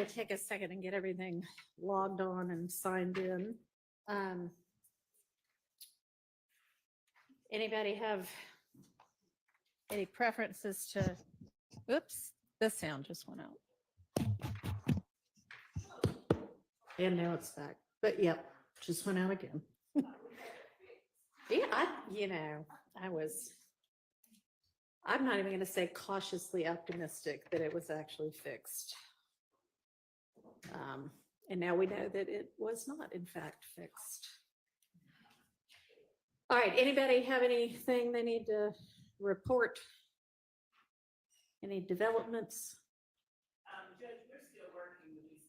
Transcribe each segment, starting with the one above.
to take a second and get everything logged on and signed in. Anybody have any preferences to, oops, the sound just went out. And now it's back, but yep, just went out again. Yeah, I'm not even going to say cautiously optimistic that it was actually fixed. And now we know that it was not, in fact, fixed. All right, anybody have anything they need to report? Any developments? Judge, we're still working with these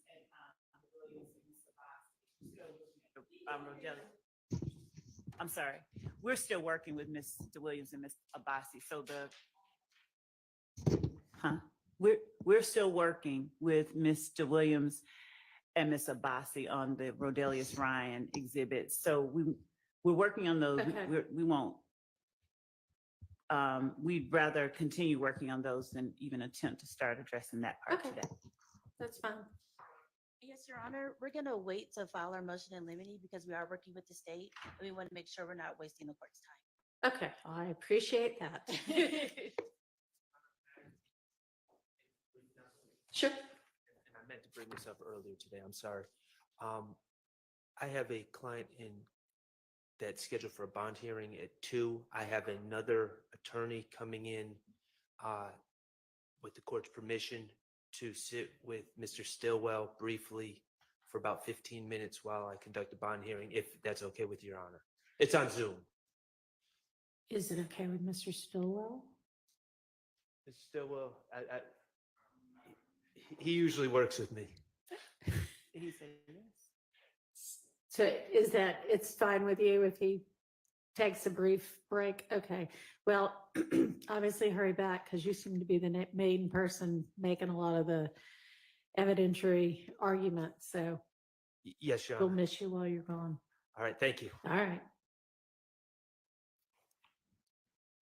I'm sorry. We're still working with Mr. Williams and Ms. Abbasi. So we're still working with Mr. Williams and Ms. Abbasi on the Rodelius Ryan exhibit. So we're working on those. Okay. We won't. We'd rather continue working on those than even attempt to start addressing that part today. That's fine. Yes, Your Honor, we're going to wait to file our motion in limine because we are working with the state and we want to make sure we're not wasting the court's time. Okay, I appreciate that. Sure. And I meant to bring this up earlier today. I'm sorry. I have a client that's scheduled for a bond hearing at 2. I have another attorney coming in with the court's permission to sit with Mr. Stillwell briefly for about 15 minutes while I conduct a bond hearing, if that's okay with Your Honor. It's on Zoom. Is it okay with Mr. Stillwell? Mr. Stillwell, he usually works with me. Did he say yes? So is that, it's fine with you if he takes a brief break? Okay, well, obviously hurry back because you seem to be the main person making a lot of the evidentiary arguments. So Yes, Your we'll Honor. miss you while you're gone. All right, thank you. All right.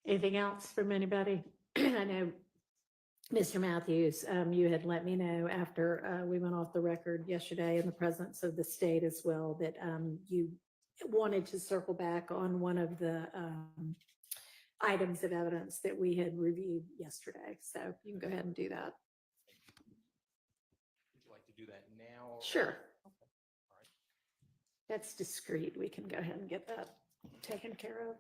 Anything else from anybody? I know, Mr. Matthews, you had let me know after we went off the record yesterday in the presence of the state as well that you wanted to circle back on one of the items of evidence that we had reviewed yesterday. So you can go ahead and do that. Would you like to do that now? Sure. Okay. All right. That's discreet. We can go ahead and get that taken care of.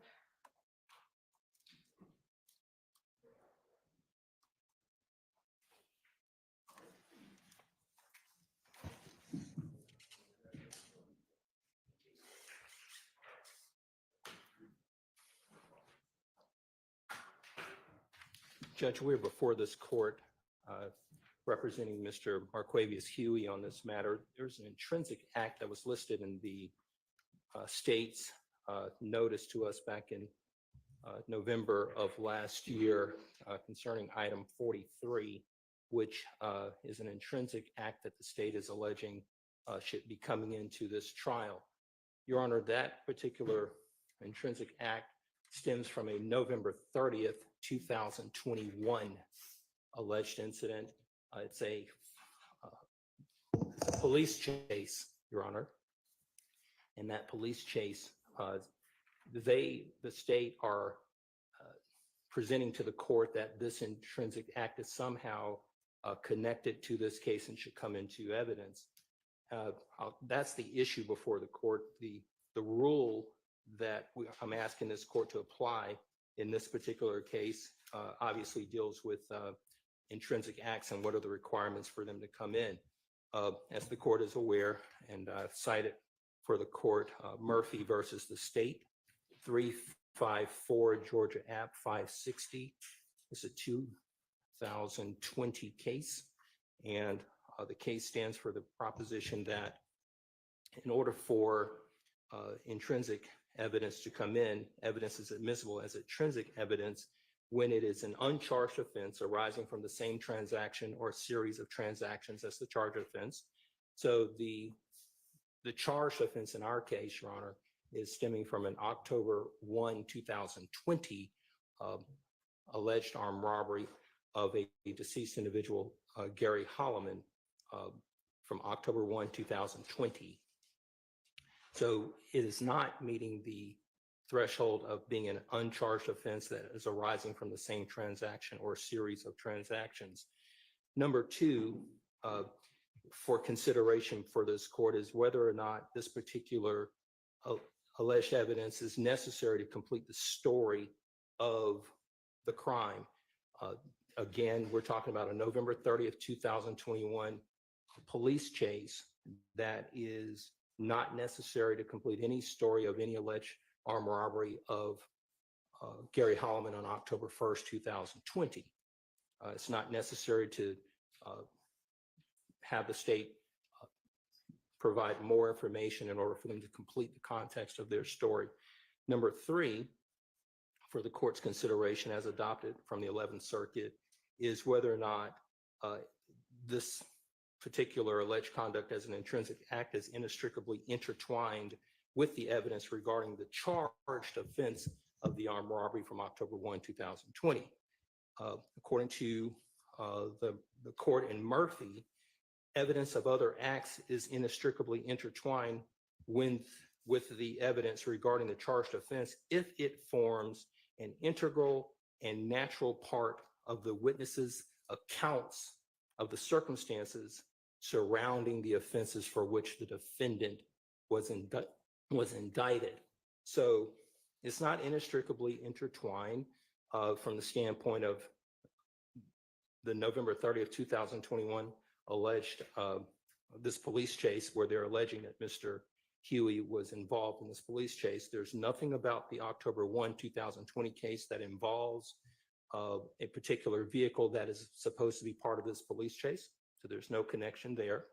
Judge, we're before this court representing Mr. Marquavius Huey on this matter. There's an intrinsic act that was listed in the state's notice to us back in November of last year concerning item 43, which is an intrinsic act that the state is alleging should be coming into this trial. Your Honor, that particular intrinsic act stems from a November 30th, 2021 alleged incident. It's a police chase, Your Honor. And that police chase, the state are presenting to the court that this intrinsic act is somehow connected to this case and should come into evidence. That's the issue before the court. The rule that I'm asking this court to apply in this particular case obviously deals with intrinsic acts and what are the requirements for them to come in. As the court is aware, and I've cited for the court Murphy versus the state, 354 Georgia App 560. It's a 2020 case, and the case stands for the proposition that in order for intrinsic evidence to come in, evidence is admissible as intrinsic evidence when it is an uncharged offense arising from the same transaction or series of transactions as the charged offense. So the charged offense in our case, Your Honor, is stemming from an October 1, 2020 alleged armed robbery of a deceased individual, Gary Holloman. from October 1, 2020. So it is not meeting the threshold of being an uncharged offense that is arising from the same transaction or series of transactions. Number two, for consideration for this court is whether or not this particular alleged evidence is necessary to complete the story of the crime. Again, we're talking about a November 30th, 2021 police chase that is not necessary to complete any story of any alleged armed robbery of Gary Holloman on October 1st, 2020. It's not necessary to have the state provide more information in order for them to complete the context of their story. Number three, for the court's consideration as adopted from the 11th Circuit, is whether or not this particular alleged conduct as an intrinsic act is inextricably intertwined with the evidence regarding the charged offense of the armed robbery from October 1, 2020. According to the court in Murphy, evidence of other acts is inextricably intertwined with the evidence regarding the charged offense if it forms an integral and natural part of the witness's accounts of the circumstances surrounding the offenses for which the defendant was indicted. So it's not inextricably intertwined from the standpoint of the November 30th, 2021 alleged this police chase where they're alleging that Mr. Huey was involved in this police chase. There's nothing about the October 1, 2020 case that involves a particular vehicle that is supposed to be part of this police chase. So there's no connection there.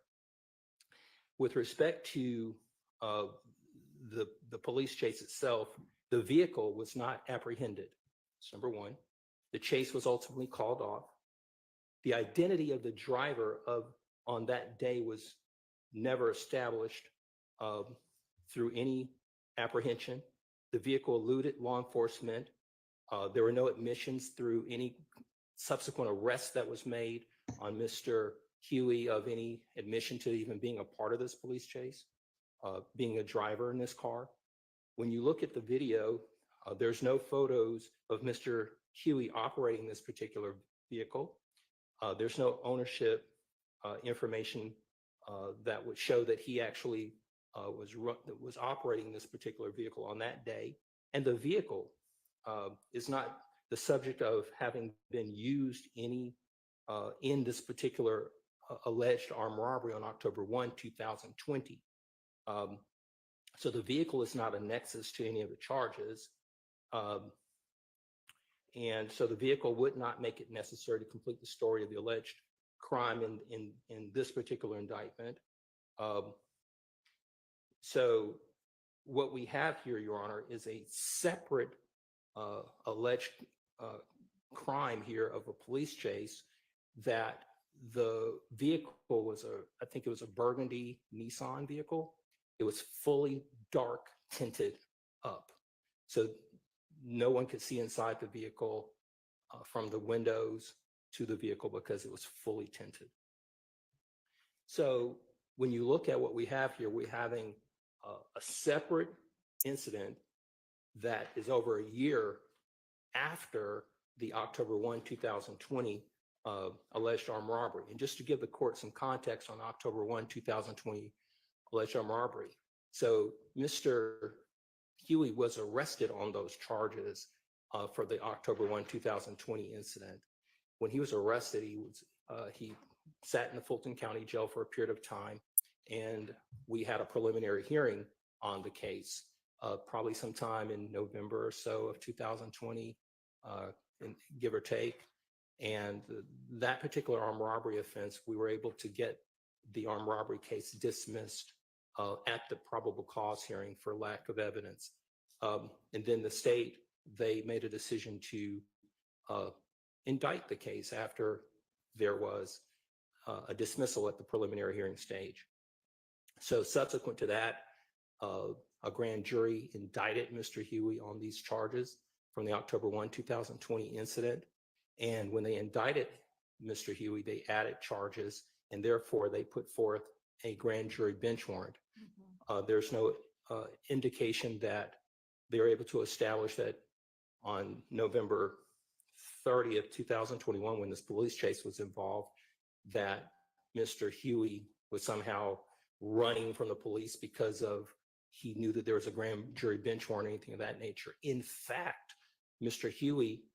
With respect to the police chase itself, the vehicle was not apprehended. That's number one. The chase was ultimately called off. The identity of the driver on that day was never established through any apprehension. The vehicle eluded law enforcement. There were no admissions through any subsequent arrest that was made on Mr. Huey of any admission to even being a part of this police chase, being a driver in this car. When you look at the video, there's no photos of Mr. Huey operating this particular vehicle. There's no ownership information that would show that he actually was operating this particular vehicle on that day. And the vehicle is not the subject of having been used in this particular alleged armed robbery on October 1, 2020. So the vehicle is not a nexus to any of the charges. And so the vehicle would not make it necessary to complete the story of the alleged crime in this particular indictment. So what we have here, Your Honor, is a separate alleged crime here of a police chase that the vehicle was I think it was a burgundy Nissan vehicle. It was fully dark tinted up. So no one could see inside the vehicle from the windows to the vehicle because it was fully tinted. So when you look at what we have here, we're having a separate incident that is over a year after the October 1, 2020 alleged armed robbery. And just to give the court some context on October 1, 2020 alleged armed robbery. So Mr. Huey was arrested on those charges for the October 1, 2020 incident. When he was arrested, he sat in the Fulton County Jail for a period of time, and we had a preliminary hearing on the case, probably sometime in November or so of 2020, give or take. And that particular armed robbery offense, we were able to get the armed robbery case dismissed at the probable cause hearing for lack of evidence. And then the state, they made a decision to indict the case after there was a dismissal at the preliminary hearing stage. So subsequent to that, a grand jury indicted Mr. Huey on these charges from the October 1, 2020 incident. And when they indicted Mr. Huey, they added charges, and therefore they put forth a grand jury bench warrant. Mhm. There's no indication that they were able to establish that on November 30th, 2021, when this police chase was involved, that Mr. Huey was somehow running from the police because of he knew that there was a grand jury bench warrant or anything of that nature. In fact, Mr. Huey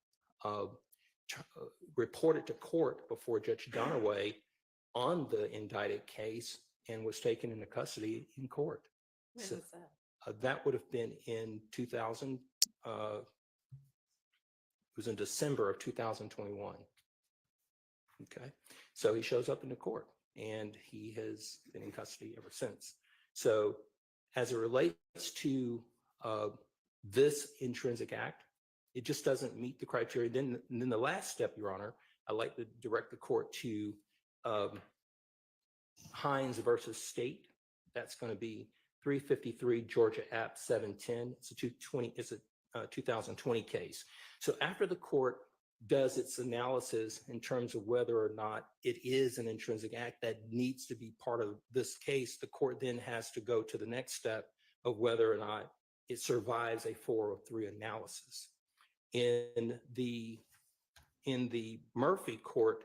reported to court before Judge Dunaway on the indicted case and was taken into custody in court. When So, was that? that would have been in 2000, it was in December of 2021. Okay, so he shows up in the court and he has been in custody ever since. So as it relates to this intrinsic act, it just doesn't meet the criteria. Then the last step, Your Honor, I'd like to direct the court to Hines versus State. That's going to be 353 Georgia App 710. It's a 2020 case. So after the court does its analysis in terms of whether or not it is an intrinsic act that needs to be part of this case, the court then has to go to the next step of whether or not it survives a 403 analysis. In the Murphy court,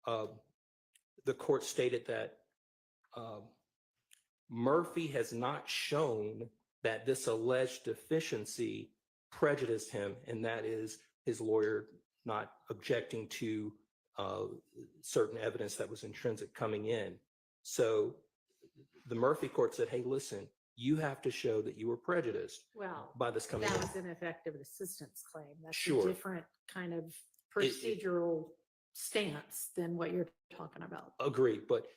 the court stated that Murphy has not shown that this alleged deficiency prejudiced him, and that is his lawyer not objecting to certain evidence that was intrinsic coming in. So the Murphy court said, hey, listen, you have to show that you were prejudiced Well, by this coming that in. was an effective assistance claim. That's a Sure. different kind of procedural stance than what you're talking about. Agreed, but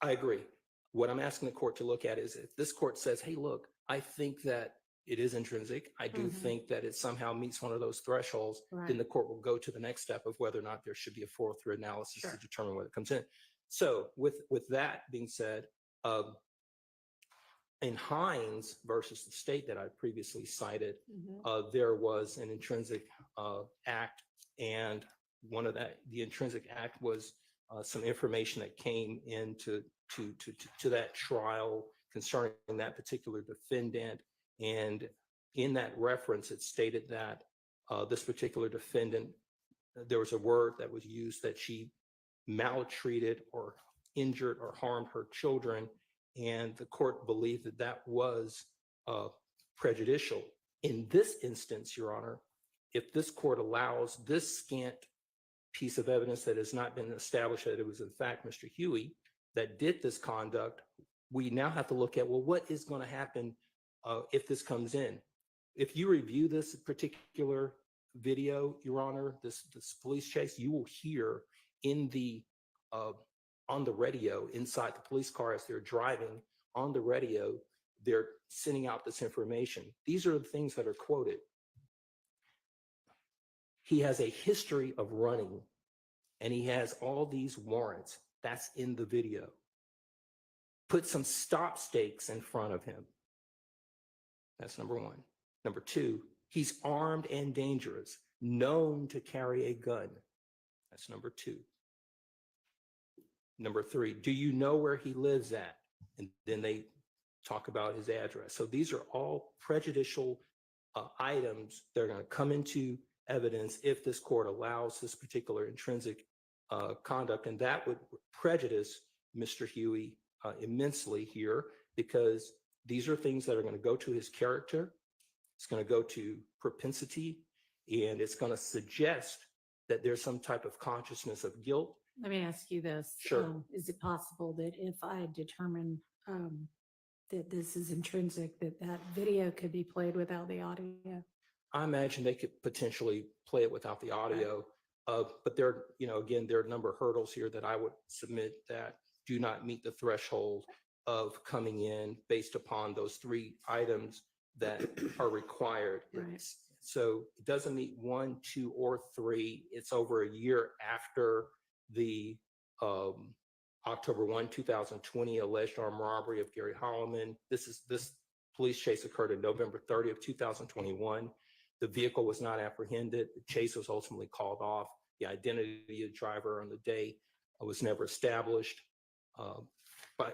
I agree. What I'm asking the court to look at is if this court says, hey, look, I think that it is intrinsic. I do Mhm. think that it somehow meets one of those thresholds. Right. Then the court will go to the next step of whether or not there should be a 403 analysis Sure. to determine whether it comes in. So with that being said, in Hines versus the State that I previously cited, Mhm. there was an intrinsic act, and the intrinsic act was some information that came into to that trial concerning that particular defendant. And in that reference, it stated that this particular defendant, there was a word that was used that she maltreated or injured or harmed her children, and the court believed that that was prejudicial. In this instance, Your Honor, if this court allows this scant piece of evidence that has not been established that it was in fact Mr. Huey that did this conduct, we now have to look at, well, what is going to happen if this comes in? If you review this particular video, Your Honor, this police chase, you will hear in the on the radio inside the police car as they're driving on the radio, they're sending out this information. These are the things that are quoted. He has a history of running, and he has all these warrants. That's in the video. Put some stop stakes in front of him. That's number one. Number two, he's armed and dangerous, known to carry a gun. That's number two. Number three, do you know where he lives at? And then they talk about his address. So these are all prejudicial items that are going to come into evidence if this court allows this particular intrinsic conduct. And that would prejudice Mr. Huey immensely here, because these are things that are going to go to his character. It's going to go to propensity, and it's going to suggest that there's some type of consciousness of guilt. Let me ask you this. Sure. Is it possible that if I determine that this is intrinsic, that video could be played without the audio? I imagine they could potentially play it without the audio, but there, again, there are a number of hurdles here that I would submit that do not meet the threshold of coming in based upon those three items that are required. Right. So it doesn't meet 1, 2, or 3. It's over a year after the October 1, 2020 alleged armed robbery of Gary Holloman. This police chase occurred on November 30th, 2021. The vehicle was not apprehended. The chase was ultimately called off. The identity of the driver on the day was never established.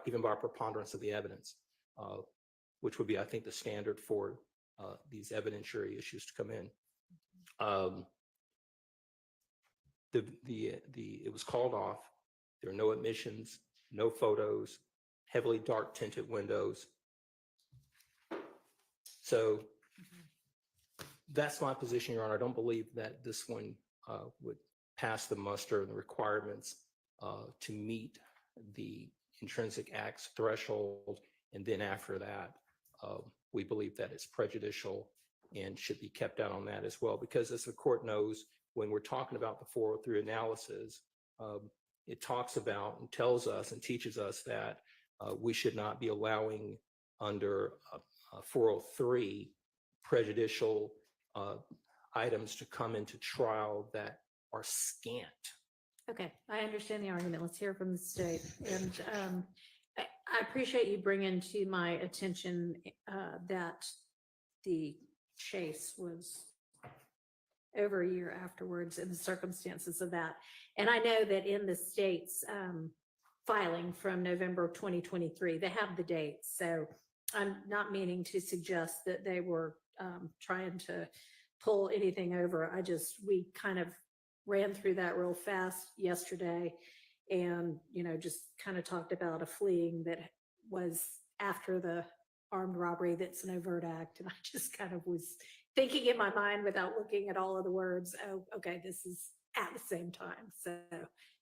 even by preponderance of the evidence, which would be, I think, the standard for these evidentiary issues to come in. It was called off. There are no admissions, no photos, heavily dark tinted windows. So that's my position, Your Honor. I don't believe that this one would pass the muster and the requirements to meet the intrinsic acts threshold. And then after that, we believe that it's prejudicial and should be kept out on that as well. Because as the court knows, when we're talking about the 403 analysis, it talks about and tells us and teaches us that we should not be allowing under 403 prejudicial items to come into trial that are scant. Okay, I understand the argument. Let's hear from the state. And I appreciate you bringing to my attention that the chase was over a year afterwards and the circumstances of that. And I know that in the state's filing from November of 2023, they have the dates. So I'm not meaning to suggest that they were trying to pull anything over. We kind of ran through that real fast yesterday and, just kind of talked about a fleeing that was after the armed robbery that's an overt act. And I just kind of was thinking in my mind without looking at all of the words, oh, okay, this is at the same time. So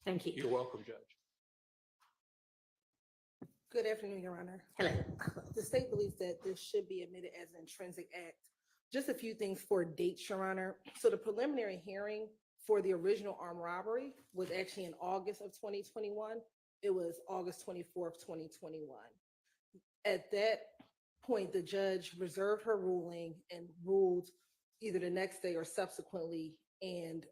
thank you. You're welcome, Judge. Good afternoon, Your Honor. Hello. The state believes that this should be admitted as an intrinsic act. Just a few things for dates, Your Honor. So the preliminary hearing for the original armed robbery was actually in August of 2021. It was August 24th, 2021. At that point, the judge reserved her ruling and ruled either the next day or subsequently and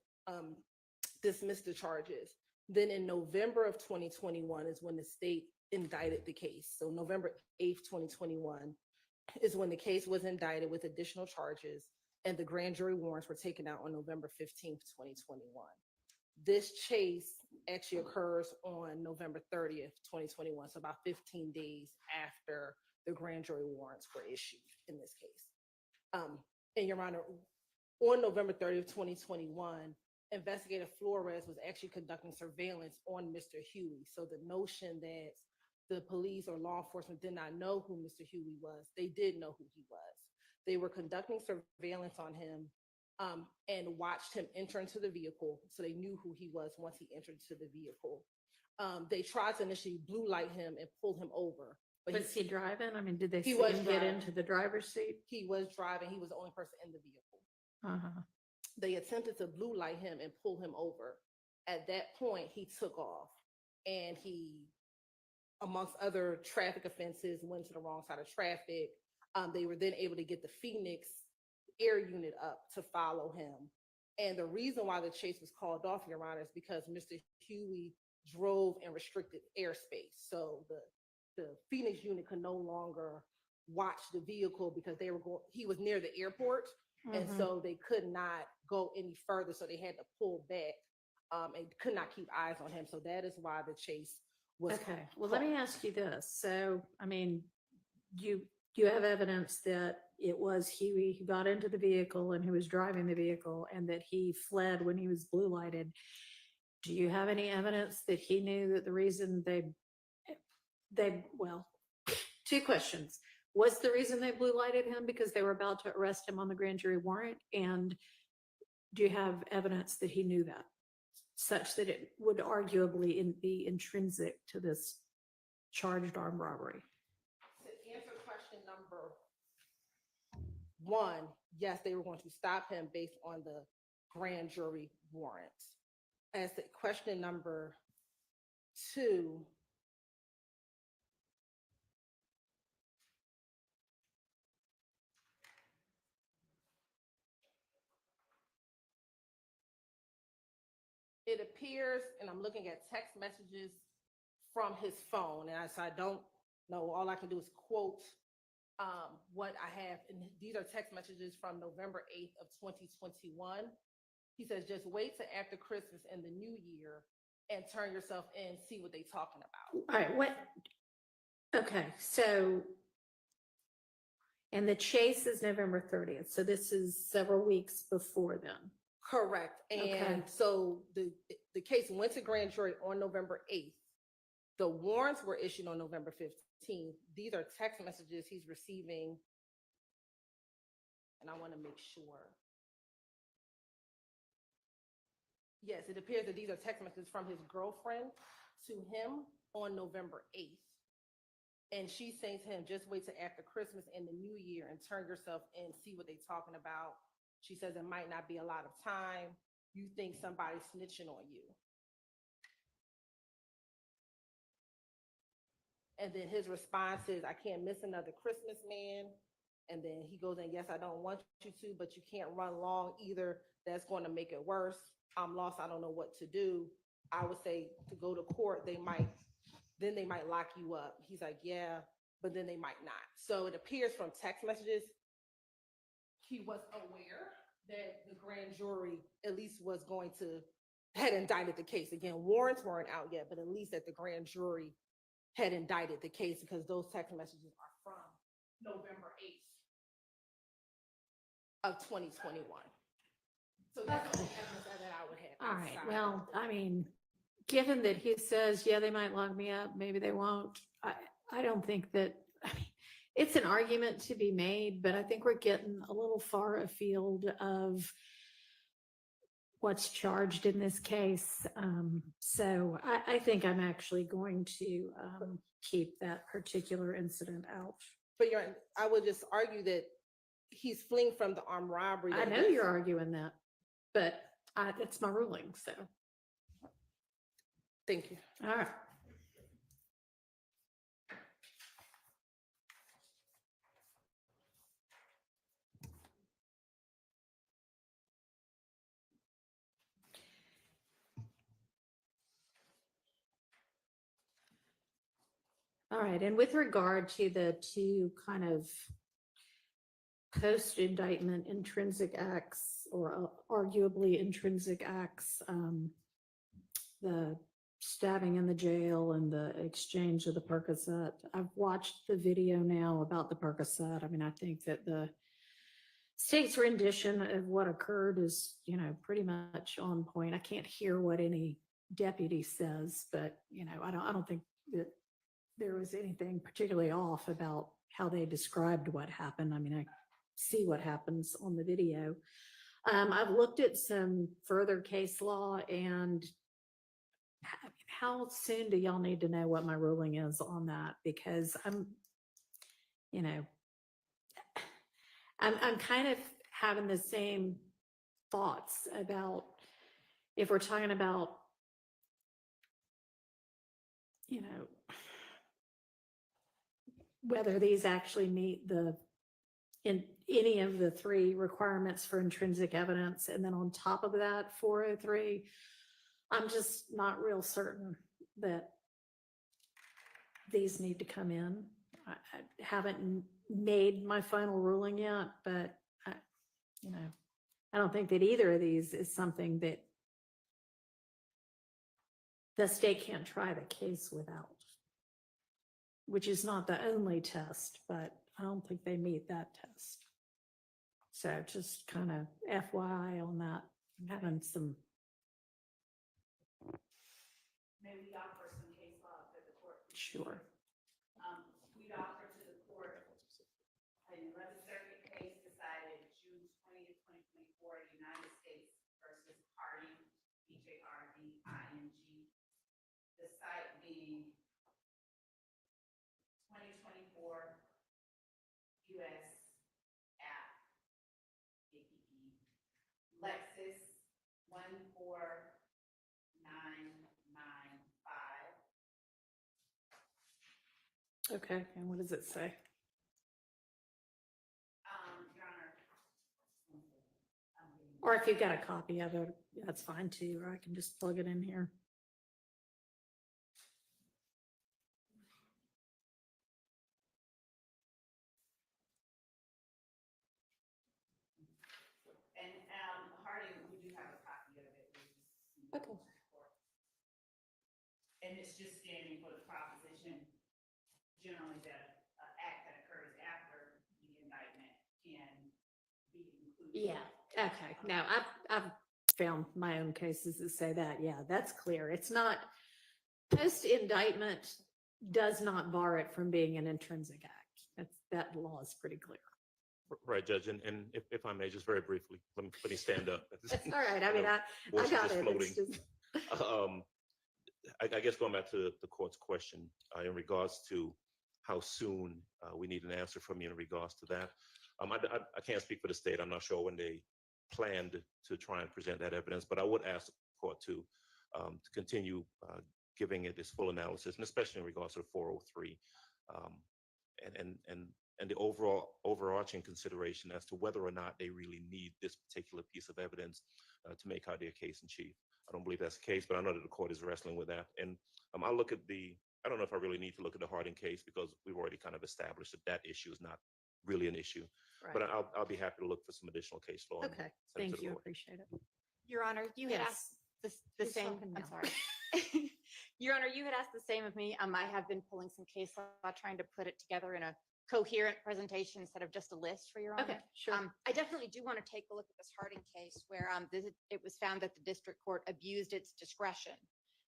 dismissed the charges. Then in November of 2021 is when the state indicted the case. So November 8th, 2021 is when the case was indicted with additional charges and the grand jury warrants were taken out on November 15th, 2021. This chase actually occurs on November 30th, 2021, so about 15 days after the grand jury warrants were issued in this case. And Your Honor, on November 30th, 2021, Investigator Flores was actually conducting surveillance on Mr. Huey. So the notion that the police or law enforcement did not know who Mr. Huey was, they did know who he was. They were conducting surveillance on him and watched him enter into the vehicle. So they knew who he was once he entered into the vehicle. They tried to initially blue light him and pull him over. But Was he driving? I mean, did they He see was him get driving. into the driver's seat? he was driving. He was the only person in the vehicle. Uh-huh. They attempted to blue light him and pull him over. At that point, he took off and he, amongst other traffic offenses, went to the wrong side of traffic. They were then able to get the Phoenix air unit up to follow him. And the reason why the chase was called off, Your Honor, is because Mr. Huey drove in restricted airspace. So the Phoenix unit could no longer watch the vehicle because he was near the airport. And Mhm. so they could not go any further. So they had to pull back and could not keep eyes on him. So that is why the chase was. Okay, well, let me ask you this. So, I mean, you have evidence that it was Huey who got into the vehicle and who was driving the vehicle and that he fled when he was blue lighted. Do you have any evidence that he knew that the reason well, two questions. Was the reason they blue lighted him because they were about to arrest him on the grand jury warrant? And do you have evidence that he knew that, such that it would arguably be intrinsic to this charged armed robbery? To answer question number one, yes, they were going to stop him based on the grand jury warrants. As to question number two, it appears, and I'm looking at text messages from his phone, and I don't know, all I can do is quote what I have, and these are text messages from November 8th of 2021. He says, just wait till after Christmas and the new year and turn yourself in, see what they talking about. All right, Okay, so, and the chase is November 30th, so this is several weeks before then. Correct. Okay. And so the case went to grand jury on November 8th. The warrants were issued on November 15th. These are text messages he's receiving. And I want to make sure. Yes, it appears that these are text messages from his girlfriend to him on November 8th. And she's saying to him, just wait till after Christmas and the New Year and turn yourself in, see what they're talking about. She says it might not be a lot of time. You think somebody's snitching on you. And then his response is, I can't miss another Christmas, man. And then he goes in, yes, I don't want you to, but you can't run long either. That's going to make it worse. I'm lost. I don't know what to do. I would say to go to court, they might lock you up. He's like, yeah, but then they might not. So it appears from text messages, he was aware that the grand jury at least had indicted the case. Again, warrants weren't out yet, but at least that the grand jury had indicted the case because those text messages are from November 8th of 2021. So that's the evidence that I would have. All right, outside. well, I mean, given that he says, yeah, they might lock me up, maybe they won't. I don't think that, I mean, it's an argument to be made, but I think we're getting a little far afield of what's charged in this case. So I think I'm actually going to keep that particular incident out. But I would just argue that he's fleeing from the armed robbery. I know you're arguing that, but it's my ruling, so. Thank you. All right. All right, and with regard to the two kind of post-indictment intrinsic acts or arguably intrinsic acts, the stabbing in the jail and the exchange of the Percocet. I've watched the video now about the Percocet. I mean, I think that the state's rendition of what occurred is, pretty much on point. I can't hear what any deputy says, but, I don't think that there was anything particularly off about how they described what happened. I mean, I see what happens on the video. I've looked at some further case law, and how soon do y'all need to know what my ruling is on that? Because I'm kind of having the same thoughts about if we're talking about, whether these actually meet in any of the three requirements for intrinsic evidence. And then on top of that, 403, I'm just not real certain that these need to come in. I haven't made my final ruling yet, but I don't think that either of these is something that the state can't try the case without, which is not the only test, but I don't think they meet that test. So just kind of FYI on that. I'm having some. Maybe we offer some case law for the court. Sure. We'd offer to the court an 11th Circuit case decided June 20th, 2024, United States versus Harding, HARDING. The site being 2024 US app, Lexus 14995. Okay, and what does it say? Your Honor. Or if you've got a copy of it, that's fine too, or I can just plug it in here. And Harding, we do have a copy of it. Okay. And it's just standing for the proposition, generally that act that occurs after the indictment can be included. Yeah, okay. No, I've found my own cases that say that. Yeah, that's clear. It's not, post indictment does not bar it from being an intrinsic act. That law is pretty clear. Right, Judge, and if I may, just very briefly, let me stand up. That's all right. I mean, I Voice is got just it. floating. It's just, I guess going back to the court's question in regards to how soon we need an answer from you in regards to that. I can't speak for the state. I'm not sure when they planned to try and present that evidence, but I would ask the court to continue giving it this full analysis, and especially in regards to the 403, and the overarching consideration as to whether or not they really need this particular piece of evidence to make out their case in chief. I don't believe that's the case, but I know that the court is wrestling with that. And I'll look at I don't know if I really need to look at the Harding case because we've already kind of established that issue is not really an issue. But right. I'll be happy to look for some additional case law. and Okay, send it to thank the you. court. Appreciate it. Your Honor, you had asked the She's same, talking I'm now. sorry. Your Honor, you had asked the same of me. I have been pulling some case law, trying to put it together in a coherent presentation instead of just a list for Your Honor. Okay, sure. I definitely do want to take a look at this Harding case where it was found that the district court abused its discretion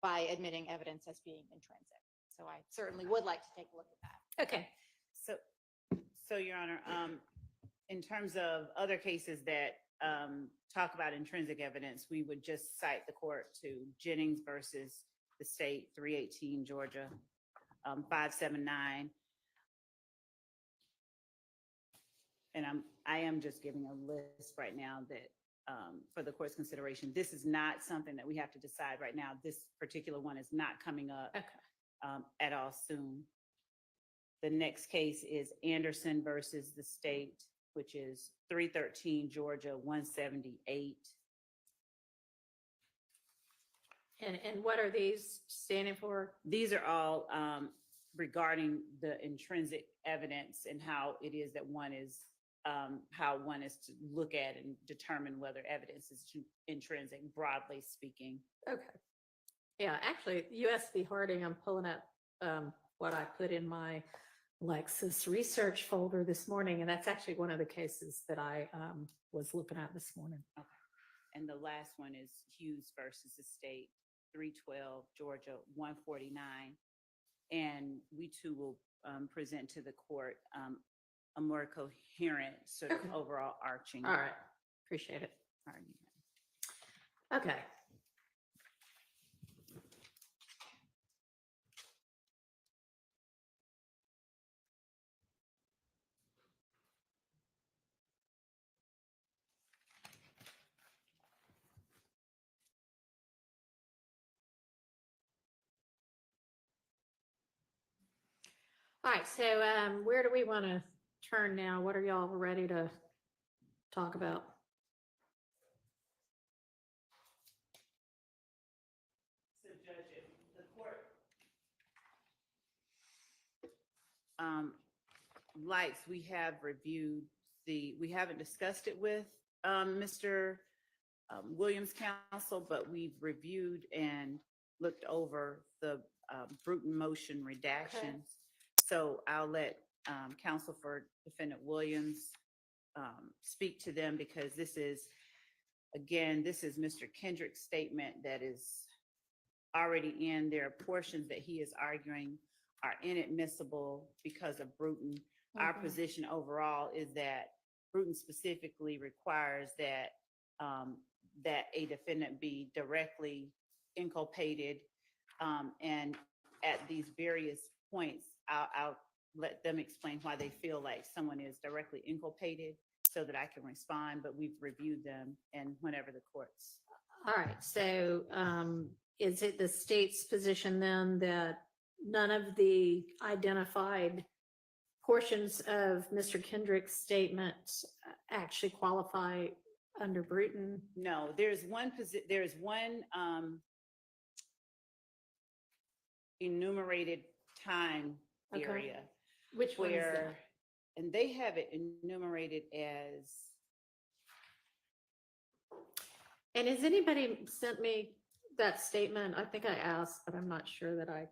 by admitting evidence as being intrinsic. So I certainly would like to take a look at that. Okay. So Your Honor, in terms of other cases that talk about intrinsic evidence, we would just cite the court to Jennings versus the state, 318 Georgia, 579. And I am just giving a list right now that for the court's consideration. This is not something that we have to decide right now. This particular one is not coming up at all soon. The next case is Anderson versus the state, which is 313 Georgia, 178. And what are these standing for? These are all regarding the intrinsic evidence and how it is that one is, how one is to look at and determine whether evidence is intrinsic, broadly speaking. Okay. Yeah, actually, US v. Harding, I'm pulling up what I put in my Lexis research folder this morning, and that's actually one of the cases that I was looking at this morning. Okay. And the last one is Hughes versus the state, 312 Georgia, 149. And we too will present to the court a more coherent sort of overall arching. All right, appreciate it. argument. Okay. All right, so where do we want to turn now? What are y'all ready to talk about? So Judge, if the court likes, we have reviewed we haven't discussed it with Mr. Williams' counsel, but we've reviewed and looked over the Bruton motion redactions. So I'll let counsel for defendant Williams speak to them because this is Mr. Kendrick's statement that is already in. There are portions that he is arguing are inadmissible because of Bruton. Our position overall is that Bruton specifically requires that that a defendant be directly inculpated, and at these various points, I'll let them explain why they feel like someone is directly inculpated so that I can respond, but we've reviewed them and whenever the courts. All right, so is it the state's position then that none of the identified portions of Mr. Kendrick's statement actually qualify under Bruton? No, there's one enumerated time Okay. area Which one is that? where, and they have it enumerated as, And has anybody sent me that statement? I think I asked, but I'm not sure that I.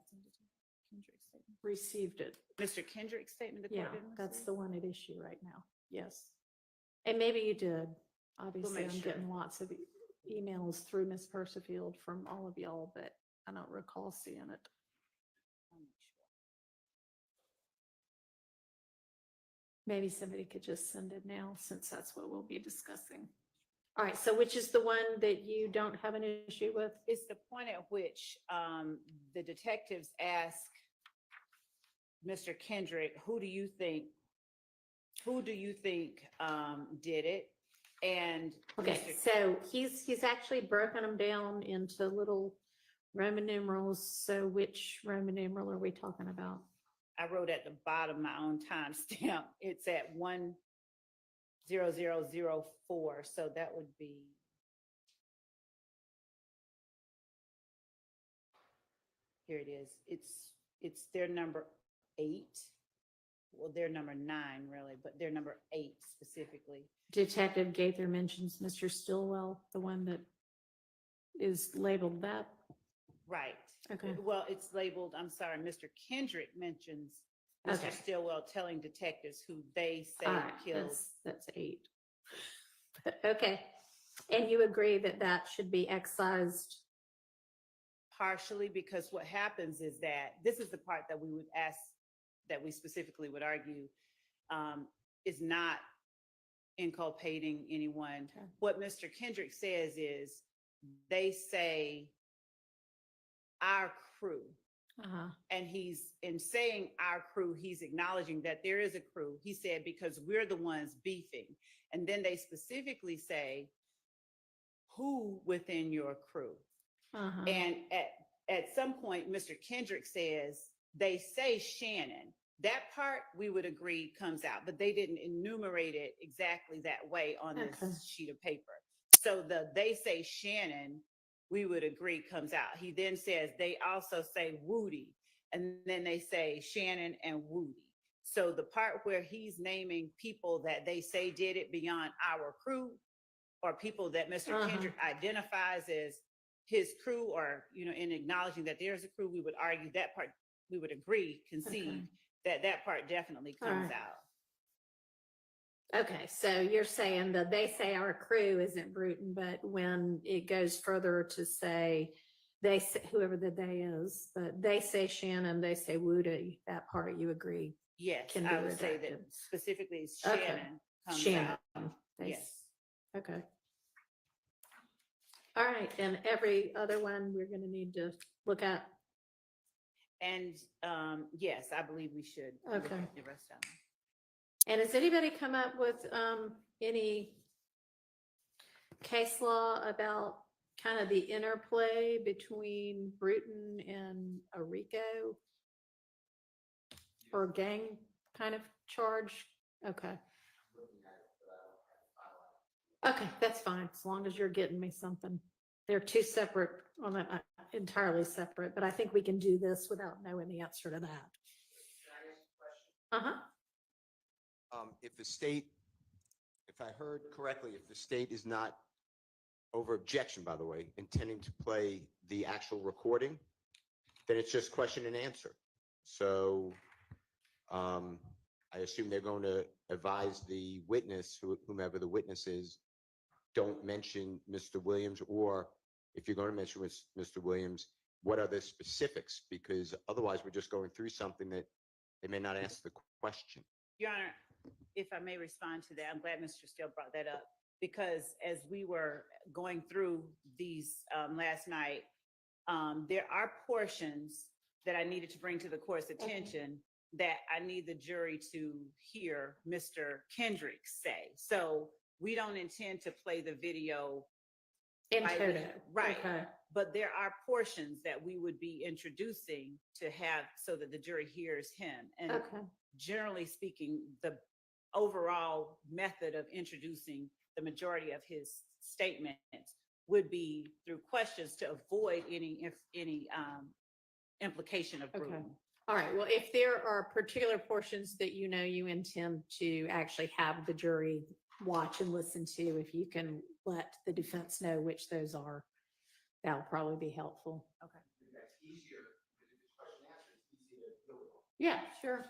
received it. Mr. Kendrick's statement? The Yeah, court didn't that's receive? the one at issue right now. Yes. And maybe you did. Obviously, make I'm sure. getting lots of emails through Ms. Persifield from all of y'all, but I don't recall seeing it. I'll make sure. Maybe somebody could just send it now, since that's what we'll be discussing. All right, so which is the one that you don't have an issue with? It's the point at which the detectives ask Mr. Kendrick, who do you think did it? And Okay, Mr. so he's actually broken them down into little Roman numerals. So which Roman numeral are we talking about? I wrote at the bottom my own timestamp. It's at 10004. So that would be. Here it is. It's their number 8. Well, they're number 9 really, but they're number 8 specifically. Detective Gaither mentions Mr. Stillwell, the one that is labeled that. Right. Okay. Well, it's labeled, I'm sorry, Mr. Kendrick mentions Mr. Okay. Stillwell telling detectives who they say All right, killed. that's 8. Okay, and you agree that that should be excised? Partially, because what happens is that, this is the part that we would ask, that we specifically would argue, is not inculpating anyone. Okay. What Mr. Kendrick says is, they say our crew. Uh-huh. And he's, in saying our crew, he's acknowledging that there is a crew. He said, because we're the ones beefing. And then they specifically say, who within your crew? Uh-huh. And at some point, Mr. Kendrick says, they say Shannon. That part we would agree comes out, but they didn't enumerate it exactly that way on Okay. this sheet of paper. So they say Shannon, we would agree comes out. He then says, they also say Woody, and then they say Shannon and Woody. So the part where he's naming people that they say did it beyond our crew, or people that Mr. Uh-huh. Kendrick identifies as his crew, or, in acknowledging that there's a crew, we would argue that part, we would agree, concede that part definitely comes Alright. out. Okay, so you're saying that they say our crew isn't Bruton, but when it goes further to say, they say, whoever the they is, but they say Shannon, they say Woody, that part you agree? Yes, Can be I would say that redacted. specifically Okay. Shannon comes Shannon. out. they Yes. s- Okay. All right, and every other one we're gonna need to look at. And yes, I believe we should. look Okay. at the rest of them. And has anybody come up with any case law about kind of the interplay between Bruton and a RICO or gang kind of charge? Okay. Okay, that's fine, as long as you're getting me something. They're two separate, well, not entirely separate, but I think we can do this without knowing the answer to that. Uh-huh. If the state, if I heard correctly, if the state is not, over objection, by the way, intending to play the actual recording, then it's just question and answer. So I assume they're going to advise the witness, whomever the witness is, don't mention Mr. Williams, or if you're going to mention Mr. Williams, what are the specifics? Because otherwise we're just going through something that they may not answer the question. Your Honor, if I may respond to that, I'm glad Mr. Steele brought that up, because as we were going through these last night, there are portions that I needed to bring to the court's attention that I need the jury to hear Mr. Kendrick say. So we don't intend to play the video. In I- toto. right. Okay. But there are portions that we would be introducing to have so that the jury hears him. And Okay. generally speaking, the overall method of introducing the majority of his statements would be through questions to avoid any implication of Okay. Bruton. All right, well, if there are particular portions that you know you intend to actually have the jury watch and listen to, if you can let the defense know which those are, that'll probably be helpful. Okay. Yeah, sure.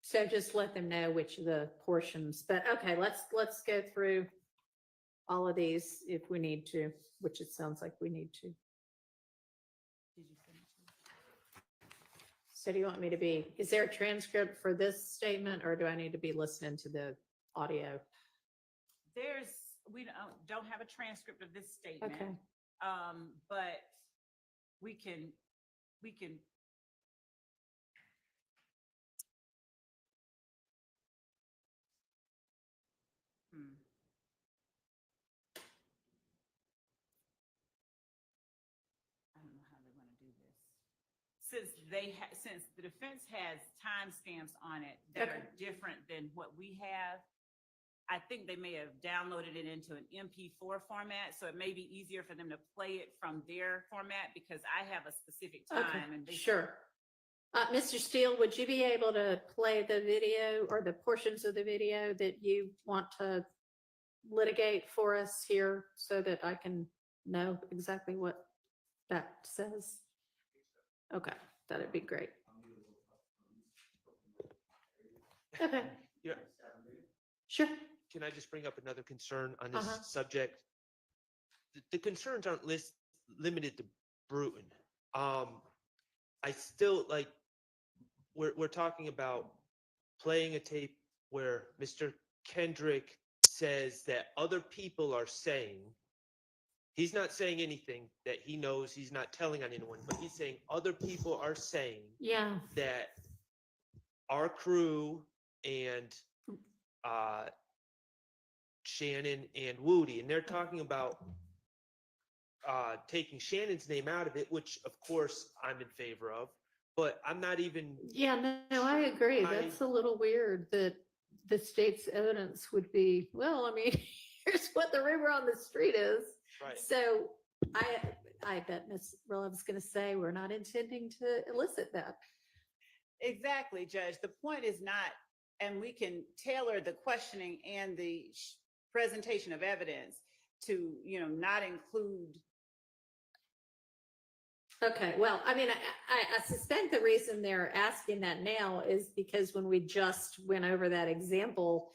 So just let them know which of the portions, but okay, let's go through all of these if we need to, which it sounds like we need to. Did you send it to me? So do you want me to be, is there a transcript for this statement or do I need to be listening to the audio? We don't have a transcript of this statement. Okay. But we can, hmm. I don't know how they want to do this. Since the defense has timestamps on it that are different than what we have, I think they may have downloaded it into an MP4 format, so it may be easier for them to play it from their format because I have a specific time and they. Sure. Mr. Steele, would you be able to play the video or the portions of the video that you want to litigate for us here so that I can know exactly what that says? Okay, that'd be great. Okay, Yeah. sure. Can I just bring up another concern on this Uh-huh. subject? The concerns aren't limited to Bruton. I still like, we're talking about playing a tape where Mr. Kendrick says that other people are saying, he's not saying anything that he knows, he's not telling on anyone, but he's saying other people are saying Yeah, that our crew and Shannon and Woody, and they're talking about taking Shannon's name out of it, which of course I'm in favor of, but I'm not even. yeah, no, I agree. That's a little weird that the state's evidence would be, well, I mean, here's what the rumor on the street is. Right. So I bet Ms. Rilla was going to say, we're not intending to elicit that. Exactly, Judge. The point is not, and we can tailor the questioning and the presentation of evidence to, not include. Okay, well, I mean, I suspect the reason they're asking that now is because when we just went over that example,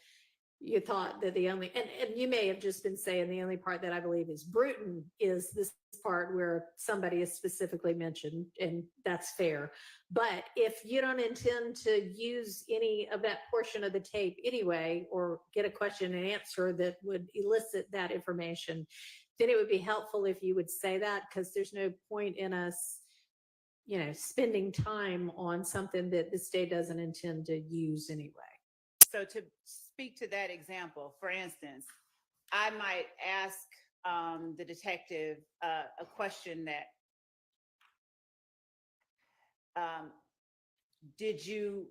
you thought that the only, and you may have just been saying the only part that I believe is Bruton is this part where somebody is specifically mentioned, and that's fair. But if you don't intend to use any of that portion of the tape anyway, or get a question and answer that would elicit that information, then it would be helpful if you would say that, because there's no point in us, spending time on something that the state doesn't intend to use anyway. So to speak to that example, for instance, I might ask the detective a question that, did you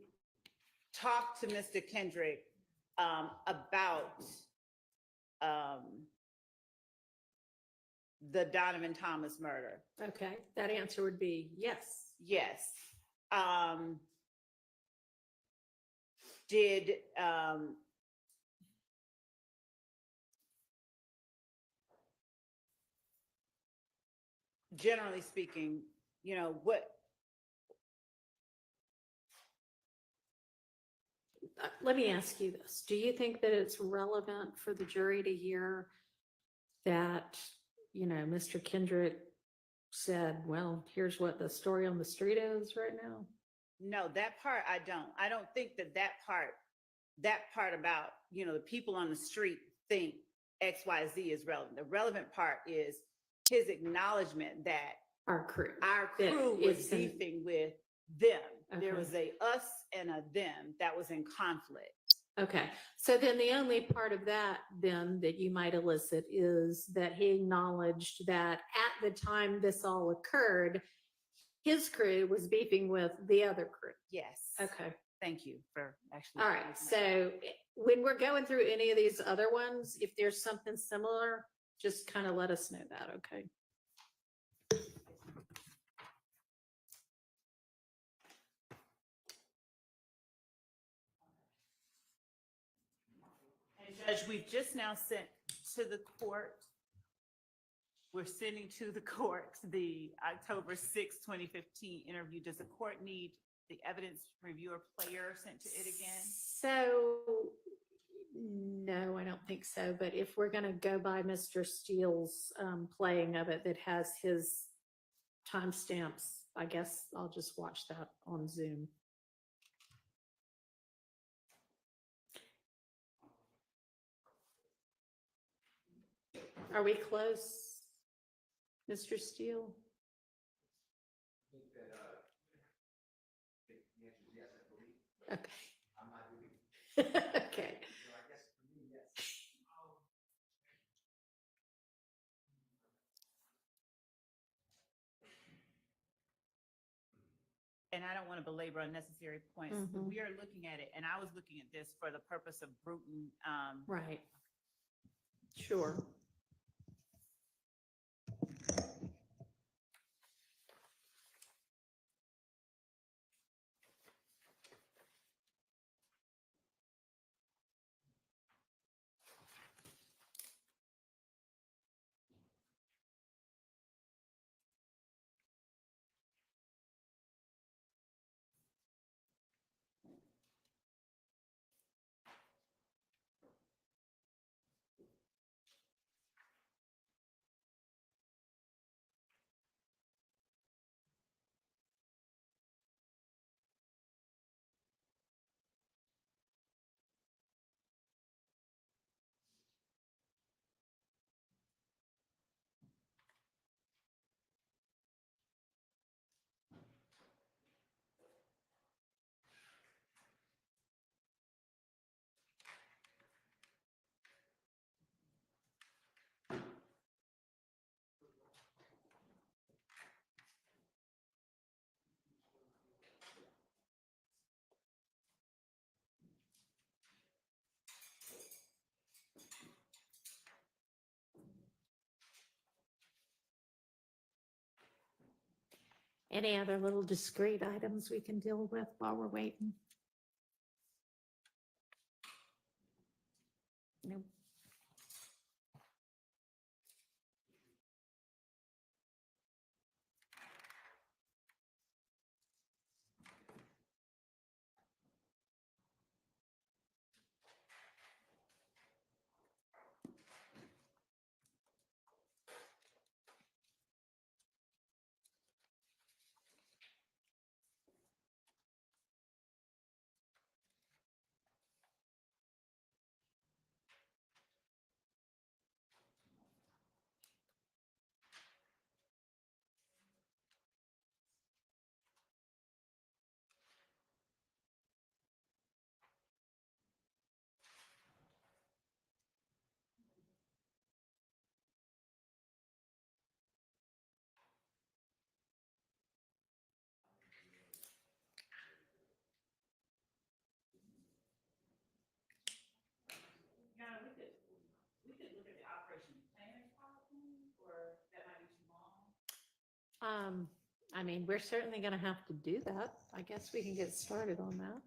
talk to Mr. Kendrick about the Donovan Thomas murder? Okay, that answer would be yes. Yes. Did generally speaking, what? Let me ask you this. Do you think that it's relevant for the jury to hear that, Mr. Kendrick said, well, here's what the story on the street is right now? No, that part I don't. I don't think that part about, the people on the street think X, Y, Z is relevant. The relevant part is his acknowledgement that Our crew. Was beefing with them. There Okay. was a us and a them that was in conflict. Okay, so then the only part of that then that you might elicit is that he acknowledged that at the time this all occurred, his crew was beefing with the other crew. Yes. Okay. Thank you for actually. All right, so when we're going through any of these other ones, if there's something similar, just kind of let us know that, okay? And Judge, we've just now sent to the court. We're sending to the court the October 6, 2015 interview. Does the court need the evidence reviewer player sent to it again? So, no, I don't think so. But if we're going to go by Mr. Steele's playing of it that has his timestamps, I guess I'll just watch that on Zoom. Are we close, Mr. Steele? Okay. Okay. And I don't want to belabor unnecessary points. Mhm. We are looking at it, and I was looking at this for the purpose of Bruton. Right. Sure. Any other little discrete items we can deal with while we're waiting? Nope. Yeah, we could look at the operation planning policy, or that might be too long. I mean, we're certainly gonna have to do that. I guess we can get started on that.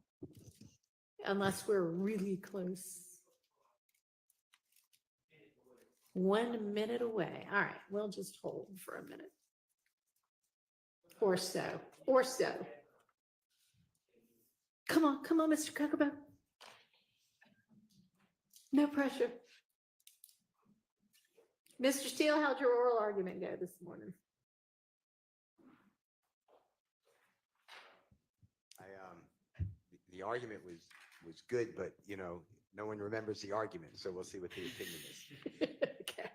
Unless we're really close. 1 minute away. All right, we'll just hold for a minute. Or so, or so. Come on, Mr. Kuckerbo. No pressure. Mr. Steele, how'd your oral argument go this morning? The argument was good, but you know, no one remembers the argument, so we'll see what the opinion is. Okay.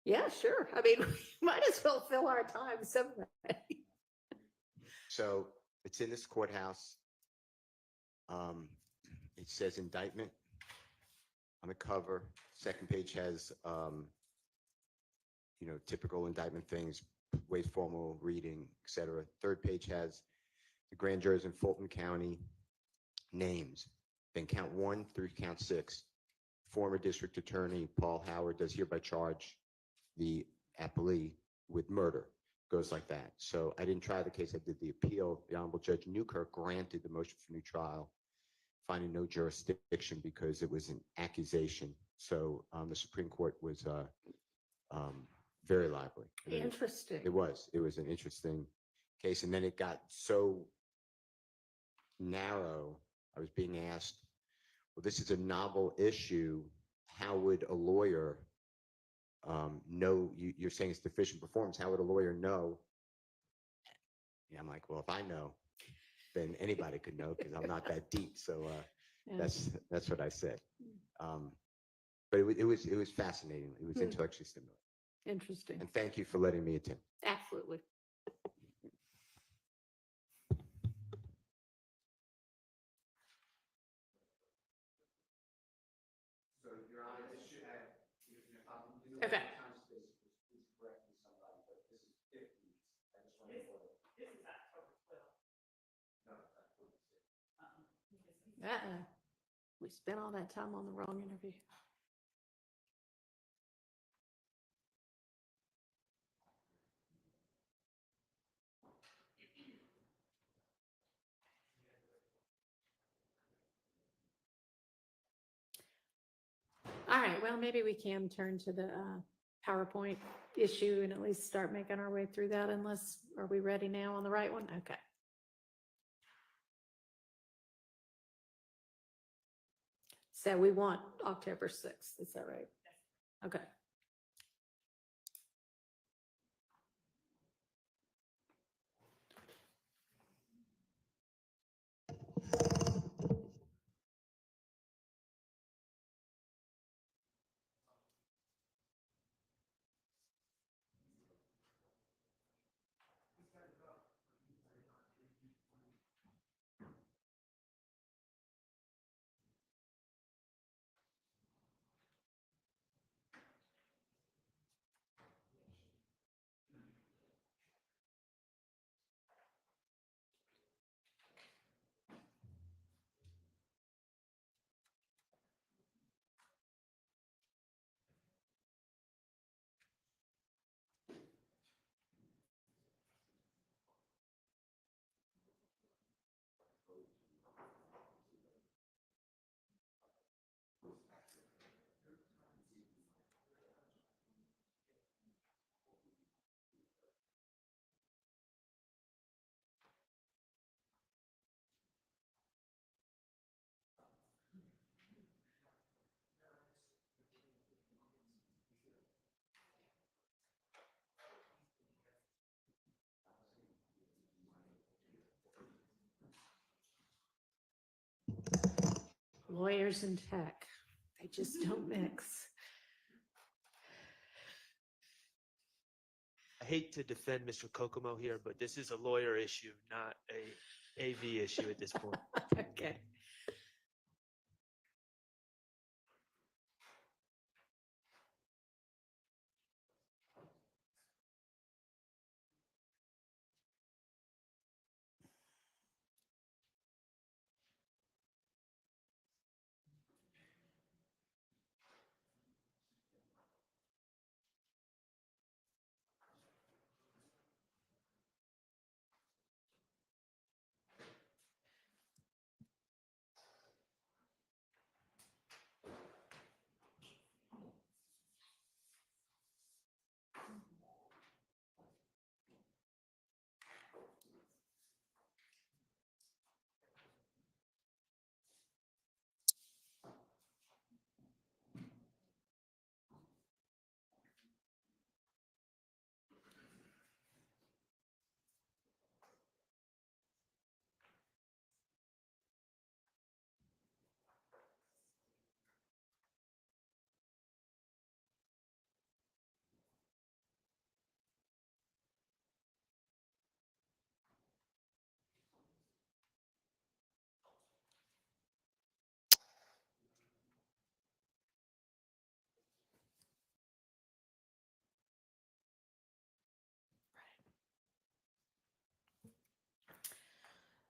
Yeah, sure. I mean, we might as well fill our time somewhere. So it's in this courthouse. It says indictment on the cover. Second page has, you know, typical indictment things, waive formal reading, et cetera. Third page has the grand jurors in Fulton County names. Then count 1 through count 6. Former district attorney Paul Howard does hereby charge the appellee with murder. Goes like that. So I didn't try the case. I did the appeal. The Honorable Judge Newkirk granted the motion for new trial, finding no jurisdiction because it was an accusation. So the Supreme Court was very lively. And it Interesting. it was an interesting case. And then it got so narrow. I was being asked, well, this is a novel issue. How would a lawyer know? You're saying it's deficient performance. How would a lawyer know? Yeah, I'm like, well, if I know, then anybody could know because I'm not that deep. So Yeah. that's what I said. But it was fascinating. It was intellectually stimulating. Interesting. And thank you for letting me attend. Absolutely. So, Your Honor, this should have, Okay. time space, please correct me somebody, but this is 50. I just want to. This is October 12th. No, that's what it is. Uh-oh. We spent all that time on the wrong interview. All right, well, maybe we can turn to the PowerPoint issue and at least start making our way through that unless, are we ready now on the right one? Okay. So we want October 6th, is that right? Okay. Lawyers and tech, they just don't mix. I hate to defend Mr. Kokomo here, but this is a lawyer issue, not a AV issue at this point. Okay.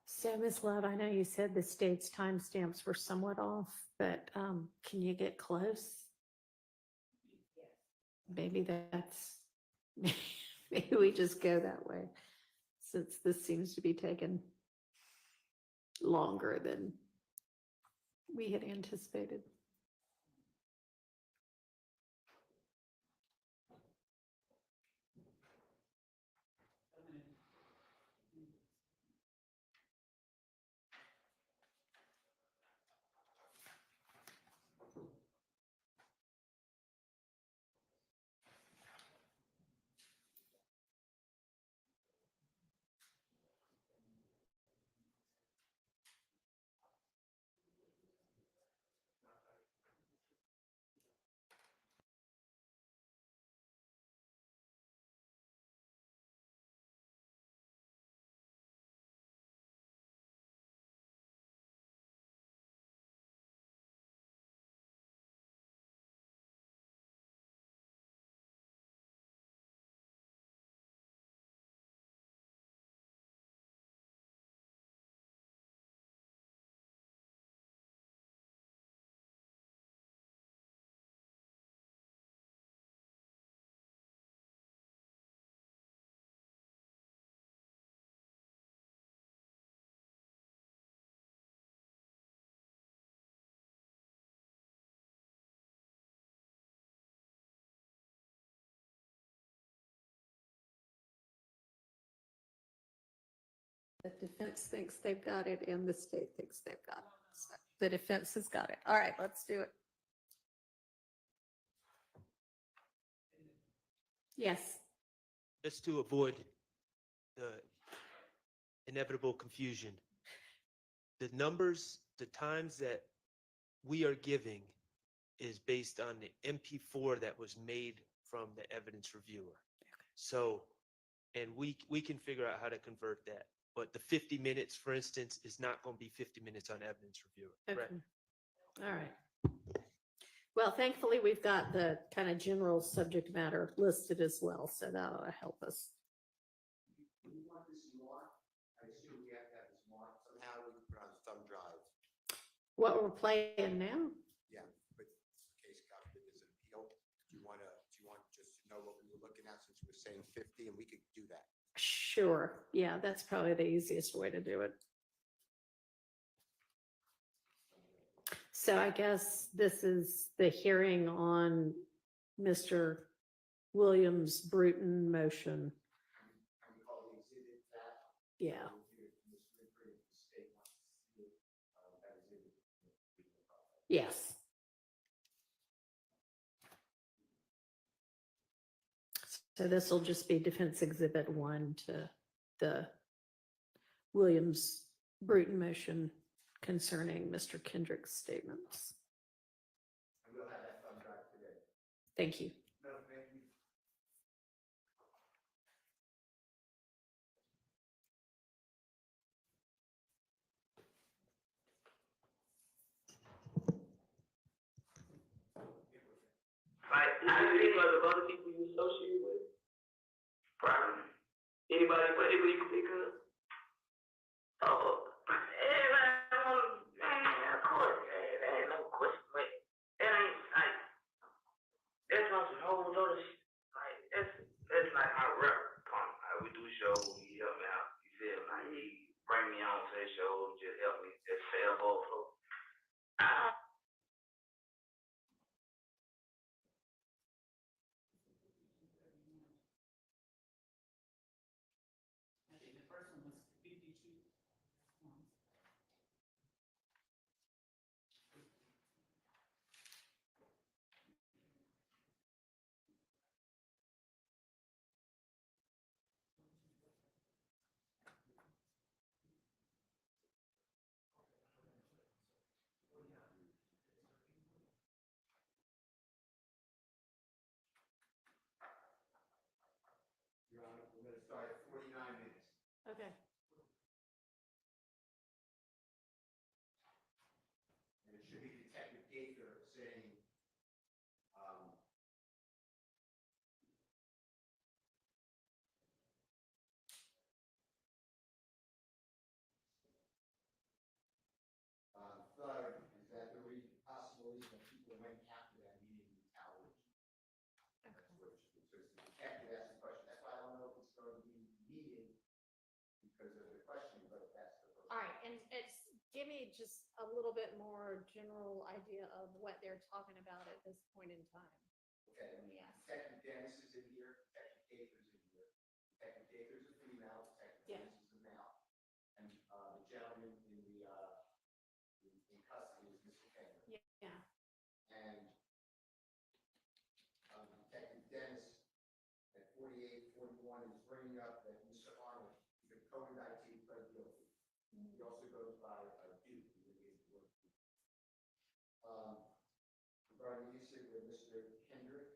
So, Ms. Love, I know you said the state's timestamps were somewhat off, but can you get close? Maybe that's, maybe we just go that way, since this seems to be taking longer than we had anticipated. The defense thinks they've got it and the state thinks they've got it. So the defense has got it. All right, let's do it. Yes. Just to avoid the inevitable confusion, the numbers, the times that we are giving is based on the MP4 that was made from the evidence reviewer. So, and we can figure out how to convert that. But the 50 minutes, for instance, is not going to be 50 minutes on evidence reviewer. Okay. Correct? All right. Well, thankfully, we've got the kind of general subject matter listed as well, so that'll help us. Do you want this marked? I assume we have to have this marked somehow. We can put it on a thumb drive. What we're playing now? Yeah, but in case God forbid there's an appeal, do you want just to know what we were looking at since we're saying 50 and we could do that? Sure. Yeah, that's probably the easiest way to do it. So I guess this is the hearing on Mr. Williams' Bruton motion. Can we call the exhibit that? Yeah. Yes. So this will just be Defense Exhibit 1 to the Williams Bruton motion concerning Mr. Kendrick's statements. And we'll have that thumb drive today. Thank you. No, thank you. Like, I think like of other people you associate with, probably anybody you can think of. Oh, yeah, man, of course, man, that ain't no question, but that ain't like that's on some whole other shit. Like that's like my rep pump. Like we do shows, he help me out. You feel me? Like he bring me on to his show, just help me, just sell both. So I don't. Your Honor, we're going to start at 49 minutes. Okay. And it should be Detective Gaither saying, third, is that there were possibilities that people went after that meeting in retaliation? That's what it should be. So it's the detective asking the question. That's why I don't know if it's going to be meeting because of the question, but that's the first. All right, and it's, give me just a little bit more general idea of what they're talking about at this point in time. Okay. Let me ask. Detective Dennis is in here, Detective Gaither's in here. Detective Gaither's a female, Detective Yeah. Dennis is a male. And the gentleman in custody is Mr. Kendrick. Yeah. And Detective Dennis at 48, 41 is bringing up that Mr. Arnold is a co-indictee, pled guilty. He also goes by Duke. Regarding the issue where Mr. Kendrick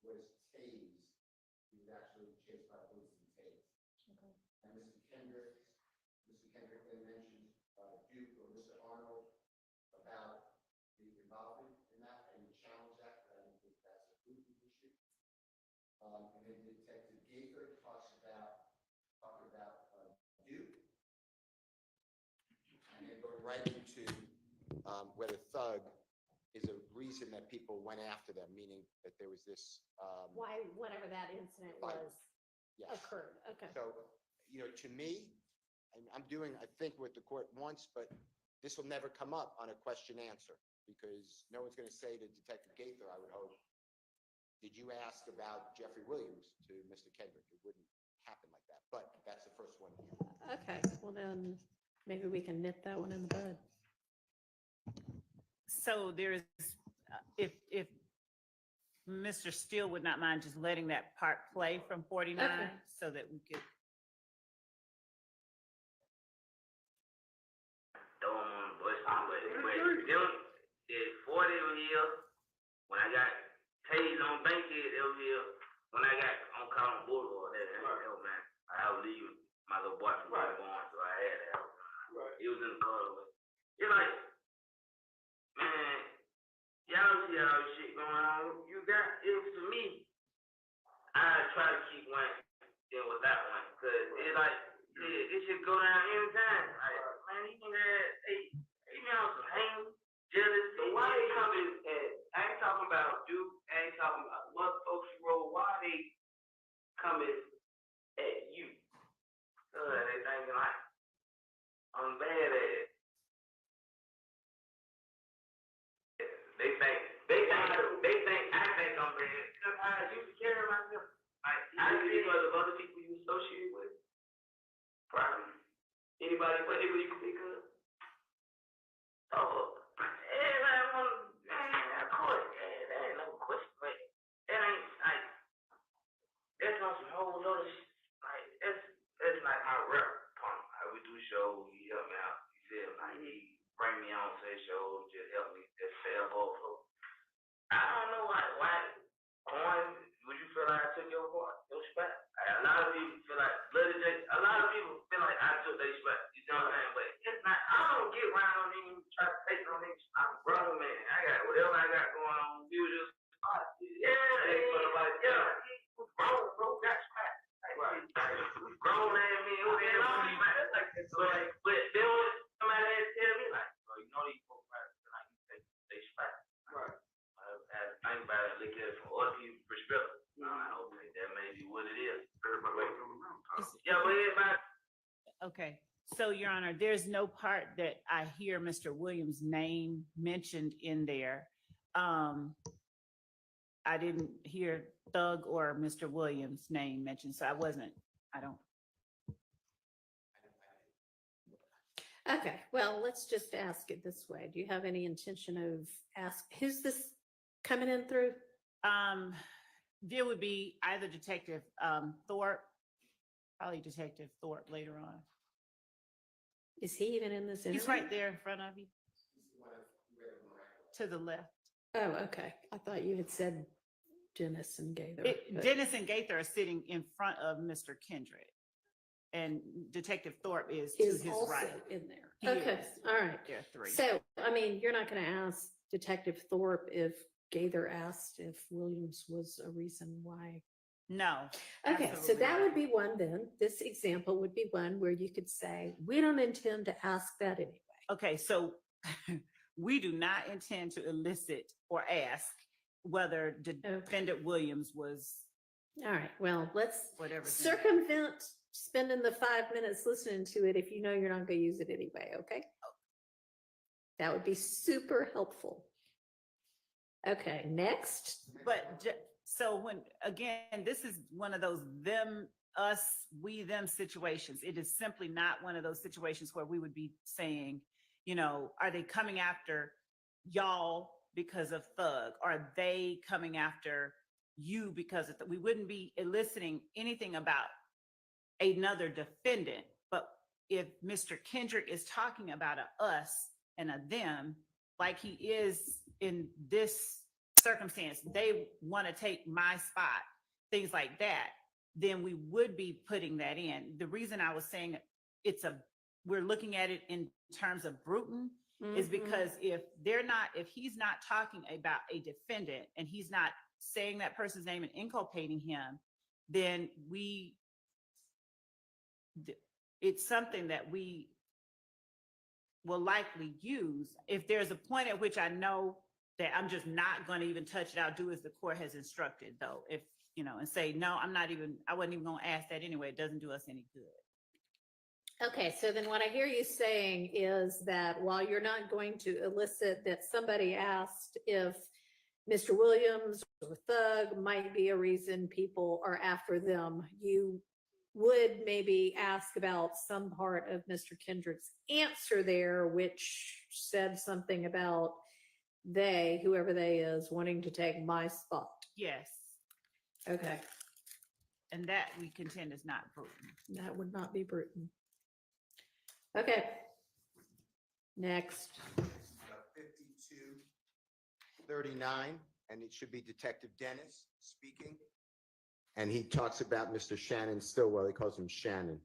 was tased, he was actually chased by police and tased. Okay. And Mr. Kendrick then mentions Duke or Mr. Arnold about the involvement in that, and he challenged that, but I don't think that's a proven issue. And then Detective Gaither talks about Duke, and then go right into whether Thug is a reason that people went after them, meaning that there was this. Why, whatever that incident Right. was, Yes. occurred. Okay. So, to me, and I'm doing, I think, what the court wants, but this will never come up on a question answer because no one's going to say to Detective Gaither, I would hope, did you ask about Jeffrey Williams to Mr. Kendrick? It wouldn't happen like that, but that's the first one here. Okay, well then, maybe we can nip that one in the bud. So there is, if Mr. Steele would not mind just letting that part play from 49 Okay. so that we could. Throw them on the bus, but them, is 40 over here. When I got tased on Bankhead over here, when I got on Collins Boulevard, that man, I was leaving my little boyfriend was born, so I had to help. He was in the car. You're like, man, y'all see all this shit going on. You got it to me. I try to keep one deal with that one, cause it's like it should go down anytime. Like, man, he can have he been on some hang jealous. So why they coming at? I ain't talking about you. I ain't talking about what folks you roll. Why they coming at you? They thinking like I'm bad at it. They think I think I'm bad. Cause I used to carry myself. Like I see other people you associate with. Probably. Anybody you can think of? Oh, man, of course, that ain't no question, but that ain't like that's on some whole other shit. Like that's like my rep pump. How we do shows, he help me out. He said like he bring me on say shows, just help me just sell off. So I don't know why Coin, would you feel like I took your part, your spot? A lot of people feel like Bloody J. A lot of people feel like I took their spot. You know what I'm saying? But it's not. I don't get around on them, try to take on them. I'm a brother, man. I got whatever I got going on. We was just grown, bro. Got spot. Grown ass men. But then when somebody had to tell me like, bro, you know these folks like you take they spot. Right. I had to think about it, look at it from other people's perspective. Okay, that may be what it is. Yeah, but everybody. Okay, so Your Honor, there's no part that I hear Mr. Williams' name mentioned in there. I didn't hear Thug or Mr. Williams' name mentioned, so I don't. Okay, well, let's just ask it this way. Do you have any intention of who's this coming in through? There would be either Detective Thorpe, probably Detective Thorpe later on. Is he even in this interview? He's right there in front of you. To the left. Oh, okay. I thought you had said Dennis and Gaither. but- Dennis and Gaither are sitting in front of Mr. Kendrick. And Detective Thorpe is to Is his also right. in there. He Okay, is. all right. There are three. So, I mean, you're not going to ask Detective Thorpe if Gaither asked if Williams was a reason why. No. Okay, so absolutely that not. would be one then. This example would be one where you could say, we don't intend to ask that anyway. Okay, so we do not intend to elicit or ask whether Defendant Williams was All right, well, let's whatever. circumvent spending the 5 minutes listening to it if you know you're not going to use it anyway, okay? That would be super helpful. Okay, next. But so when, again, this is one of those them, us, we, them situations. It is simply not one of those situations where we would be saying, you know, are they coming after y'all because of Thug? Are they coming after you because of we wouldn't be eliciting anything about another defendant. But if Mr. Kendrick is talking about a us and a them, like he is in this circumstance, they want to take my spot, things like that, then we would be putting that in. The reason I was saying we're looking at it in terms of Bruton is because if he's not talking about a defendant and he's not saying that person's name and inculpating him, then it's something that we will likely use. If there's a point at which I know that I'm just not going to even touch it, I'll do as the court has instructed, though. If, you know, and say, no, I wasn't even going to ask that anyway. It doesn't do us any good. Okay, so then what I hear you saying is that while you're not going to elicit that somebody asked if Mr. Williams or Thug might be a reason people are after them, you would maybe ask about some part of Mr. Kendrick's answer there, which said something about they, whoever they is, wanting to take my spot. Yes, Okay, and that we contend is not Bruton. that would not be Bruton. Okay. Next. 5239, and it should be Detective Dennis speaking. And he talks about Mr. Shannon Stillwell. He calls him Shannon.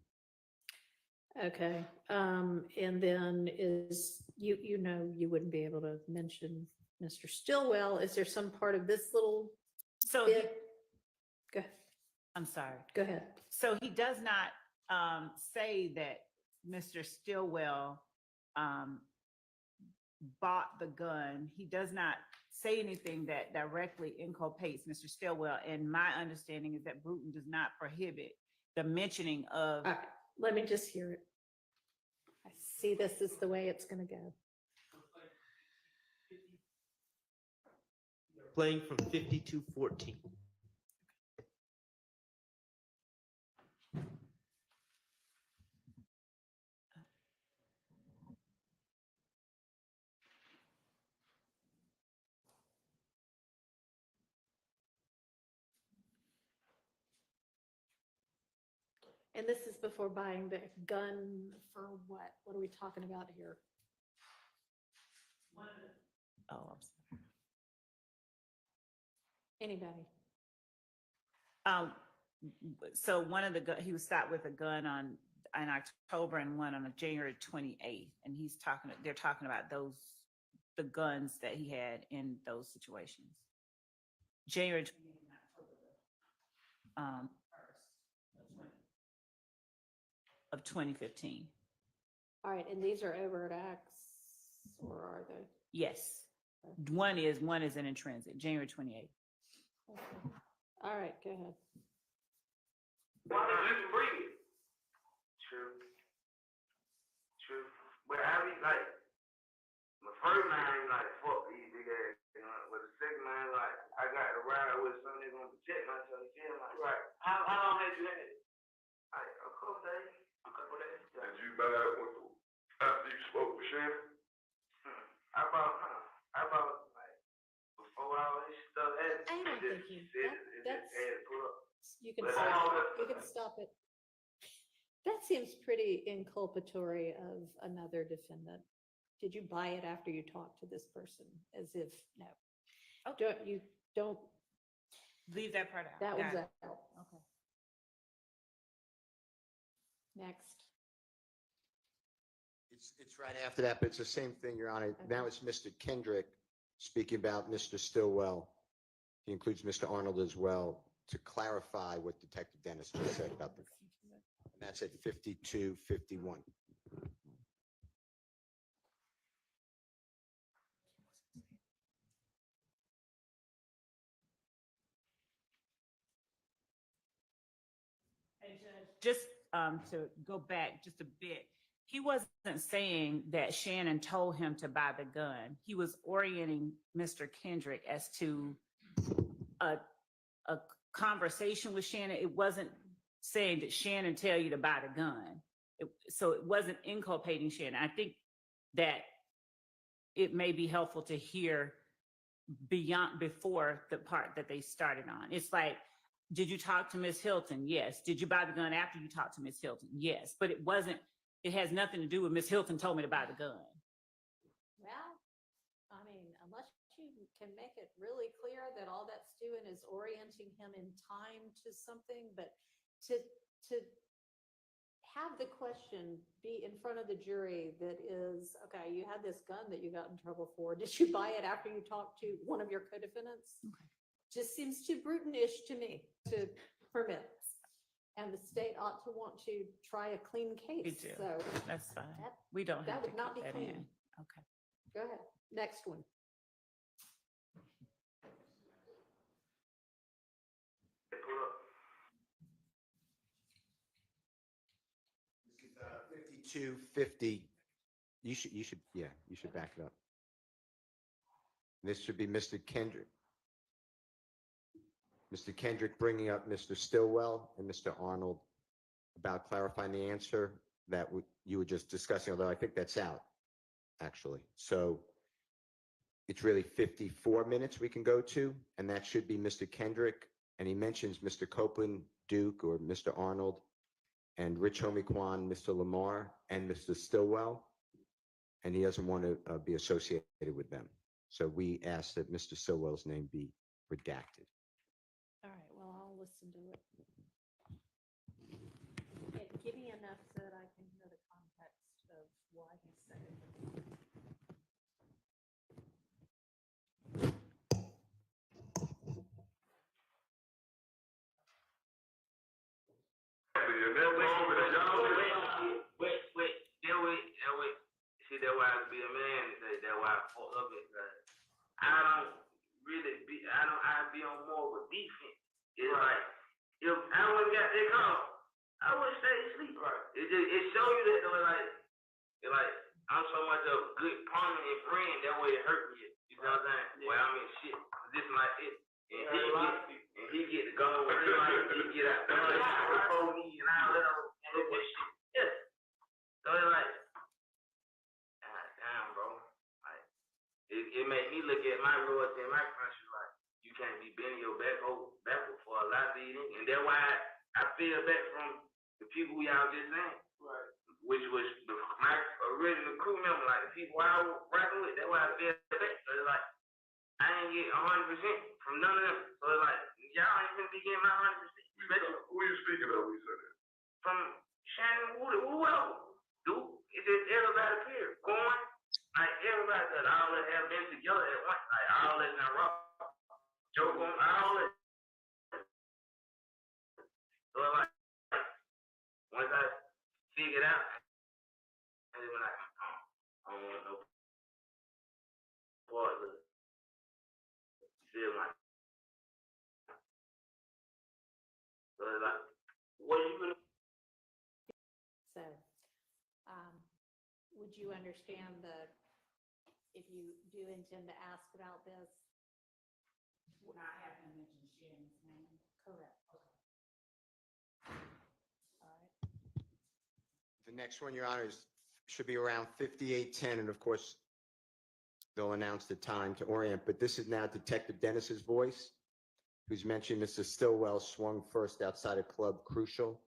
Okay, and then is, you know, you wouldn't be able to mention Mr. Stillwell. Is there some part of this little So, he- bit? Go, I'm sorry. go ahead. So he does not say that Mr. Stillwell bought the gun. He does not say anything that directly inculpates Mr. Stillwell. And my understanding is that Bruton does not prohibit the mentioning of. All right, let me just hear it. I see this is the way it's gonna go. Playing from 5214. And this is before buying the gun for what? What are we talking about here? Oh, I'm sorry. Anybody? So one of the, he was stopped with a gun in October and one on January 28th. And they're talking about the guns that he had in those situations. January 28th and October 1st of 2015. All right, and these are overt acts, or are they? Yes. One is an intrinsic, January 28th. Okay. All right, go ahead. Why did you breathe? True. True. But I mean, like, the first man, like, fuck these big ass, you know, but the second man, like, I got to ride with somebody gonna protect myself, you feel like, right. How long had you had it? Like, a couple days. Did you buy it after you spoke with Shannon? I bought, like, before all this stuff happened. I don't it think just- you- it just that's- had to pull up. You can But stop, how- you can stop it. That seems pretty inculpatory of another defendant. Did you buy it after you talked to this person? As if, no. Don't, Leave that part out. that Got was it. out. Okay. Next. It's right after that, but it's the same thing, Your Honor. Now it's Mr. Kendrick speaking about Mr. Stillwell. He includes Mr. Arnold as well to clarify what Detective Dennis just said about the, and that's at 5251. And just to go back just a bit, he wasn't saying that Shannon told him to buy the gun. He was orienting Mr. Kendrick as to a conversation with Shannon. It wasn't saying that Shannon tell you to buy the gun. So it wasn't inculpating Shannon. I think that it may be helpful to hear before the part that they started on. It's like, did you talk to Miss Hilton? Yes. Did you buy the gun after you talked to Miss Hilton? Yes. But it has nothing to do with Miss Hilton told me to buy the gun. Well, I mean, unless you can make it really clear that all that's doing is orienting him in time to something, but to have the question be in front of the jury that is, okay, you had this gun that you got in trouble for. Did you buy it after you talked to one of your co-defendants? Just seems too Bruton-ish to me to permit. And the state ought to want to try a clean case. Me too. So That's fine. that- We don't that have to would not keep be that clean. in. Okay. go ahead. Next one. Pull up. 5250. You should back it up. This should be Mr. Kendrick. Mr. Kendrick bringing up Mr. Stillwell and Mr. Arnold about clarifying the answer that you were just discussing, although I think that's out, actually. So it's really 54 minutes we can go to, and that should be Mr. Kendrick. And he mentions Mr. Copeland, Duke, or Mr. Arnold, and Rich Homie-Kwan, Mr. Lamar, and Mr. Stillwell. And he doesn't want to be associated with them. So we ask that Mr. Stillwell's name be redacted. All right, well, I'll listen to it. Give me enough so that I can hear the context of why he said it. See, that's why I be a man today. That's why I fucked up it. I be on more of a defense. It's like, if I wouldn't got that call, I would stay asleep. Right. It show you that though, like I'm so much of a good permanent friend. That way it hurt me. You know what I'm saying? Yeah. Well, I mean, shit, this like it. And he get to go with it, like he get out before me, and I let him do this shit. Yeah. So it's like, God damn, bro. Like, it made me look at my loyalty and my friendship like, you can't be bending your backward for a lot of these things. And that's why I feel back from the people y'all just saying. Right. Which was my original crew member, like the people I was rocking with. That's why I feel back. So it's like, I ain't get 100% from none of them. So it's like, y'all ain't gonna be getting my 100%. Who are you speaking of? We said it. From Shannon Wood, whoever. Dude, it's just everybody period. Going, like everybody that all that have been together at once. Like all that in rock. Joke on all that. So like, once I figured out, and they were like, I don't want no part of it. Feel like, so like, what are you gonna? So, would you understand if you do intend to ask about this? Not having to mention Shannon's name. Correct. Okay. All right. The next one, Your Honor, should be around 5810, and of course, they'll announce the time to orient, but this is now Detective Dennis's voice, who's mentioned Mr. Stillwell swung first outside a club Crucial.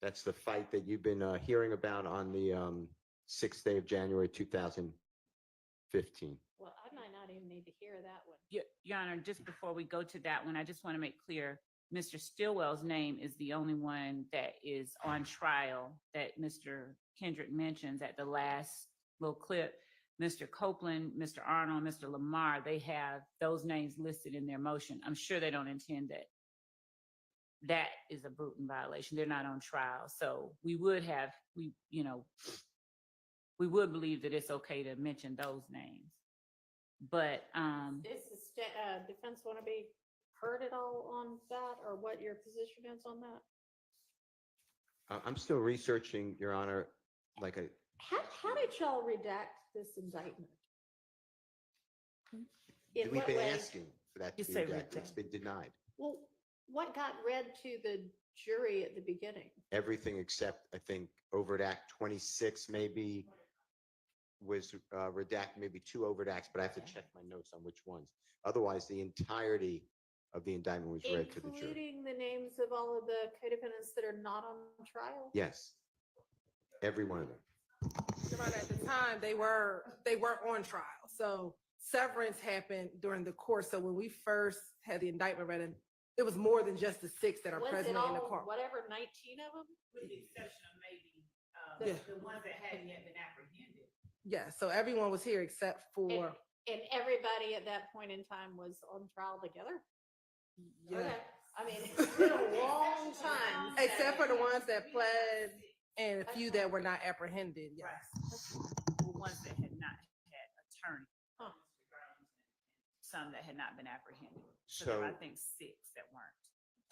That's the fight that you've been hearing about on the 6th day of January, 2015. Well, I might not even need to hear that one. Your Honor, just before we go to that one, I just want to make clear, Mr. Stillwell's name is the only one that is on trial that Mr. Kendrick mentions at the last little clip. Mr. Copeland, Mr. Arnold, Mr. Lamar, they have those names listed in their motion. I'm sure they don't intend that. That is a brutal violation. They're not on trial. So we would believe that it's okay to mention those names. But Is the defense want to be heard at all on that, or what your position is on that? I'm still researching, Your Honor, like a. How did y'all redact this indictment? In We've what been way? asking for that to You be say redacted. It's redacted. been denied. Well, what got read to the jury at the beginning? Everything except, I think, overt act 26 maybe was redacted, maybe 2 overt acts, but I have to check my notes on which ones. Otherwise, the entirety of the indictment was read to the jury. Including the names of all of the co-defendants that are not on trial? Yes, every one of them. Your Honor, at the time, they were on trial. So severance happened during the course. So when we first had the indictment read, it was more than just the 6 that are Was it presently in the all, court. whatever, 19 of them? with the exception of maybe Yeah. the ones that hadn't yet been apprehended. Yeah, so everyone was here except for, And everybody at that point in time was on trial together? yeah, Okay. I mean, it's been a long time. except for the ones that pled and a few that were not apprehended, yes. The ones that had not had attorney. Huh. Some that had not been apprehended. So there were, I So, think, 6 that weren't.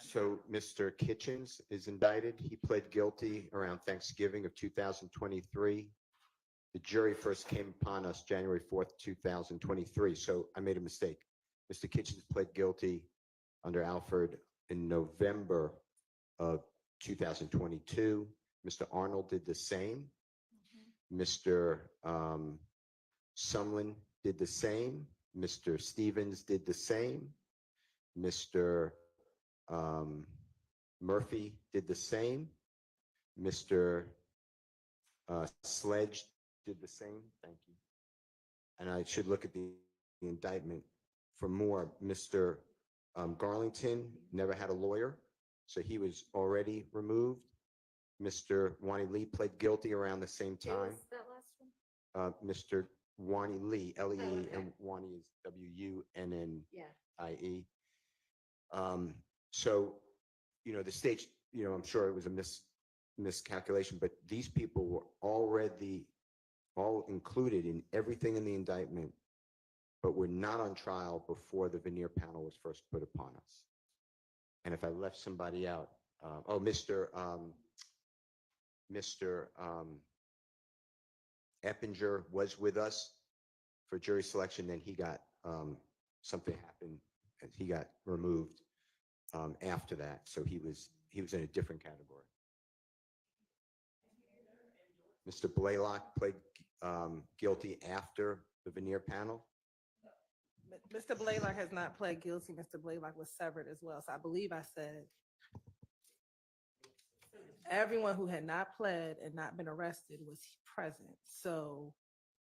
so Mr. Kitchens is indicted. He pled guilty around Thanksgiving of 2023. The jury first came upon us January 4th, 2023. So I made a mistake. Mr. Kitchens pled guilty under Alford in November of 2022. Mr. Arnold did the same. Mr. Sumlin did the same. Mr. Stevens did the same. Mr. Murphy did the same. Mr. Sledge did the same. Thank you. And I should look at the indictment for more. Mr. Garlington never had a lawyer, so he was already removed. Mr. Wani Lee pled guilty around the same time. That last one? Mr. Wani Lee, L-E-E, okay. and Wani is W-U-N-N-I-E. Yeah. So, the state, I'm sure it was a miscalculation, but these people were all included in everything in the indictment, but were not on trial before the veneer panel was first put upon us. And if I left somebody out, Mr. Eppinger was with us for jury selection. Then he got, something happened and he got removed after that. So he was in a different category. Mr. Blaylock pled guilty after the veneer panel. Mr. Blaylock has not pled guilty. Mr. Blaylock was severed as well. So I believe I said everyone who had not pled and not been arrested was present. So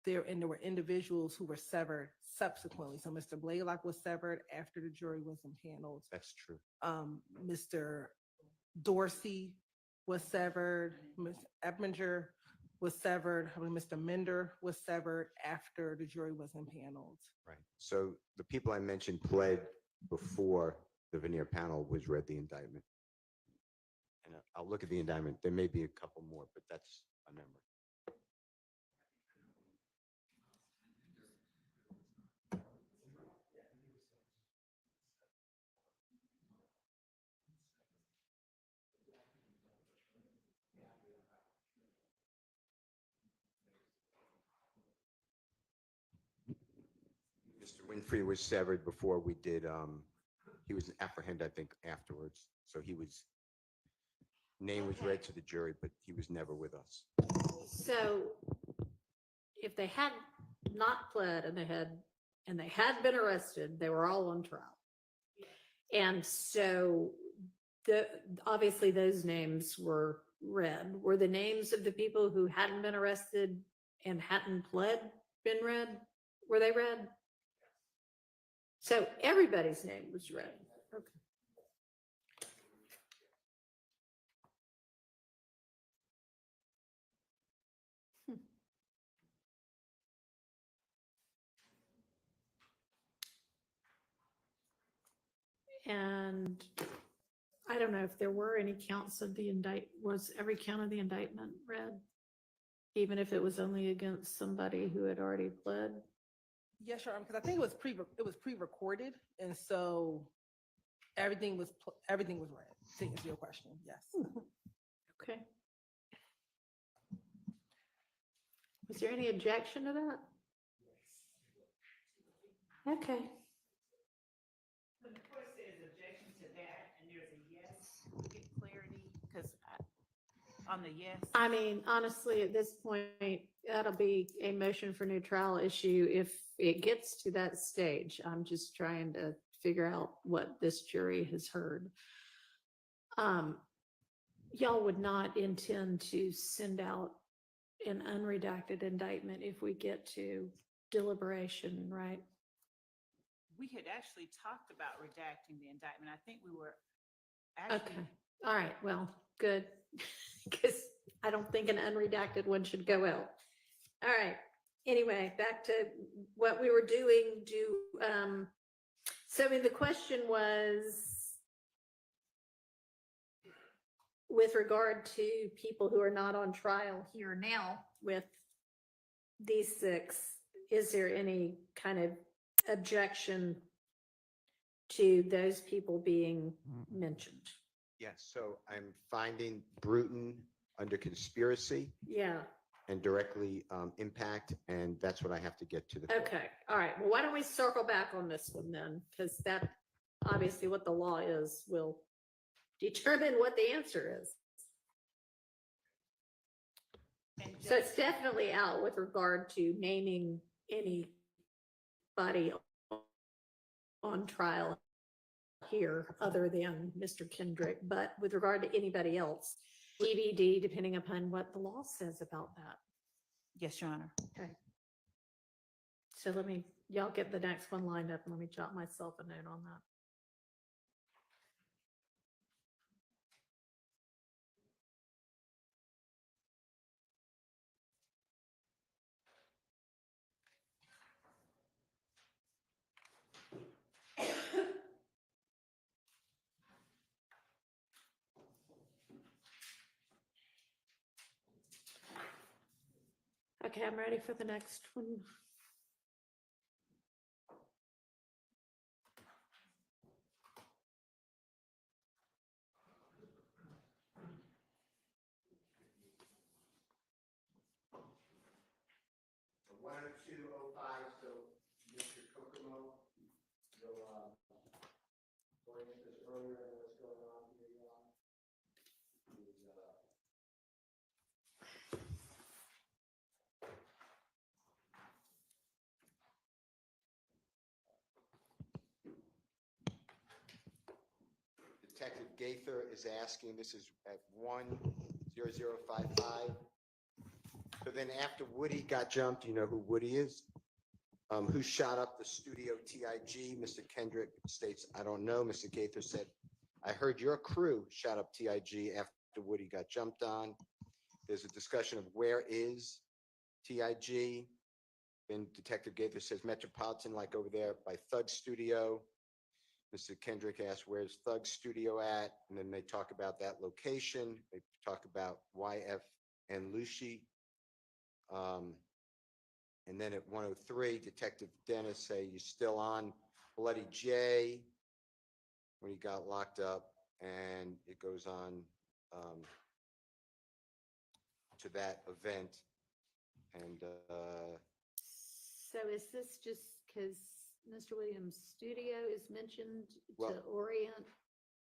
there were individuals who were severed subsequently. So Mr. Blaylock was severed after the jury was impaneled. That's true. Mr. Dorsey was severed. Ms. Eppinger was severed. Mr. Mender was severed after the jury was impaneled. Right. So the people I mentioned pled before the veneer panel was read the indictment. And I'll look at the indictment. There may be a couple more, but that's my memory. Mr. Winfrey was severed before we did, he was apprehended, I think, afterwards. So name was read to the jury, but he was never with us. So if they had not pled and they had been arrested, they were all on trial. And so obviously those names were read. Were the names of the people who hadn't been arrested and hadn't pled been read? Were they read? So everybody's name was read. Okay. And I don't know if there were any counts of was every count of the indictment read? Even if it was only against somebody who had already pled? Yes, Your Honor, because I think it was pre-recorded, and so everything was read. To answer your question, yes. Okay. Was there any objection to that? Okay. When the court says objection to that and there's a yes, get clarity, because on the yes. I mean, honestly, at this point, that'll be a motion for new trial issue if it gets to that stage. I'm just trying to figure out what this jury has heard. Y'all would not intend to send out an unredacted indictment if we get to deliberation, right? We had actually talked about redacting the indictment. I think we were Okay, actually. all right, well, good. Because I don't think an unredacted one should go out. All right, anyway, back to what we were doing. So I mean, the question was with regard to people who are not on trial here now with these 6, is there any kind of objection to those people being mentioned? Yes, so I'm finding Bruton under conspiracy Yeah, and directly impact, and that's what I have to get to the court. okay, all right. Well, why don't we circle back on this one then? Because that, obviously what the law is will determine what the answer is. So it's definitely out with regard to naming anybody on trial here other than Mr. Kendrick, but with regard to anybody else, TBD, depending upon what the law says about that. Yes, Your Honor. Okay. So y'all get the next one lined up and let me jot myself a note on that. Okay, I'm ready for the next one. So 10205, so Mr. Kokomo, you'll, going into this earlier and what's going on here, Detective Gaither is asking, this is at 10055. So then after Woody got jumped, you know who Woody is? Who shot up the studio TIG? Mr. Kendrick states, I don't know. Mr. Gaither said, I heard your crew shot up TIG after Woody got jumped on. There's a discussion of where is TIG. Then Detective Gaither says Metropolitan, like over there by Thug Studio. Mr. Kendrick asks, where's Thug Studio at? And then they talk about that location. They talk about YF and Lucy. And then at 103, Detective Dennis say, you still on Bloody J when he got locked up. And it goes on to that event. And So is this just because Mr. Williams' studio is mentioned to Well, orient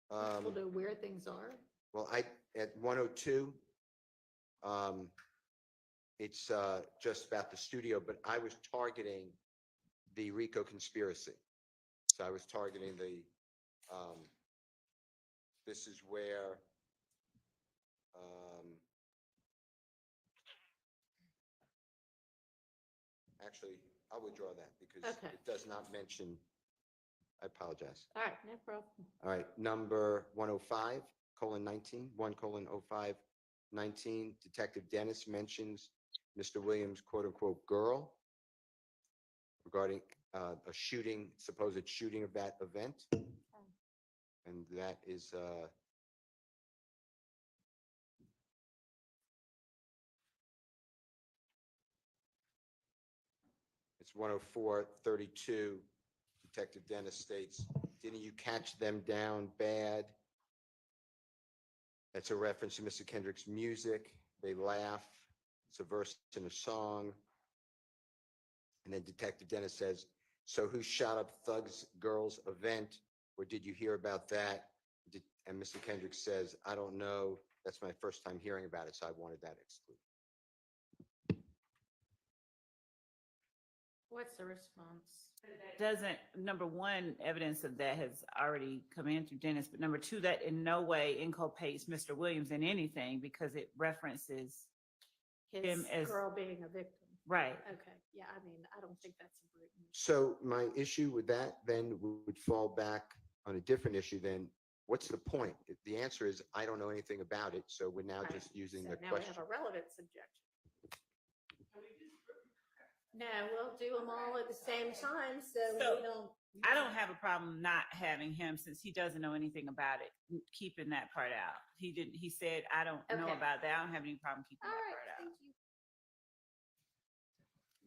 people to where things are? well, at 102, it's just about the studio, but I was targeting the RICO conspiracy. So I was targeting this is where actually, I'll withdraw that because Okay. it does not mention, I apologize. All right, no problem. All right, number 105:19, 1:05:19, Detective Dennis mentions Mr. Williams' quote unquote girl regarding a shooting, supposed shooting of that event. And that is it's 104:32. Detective Dennis states, didn't you catch them down bad? That's a reference to Mr. Kendrick's music. They laugh. It's a verse in a song. And then Detective Dennis says, so who shot up Thug's Girls event? Or did you hear about that? And Mr. Kendrick says, I don't know. That's my first time hearing about it, so I wanted that excluded. What's the response? Doesn't, number one, evidence of that has already come in through Dennis, but number two, that in no way inculpates Mr. Williams in anything because it references His him as, girl being a victim. right. Okay, yeah, I mean, I don't think that's a brutal. So my issue with that then would fall back on a different issue then. What's the point? The answer is, I don't know anything about it, so we're now Right. just using So the now question. we have a relevance objection. No, we'll do them all at the same time, so So, we don't. I don't have a problem not having him since he doesn't know anything about it, keeping that part out. He said, I don't know Okay. about that. I don't have any problem keeping All that right, part out. thank you.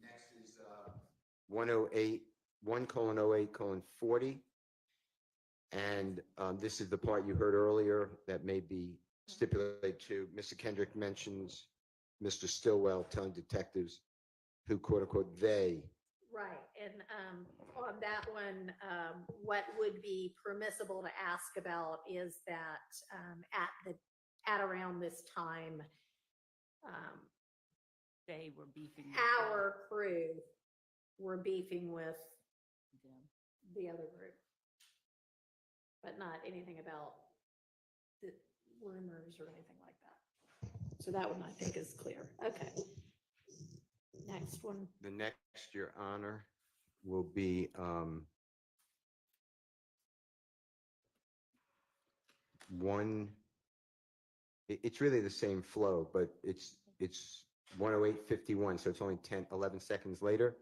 Next is 108, 1:08:40. And this is the part you heard earlier that may be stipulated to. Mr. Kendrick mentions Mr. Stillwell telling detectives who quote unquote they. Right, and on that one, what would be permissible to ask about is that at around this time, They were beefing. with our crew were beefing with them. the other group. But not anything about the rumors or anything like that. So that one I think is clear. Okay. Next one. The next, Your Honor, will be one, it's really the same flow, but it's 108:51, so it's only 11 seconds later.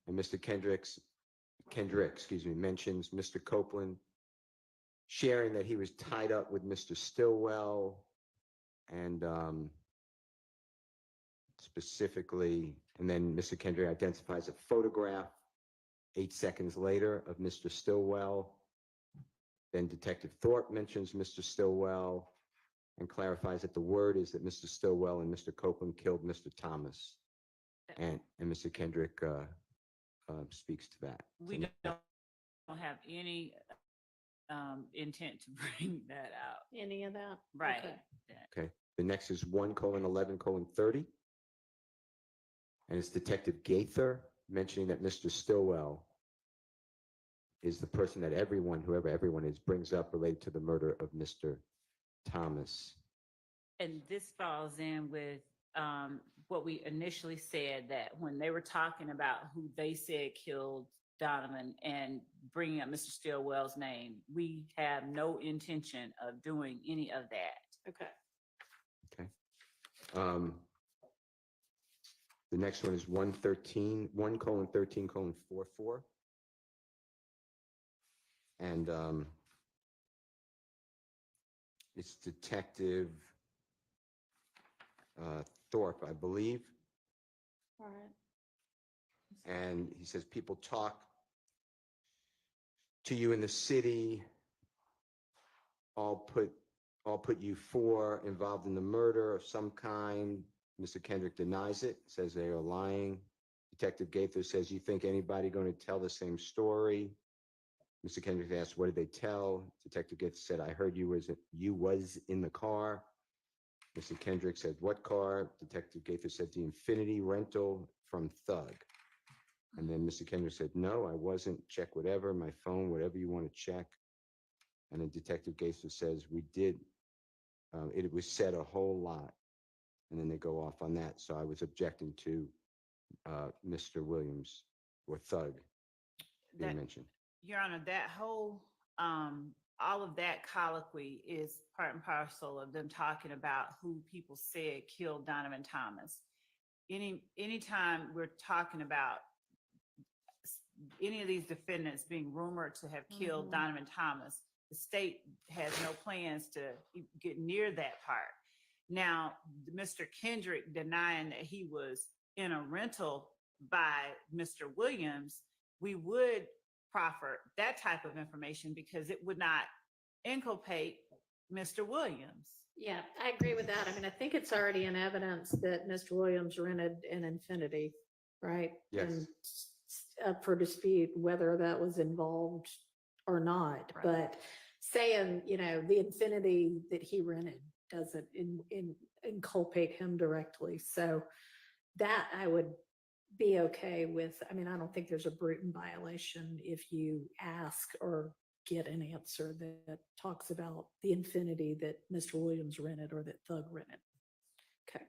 And Mr. Kendrick, mentions Mr. Copeland sharing that he was tied up with Mr. Stillwell and specifically, and then Mr. Kendrick identifies a photograph 8 seconds later of Mr. Stillwell. Then Detective Thorpe mentions Mr. Stillwell and clarifies that the word is that Mr. Stillwell and Mr. Copeland killed Mr. Thomas. And Mr. Kendrick speaks to that. We don't have any intent to bring that out. Any of that? Right. Okay. Okay. The next is 1:11:30. And it's Detective Gaither mentioning that Mr. Stillwell is the person that whoever everyone is, brings up related to the murder of Mr. Thomas. And this falls in with what we initially said, that when they were talking about who they said killed Donovan and bringing up Mr. Stillwell's name, we have no intention of doing any of that. Okay. Okay. The next one is 1:13:44. And it's Detective Thorpe, I believe. All right. And he says, people talk to you in the city, all put you four involved in the murder of some kind. Mr. Kendrick denies it, says they are lying. Detective Gaither says, you think anybody going to tell the same story? Mr. Kendrick asked, what did they tell? Detective Gaither said, I heard you was in the car. Mr. Kendrick said, what car? Detective Gaither said, the Infinity rental from Thug. And then Mr. Kendrick said, no, I wasn't. Check whatever, my phone, whatever you want to check. And then Detective Gaither says, we did. It was said a whole lot. And then they go off on that. So I was objecting to Mr. Williams or Thug being mentioned. Your Honor, that whole, all of that colloquy is part and parcel of them talking about who people said killed Donovan Thomas. Anytime we're talking about any of these defendants being rumored to have killed Donovan Thomas, the state has no plans to get near that part. Now, Mr. Kendrick denying that he was in a rental by Mr. Williams, we would proffer that type of information because it would not inculpate Mr. Williams. Yeah, I agree with that. I mean, I think it's already in evidence that Mr. Williams rented an Infinity, right? Yes. And up for dispute whether that was involved or not. Right. But saying, the Infinity that he rented doesn't inculpate him directly. So that I would be okay with. I mean, I don't think there's a brutal violation if you ask or get an answer that talks about the Infinity that Mr. Williams rented or that Thug rented. Okay.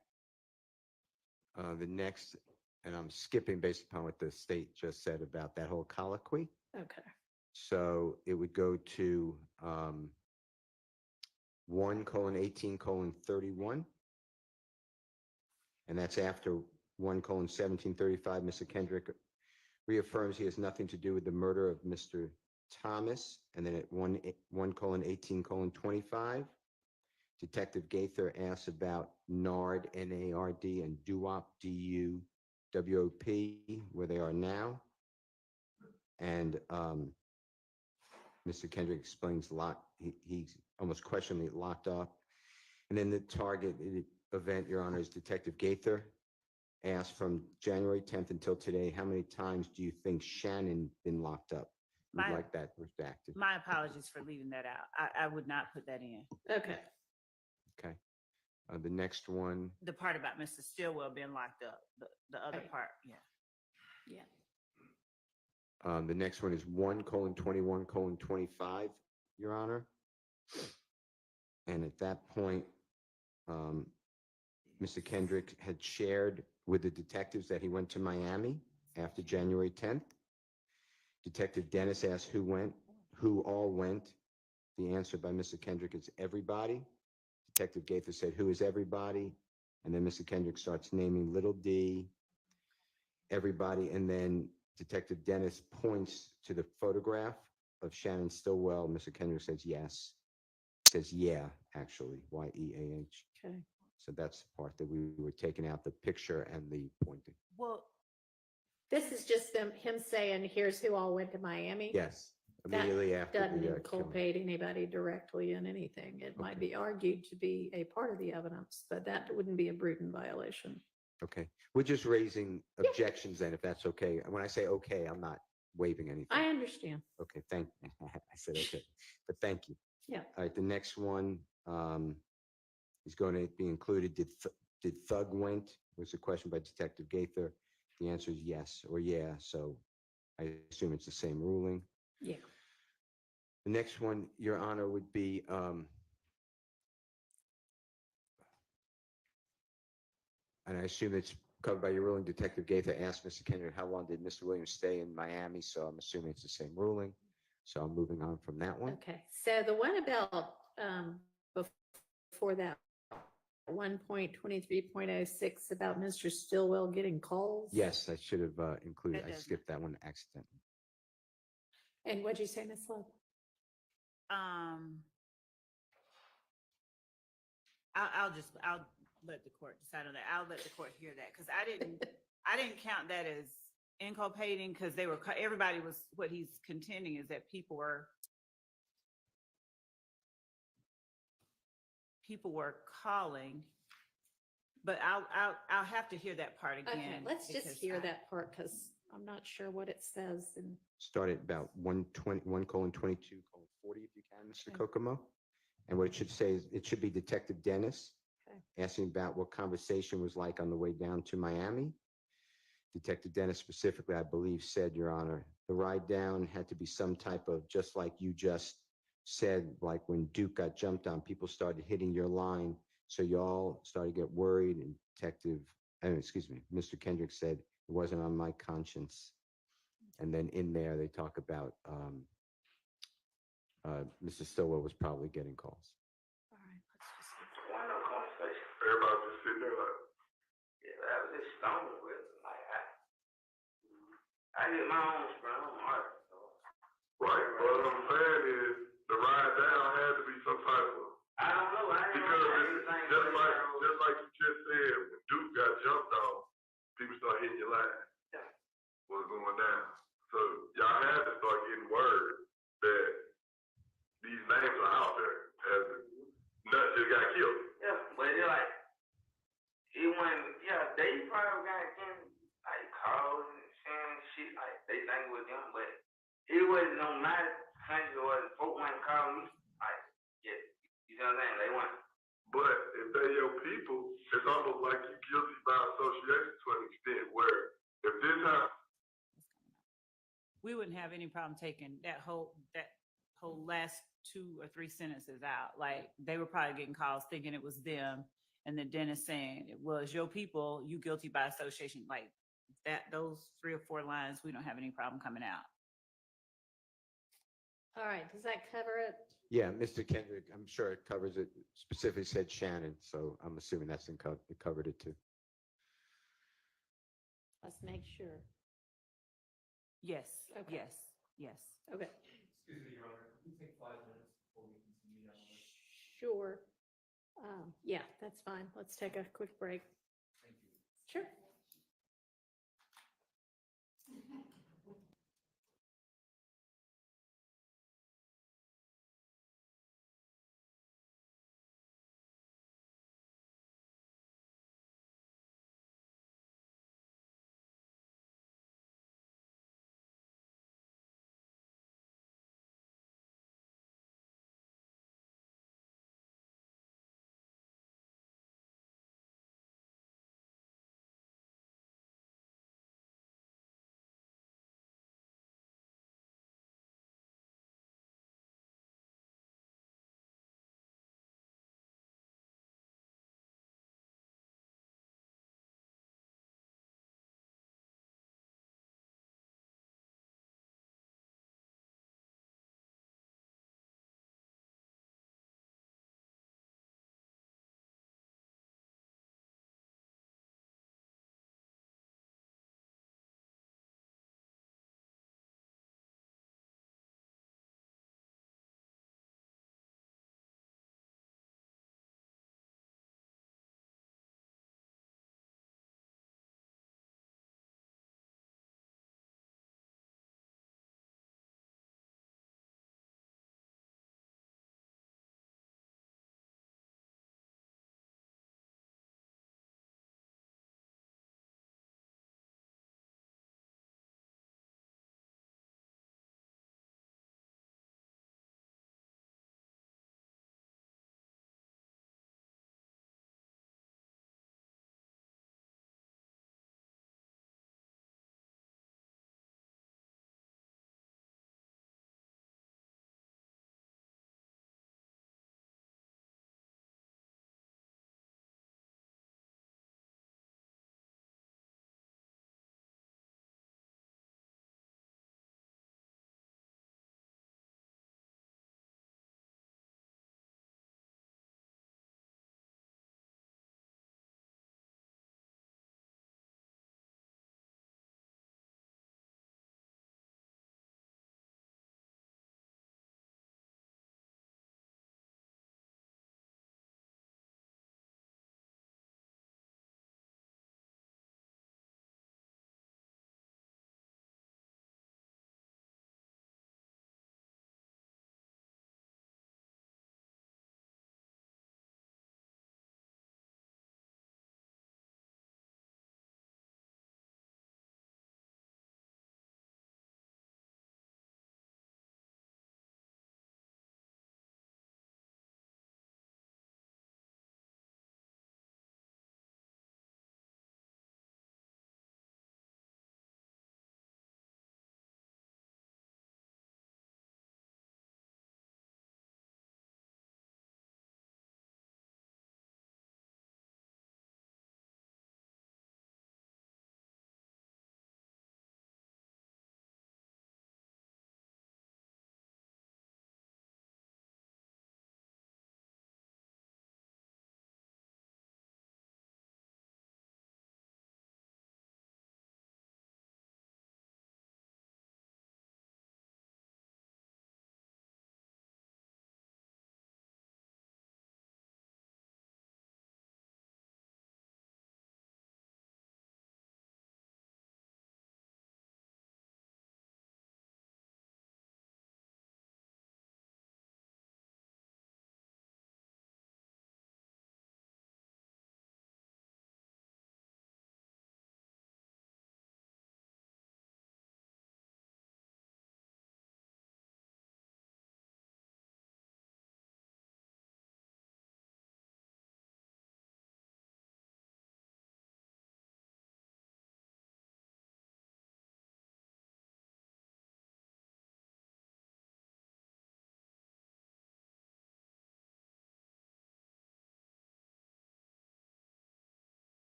The next, and I'm skipping based upon what the state just said about that whole colloquy. Okay. So it would go to 1:18:31. And that's after 1:17:35. Mr. Kendrick reaffirms he has nothing to do with the murder of Mr. Thomas. And then at 1:18:25, Detective Gaither asks about NARD, NARD, and DUWOP, DUWOP, where they are now. And Mr. Kendrick explains he's almost questionably locked up. And then the target event, Your Honor, is Detective Gaither asked from January 10th until today, how many times do you think Shannon been locked up? We'd like that redacted. My apologies for leaving that out. I would not put that in. Okay. Okay. The next one, The part about Mr. Stillwell being locked up, the other Right. part, yeah. Yeah. the next one is 1:21:25, Your Honor. And at that point, Mr. Kendrick had shared with the detectives that he went to Miami after January 10th. Detective Dennis asked who all went. The answer by Mr. Kendrick is everybody. Detective Gaither said, who is everybody? And then Mr. Kendrick starts naming little d, everybody, and then Detective Dennis points to the photograph of Shannon Stillwell. Mr. Kendrick says yes. Says yeah, actually, Y-E-A-H. Okay. So that's the part that we were taking out, the picture and the pointing. Well, This is just him saying, here's who all went to Miami. Yes, That immediately after Doesn't the killing. inculpate anybody directly in anything. It might Okay. be argued to be a part of the evidence, but that wouldn't be a Bruton violation. Okay, we're just raising objections then, if that's okay. When I say okay, I'm not waiving anything. I understand. Okay, I said okay, but thank you. Yeah. All right, the next one is going to be included. Did Thug went? Was a question by Detective Gaither. The answer is yes or yeah, so I assume it's the same ruling. Yeah. The next one, Your Honor, would be and I assume it's covered by your ruling. Detective Gaither asked Mr. Kendrick, how long did Mr. Williams stay in Miami? So I'm assuming it's the same ruling. So I'm moving on from that one. Okay. So the one about before that, 1.23.06 about Mr. Stillwell getting calls. Yes, I should have included, That I doesn't- skipped that one accidentally. And what'd you say, Ms. Love? I'll let the court decide on that. I'll let the court hear that, because I didn't count that as inculpating, because everybody was, what he's contending is that people were calling, but I'll have to hear that part Okay, again. let's just because hear that part because I'm not sure what it says. And Start at about 1:22:40, if you can, Mr. Okay. Kokomo. And what it should say is, it should be Detective Dennis Okay. asking about what conversation was like on the way down to Miami. Detective Dennis specifically, I believe, said, Your Honor, the ride down had to be some type of, just like you just said, like when Duke got jumped on, people started hitting your line. So y'all started to get worried, and Mr. Kendrick said, it wasn't on my conscience. And then in there, they talk about Mr. Stillwell was probably getting calls. all right, let's just. One of conversation. Everybody just sitting there like, Yeah, that was just stone with like I get my own strong art. So. right, what I'm saying is, the ride down had to be some type of, I don't know. I didn't because know it's anything. just like you just said, when Duke got jumped on, people start hitting your line. Yeah. What's going down? So y'all had to start getting word that these names are out there, as nuts just got killed. Yeah, but they're like, they probably got him like calls and saying shit like they think it was them, but it wasn't on my country or folk wasn't calling me like, yeah, you know what I'm saying? They want. But if they're your people, it's almost like you guilty by association to an extent where if this happens, We wouldn't have any problem taking that whole last 2 or 3 sentences out. Like, they were probably getting calls thinking it was them, and then Dennis saying it was your people, you guilty by association. Like that, those 3 or 4 lines, we don't have any problem coming out. All right, does that cover it? Yeah, Mr. Kendrick, I'm sure it covers it. Specifically said Shannon, so I'm assuming that's it covered it too. Let's make sure. Yes, Okay. yes. Okay. Excuse me, Your Honor, can we take 5 minutes before we continue down the list? Sure. Yeah, that's fine. Let's take a quick break. Thank you. Sure.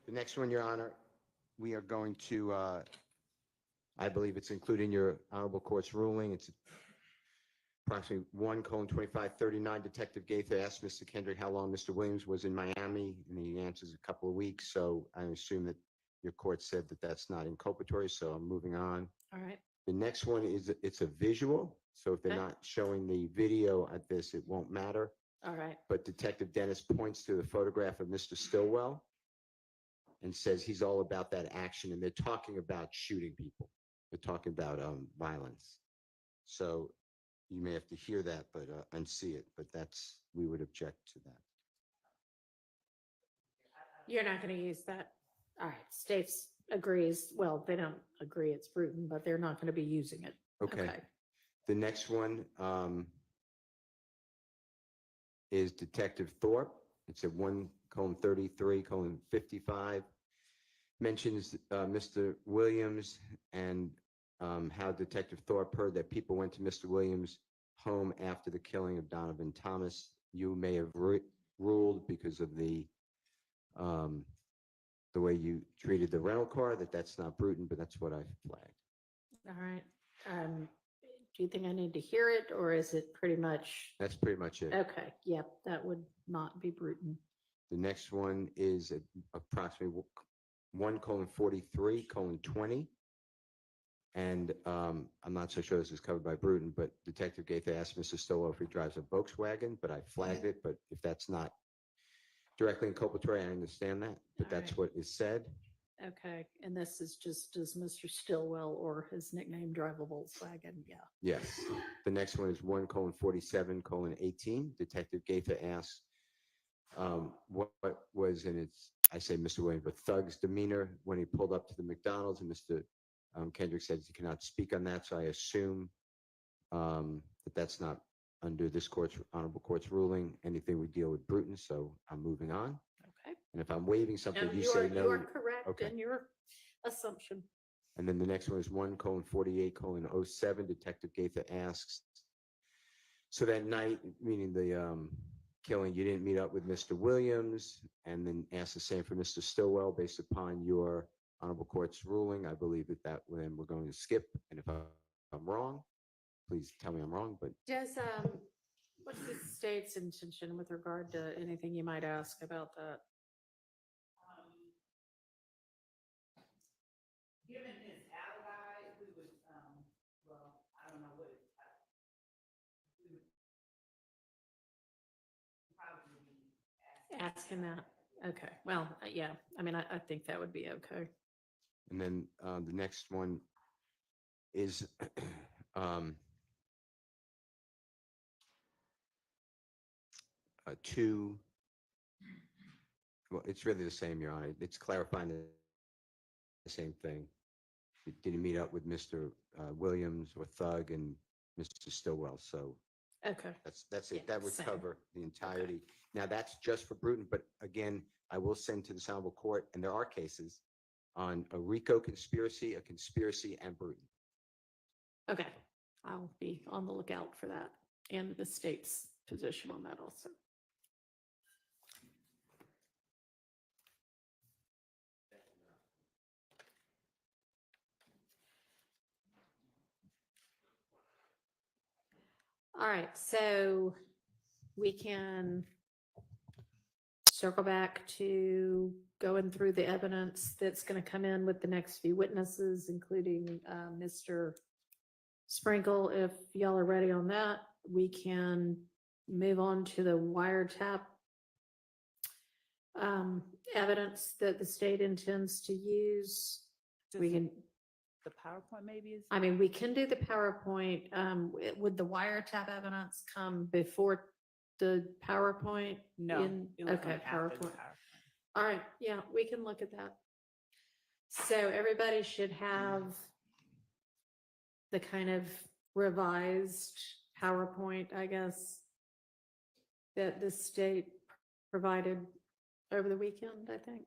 The next one, Your Honor, we are going to, I believe it's included in your honorable court's ruling. It's approximately 1:2539. Detective Gaither asked Mr. Kendrick how long Mr. Williams was in Miami, and he answers a couple of weeks. So I assume that your court said that that's not inculpatory, so I'm moving on. All right. The next one is, it's a visual. So if they're Okay. not showing the video at this, it won't matter. All right. But Detective Dennis points to the photograph of Mr. Stillwell and says he's all about that action, and they're talking about shooting people. They're talking about violence. So you may have to hear that, but and see it, but that's, we would object to that. You're not going to use that. All right. States agrees. Well, they don't agree it's Bruton, but they're not going to be using it. Okay. The next one is Detective Thorpe. It's at 1:33:55. Mentions Mr. Williams and how Detective Thorpe heard that people went to Mr. Williams' home after the killing of Donovan Thomas. You may have ruled because of the way you treated the rental car that that's not Bruton, but that's what I flagged. All right. Do you think I need to hear it, or is it pretty much? That's pretty much it. Okay. Yep. That would not be Bruton. The next one is at approximately 1:43:20. And I'm not so sure this is covered by Bruton, but Detective Gaither asked Mr. Stillwell if he drives a Volkswagen, but I flagged it. But if that's not directly inculpatory, I understand that, but All that's right. what is said. Okay. And this is just, does Mr. Stillwell or his nickname drive a Volkswagen? Yeah. Yes. The next one is 1:47:18. Detective Gaither asks what was in its, I say Mr. Williams, but Thug's demeanor when he pulled up to the McDonald's, and Mr. Kendrick says he cannot speak on that. So I assume that that's not under this court's honorable court's ruling. Anything we deal with Bruton. So I'm moving on. Okay. And if I'm waiving something, No, you you say are, no. you are correct Okay. in your assumption. And then the next one is 1:48:07. Detective Gaither asks, so that night, meaning the killing, you didn't meet up with Mr. Williams, and then ask the same for Mr. Stillwell based upon your honorable court's ruling. I believe that when we're going to skip, and if I'm wrong, please tell me I'm wrong, but Does, what's the state's intention with regard to anything you might ask about that? Given his alibi, we would, well, I don't know what it. We would probably be Asking that? Okay. Well, yeah, I mean, I think that would be okay. and then the next one is two. Well, it's really the same, Your Honor. It's clarifying the same thing. Did he meet up with Mr. Williams or Thug and Mr. Stillwell? So Okay. that's Yeah, it. That would same. cover the entirety. Now, that's just for Bruton, but again, I will send to this honorable court, and there are cases on a RICO conspiracy, a conspiracy, and Bruton. Okay. I'll be on the lookout for that and the state's position on that also. All right, so we can circle back to going through the evidence that's going to come in with the next few witnesses, including Mr. Sprinkle. If y'all are ready on that, we can move on to the wiretap evidence that the state intends to use. We can, The PowerPoint maybe is. I mean, we can do the PowerPoint. Would the wiretap evidence come before the PowerPoint? No. in- it would come Okay, after the PowerPoint. All right, yeah, we can look at that. So everybody should have the kind of revised PowerPoint, I guess, that the state provided over the weekend, I think.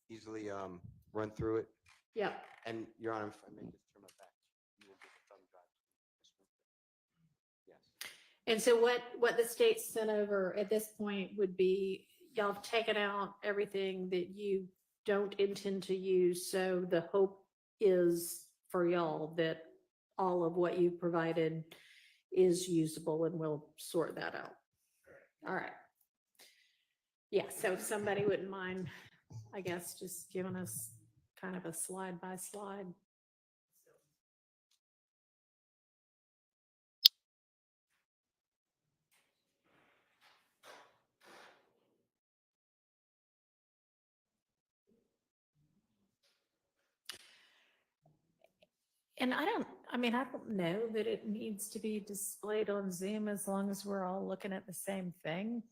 Easily run through it. Yeah, And Your Honor, if I may just turn my back. You will get the thumb drive. Yes. And so what the state sent over at this point would be, y'all have taken out everything that you don't intend to use. So the hope is for y'all that all of what you provided is usable, and we'll sort that out. All right. Yeah, so if somebody wouldn't mind, I guess, just giving us kind of a slide by slide. And I don't know that it needs to be displayed on Zoom as long as we're all looking at the same thing.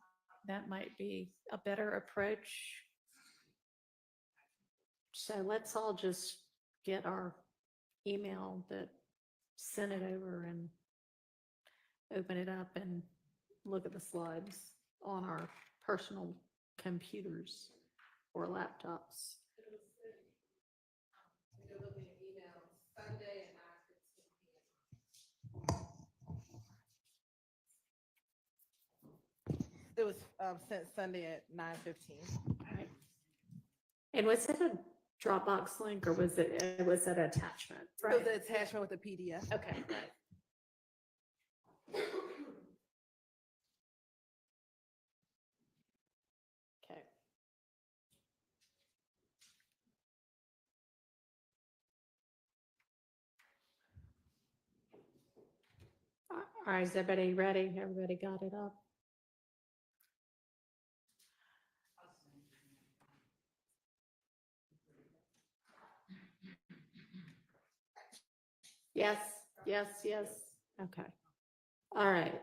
That might be a better approach. So let's all just get our email that sent it over and open it up and look at the slides on our personal computers or laptops. It was sent Sunday at 9:15. Right. And was it a Dropbox link or was it an attachment? It was an attachment with a PDF. Okay, right. Okay. All right, is everybody ready? Everybody got it up? Yes, yes, yes. Okay. All right.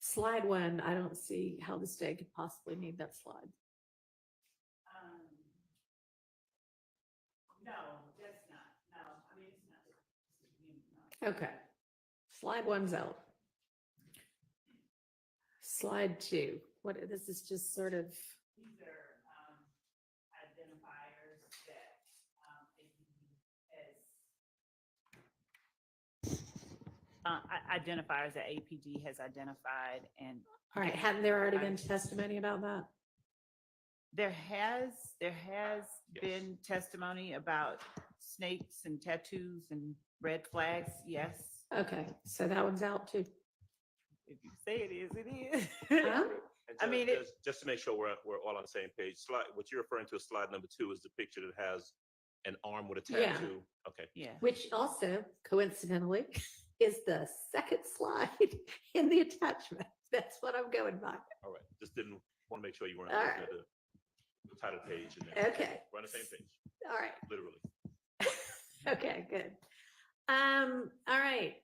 Slide 1, I don't see how the state could possibly need that slide. No, that's not, no, I mean, it's not. Okay. Slide 1's out. Slide 2, this is just sort of, These are identifiers that identifiers that APD has identified, and all right, hadn't there already been testimony about that? there has been testimony about snakes and tattoos and red flags. Yes, Okay, so that one's out too. if you say it is, it is. Huh? And I mean, it- just to make sure we're all on the same page, what you're referring to is slide number 2 is the picture that has an arm with a Yeah. tattoo. Okay. Yeah. Which also coincidentally is the second slide in the attachment. That's what I'm going by. All right. Just didn't want to make sure you weren't All looking right. at the title page. And Okay. we're on the same page, All right. literally. Okay, good. All right.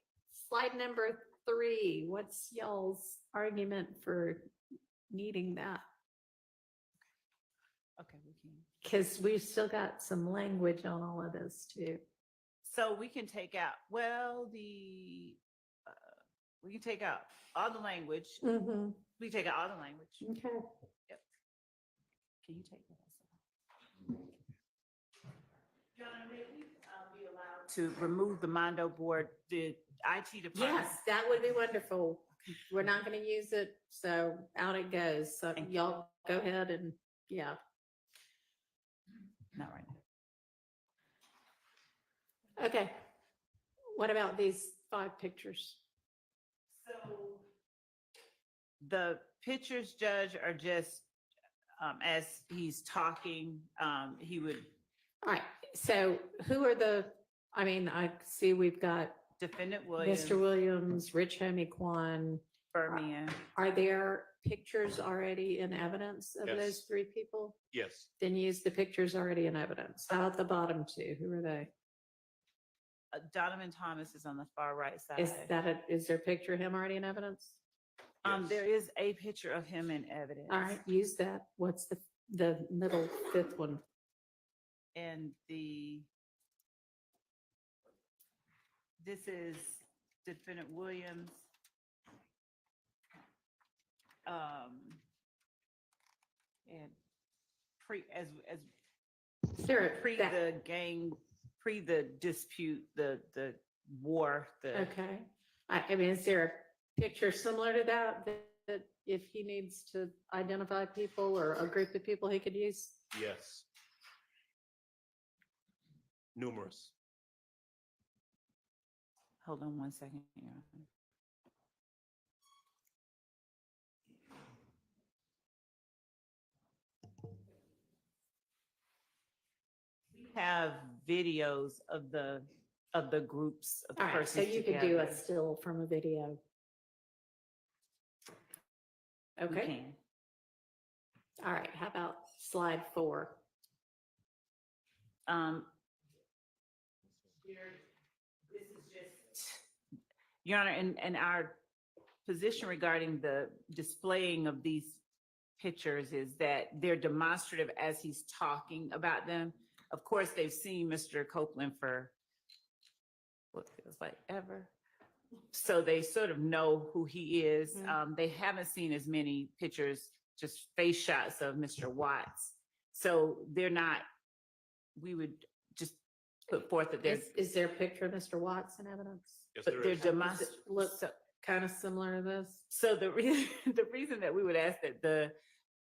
Slide number 3. What's y'all's argument for needing that? Okay, we can. Because we've still got some language on all of this too. So we can take out, well, we can take out all the language. Mm-hmm. We take out all the language. Okay. Can you take that? John, may we be allowed to remove the Mondo board, the IT department? Yes, that would be wonderful. We're not going to use it, so out it goes. So Thank you. y'all go ahead and, yeah. Not right now. Okay. What about these 5 pictures? So the pictures, Judge, are just, as he's talking, he would. All right, so who are I see we've got Defendant Williams. Mr. Williams, Rich Homie Kwan. Bermian. Are there pictures already in evidence of Yes. those 3 people? Yes. Then use the pictures already in evidence. How about the bottom 2? Who are they? Donovan Thomas is on the far right side. Is there a picture of him already in evidence? Yes. There is a picture of him in evidence. All right, use that. What's the middle 5th one? And this is Defendant Williams. And Sure. pre the gang, pre the dispute, the wore the. Okay. I mean, is there a picture similar to that if he needs to identify people or a group of people he could use? Yes. Numerous. Hold on one second. Your Honor. We have videos of the groups of All right, so persons you could do a together. still from a video. We Okay, can. all right, how about slide 4? This is just, Your Honor, and our position regarding the displaying of these pictures is that they're demonstrative as he's talking about them. Of course, they've seen Mr. Copeland for what feels like ever. So they sort of know who he is. They haven't seen as many pictures, just face shots of Mr. Watts. So they're not, we would just put forth that there's, Is there a picture of Mr. Watts in evidence? Yes, but there they're is. Does it look kind of similar to this? So the reason that we would ask that the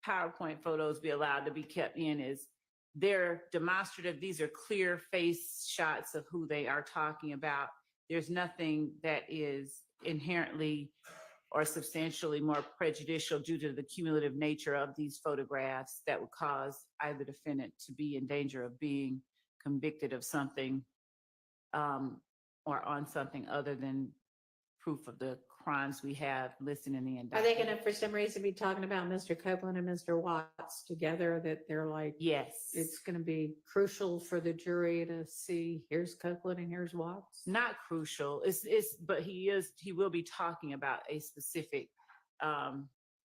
PowerPoint photos be allowed to be kept in is they're demonstrative. These are clear face shots of who they are talking about. There's nothing that is inherently or substantially more prejudicial due to the cumulative nature of these photographs that would cause either defendant to be in danger of being convicted of something or on something other than proof of the crimes we have listed in the Are they indictment. gonna, for some reason, be talking about Mr. Copeland and Mr. Watts together, that they're like, Yes. it's gonna be crucial for the jury to see, here's Copeland and here's Watts? Not crucial. But he will be talking about a specific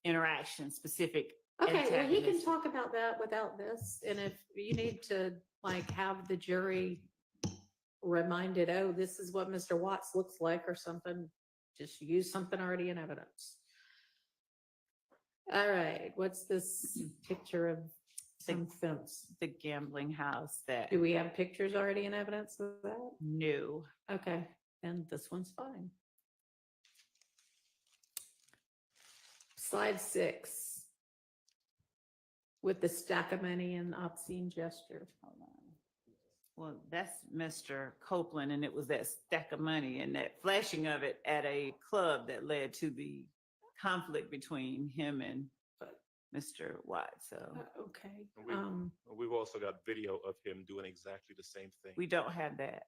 interaction, specific. Okay, well, he can antagonist. talk about that without this, and if you need to, like, have the jury reminded, oh, this is what Mr. Watts looks like or something, just use something already in evidence. All right, what's this picture of some fence? The gambling house that Do we have pictures already in evidence of that? knew. Okay, then this one's fine. Slide 6. With the stack of money and obscene gesture. Hold on. Well, that's Mr. Copeland, and it was that stack of money and that flashing of it at a club that led to the conflict between him and Mr. Watts. So Okay. We've also got video of him doing exactly the same thing. we don't have that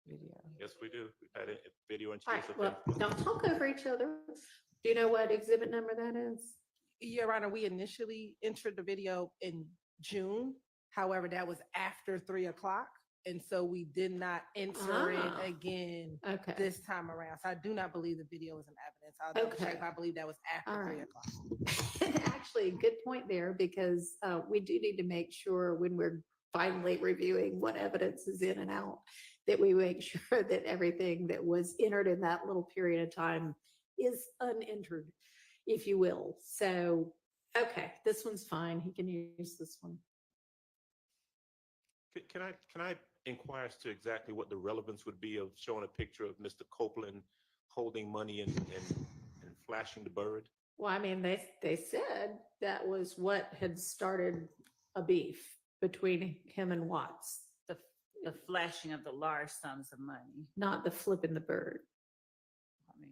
video. Yes, we do. We've had a video and All chase right, of well, him. don't talk over each other. Do you know what exhibit number that is? Your Honor, we initially entered the video in June. However, that was after 3 o'clock. And so we did not enter Ah. it again Okay. this time around. So I do not believe the video is in evidence. I'll double check, Okay. but I believe that was after All 3 right. o'clock. Actually, good point there, because we do need to make sure when we're finally reviewing what evidence is in and out, that we make sure that everything that was entered in that little period of time is unentered, if you will. So, okay, this one's fine. He can use this one. Can I inquire as to exactly what the relevance would be of showing a picture of Mr. Copeland holding money and flashing the bird? Well, I mean, they said that was what had started a beef between him and Watts, The flashing of the large sums of money. not the flipping the bird. I mean,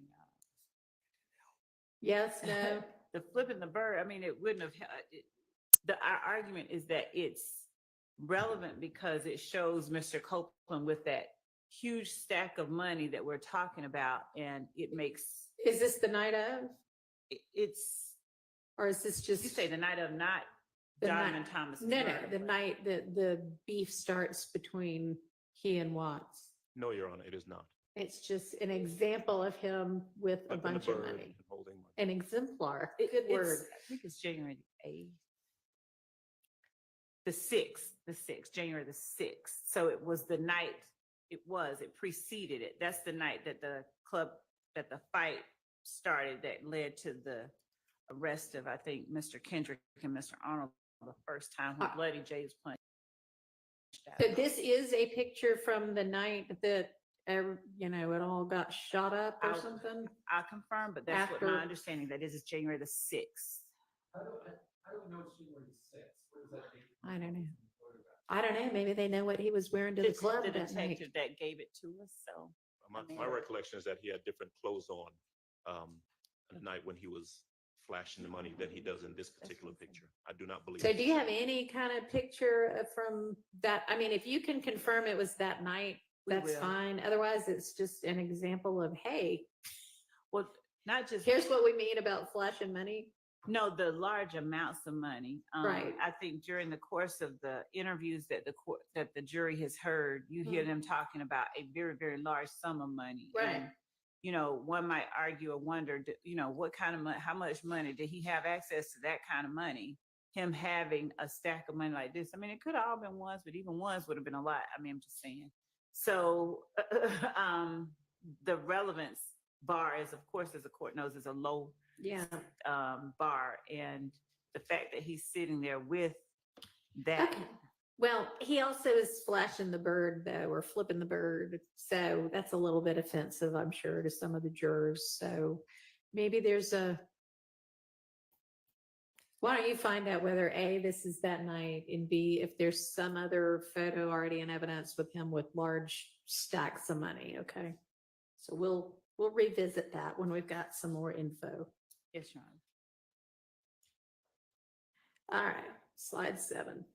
Yes, no? the flipping the bird, I mean, it wouldn't have, our argument is that it's relevant because it shows Mr. Copeland with that huge stack of money that we're talking about, and it makes, Is this the night of, it's, or is this just? you say the night of, not The John night- and Thomas. No, the night that the beef starts between he and Watts. No, Your Honor, it is not. It's just an example of him with a Flipping the bunch of bird money. and holding money. An exemplar, good word. I think it's January the 8th. The 6th, January the 6th. So it was the night, it preceded it. That's the night that the fight started that led to the arrest of, I think, Mr. Kendrick and Mr. Arnold the first time when Bloody J was punched out. So this is a picture from the night that you know, it all got shot up or I'll- something? I'll confirm, but that's what After- my understanding, that is January the 6th. I don't know it's January 6th. Where is that date? I don't know. I don't know. Maybe they know what he was wearing to the club The that night. detective that gave it to us, so. My recollection is that he had different clothes on at night when he was flashing the money than he does in this particular picture. I do not believe. So it's do the you have same. any kind of picture from that? I mean, if you can confirm it was that night, We that's will. fine. Otherwise, it's just an example of, hey, Well, not just. here's what we mean about flashing money. No, the large amounts of money. Right. I think during the course of the interviews that the jury has heard, you hear them talking about a very, very large sum of money. Right. And, you know, one might argue or wonder, you know, what kind of money, how much money did he have access to that kind of money? Him having a stack of money like this. I mean, it could have all been ones, but even ones would have been a lot. I mean, I'm just saying. So the relevance bar is, of course, as the court knows, is a low Yeah. bar, and the fact that he's sitting there with that. Okay. Well, he also is flashing the bird though, or flipping the bird. So that's a little bit offensive, I'm sure, to some of the jurors. So maybe there's why don't you find out whether A, this is that night, and B, if there's some other photo already in evidence with him with large stacks of money, okay? So we'll revisit that when we've got some more info. Yes, Your Honor. All right, slide 7.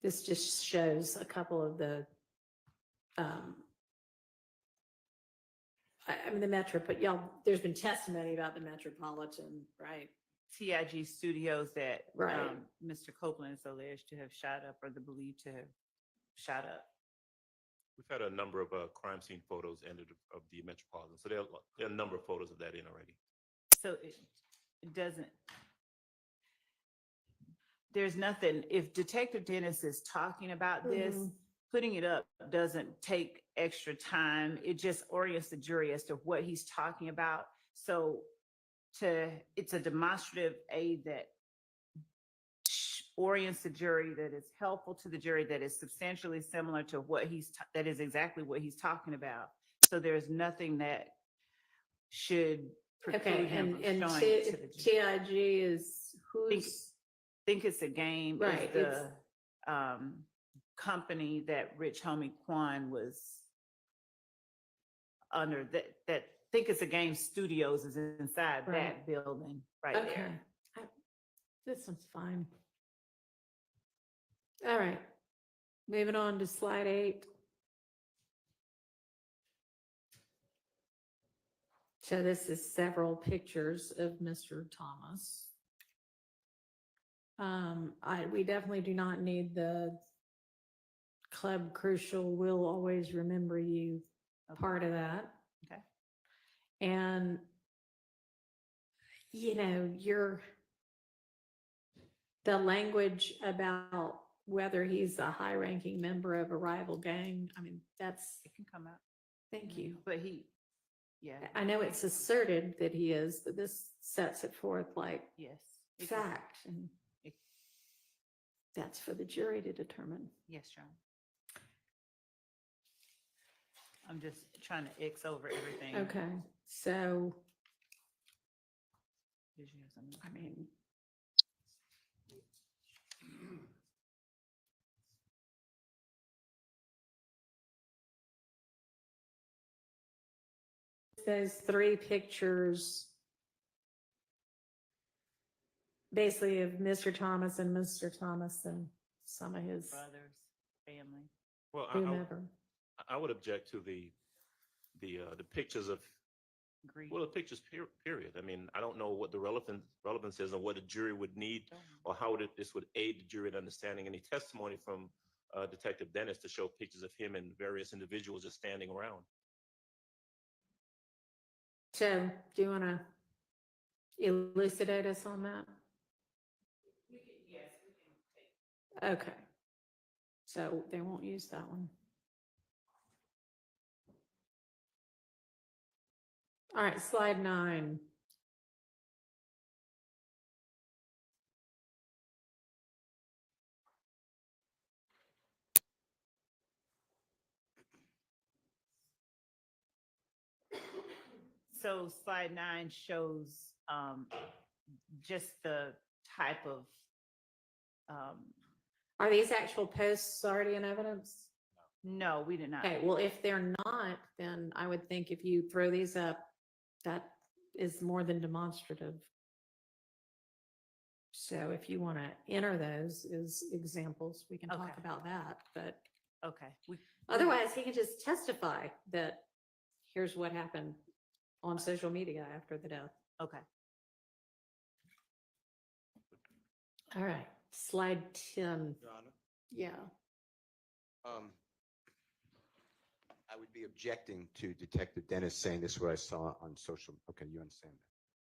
This just shows a couple of the, I mean, the Metro, but y'all, there's been testimony about the Metropolitan, right? TIG Studios that Right. Mr. Copeland is alleged to have shot up, or the believed to have shot up. We've had a number of crime scene photos of the Metropolitan. So there are a number of photos of that in already. So it doesn't, there's nothing, if Detective Dennis is talking about this, putting it up doesn't take extra time. It just orients the jury as to what he's talking about. So it's a demonstrative aid that orients the jury, that is helpful to the jury, that is substantially similar to what that is exactly what he's talking about. So there's nothing that should preclude Okay, him and from showing it to the jury. TIG is who's, Think It's a Game Right, is the company that Rich Homie Quan was under, that Think It's a Game Studios is inside Right. that building right okay. there. This one's fine. All right, moving on to slide 8. So this is several pictures of Mr. Thomas. We definitely do not need the Club Crucial Will Always Remember You part of that. Okay. And, you know, the language about whether he's a high-ranking member of a rival gang, I mean, that's, It can come out. thank you. But yeah, I know it's asserted that he is, but this sets it forth like yes. It can- fact, and it- that's for the jury to determine. Yes, John. I'm just trying to X over everything. Okay, so, Did you have something? I mean, those 3 pictures basically of Mr. Thomas and some of his Brothers, family. Well, whomever. I would object to the pictures of, Agreed. well, the pictures period. I mean, I don't know what the relevance is and what a jury would need, or how this would aid the jury in understanding any testimony from Detective Dennis to show pictures of him and various individuals just standing around. So, do you want to elucidate us on that? Yes, we can take. Okay. So they won't use that one. All right, slide 9. So slide 9 shows just the type of, Are these actual posts already in evidence? no, we did not. Okay, well, if they're not, then I would think if you throw these up, that is more than demonstrative. So if you want to enter those as examples, we can talk Okay. about that, but Okay. otherwise he can just testify that here's what happened on social media after the death. Okay. All right, slide 10. Your Honor, Yeah, I would be objecting to Detective Dennis saying this is what I saw on social. Okay, you understand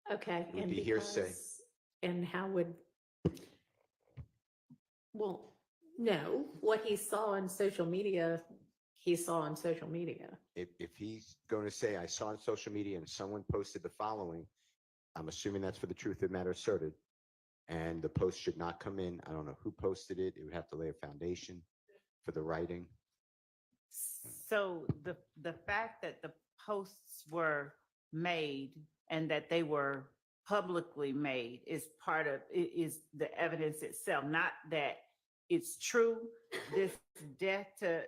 that? okay. It would and be hearsay. because- And how would, well, no, what he saw on social media, he saw on social media. If he's going to say, I saw on social media and someone posted the following, I'm assuming that's for the truth of the matter asserted. And the post should not come in. I don't know who posted it. It would have to lay a foundation for the writing. So the fact that the posts were made and that they were publicly made is part of, is the evidence itself, not that it's true. This death to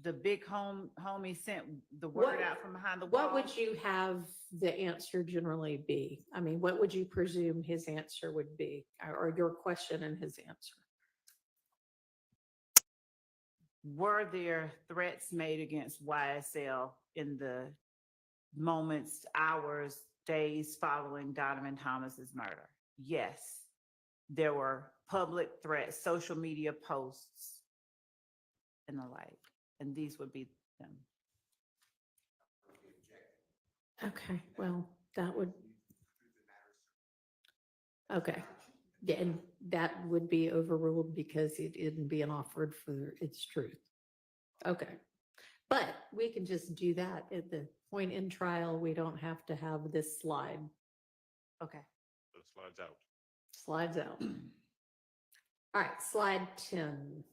the big homie sent the word What- out from behind the wall. What would you have the answer generally be? I mean, what would you presume his answer would be, or your question and his answer? Were there threats made against YSL in the moments, hours, days following Donovan Thomas's murder? Yes. There were public threats, social media posts, and the like, and these would be them. Okay, well, that would. Okay, yeah, and that would be overruled because it isn't being offered for its truth. Okay, but we can just do that at the point in trial. We don't have to have this slide. Okay. So it slides out. Slides out. All right, slide 10.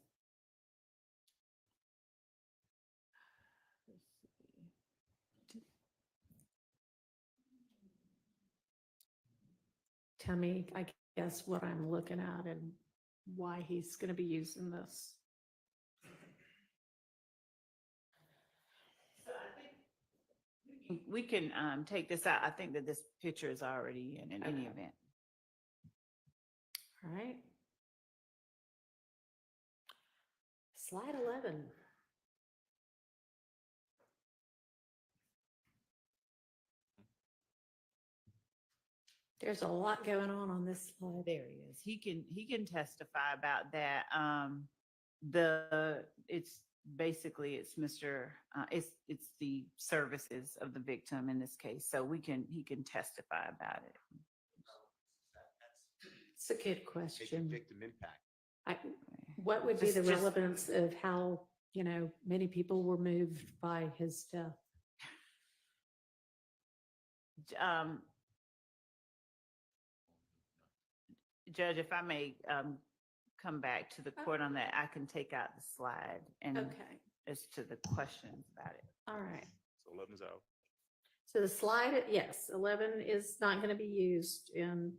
Tell me, I guess, what I'm looking at and why he's going to be using this. We can take this out. I think that this picture is already in any Okay. event. All right. Slide 11. There's a lot going on this slide. There he is. He can testify about that. It's basically it's Mr. It's the services of the victim in this case. So he can testify about it. It's a good Maybe question. victim impact. What would be the Just- relevance of how, many people were moved by his death? Judge, if I may come back to the court on that, I can take out the slide and Okay, as to the questions about it. all right. So 11's out. So the slide, yes, 11 is not going to be used, and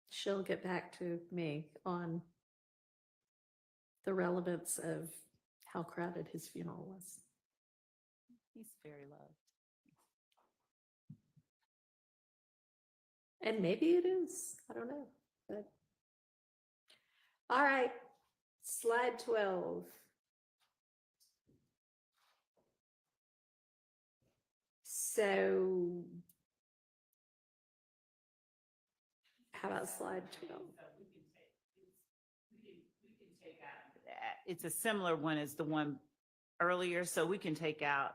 she'll get back to me on the relevance of how crowded his funeral was. He's very loved. And maybe it is, I don't know, but. All right, slide 12. So. How about slide 12? It's a similar one as the one earlier, so we can take out,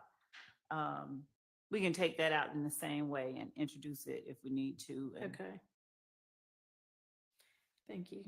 we can take that out in the same way and introduce it if we need to. and- Okay. Thank you.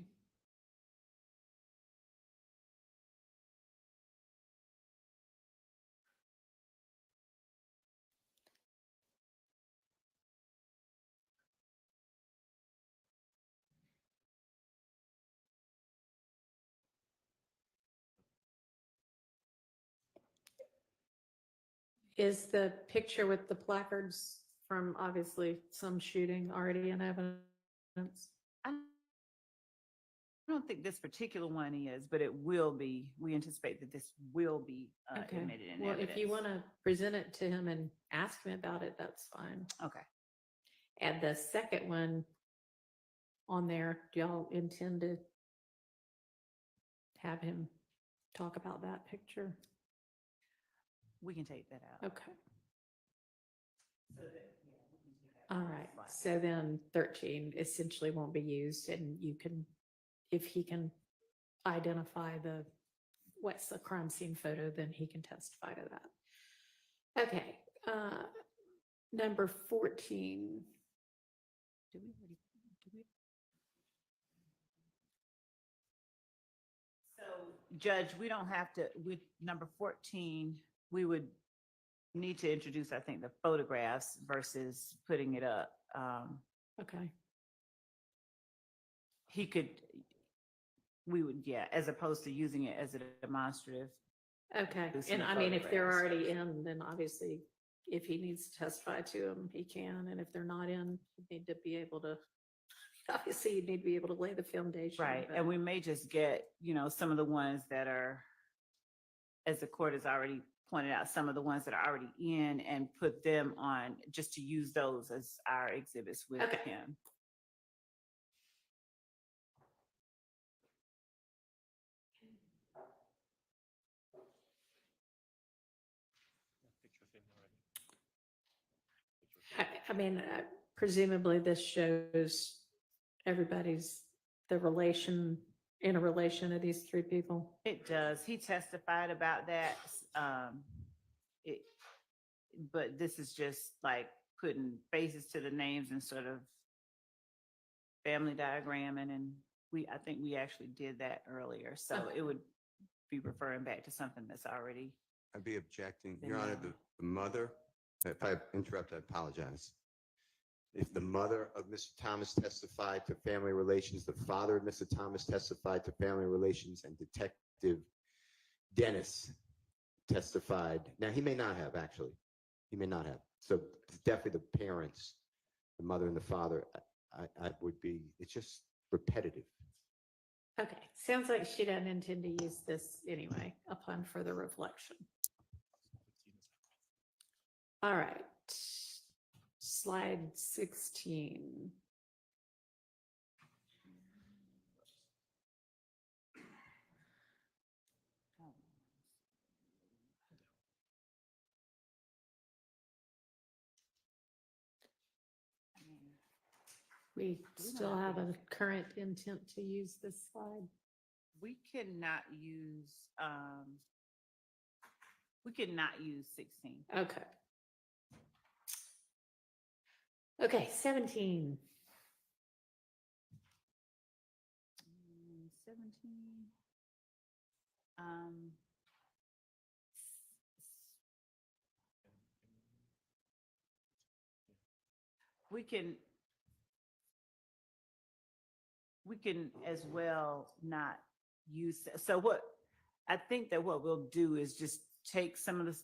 Is the picture with the placards from obviously some shooting already in evidence? I don't think this particular one is, but it will be. We anticipate that this will be Okay. admitted in Well, evidence. if you want to present it to him and ask him about it, that's fine. Okay. And the second one on there, do y'all intend to have him talk about that picture? We can take that out. Okay. All right, so then 13 essentially won't be used, and you can, if he can identify what's the crime scene photo, then he can testify to that. Okay, number 14. Do we? So, Judge, we don't have to, with number 14, we would need to introduce, I think, the photographs versus putting it up. Okay, He could, we would, yeah, as opposed to using it as a demonstrative. okay. There's And some I mean, if they're photographs. already in, then obviously if he needs to testify to them, he can. And if they're not in, you need to be able to, obviously you need to be able to lay the foundation. Right, but- and we may just get, some of the ones that are, as the court has already pointed out, some of the ones that are already in and put them on, just to use those as our exhibits with Okay. him. I mean, presumably this shows everybody's, the relation, in a relation of these three people. It does. He testified about that. It, but this is just like putting faces to the names and sort of family diagramming, and I think we actually did that earlier. So Okay. it would be referring back to something that's already. I'd be objecting, Then Your Honor, no. the mother, if I interrupt, I apologize. If the mother of Mr. Thomas testified to family relations, the father of Mr. Thomas testified to family relations, and Detective Dennis testified. Now, he may not have, actually. He may not have. So definitely the parents, the mother and the father, I would be, it's just repetitive. Okay, sounds like she doesn't intend to use this anyway, upon further reflection. All right, slide 16. We still have a current intent to use this slide. We cannot use 16. Okay. Okay, 17. 17. We can as well not use, so I think that what we'll do is just take some of the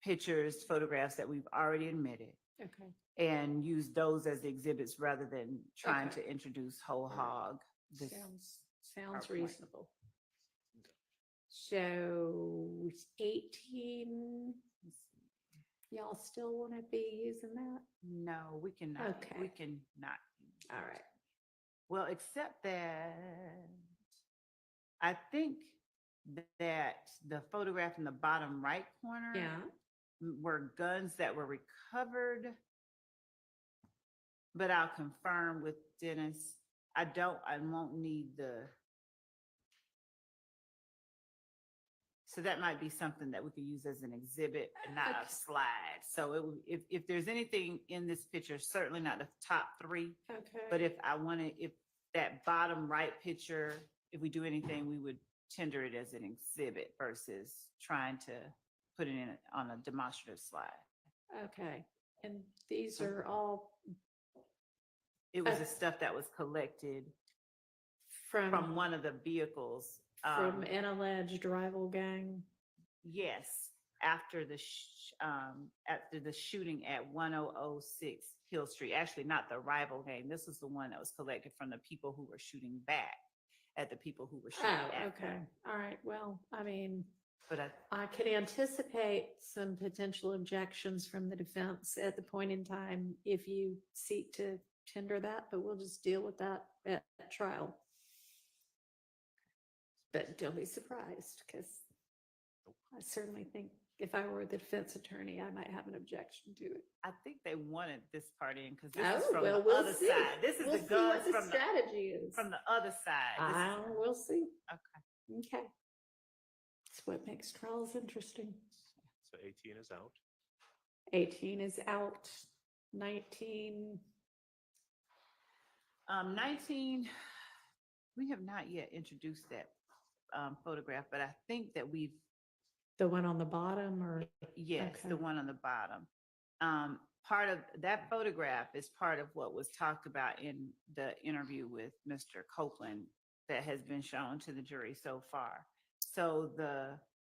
pictures, photographs that we've already admitted Okay. and use those as exhibits rather than trying Okay. to introduce whole hog. This- Sounds PowerPoint. reasonable. So 18, y'all still want to be using that? No, we cannot. Okay. We cannot. All right. Well, except that I think that the photograph in the bottom right corner Yeah. were guns that were recovered. But I'll confirm with Dennis. I won't need so that might be something that we could use as an exhibit and not Okay. a slide. So if there's anything in this picture, certainly not the top three, Okay. but if that bottom right picture, if we do anything, we would tender it as an exhibit versus trying to put it in on a demonstrative slide. Okay. And these are all It was the stuff that was collected from from one of the vehicles. an alleged rival gang. Yes, after after the shooting at 1006 Hill Street. Actually, not the rival gang. This was the one that was collected from the people who were shooting back at the people who were shooting Oh, at okay. them. All right. Well, I mean, But I can anticipate some potential objections from the defense at the point in time if you seek to tender that, but we'll just deal with that at trial. But don't be surprised, because I certainly think if I were the defense attorney, I might have an objection to it. I think they wanted this part in because this Oh, is from well, the we'll other see. side. This is We'll the see what guns the from strategy is. from the other side. This is- We'll see. okay. Okay. That's what makes trials interesting. So 18 is out. 18 is out. 19. 19, we have not yet introduced that photograph, but I think that we've, The one on the bottom, or yes, Okay. the one on the bottom. Part of that photograph is part of what was talked about in the interview with Mr. Copeland that has been shown to the jury so far. So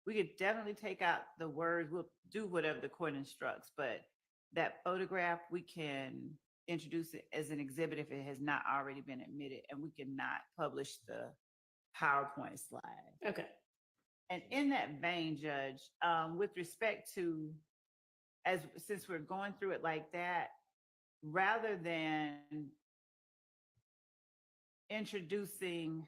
we could definitely take out the word, we'll do whatever the court instructs, but that photograph, we can introduce it as an exhibit if it has not already been admitted, and we cannot publish the PowerPoint slide. okay. And in that vein, Judge, with respect to, since we're going through it like that, rather than introducing,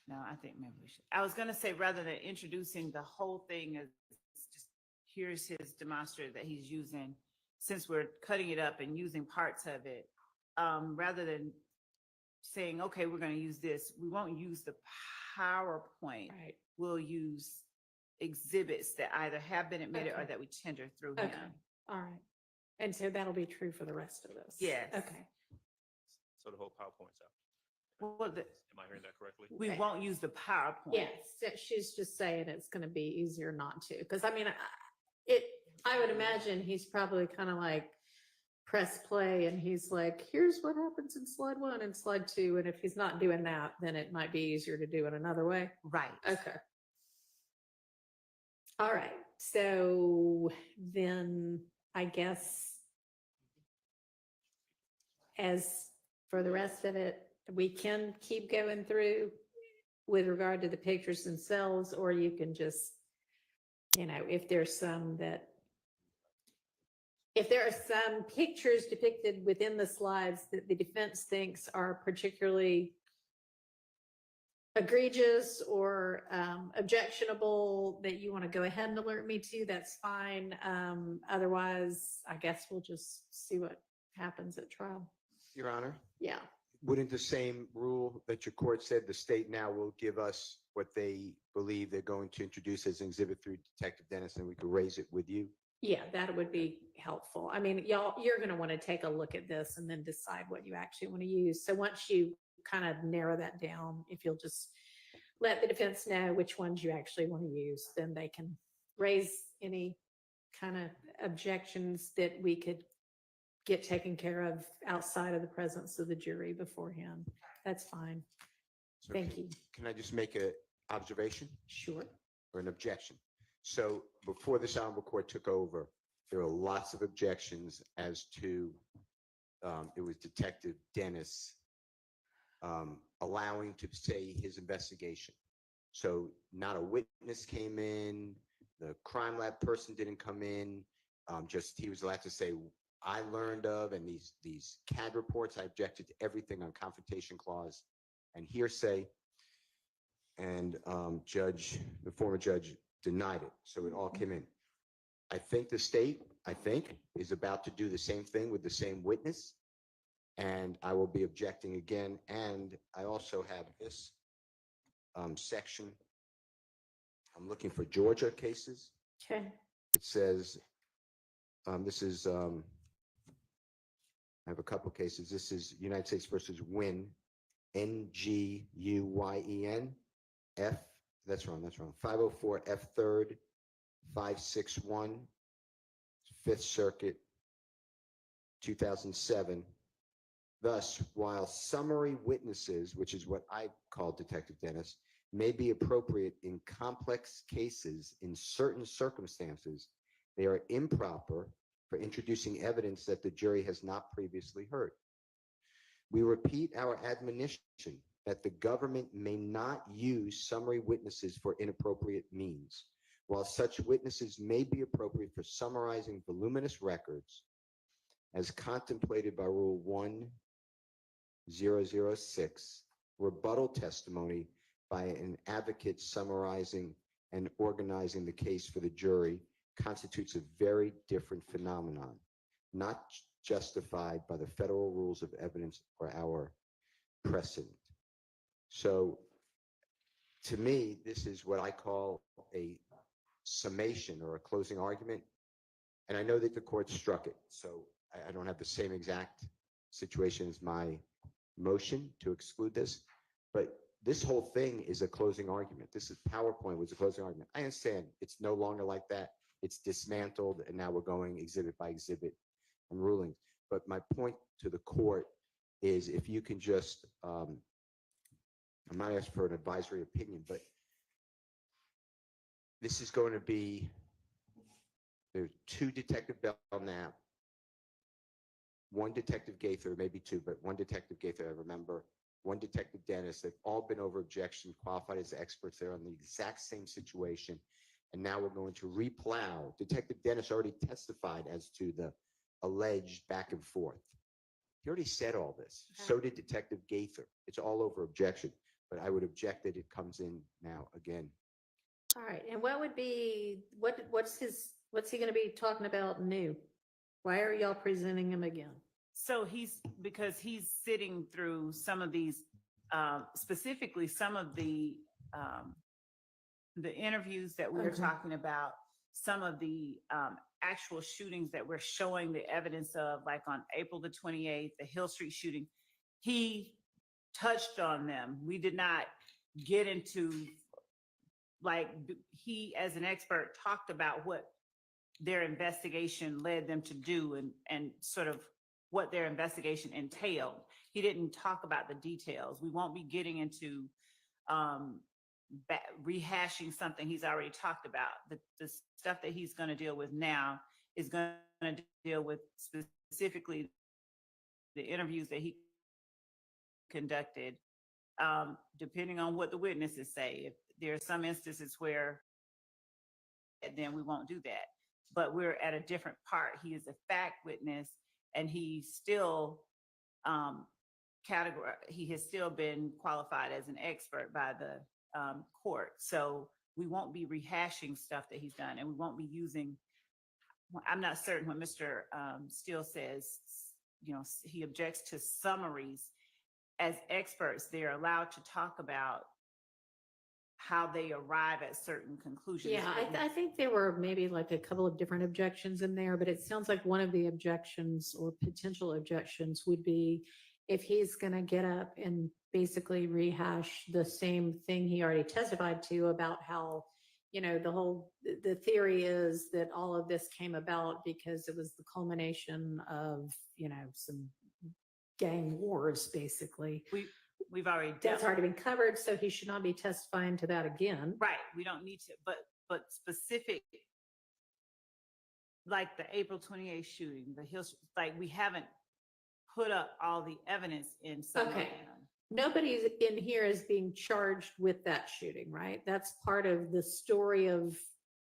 no, I think maybe we should. I was going to say, rather than introducing the whole thing as just, here's his demonstrator that he's using, since we're cutting it up and using parts of it, rather than saying, okay, we're going to use this, we won't use the PowerPoint. Right. We'll use exhibits that either have been admitted or Okay. that we tender through Okay. him. All right. And so that'll be true for the rest of this. Yes. Okay. So the whole PowerPoint's out. Well, Am I hearing that correctly? we Right. won't use the PowerPoint. Yes, she's just saying it's going to be easier not to, because I mean, I would imagine he's probably kind of like press play and he's like, here's what happens in slide 1 and slide 2. And if he's not doing that, then it might be easier to do it another way. Right. Okay. All right. So then I guess as for the rest of it, we can keep going through with regard to the pictures themselves, or you can just, if there's some that, if there are some pictures depicted within the slides that the defense thinks are particularly egregious or objectionable that you want to go ahead and alert me to, that's fine. Otherwise, I guess we'll just see what happens at trial. Your Honor, Yeah. wouldn't the same rule that your court said the state now will give us what they believe they're going to introduce as an exhibit through Detective Dennis, and we could raise it with you? Yeah, that would be helpful. I mean, you're going to want to take a look at this and then decide what you actually want to use. So once you kind of narrow that down, if you'll just let the defense know which ones you actually want to use, then they can raise any kind of objections that we could get taken care of outside of the presence of the jury beforehand. That's fine. So Thank can- you. Can I just make an observation Sure. or an objection? So before this honorable court took over, there were lots of objections as to, it was Detective Dennis allowing to say his investigation. So not a witness came in, the crime lab person didn't come in, just he was allowed to say, I learned of, and these CAD reports, I objected to everything on confrontation clause and hearsay. And the former judge denied it. So it all came in. I think the state, is about to do the same thing with the same witness. And I will be objecting again. And I also have this section. I'm looking for Georgia cases. Okay. It says, this is, I have a couple cases. This is United States versus Nguyen, Nguyen, F, that's wrong. 504 F 3rd, 561, 5th Circuit, 2007. Thus, while summary witnesses, which is what I call Detective Dennis, may be appropriate in complex cases in certain circumstances, they are improper for introducing evidence that the jury has not previously heard. We repeat our admonition that the government may not use summary witnesses for inappropriate means. While such witnesses may be appropriate for summarizing voluminous records, as contemplated by Rule 1006, rebuttal testimony by an advocate summarizing and organizing the case for the jury constitutes a very different phenomenon, not justified by the federal rules of evidence or our precedent. So to me, this is what I call a summation or a closing argument. And I know that the court struck it, so I don't have the same exact situation as my motion to exclude this, but this whole thing is a closing argument. This is PowerPoint was a closing argument. I understand it's no longer like that. It's dismantled, and now we're going exhibit by exhibit and rulings. But my point to the court is if you can just, I'm not asking for an advisory opinion, but this is going to be, there's 2 Detective Belknap, 1 Detective Gaither, maybe 2, but 1 Detective Gaither, I remember, 1 Detective Dennis. They've all been over objection, qualified as experts. They're on the exact same situation. And now we're going to replow. Detective Dennis already testified as to the alleged back and forth. He already said all this. So did Detective Gaither. It's all over objection. But I would object that it comes in now again. All right, and what would be, what's he gonna be talking about new? Why are y'all presenting him again? So because he's sitting through some of these, specifically some of the interviews that we were Okay. talking about, some of the actual shootings that we're showing the evidence of, like on April the 28th, the Hill Street shooting. He touched on them. We did not get into, like, he as an expert talked about what their investigation led them to do and sort of what their investigation entailed. He didn't talk about the details. We won't be getting into rehashing something he's already talked about. The stuff that he's going to deal with now is going to deal with specifically the interviews that he conducted, depending on what the witnesses say. If there are some instances where then we won't do that. But we're at a different part. He is a fact witness, and he still he has still been qualified as an expert by the court. So we won't be rehashing stuff that he's done, and we won't be using, I'm not certain when Mr. Steele says, you know, he objects to summaries. As experts, they're allowed to talk about how they arrive at certain conclusions. Yeah, I think there were maybe like a couple of different objections in there, but it sounds like one of the objections or potential objections would be if he's going to get up and basically rehash the same thing he already testified to about how, you know, the theory is that all of this came about because it was the culmination of, you know, some gang wars, basically. We've already That's already been covered, so he should not be testifying to that again. Right. We don't need to, but specific, like the April 28th shooting, the Hills, like we haven't put up all the evidence in some of Okay. them. Nobody in here is being charged with that shooting, right? That's part of the story of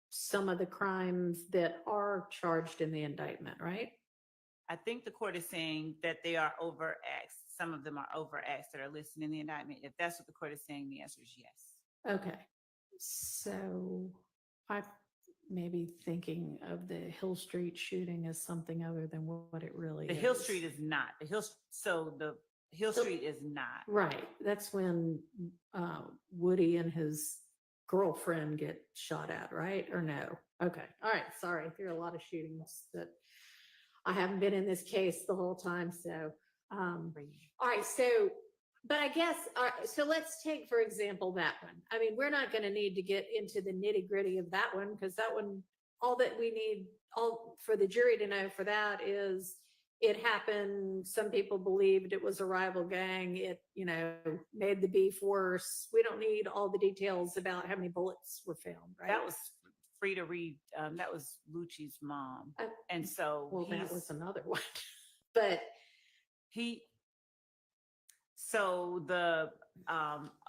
some of the crimes that are charged in the indictment, right? I think the court is saying that they are overaxed. Some of them are overaxed that are listed in the indictment. If that's what the court is saying, the answer is yes. Okay. So I may be thinking of the Hill Street shooting as something other than what it really The is. Hill Street is not. The Hill Street is not. Right. That's when Woody and his girlfriend get shot at, right? Or no? Okay. All right. Sorry. There are a lot of shootings that I haven't been in this case the whole time. So, all right. So, but I guess, so let's take, for example, that one. I mean, we're not going to need to get into the nitty gritty of that one because that one, all that we need all for the jury to know for that is it happened. Some people believed it was a rival gang. It, made the beef worse. We don't need all the details about how many bullets were found, right? That was free to read. That was Lucci's mom. And so Well, that was another one. But so the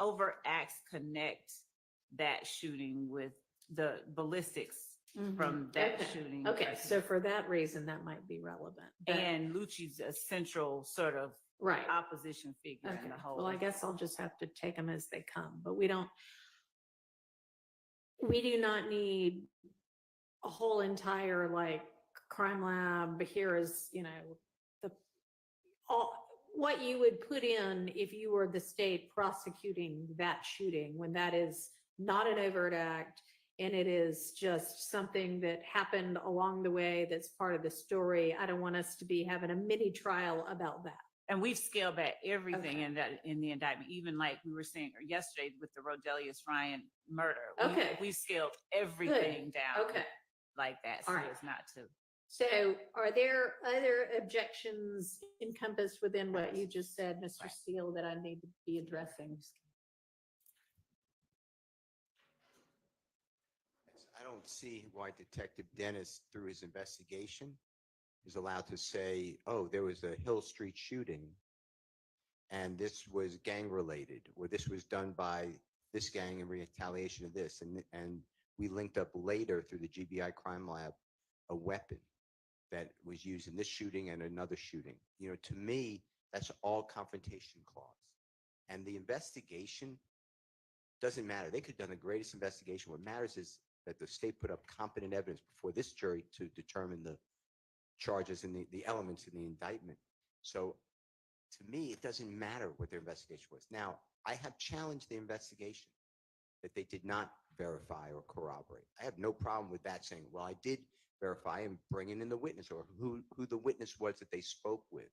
overacts connect that shooting with the ballistics from that Okay. shooting. Okay, so for that reason, that might be relevant. But- And Lucci's a central sort of right. opposition figure in Okay. the whole. Well, I guess I'll just have to take them as they come, but we do not need a whole entire crime lab. Here is, what you would put in if you were the state prosecuting that shooting, when that is not an overt act and it is just something that happened along the way that's part of the story. I don't want us to be having a mini trial about that. And we've scaled back everything Okay. in the indictment, even like we were saying yesterday with the Rodelius Ryan murder. Okay. We scaled everything down Okay. like that. So All right. it's not to. So are there other objections encompassed within what you just said, Mr. Right. Steele, that I need to be addressing? I don't see why Detective Dennis, through his investigation, is allowed to say, oh, there was a Hill Street shooting and this was gang related, or this was done by this gang in retaliation of this. And we linked up later through the GBI crime lab, a weapon that was used in this shooting and another shooting. To me, that's all confrontation clause. And the investigation doesn't matter. They could have done the greatest investigation. What matters is that the state put up competent evidence before this jury to determine the charges and the elements in the indictment. So to me, it doesn't matter what their investigation was. Now, I have challenged the investigation that they did not verify or corroborate. I have no problem with that, saying, well, I did verify and bringing in the witness, or who the witness was that they spoke with.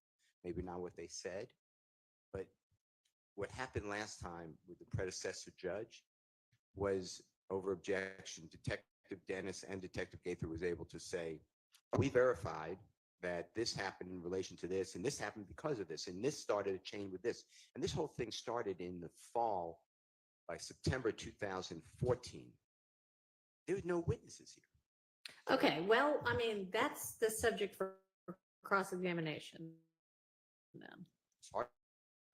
Maybe not what they said, but what happened last time with the predecessor judge was over objection. Detective Dennis and Detective Gaither was able to say, we verified that this happened in relation to this, and this happened because of this, and this started a chain with this. And this whole thing started in the fall. By September 2014, there were no witnesses here. Okay, well, I mean, that's the subject for cross-examination. Then. It's hard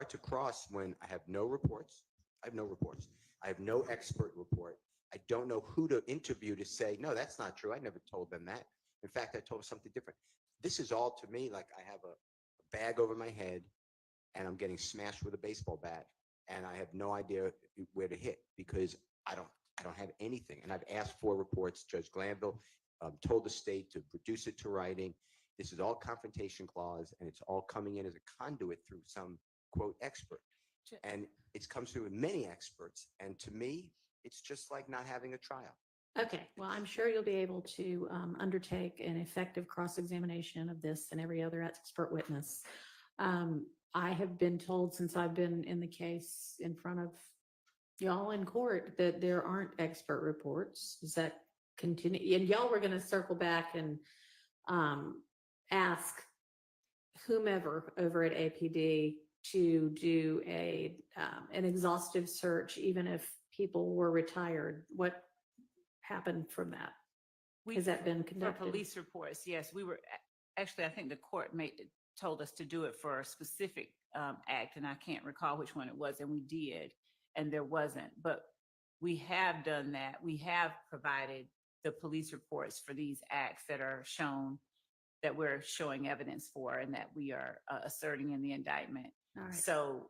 to cross when I have no reports. I have no expert report. I don't know who to interview to say, no, that's not true. I never told them that. In fact, I told them something different. This is all to me like I have a bag over my head and I'm getting smashed with a baseball bat and I have no idea where to hit because I don't have anything. And I've asked for reports. Judge Glanville told the state to reduce it to writing. This is all confrontation clause, and it's all coming in as a conduit through some, quote, expert. And it comes through with many experts. And to me, it's just like not having a trial. Okay, well, I'm sure you'll be able to undertake an effective cross-examination of this and every other expert witness. I have been told since I've been in the case in front of y'all in court that there aren't expert reports. Does that continue? And y'all were going to circle back and ask whomever over at APD to do an exhaustive search, even if people were retired. What happened from that? Has that been conducted? For police reports, yes, we were actually. I think the court told us to do it for a specific act, and I can't recall which one it was, and we did, and there wasn't. But we have done that. We have provided the police reports for these acts that are shown, that we're showing evidence for, and that we are asserting in the indictment. All right. So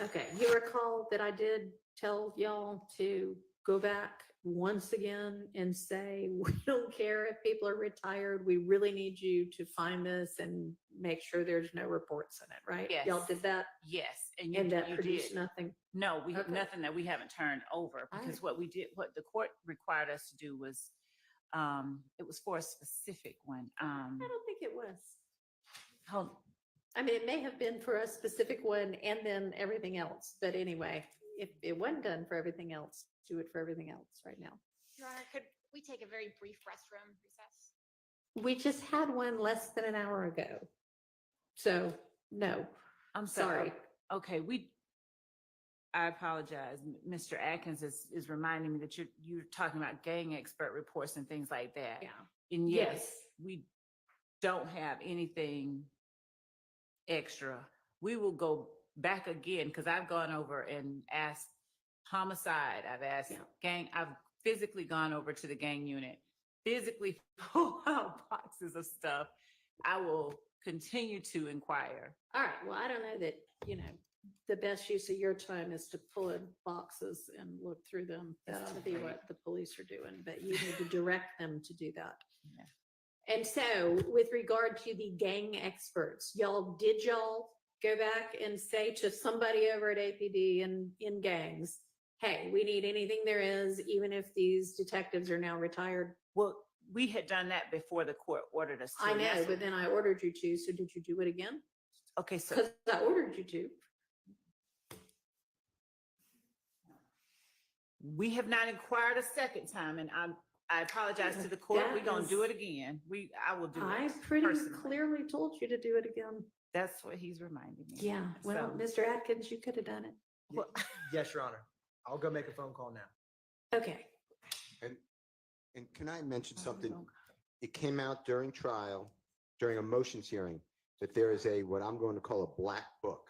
Okay, you recall that I did tell y'all to go back once again and say, we don't care if people are retired. We really need you to find this and make sure there's no reports in it, right? Yes. Y'all did that? yes, and That you produced did. nothing? No, we Okay. nothing that we haven't turned over, All because right. what the court required us to do was, it was for a specific one. I don't think it was. Hold, I mean, it may have been for a specific one and then everything else. But anyway, if it wasn't done for everything else, do it for everything else right now. Your Honor, could we take a very brief restroom recess? We just had one less than an hour ago. So, no, I'm sorry. Okay, I apologize. Mr. Atkins is reminding me that you're talking about gang expert reports and things like that. Yeah. And yes, Yes. we don't have anything extra. We will go back again because I've gone over and asked homicide. I've asked gang. I've physically gone over to the gang unit, physically pull out boxes of stuff. I will continue to inquire. All right, well, I don't know that, the best use of your time is to pull in boxes and look through them. That ought to be what the police are doing, but you need to direct them to do that. Yeah. And so with regard to the gang experts, did y'all go back and say to somebody over at APD and in gangs, hey, we need anything there is, even if these detectives are now retired? Well, we had done that before the court ordered us to. I know, but then I ordered you to, so did you do it again? Okay, so Because I ordered you to. we have not inquired a second time, and I apologize to the court. That We're gonna is- do it again. I will do it. I pretty personally. clearly told you to do it again. That's what he's reminding me. Yeah, well, So- Mr. Atkins, you could have done it. Well, Yes, Your Honor. I'll go make a phone call now. Okay. And can I mention Oh, something? no. It came out during trial, during a motions hearing, that there is what I'm going to call a black book.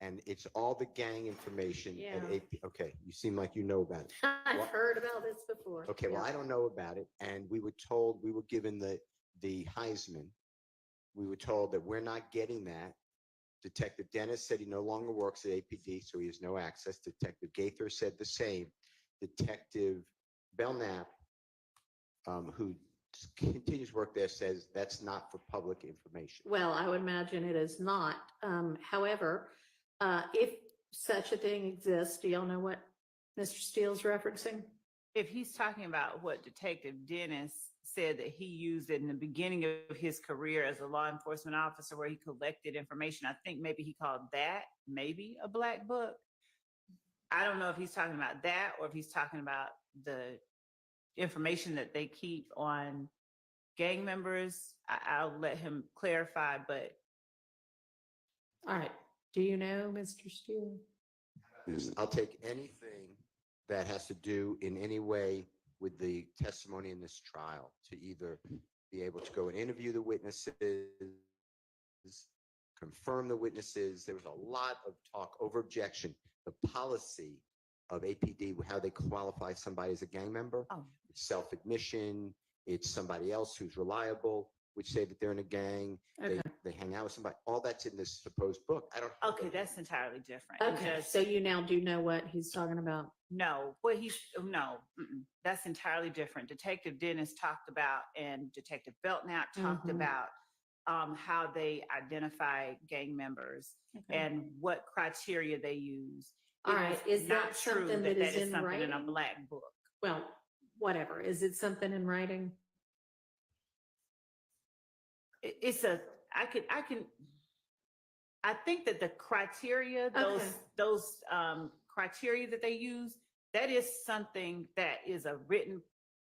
And it's all the gang information at Yeah. AP. Okay, you seem like you know about it. I've What? heard about this before. Okay, well, Yeah. I don't know about it. And we were told, we were given the Heisman. We were told that we're not getting that. Detective Dennis said he no longer works at APD, so he has no access. Detective Gaither said the same. Detective Belknap, who continues work there, says that's not for public information. Well, I would imagine it is not. However, if such a thing exists, do y'all know what Mr. Steele's referencing? if he's talking about what Detective Dennis said that he used in the beginning of his career as a law enforcement officer, where he collected information, I think maybe he called that maybe a black book. I don't know if he's talking about that or if he's talking about the information that they keep on gang members. I'll let him clarify, but All right. Do you know, Mr. Steele? I'll take anything that has to do in any way with the testimony in this trial, to either be able to go and interview the witnesses, confirm the witnesses. There was a lot of talk over objection. The policy of APD, how they qualify somebody as a gang member, it's self-admission, it's somebody else who's reliable, which say that they're in a gang, Okay. they hang out with somebody. All that's in this supposed book. I don't. have okay, that. that's entirely different. Okay, Just- so you now do know what he's talking about. no, that's entirely different. Detective Dennis talked about, and Detective Belknap talked Mhm. about how they identify gang members Okay. and what criteria they use. All It right, is not that true something that is in something in a writing? black book. Well, whatever. Is it something in writing? I think that the criteria, those criteria that they use, that is something that is a written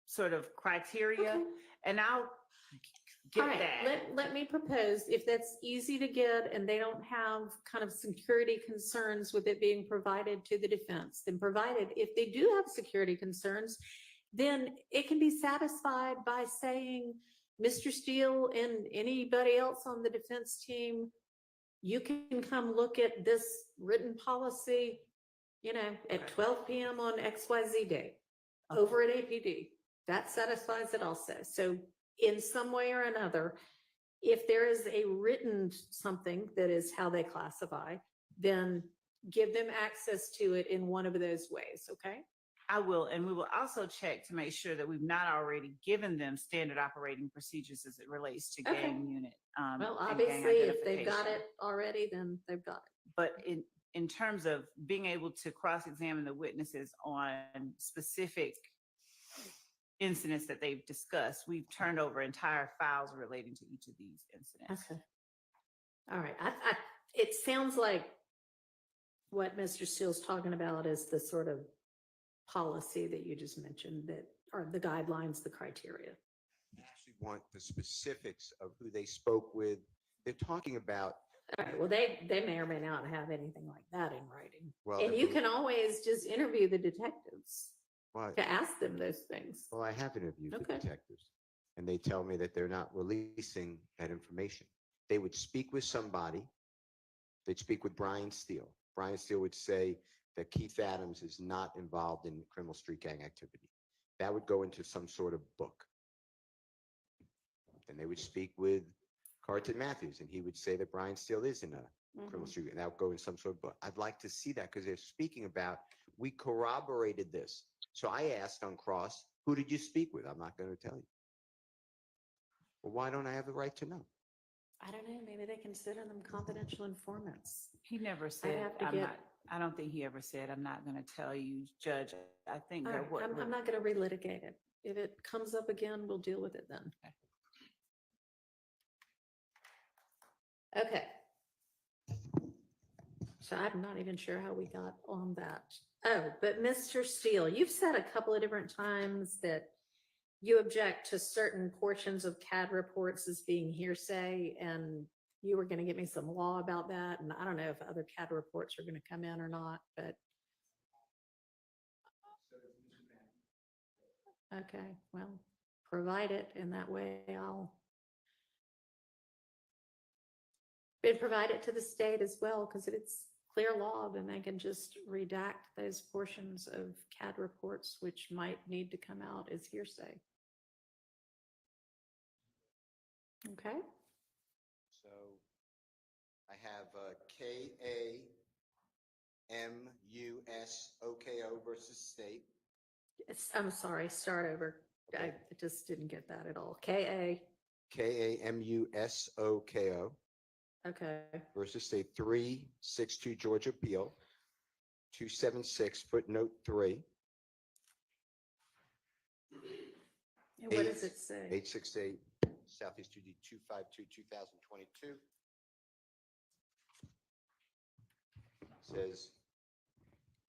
sort of criteria, Okay. and I'll All get right, that. let me propose, if that's easy to get and they don't have kind of security concerns with it being provided to the defense, then provided, if they do have security concerns, then it can be satisfied by saying, Mr. Steele and anybody else on the defense team, you can come look at this written policy, at 12 p.m. on XYZ day over at APD. That satisfies it also. So in some way or another, if there is a written something that is how they classify, then give them access to it in one of those ways, okay? I will, and we will also check to make sure that we've not already given them standard operating procedures as it relates to Okay. gang unit. Well, and gang obviously, if they've got identification. it already, then they've got it. But in terms of being able to cross-examine the witnesses on specific incidents that they've discussed, we've turned over entire files relating to each of these incidents. Okay. All right. It sounds like what Mr. Steele's talking about is the sort of policy that you just mentioned, that are the guidelines, the criteria. Actually, want the specifics of who they spoke with. They're talking about, All right, well, they may or may not have anything like that in writing. well, And they you believe- can always just interview the detectives well, to ask them those things. well, I have interviewed the Okay. detectives, and they tell me that they're not releasing that information. They would speak with somebody. They'd speak with Brian Steele. Brian Steele would say that Keith Adams is not involved in criminal street gang activity. That would go into some sort of book. Then they would speak with Carlton Matthews, and he would say that Brian Steele is in a criminal street, and that would go in some sort of book. I'd like to see that because they're speaking about, we corroborated this. So I asked on cross, who did you speak with? I'm not going to tell you. Well, why don't I have the right to know? I don't know, maybe they consider them confidential informants. He never said, have to I'm get- not, I don't think he ever said, I'm not gonna tell you, Judge. I think All that right, what. I'm not going to relitigate it. If it comes up again, we'll deal with it then. Okay. So I'm not even sure how we got on that. Oh, but Mr. Steele, you've said a couple of different times that you object to certain portions of CAD reports as being hearsay, and you were going to give me some law about that. And I don't know if other CAD reports are going to come in or not, but. Okay, well, provide it, and that way I'll. And provide it to the state as well, because if it's clear law, then they can just redact those portions of CAD reports, which might need to come out as hearsay. Okay, So I have KAMUSOKO versus state. I'm sorry, start over. I Okay. just didn't get that at all. KA, KAMUSOKO okay, versus state 362 Georgia Appeal 276 footnote 3 and what does it say? 868 Southeast 2D 252 2022 says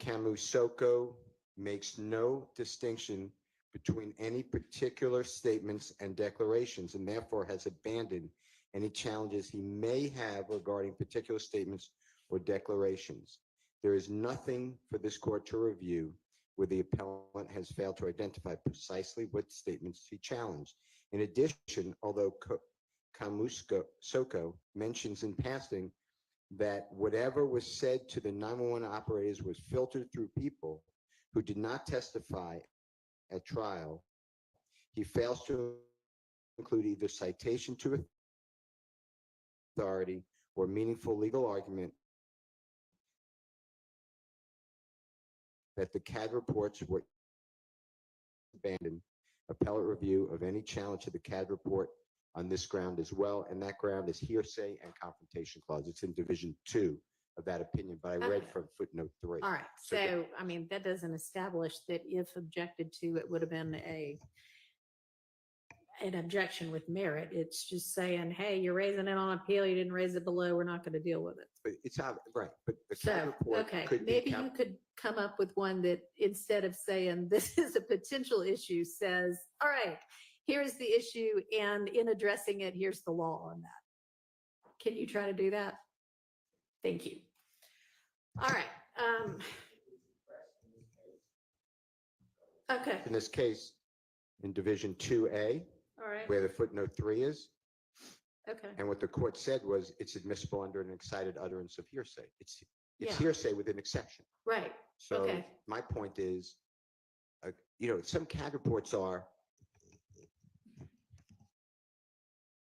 Camusoko makes no distinction between any particular statements and declarations, and therefore has abandoned any challenges he may have regarding particular statements or declarations. There is nothing for this court to review where the appellant has failed to identify precisely what statements he challenged. In addition, although Camusoko mentions in passing that whatever was said to the 911 operators was filtered through people who did not testify at trial, he fails to include either citation to authority or meaningful legal argument that the CAD reports were abandoned. Appellate review of any challenge to the CAD report on this ground as well, and that ground is hearsay and confrontation clause. It's in Division 2 of that opinion, but I read Okay. from footnote 3. All right, So so, I mean, that doesn't establish that if objected to, it would have been an objection with merit. It's just saying, hey, you're raising it on appeal, you didn't raise it below, we're not going to deal with it. But it's not right, but the CAD So, report okay, could be maybe you could come up with one that instead of saying this is a potential issue, says, all right, here's the issue, and in addressing it, here's the law on that. Can you try to do that? Thank you. All right. Okay, in this case, in Division 2A, all right, where the footnote 3 is, okay. and what the court said was it's admissible under an excited utterance of hearsay. It's Yeah. hearsay with an exception. Right, So Okay. my point is, some CAD reports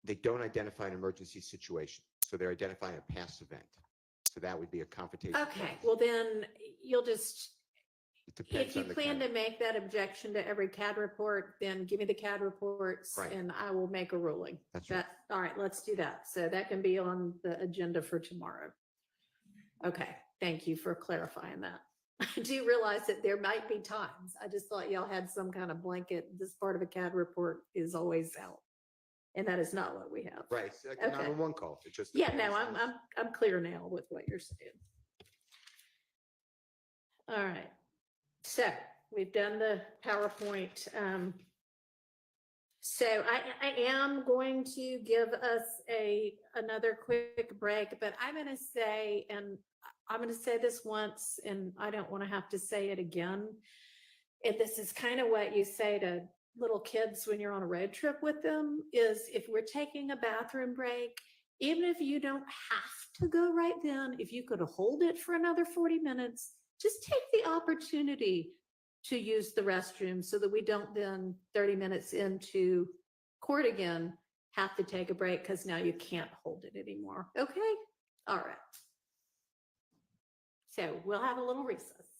they don't identify an emergency situation. So they're identifying a past event. So that would be a confrontation. okay, well then, you'll just, It depends if you on the plan CAD. to make that objection to every CAD report, then give me the CAD reports Right. and I will make a ruling. That's right. All right, let's do that. So that can be on the agenda for tomorrow. Okay, thank you for clarifying that. I do realize that there might be times, I just thought y'all had some kind of blanket, this part of a CAD report is always out. And that is not what we have. Right, it's like a Okay. 911 call. It just Yeah, no, depends on- I'm clear now with what you're saying. All right, so we've done the PowerPoint. So I am going to give us another quick break, but I'm going to say, and I'm going to say this once, and I don't want to have to say it again. And this is kind of what you say to little kids when you're on a road trip with them, is if we're taking a bathroom break, even if you don't have to go right then, if you could hold it for another 40 minutes, just take the opportunity to use the restroom so that we don't then 30 minutes into court again have to take a break because now you can't hold it anymore. Okay? All right. So we'll have a little recess.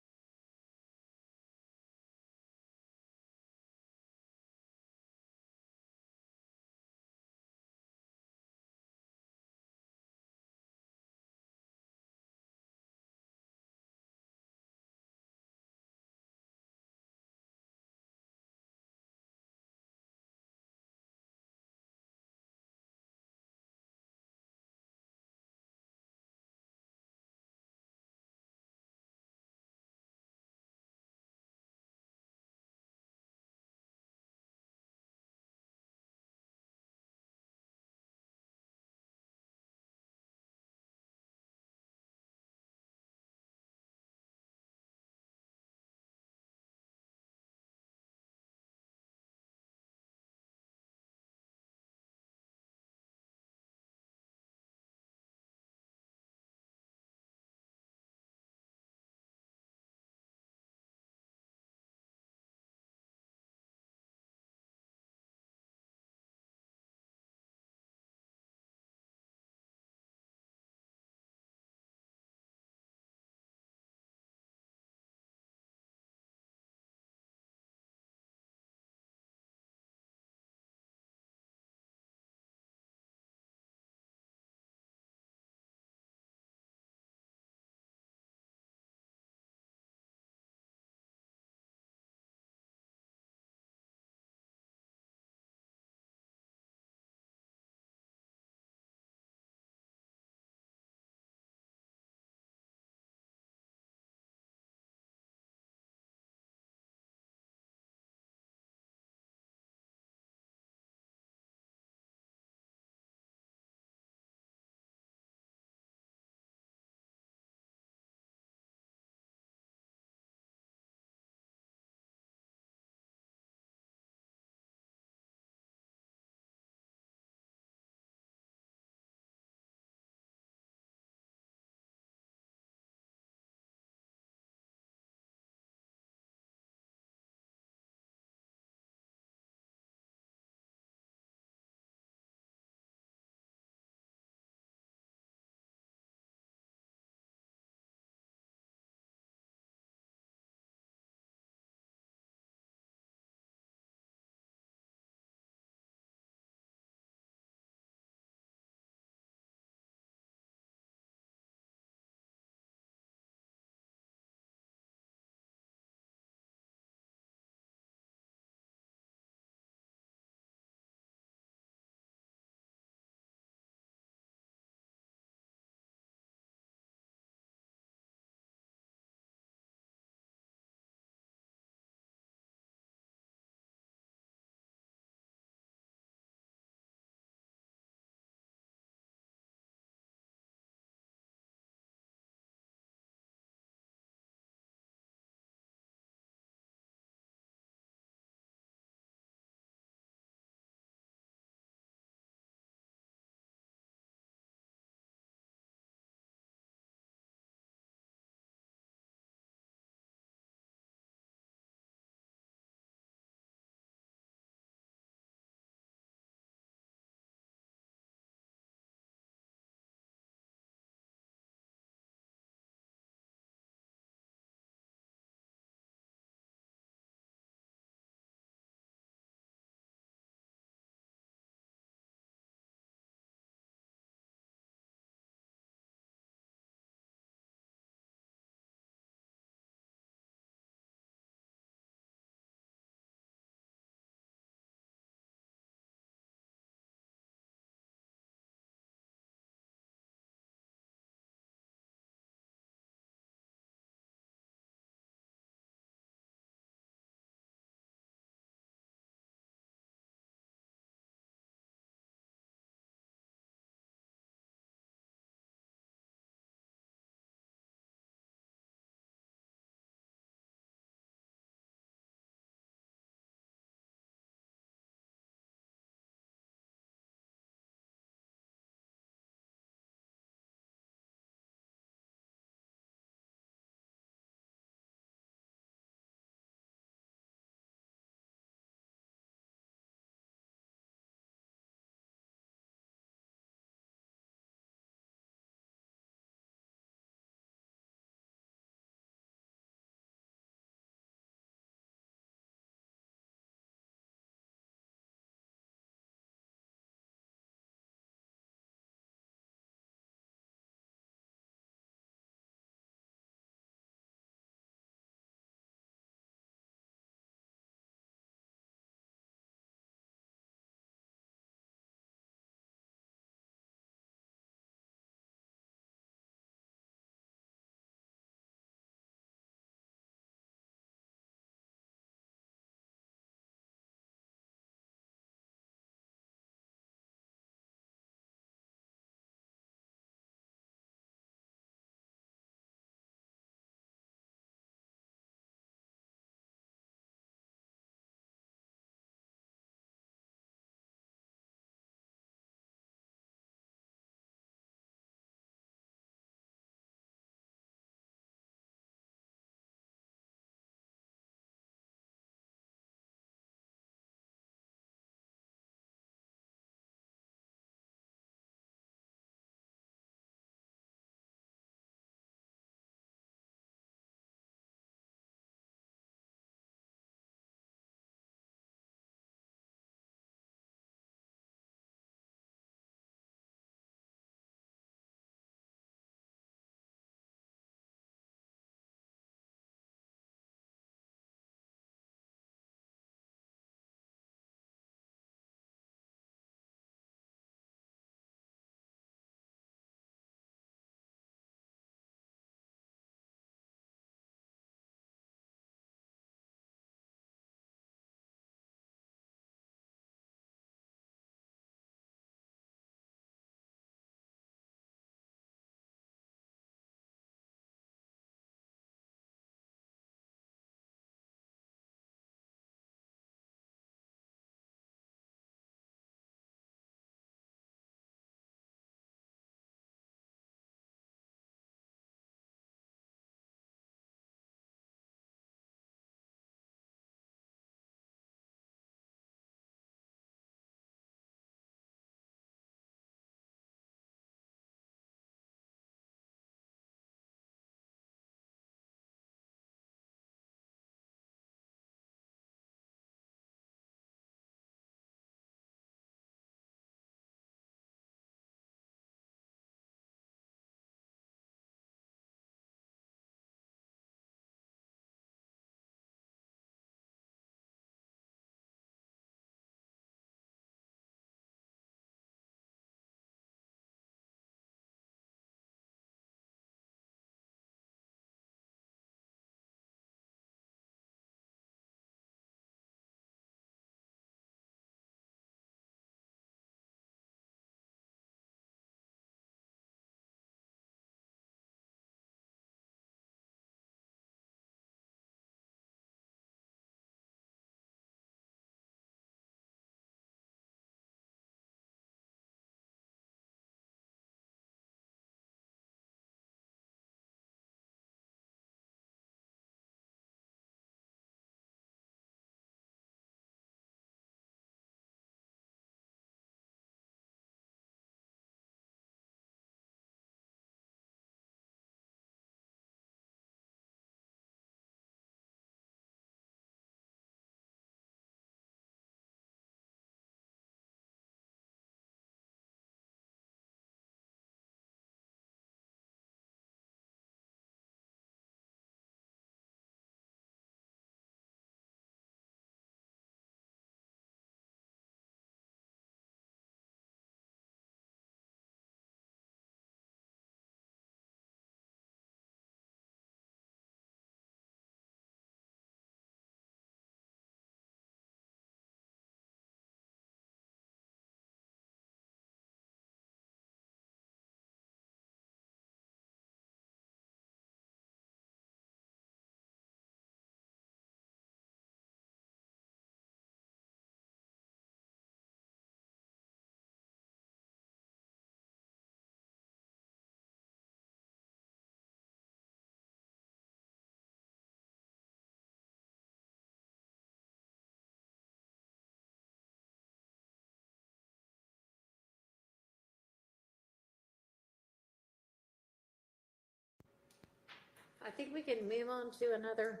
I think we can move on to another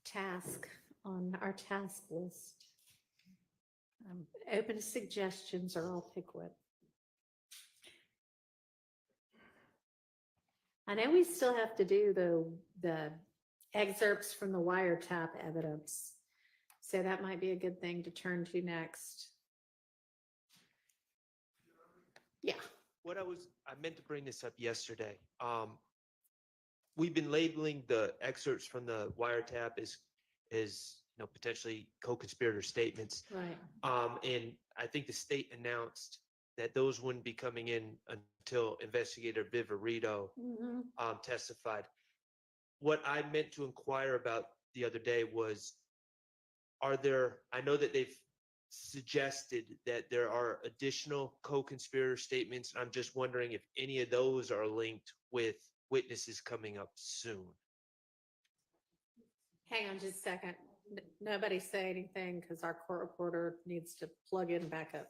task on our task list. Open suggestions, or I'll pick one. I know we still have to do the excerpts from the wiretap evidence. So that might be a good thing to turn to next. Yeah. I meant to bring this up yesterday. We've been labeling the excerpts from the wiretap as potentially co-conspirator statements. Right. And I think the state announced that those wouldn't be coming in until investigator Viverito testified. What I meant to inquire about the other day was, I know that they've suggested that there are additional co-conspirator statements. I'm just wondering if any of those are linked with witnesses coming up soon. Hang on just a second. Nobody say anything because our court reporter needs to plug in back up.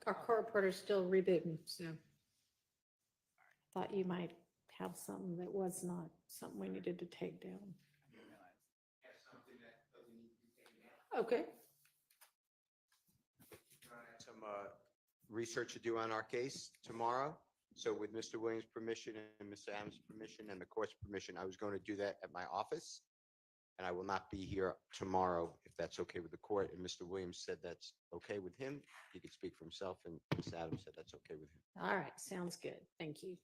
Our court reporter's still rebooting, so thought you might have something that was not something we needed to take down. Okay. Some research to do on our case tomorrow. So with Mr. Williams' permission and Mr. Adams' permission and the court's permission, I was going to do that at my office. And I will not be here tomorrow, if that's okay with the court. And Mr. Williams said that's okay with him. He could speak for himself, and Ms. Adams said that's okay with him. All right, sounds good. Thank you.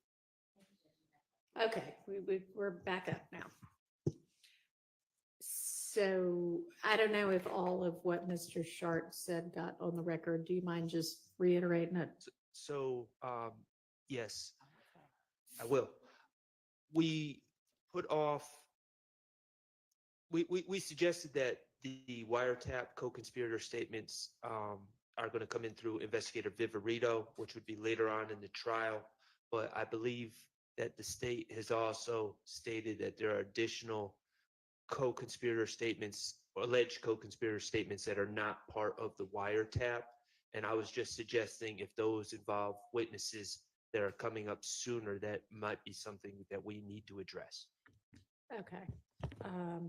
Okay, we're back up now. So I don't know if all of what Mr. Sharp said got on the record. Do you mind just reiterating it? So, yes, I will. We put off, we suggested that the wiretap co-conspirator statements are going to come in through investigator Viverito, which would be later on in the trial. But I believe that the state has also stated that there are additional co-conspirator statements, or alleged co-conspirator statements, that are not part of the wiretap. And I was just suggesting if those involve witnesses that are coming up sooner, that might be something that we need to address. Okay.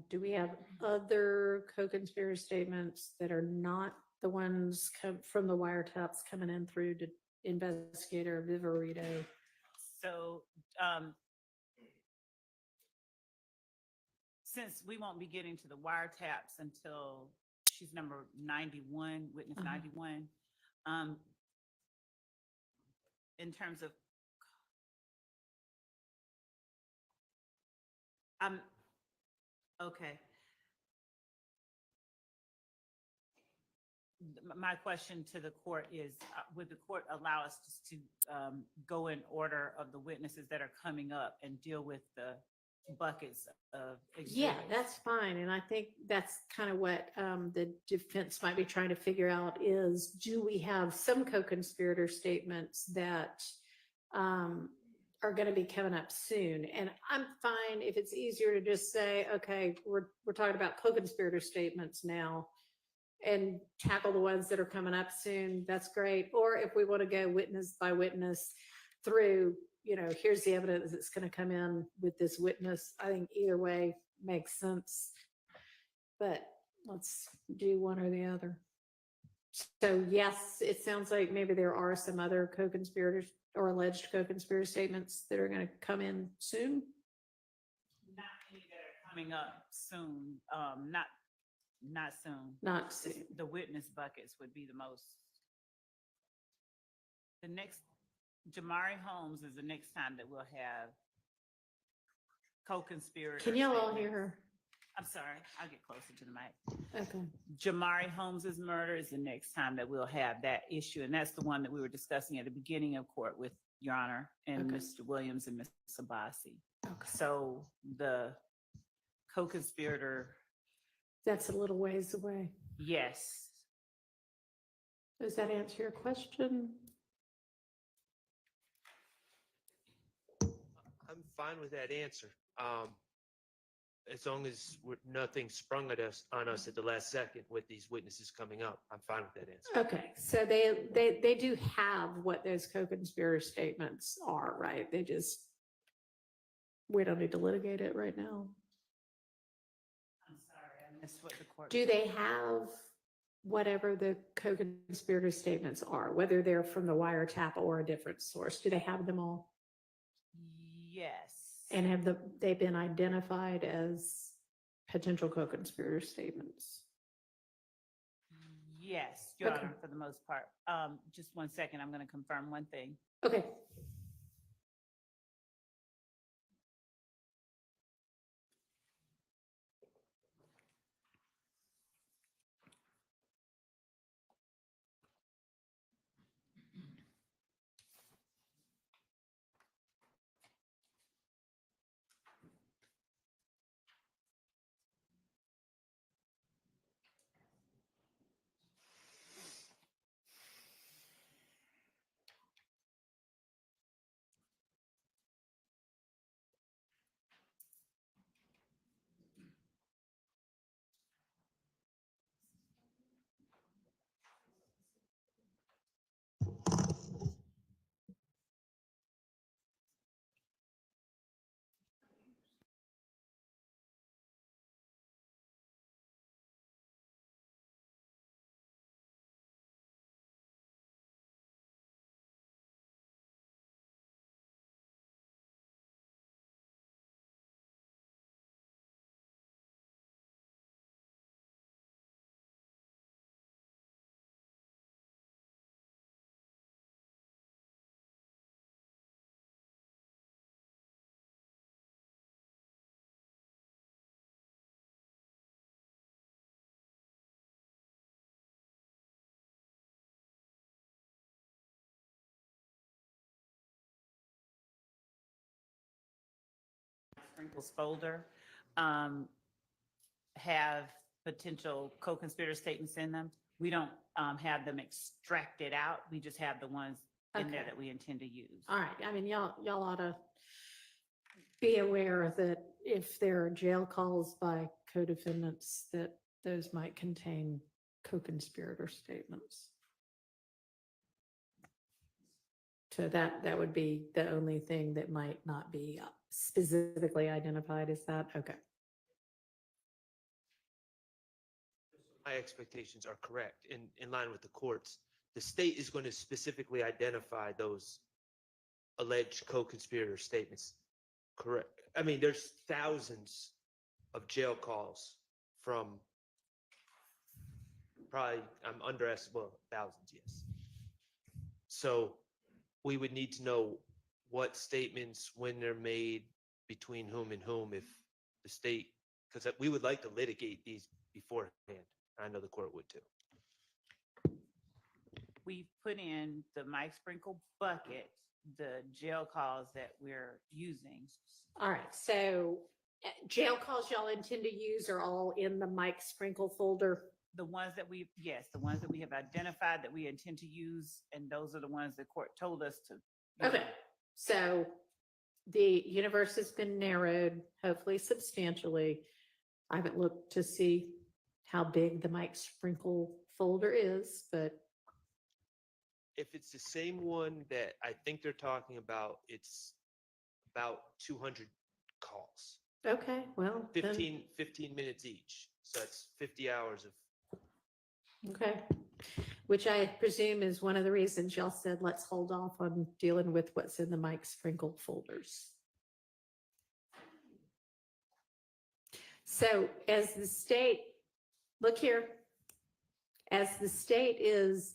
Do we have other co-conspirator statements that are not the ones from the wiretaps coming in through to investigator Viverito? So, since we won't be getting to the wiretaps until she's number 91, witness 91, in terms of, okay. My question to the court is, would the court allow us to go in order of the witnesses that are coming up and deal with the buckets of Yeah, exhibits. that's fine. And I think that's kind of what the defense might be trying to figure out is, do we have some co-conspirator statements that are going to be coming up soon? And I'm fine if it's easier to just say, okay, we're talking about co-conspirator statements now and tackle the ones that are coming up soon. That's great. Or if we want to go witness by witness through, here's the evidence that's going to come in with this witness. I think either way makes sense. But let's do one or the other. So yes, it sounds like maybe there are some other co-conspirators or alleged co-conspirator statements that are going to come in soon. Not any that are coming up soon, not soon. Not soon. The witness buckets would be the most. The next, Jamari Holmes is the next time that we'll have co-conspirator. Can y'all all hear statements. her? I'm sorry, I'll get closer to the mic. Okay. Jamari Holmes's murder is the next time that we'll have that issue. And that's the one that we were discussing at the beginning of court with Your Honor and Okay. Mr. Williams and Ms. Sabasi. Okay. So the co-conspirator, That's a little ways away. yes. Does that answer your question? I'm fine with that answer. As long as nothing sprung on us at the last second with these witnesses coming up, I'm fine with that answer. Okay, so they do have what those co-conspirator statements are, right? We don't need to litigate it right now. I'm sorry, I missed what the court. Do they have whatever the co-conspirator statements are, whether they're from the wiretap or a different source? Do they have them all? Yes. And have they been identified as potential co-conspirator statements? Yes, Your Okay. Honor, for the most part. Just 1 second, I'm going to confirm one thing. Okay. Sprinkles folder have potential co-conspirator statements in them. We don't have them extracted out. We just have the ones in there Okay. that we intend to use. All right. I mean, y'all ought to be aware that if there are jail calls by co-defendants, that those might contain co-conspirator statements. So that would be the only thing that might not be specifically identified. Is that okay? My expectations are correct in line with the courts. The state is going to specifically identify those alleged co-conspirator statements. Correct. I mean, there's thousands of jail calls from probably, I'm underestimating, well, thousands, yes. So we would need to know what statements, when they're made, between whom and whom, if the state, because we would like to litigate these beforehand. I know the court would too. We put in the Mike Sprinkle bucket, the jail calls that we're using. All right. So Jail calls y'all intend to use are all in the Mike Sprinkle folder. The ones that we, yes, the ones that we have identified that we intend to use, and those are the ones the court told us to. Okay, so the universe has been narrowed, hopefully substantially. I haven't looked to see how big the Mike Sprinkle folder is, but If it's the same one that I think they're talking about, it's about 200 calls, okay, well. then- 15 minutes each. So that's 50 hours of, Okay, which I presume is one of the reasons y'all said, let's hold off on dealing with what's in the Mike Sprinkle folders. So as the state, look here, as the state is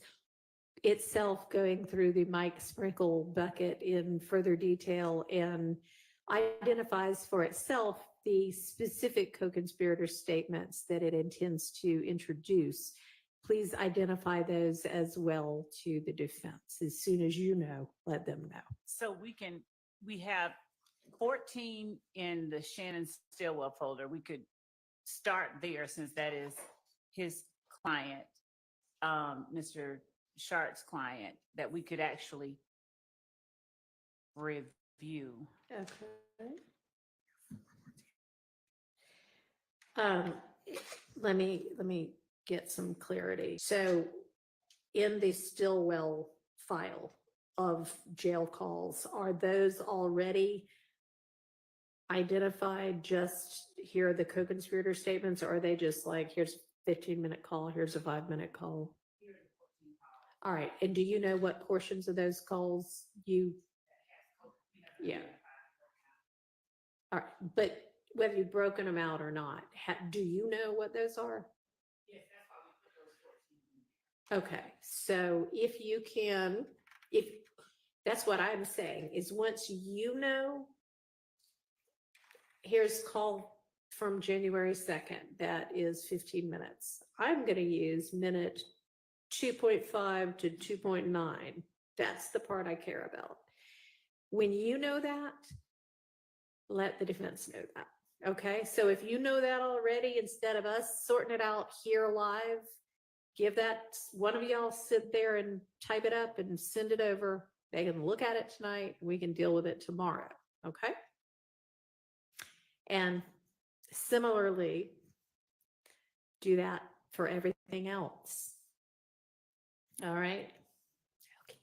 itself going through the Mike Sprinkle bucket in further detail and identifies for itself the specific co-conspirator statements that it intends to introduce, please identify those as well to the defense. As soon as you know, let them know. So we have 14 in the Shannon Stillwell folder. We could start there since that is his client, Mr. Shart's client, that we could actually review. Okay. Let me get some clarity. So in the Stillwell file of jail calls, are those already identified? Just here are the co-conspirator statements, or are they just like, here's a 15-minute call, here's a 5-minute call? All right, and do you know what portions of those calls you? Yeah. All right, but whether you've broken them out or not, do you know what those are? Okay, so if you can, if, that's what I'm saying, is once you know, here's call from January 2nd, that is 15 minutes. I'm gonna use minute 2.5 to 2.9. That's the part I care about. When you know that, let the defense know that. Okay, so if you know that already, instead of us sorting it out here live, give that, one of y'all sit there and type it up and send it over. They can look at it tonight. We can deal with it tomorrow. Okay. And similarly, do that for everything else. All right. Okay.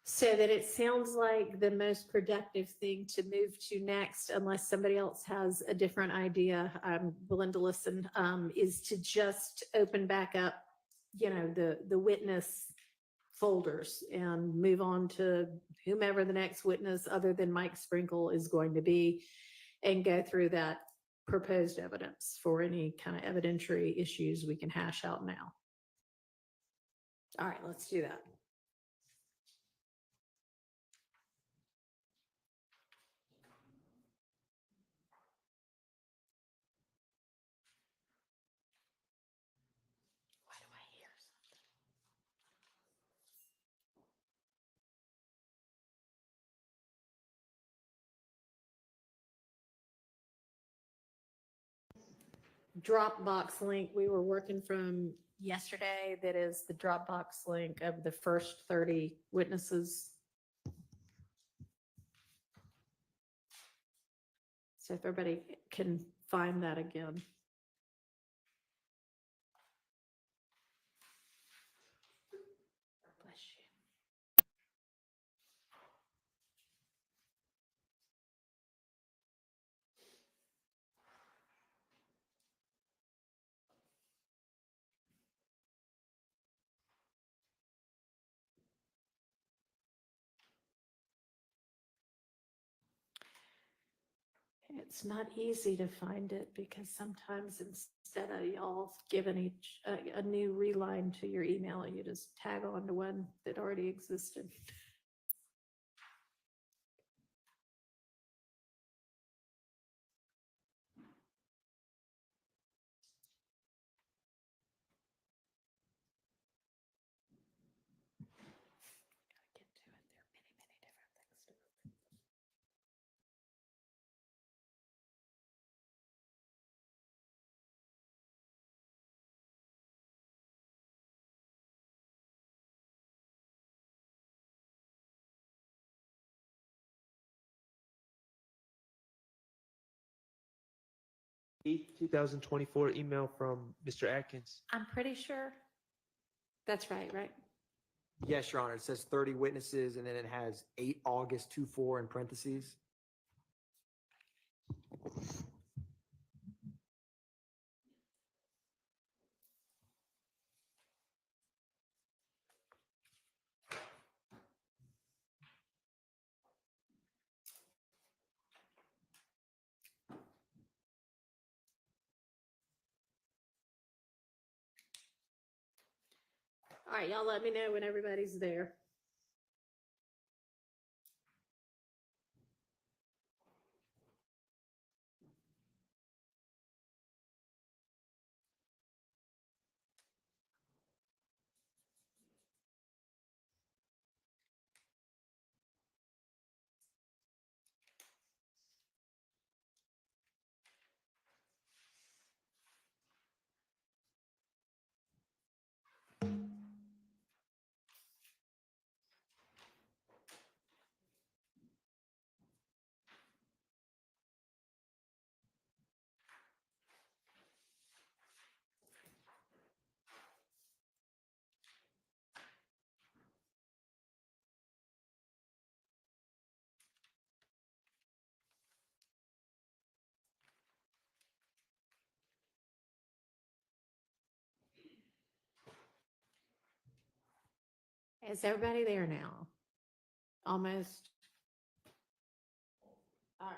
So that it sounds like the most productive thing to move to next, unless somebody else has a different idea, I'm willing to listen, is to just open back up, you know, the witness folders and move on to whomever the next witness other than Mike Sprinkle is going to be, and go through that proposed evidence for any kind of evidentiary issues we can hash out now. All right, let's do that. Why do I hear something? Dropbox link we were working from yesterday, that is the Dropbox link of the first 30 witnesses. So if everybody can find that again. Bless you. It's not easy to find it because sometimes instead of y'all giving each a new reline to your email, you just tag on to one that already existed. Get to it. There are many, many different things to 8th, 2024 email from Mr. Atkins. I'm pretty sure. That's right, right? Yes, Your Honor. It says 30 witnesses and then it has 8 August 24 in parentheses. All right, y'all let me know when everybody's there. Is everybody there now? Almost? All right.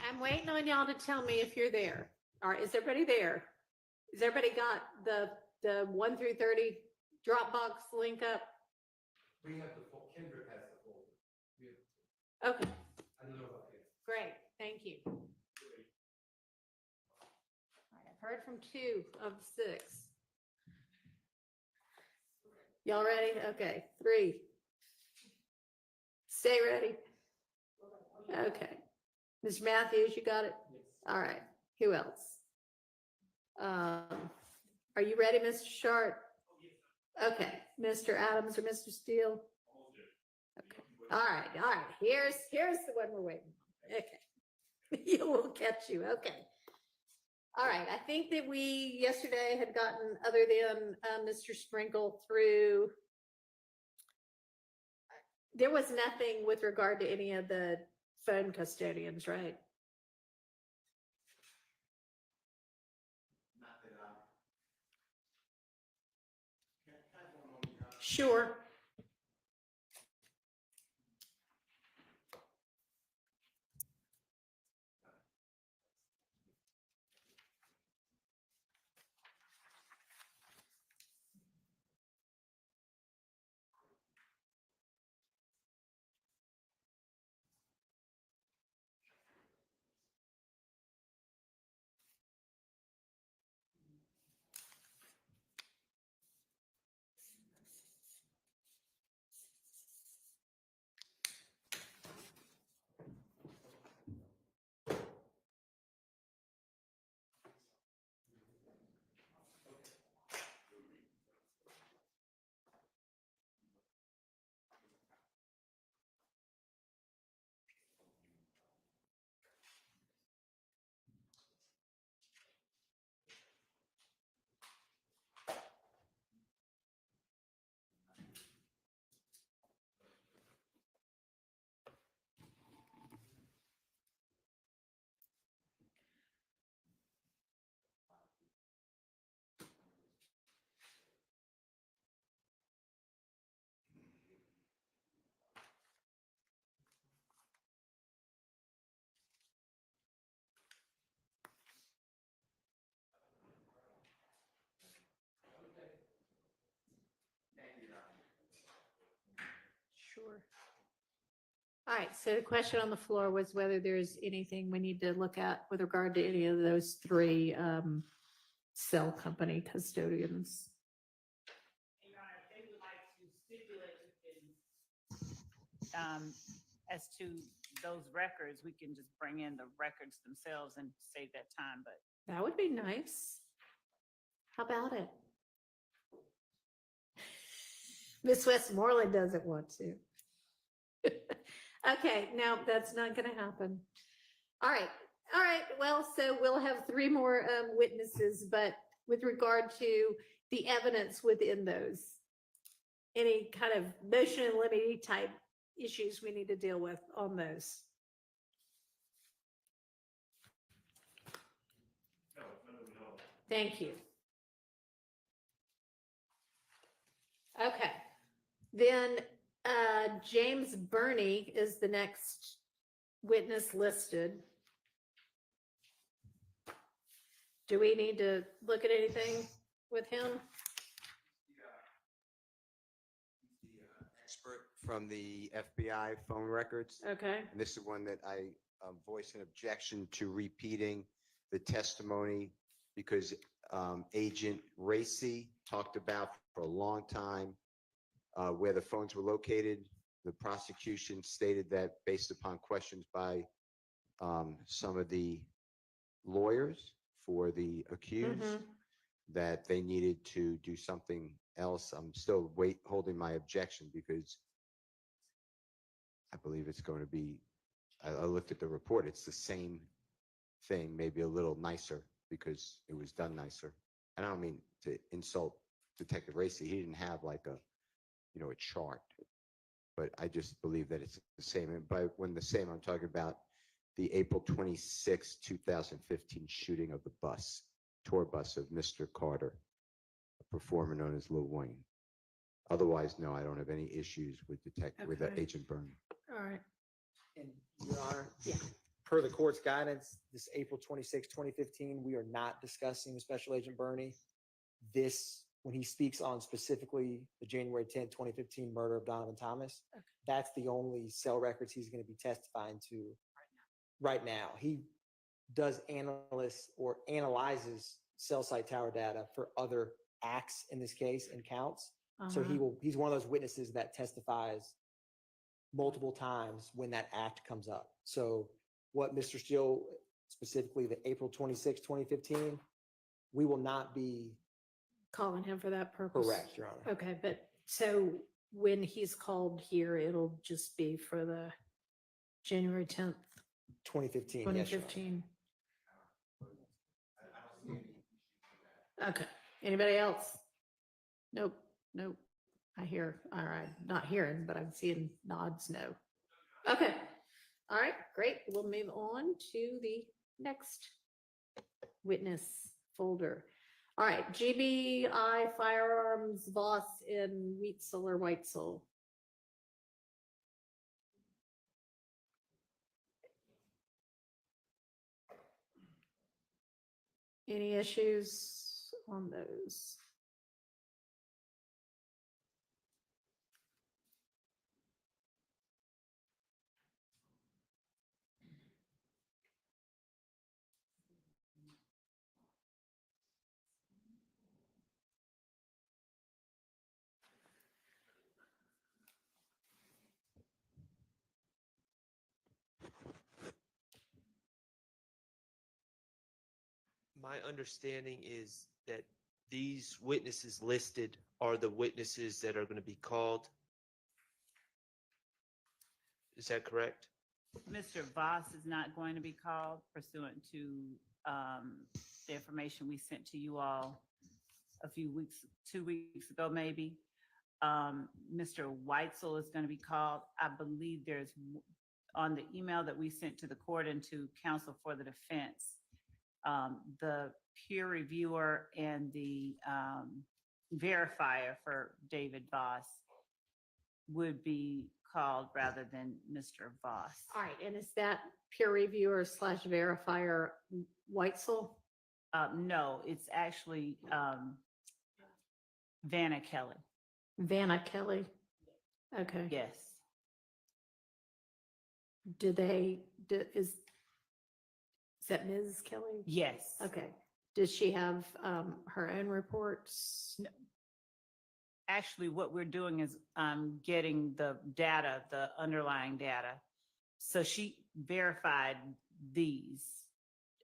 I'm waiting on y'all to tell me if you're there. All right, is everybody there? Has everybody got the 1 through 30 Dropbox link up? We have the full, Kendrick has the full. Okay, I don't know about you. great, thank you. All right, I've heard from 2 of the 6. Y'all ready? Okay, 3. Stay ready. Okay. Mr. Matthews, you got it? All right. Who else? Are you ready, Mr. Sharp? Okay. Mr. Adams or Mr. Steele? Okay. All right. All right. Here's the one we're waiting. Okay. You will catch you. Okay. All right. I think that we yesterday had gotten, other than Mr. Sprinkle, through. There was nothing with regard to any of the phone custodians, right? Sure. All right, so the question on the floor was whether there's anything we need to look at with regard to any of those three cell company custodians. Your Honor, if they would like to stipulate as to those records, we can just bring in the records themselves and save that time, but That would be nice. How about it? Miss Westmoreland doesn't want to. Okay, no, that's not gonna happen. All right, well, so we'll have three more witnesses, but with regard to the evidence within those, any kind of motion and limine type issues we need to deal with on those? Thank you. Okay, then James Burney is the next witness listed. Do we need to look at anything with him? Expert from the FBI phone records. Okay, And this is one that I voiced an objection to repeating the testimony because Agent Racy talked about for a long time where the phones were located. The prosecution stated that based upon questions by some of the lawyers for the accused, that they needed to do something else. I'm still holding my objection because I believe it's going to be, I looked at the report, it's the same thing, maybe a little nicer because it was done nicer. And I don't mean to insult Detective Racy. He didn't have like a chart, but I just believe that it's the same. And by when the same, I'm talking about the April 26, 2015 shooting of the bus, tour bus of Mr. Carter, a performer known as Lil Wayne. Otherwise, no, I don't have any issues with with Okay. Agent Burney. all right. And Your Honor. Yeah. Per the court's guidance, this April 26, 2015, we are not discussing with Special Agent Burney. This, when he speaks on specifically the January 10, 2015 murder of Donovan Thomas, that's the only cell records he's going to be testifying to right now. He does analyzes cell site tower data for other acts in this case and counts. So he's one of those witnesses that testifies multiple times when that act comes up. So what Mr. Steele, specifically the April 26, 2015, we will not be calling him for that purpose. correct, Your Honor. Okay, but so when he's called here, it'll just be for the January 10th, 2015. Yes, Your Honor. 2015. Okay, anybody else? Nope. I hear, all right, not hearing, but I'm seeing nods, no. Okay, all right, great. We'll move on to the next witness folder. All right, GBI Firearms Voss in Wheatzel or Whitesell. Any issues on those? My understanding is that these witnesses listed are the witnesses that are going to be called. Is that correct? Mr. Voss is not going to be called pursuant to the information we sent to you all a few weeks, 2 weeks ago, maybe. Mr. Weitzel is going to be called. I believe there's on the email that we sent to the court and to counsel for the defense, the peer reviewer and the verifier for David Voss would be called rather than Mr. Voss. All right, and is that peer reviewer / verifier Weitzel? No, it's actually Vanna Kelly. Vanna Kelly? Okay. Yes. is that Ms. Kelly? Yes. Okay. Does she have her own reports? Actually, what we're doing is getting the data, the underlying data. So she verified these.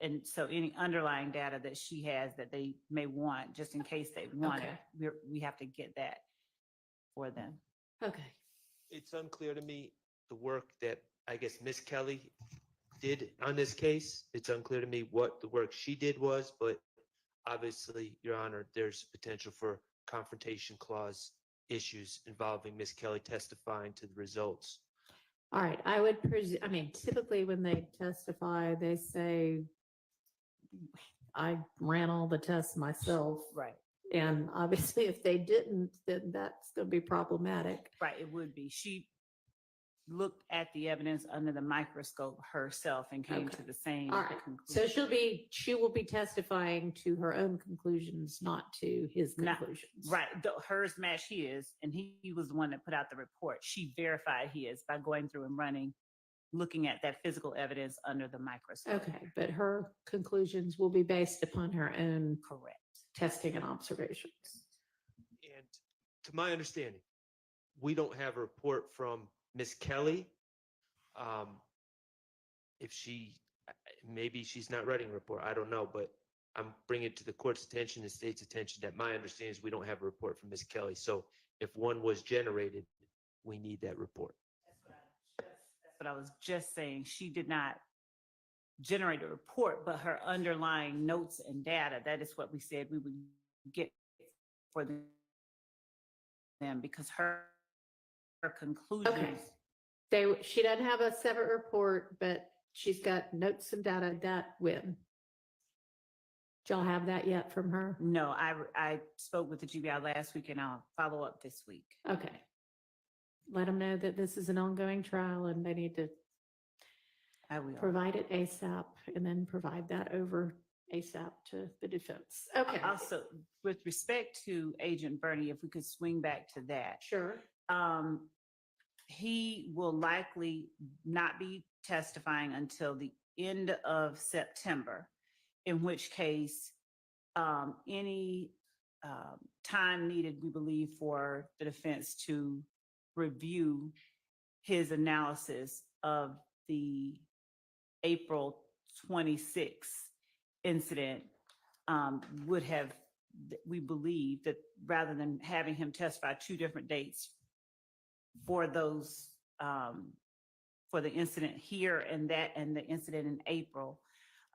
And so any underlying data that she has that they may want, just in case they want it, we have to get that for them. Okay. It's unclear to me the work that I guess Miss Kelly did on this case. It's unclear to me what the work she did was, but obviously, Your Honor, there's potential for confrontation clause issues involving Miss Kelly testifying to the results. All right. I would presume, I mean, typically when they testify, they say, I ran all the tests myself. Right. And obviously, if they didn't, then that's going to be problematic. Right, it would be. She looked at the evidence under the microscope herself and came to the same All right. conclusion. So she will be testifying to her own conclusions, not to his Not- conclusions. Right, hers match his, and he was the one that put out the report. She verified his by going through and looking at that physical evidence under the microscope. Okay, but her conclusions will be based upon her own Correct. testing and observations. And to my understanding, we don't have a report from Miss Kelly. If maybe she's not writing a report, I don't know, but I'm bringing it to the court's attention, the state's attention, that my understanding is we don't have a report from Miss Kelly. So if one was generated, we need that report. That's what I was just saying. She did not generate a report, but her underlying notes and data, that is what we said we would get for them, because her conclusions. She doesn't have a separate report, but she's got notes and data that win. Did y'all have that yet from her? No, I spoke with the GBI last week and I'll follow up this week. Okay. Let them know that this is an ongoing trial and they need to I will. provide it ASAP and then provide that over ASAP to the defense. Okay. Also, with respect to Agent Bernie, if we could swing back to that. Sure. He will likely not be testifying until the end of September, in which case any time needed, we believe, for the defense to review his analysis of the April 26th incident would have, we believe that rather than having him testify 2 different dates for those, for the incident here and the incident in April,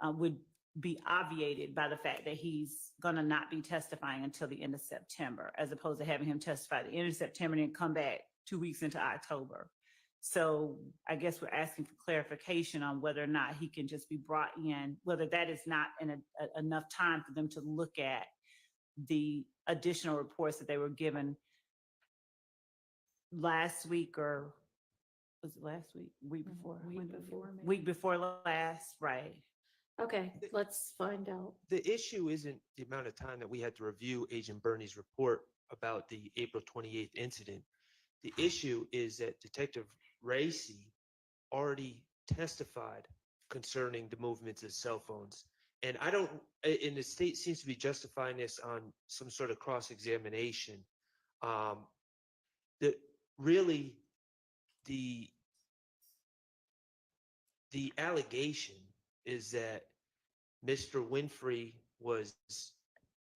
would be obviated by the fact that he's gonna not be testifying until the end of September, as opposed to having him testify at the end of September and then come back 2 weeks into October. So I guess we're asking for clarification on whether or not he can just be brought in, whether that is not enough time for them to look at the additional reports that they were given last week, or was it last week? Week before? Week before last, right. Okay, let's find out. The issue isn't the amount of time that we had to review Agent Bernie's report about the April 28th incident. The issue is that Detective Racy already testified concerning the movements of cell phones. And and the state seems to be justifying this on some sort of cross-examination. That really the allegation is that Mr. Winfrey was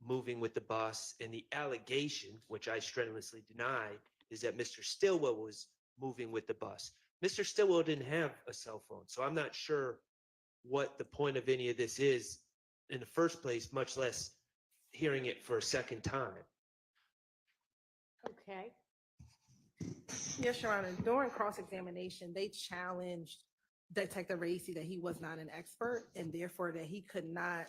moving with the bus, and the allegation, which I strenuously deny, is that Mr. Stillwell was moving with the bus. Mr. Stillwell didn't have a cell phone, so I'm not sure what the point of any of this is in the first place, much less hearing it for a second time. Okay. Yes, Your Honor. During cross-examination, they challenged Detective Racy that he was not an expert and therefore that he could not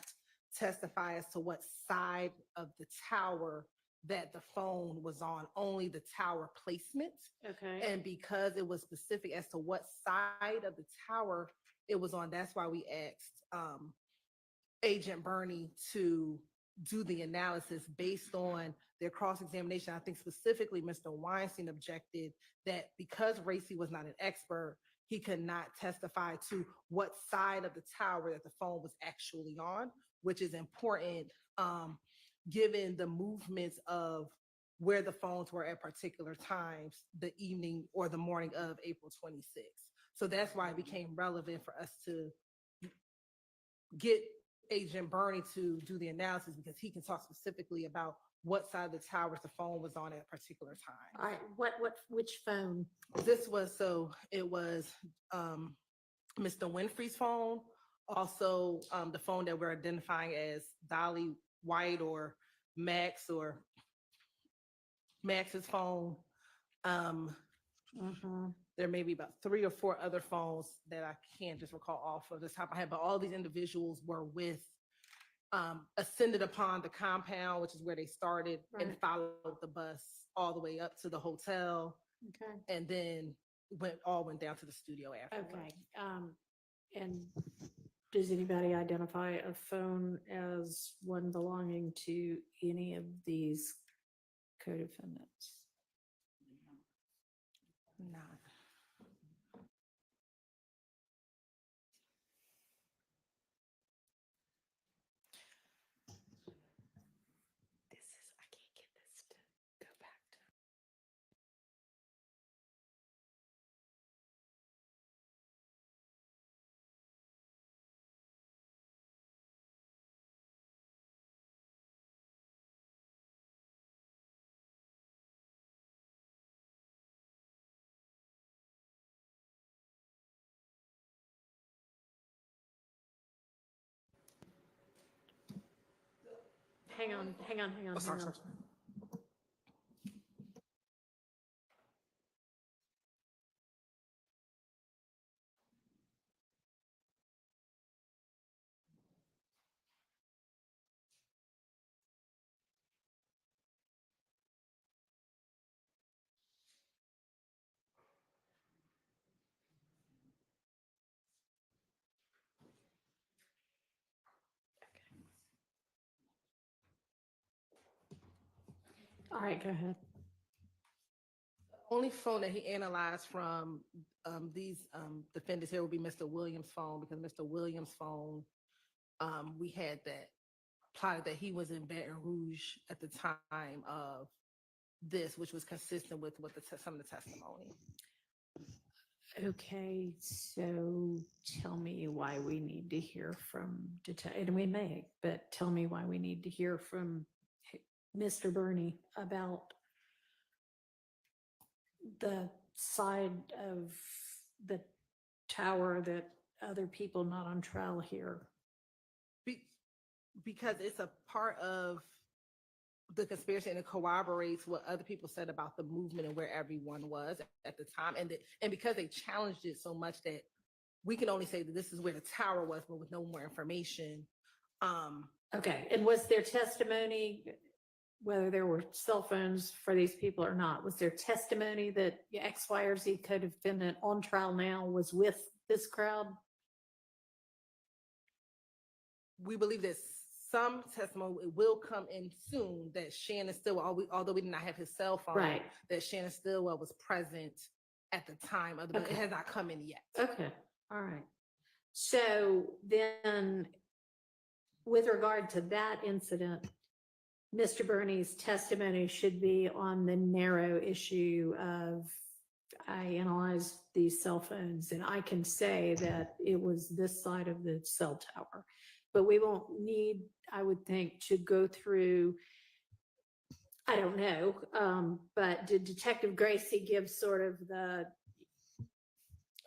testify as to what side of the tower that the phone was on, only the tower placement. Okay. And because it was specific as to what side of the tower it was on, that's why we asked Agent Bernie to do the analysis based on their cross-examination. I think specifically Mr. Weinstein objected that because Racy was not an expert, he could not testify to what side of the tower that the phone was actually on, which is important, given the movements of where the phones were at particular times, the evening or the morning of April 26th. So that's why it became relevant for us to get Agent Bernie to do the analysis, because he can talk specifically about what side of the towers the phone was on at a particular time. All right, which phone? This was, so it was Mr. Winfrey's phone, also the phone that we're identifying as Dolly White or Max's phone. There may be about 3 or 4 other phones that I can't just recall off of the top of my head, but all these individuals were with, ascended upon the compound, which is where they started, and Right. followed the bus all the way up to the hotel, Okay. and then went down to the studio after. Okay, and does anybody identify a phone as one belonging to any of these co-defendants? Not. I can't get this to go back to. Hang on. Oh, sorry. All right, go ahead. Only phone that he analyzed from these defendants here would be Mr. Williams' phone, because Mr. Williams' phone, we had that plotted that he was in Baton Rouge at the time of this, which was consistent with what some of the testimony. Okay, so tell me why we need to hear from and we may, but tell me why we need to hear from Mr. Bernie about the side of the tower that other people not on trial hear. Because it's a part of the conspiracy, and it corroborates what other people said about the movement and where everyone was at the time. And because they challenged it so much that we can only say that this is where the tower was, but with no more information. Okay, and was there testimony, whether there were cell phones for these people or not, was there testimony that X, Y, or Z co-defendant on trial now was with this crowd? We believe that some testimony will come in soon that Shannon Stillwell, although we did not have his cell phone, Right. that Shannon Stillwell was present at the time of the, but it has not come in yet. Okay, all right. So then, with regard to that incident, Mr. Bernie's testimony should be on the narrow issue of, I analyzed these cell phones and I can say that it was this side of the cell tower. But we won't need, I would think, to go through, I don't know, but did Detective Gracie give sort of the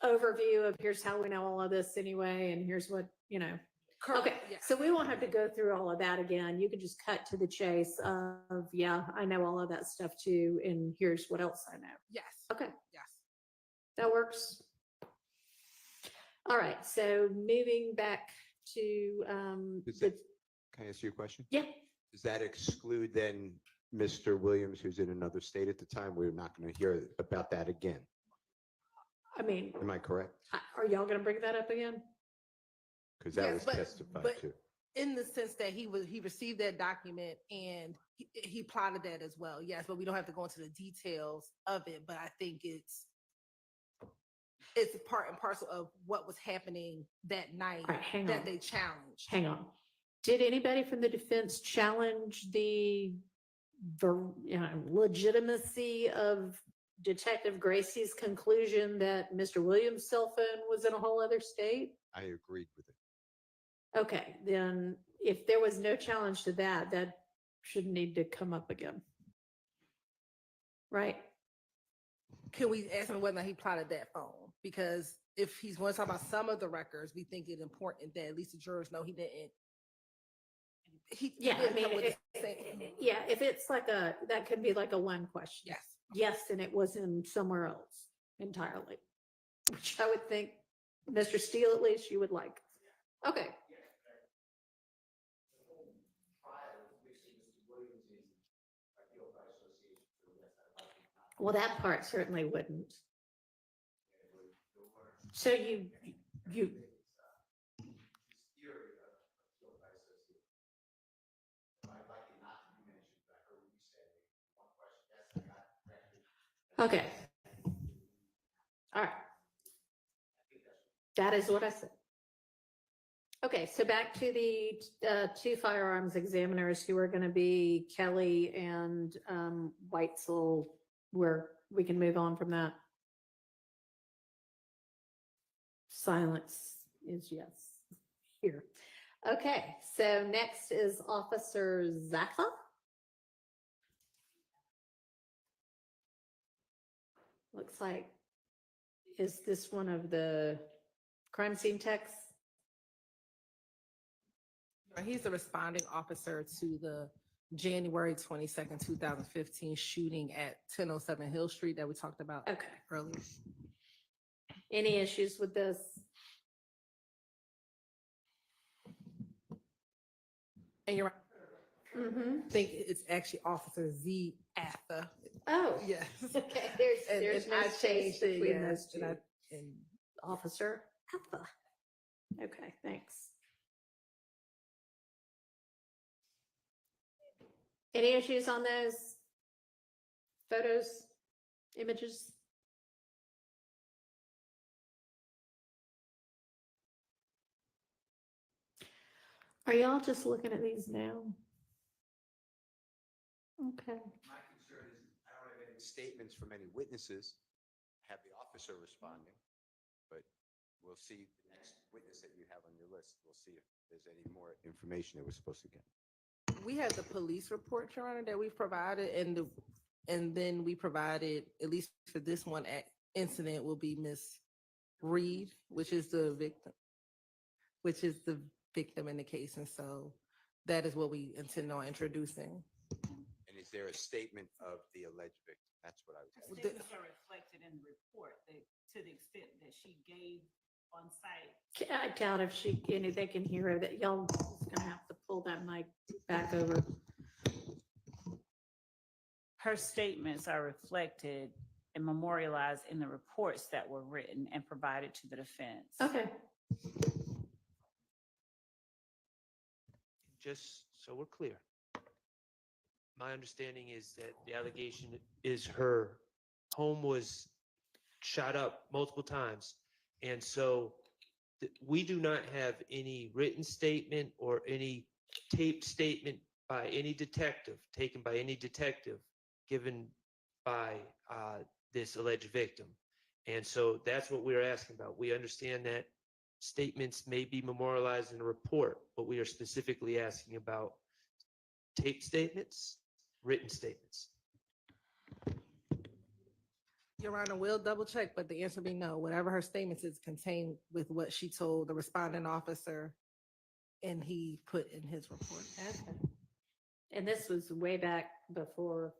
overview of here's how we know all of this anyway, and here's what, you know? Correct, Okay, yeah. so we won't have to go through all of that again. You can just cut to the chase of, yeah, I know all of that stuff too, and here's what else I know. Yes. Okay, Yes. that works. All right, so moving back to, Can I ask you a question? yeah, Does that exclude then Mr. Williams, who's in another state at the time? We're not going to hear about that again. I mean, Am I correct? are y'all gonna bring that up again? Because that Yes, was but- testified but- to. In the sense that he received that document and he plotted that as well. Yes, but we don't have to go into the details of it. But I think it's a part and parcel of what was happening that night All right, hang that on. they challenged. Hang on. Did anybody from the defense challenge the legitimacy of Detective Gracie's conclusion that Mr. Williams' cell phone was in a whole other state? I agreed with it. Okay, then if there was no challenge to that, that should need to come up again. Right? Can we ask him whether he plotted that phone? Because if he's going to talk about some of the records, we think it's important that at least the jurors know he didn't. He Yeah, I didn't mean, come with the same- yeah, if it's like that could be like a one question. Yes. Yes, and it was in somewhere else entirely, which I would think, Mr. Steele, at least you would like. Okay. Well, that part certainly wouldn't. So you. Okay. All right. That is what I said. Okay, so back to the two firearms examiners who are going to be Kelly and Weitzel, where we can move on from that. Silence is yes here. Okay, so next is Officer Zappa. Looks like, is this one of the crime scene techs? He's the responding officer to the January 22nd, 2015 shooting at 1007 Hill Street that we talked about Okay. earlier. Any issues with this? And you're Mm-hmm. I think it's actually Officer Z Atha. Oh, Yes. okay, And there's no I space changed it, between yes, those two. and Officer Alpha. Okay, thanks. Any issues on those photos, images? Are y'all just looking at these now? Okay. My concern is I don't have any statements from any witnesses. I have the officer responding, but we'll see the next witness that you have on your list. We'll see if there's any more information that we're supposed to get. we had the police report, Your Honor, that we've provided, and then we provided, at least for this one incident, will be Miss Reed, which is the victim in the case, and so that is what we intend on introducing. And is there a statement of the alleged victim? That's what I was. Statements are reflected in the report to the extent that she gave on site. I doubt if they can hear her, that y'all just gonna have to pull that mic back over. Her statements are reflected and memorialized in the reports that were written and provided to the defense. Okay. Just so we're clear, my understanding is that the allegation is her home was shot up multiple times. And so we do not have any written statement or any taped statement by any detective, taken by any detective, given by this alleged victim. And so that's what we're asking about. We understand that statements may be memorialized in a report, but we are specifically asking about taped statements, written statements. Your Honor, we'll double check, but the answer be no. Whatever her statements is contained with what she told the responding officer and he put in his report. Okay. And this was way back before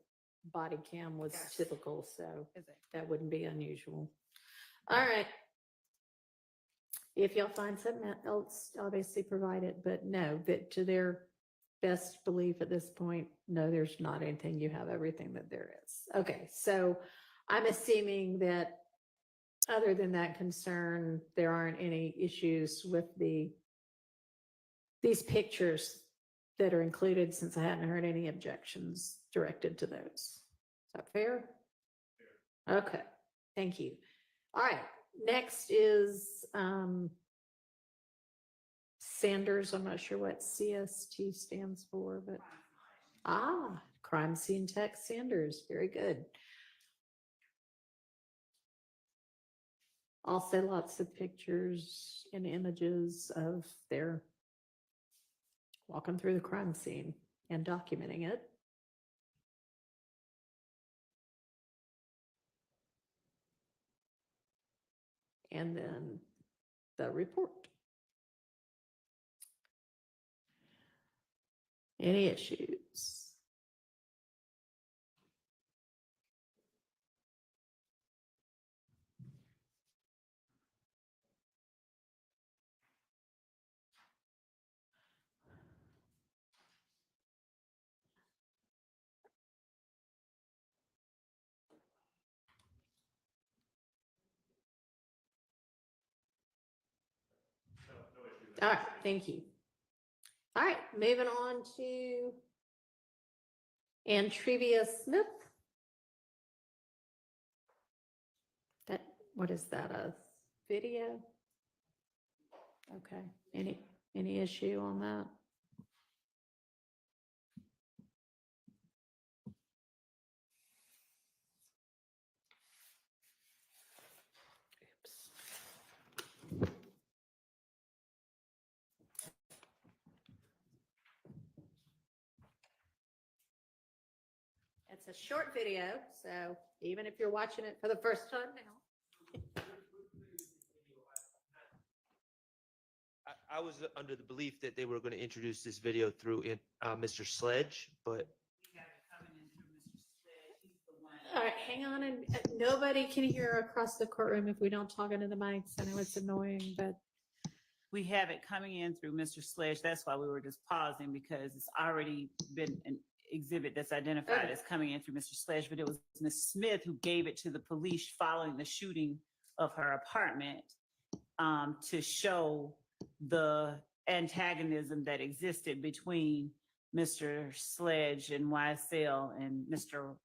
body cam was Yes. typical, so Exactly. that wouldn't be unusual. All right. If y'all find something else, obviously provide it, but no, that to their best belief at this point, no, there's not anything. You have everything that there is. Okay, so I'm assuming that other than that concern, there aren't any issues with these pictures that are included, since I hadn't heard any objections directed to those. Is that fair? Okay, thank you. All right, next is Sanders. I'm not sure what CST stands for, but Crime Scene Tech Sanders. Very good. Also lots of pictures and images of their walking through the crime scene and documenting it. And then the report. Any issues? All right, thank you. All right, moving on to Antrevia Smith. That, what is that, a video? Okay, any issue on that? It's a short video, so even if you're watching it for the first time now. I was under the belief that they were going to introduce this video through Mr. Sledge, but All right, hang on, and nobody can hear across the courtroom if we don't talk into the mics. I know it's annoying, but We have it coming in through Mr. Sledge. That's why we were just pausing, because it's already been an exhibit that's identified Okay. as coming in through Mr. Sledge, but it was Ms. Smith who gave it to the police following the shooting of her apartment to show the antagonism that existed between Mr. Sledge and YSL and Mr.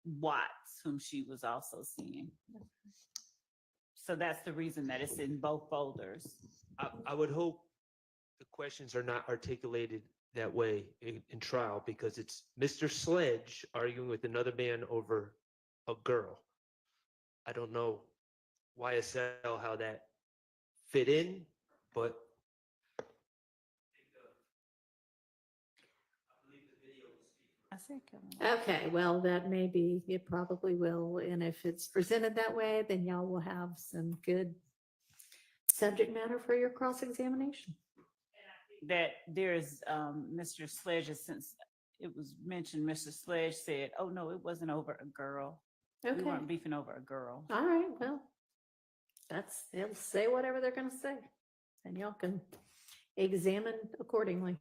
Watts, whom she was also seeing. So that's the reason that it's in both folders. I would hope the questions are not articulated that way in trial, because it's Mr. Sledge arguing with another man over a girl. I don't know YSL how that fit in, but I think. okay, well, that may be, it probably will. And if it's presented that way, then y'all will have some good subject matter for your cross-examination. That there's Mr. Sledge, since it was mentioned, Mr. Sledge said, oh, no, it wasn't over a girl. We Okay, weren't beefing over a girl. all right, well, they'll say whatever they're gonna say, and y'all can examine accordingly.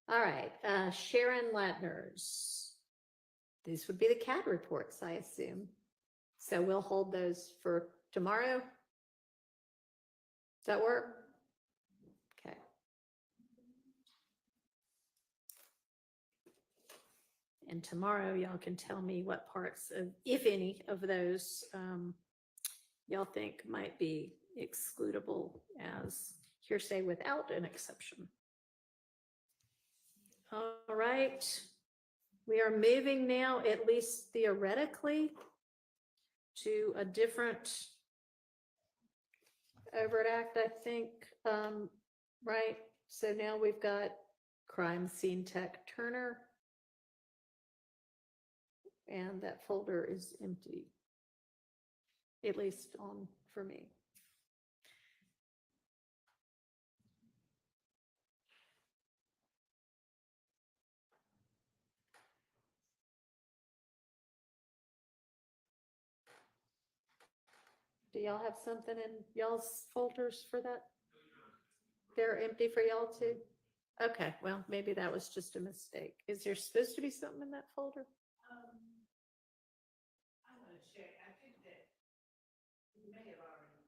All right, Sharon Latner's. These would be the CAD reports, I assume. So we'll hold those for tomorrow. Does that work? Okay. And tomorrow, y'all can tell me what parts of, if any, of those y'all think might be excludable as hearsay without an exception. All right. We are moving now, at least theoretically, to a different overt act, I think, right? So now we've got Crime Scene Tech Turner. And that folder is empty, at least for me. Do y'all have something in y'all's folders for that? They're empty for y'all too? Okay, well, maybe that was just a mistake. Is there supposed to be something in that folder? I'm gonna check. I think that we may have already.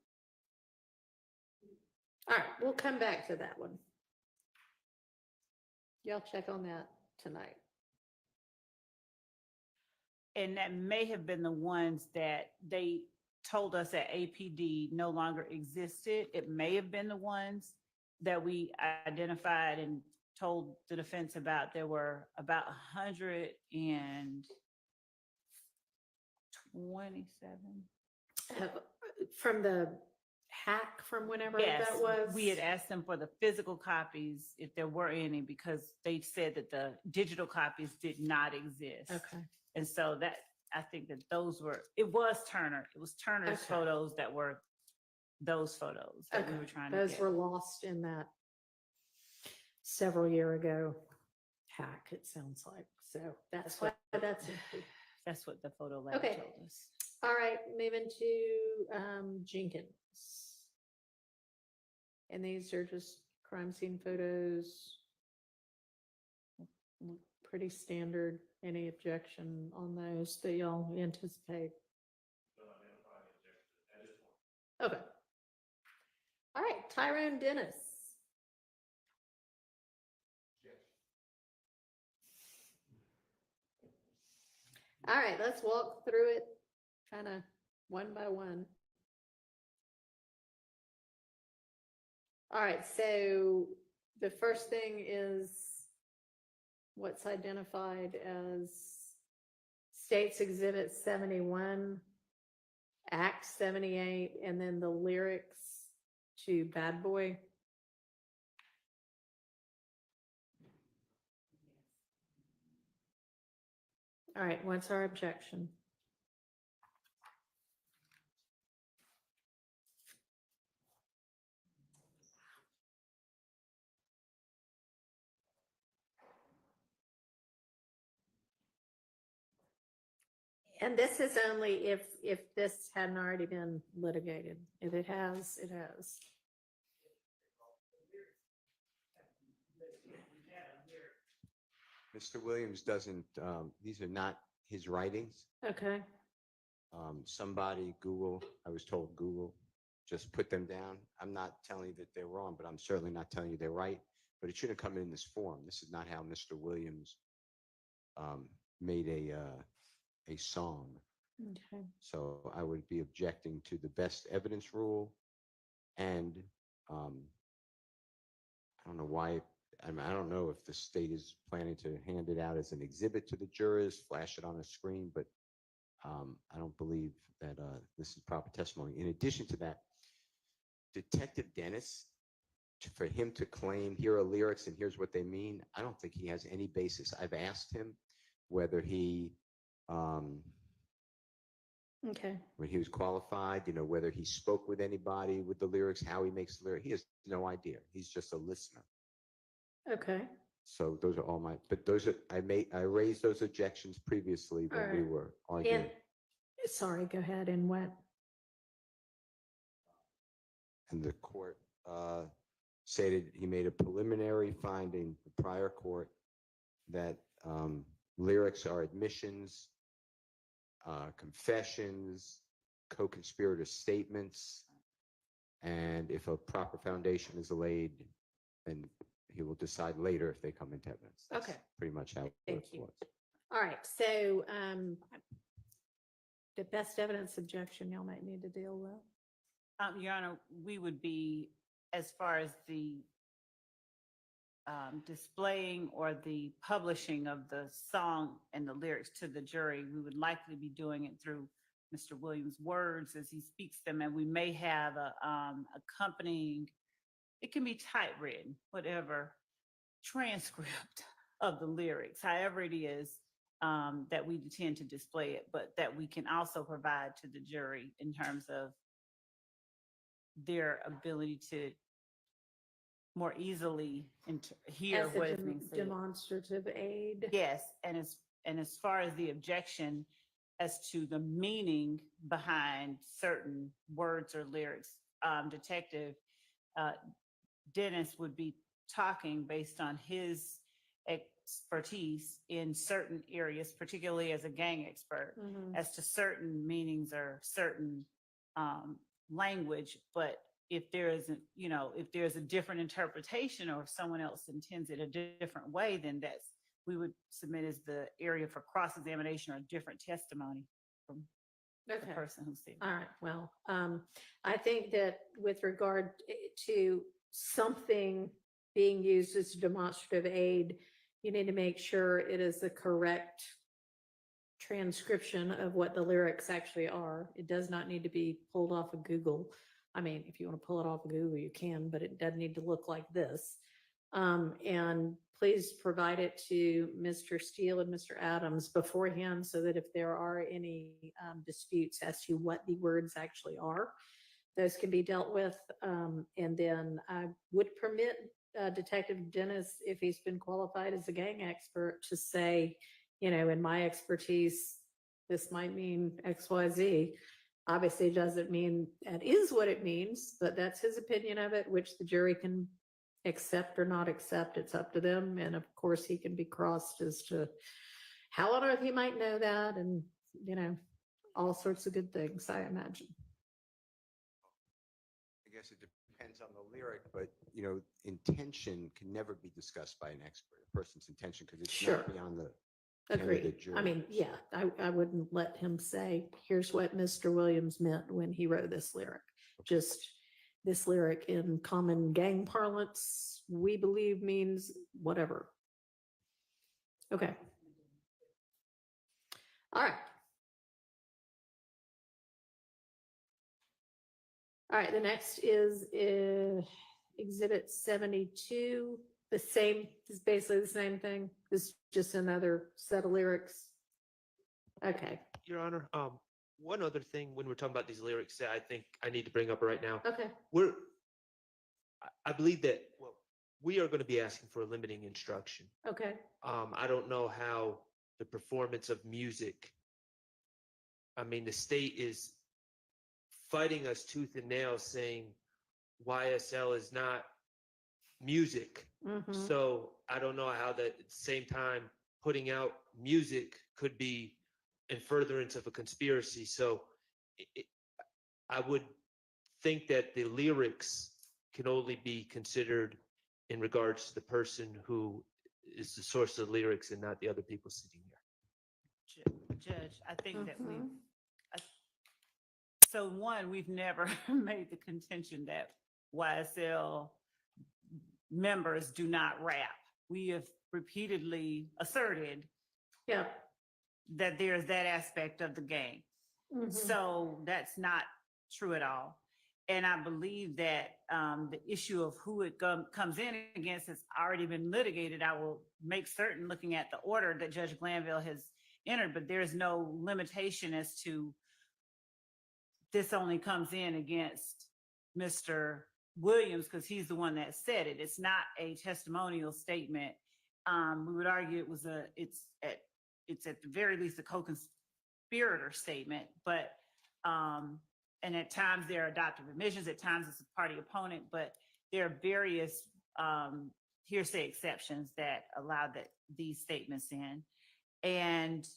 All right, we'll come back to that one. Y'all check on that tonight. And that may have been the ones that they told us that APD no longer existed. It may have been the ones that we identified and told the defense about. There were about 127. From the hack from whenever Yes, that was? we had asked them for the physical copies, if there were any, because they said that the digital copies did not exist. Okay, And so that, I think that those were, it was Turner. It was Turner's Okay. photos that were those photos that we okay. were trying to Those get. were lost in that several year ago hack, it sounds like. So that's why that's empty. That's what the photo lab Okay. told us. All right, moving to Jenkins. And these are just crime scene photos. Look pretty standard. Any objection on those that y'all anticipate? Okay. All right, Tyrone Dennis. All right, let's walk through it kind of one by one. All right, so the first thing is what's identified as States Exhibit 71, Act 78, and then the lyrics to Bad Boy. All right, what's our objection? And this is only if this hadn't already been litigated. If it has, it has. Mr. Williams doesn't, these are not his writings. Okay, Somebody, Google, I was told Google, just put them down. I'm not telling you that they're wrong, but I'm certainly not telling you they're right. But it shouldn't come in this form. This is not how Mr. Williams made a song. okay. So I would be objecting to the best evidence rule. And I don't know why, I don't know if the state is planning to hand it out as an exhibit to the jurors, flash it on a screen, but I don't believe that this is proper testimony. In addition to that, Detective Dennis, for him to claim here are lyrics and here's what they mean, I don't think he has any basis. I've asked him whether he, Okay, when he was qualified, whether he spoke with anybody with the lyrics, how he makes the lyric. He has no idea. He's just a listener. okay. So those are all but those are, I raised those objections previously when we Alright. were arguing. And, sorry, go ahead, and what? And the court stated he made a preliminary finding, the prior court, that lyrics are admissions, confessions, co-conspirator statements, and if a proper foundation is laid, then he will decide later if they come into evidence. That's Okay. pretty much how it Thank you. was. All right, so the best evidence objection y'all might need to deal with. Your Honor, we would be, as far as the displaying or the publishing of the song and the lyrics to the jury, we would likely be doing it through Mr. Williams' words as he speaks them, and we may have a accompanying, it can be typewritten, whatever, transcript of the lyrics, however it is that we intend to display it, but that we can also provide to the jury in terms of their ability to more easily hear As a what is being said. demonstrative aid. Yes, and as far as the objection as to the meaning behind certain words or lyrics, Detective Dennis would be talking based on his expertise in certain areas, particularly as a gang expert, Mhm. as to certain meanings or certain language. But if there isn't, if there's a different interpretation or if someone else intends it a different way, then we would submit as the area for cross-examination or different testimony from the Okay. person who's there. All right, well, I think that with regard to something being used as a demonstrative aid, you need to make sure it is the correct transcription of what the lyrics actually are. It does not need to be pulled off of Google. I mean, if you want to pull it off of Google, you can, but it doesn't need to look like this. And please provide it to Mr. Steele and Mr. Adams beforehand so that if there are any disputes as to what the words actually are, those can be dealt with. And then I would permit Detective Dennis, if he's been qualified as a gang expert, to say, you know, in my expertise, this might mean XYZ. Obviously, it doesn't mean that is what it means, but that's his opinion of it, which the jury can accept or not accept. It's up to them. And of course, he can be crossed as to how on earth he might know that, and, you know, all sorts of good things, I imagine. I guess it depends on the lyric, but, you know, intention can never be discussed by an expert, a person's intention, because it's Sure. not beyond the ken of the Agreed. jury. I mean, yeah, I wouldn't let him say, here's what Mr. Williams meant when he wrote this lyric. Just this lyric in common gang parlance, we believe means whatever. Okay. All right. All right, the next is Exhibit 72. The same, is basically the same thing. This is just another set of lyrics. Okay, Your Honor, one other thing when we're talking about these lyrics that I think I need to bring up right now. okay, I believe that, well, we are going to be asking for a limiting instruction. okay. I don't know how the performance of music, I mean, the state is fighting us tooth and nail saying YSL is not music. Mhm. So I don't know how that at the same time putting out music could be in furtherance of a conspiracy. So I would think that the lyrics can only be considered in regards to the person who is the source of the lyrics and not the other people sitting here. Judge, I think that we, Mhm. so one, we've never made the contention that YSL members do not rap. We have repeatedly asserted Yeah. that there's that aspect of the game. Mhm. So that's not true at all. And I believe that the issue of who it comes in against has already been litigated. I will make certain, looking at the order that Judge Glanville has entered, but there's no limitation as to this only comes in against Mr. Williams because he's the one that said it. It's not a testimonial statement. We would argue it's at the very least a co-conspirator statement, but and at times there are adoptive admissions, at times it's a party opponent, but there are various hearsay exceptions that allow these statements in. And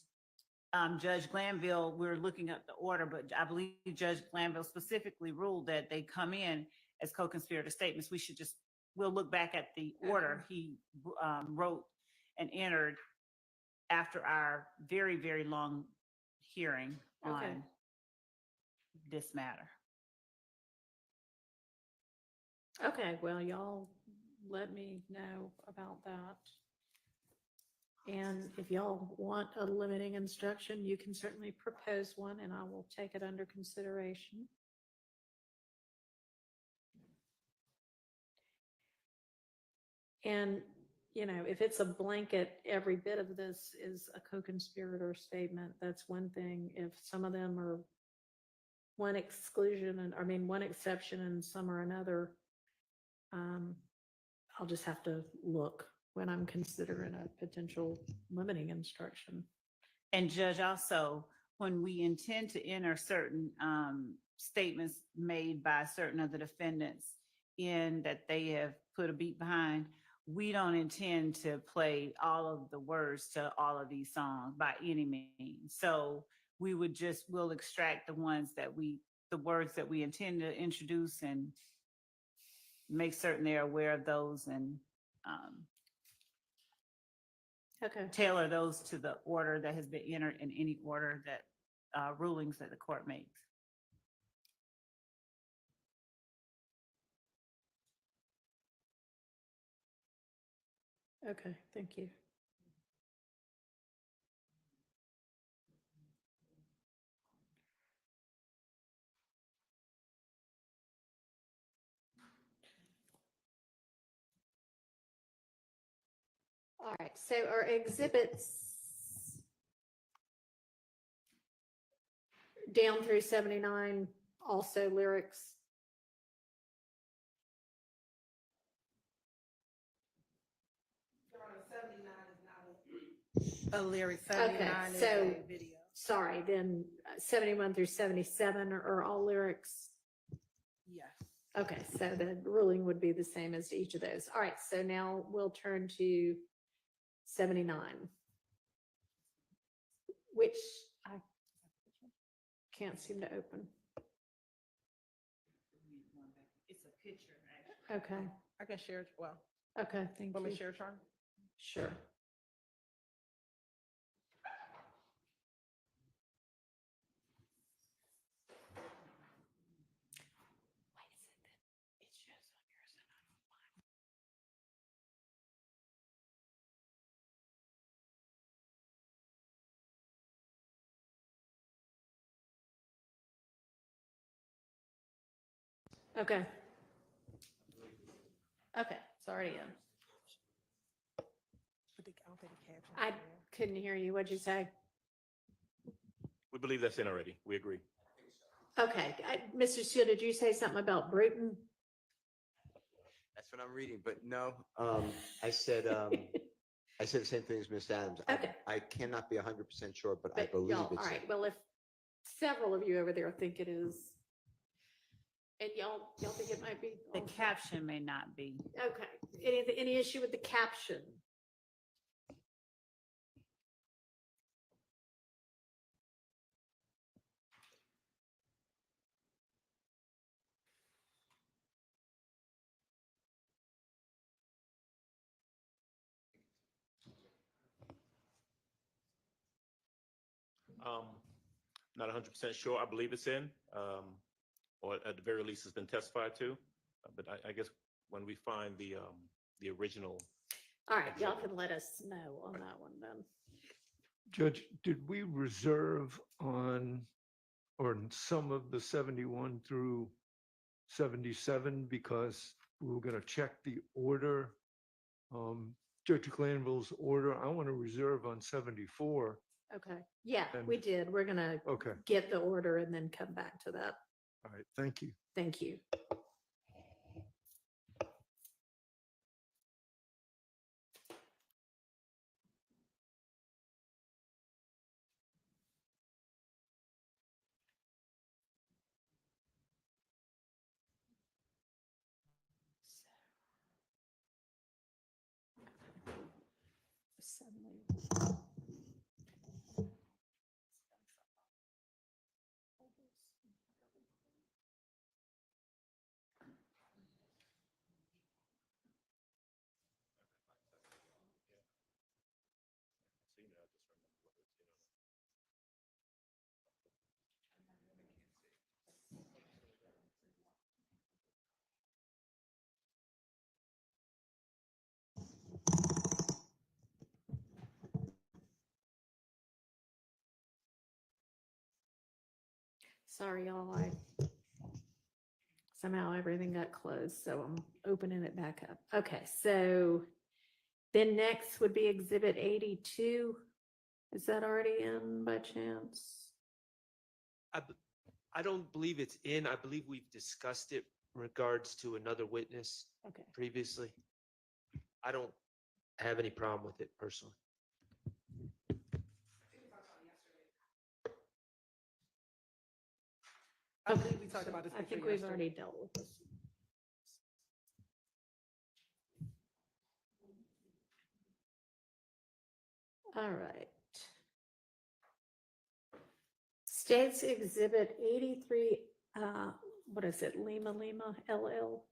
Judge Glanville, we're looking at the order, but I believe Judge Glanville specifically ruled that they come in as co-conspirator statements. We'll look back at the order he wrote and entered after our very, very long hearing Okay. on this matter. Okay, well, y'all let me know about that. And if y'all want a limiting instruction, you can certainly propose one and I will take it under consideration. And, you know, if it's a blanket, every bit of this is a co-conspirator statement, that's one thing. If some of them are one exclusion and, I mean, one exception and some are another, I'll just have to look when I'm considering a potential limiting instruction. And Judge, also, when we intend to enter certain statements made by certain of the defendants in that they have put a beat behind, we don't intend to play all of the words to all of these songs by any means. So we'll extract the words that we intend to introduce and make certain they're aware of those. And Okay. tailor those to the order that has been entered in any order that, rulings that the court makes. Okay, thank you. All right, so our exhibits down through 79, also lyrics. A lyric, Okay, 79 is so, a video. sorry, then 71 through 77 are all lyrics. Yes. Okay, so the ruling would be the same as to each of those. All right, so now we'll turn to 79. Which I can't seem to open. It's a picture, actually. Okay, I can share, well, okay, thank want me you. to share, Charm? Sure. Why is it that it shows on yours and not on mine? Okay. Okay, it's already in. I don't think the caption. I couldn't hear you. What'd you say? We believe that's in already. We agree. Okay, Mr. Steele, did you say something about Bruton? That's what I'm reading, but no, I said the same thing as Ms. Adams. Okay. I cannot be 100% sure, but I But believe y'all, all it's. right, well, if several of you over there think it is, and y'all think it might be. The also- caption may not be. Okay, any issue with the caption? Not 100% sure. I believe it's in, or at the very least, it's been testified to. But I guess when we find the original, All right, y'all can let us know on that one then. Judge, did we reserve on, or in some of the 71 through 77 because we were going to check the order, Judge Glanville's order? I want to reserve on 74. Okay, yeah, And- we did. We're gonna Okay, get the order and then come back to that. all right, thank you. Thank you. Sorry, y'all, somehow everything got closed, so I'm opening it back up. Okay, so then next would be Exhibit 82. Is that already in by chance? I don't believe it's in. I believe we've discussed it in regards to another witness Okay, previously. I don't have any problem with it personally. I believe we talked about this. I before think we've yesterday. already dealt with this. All right. State's Exhibit 83, what is it, Lima Lima LL?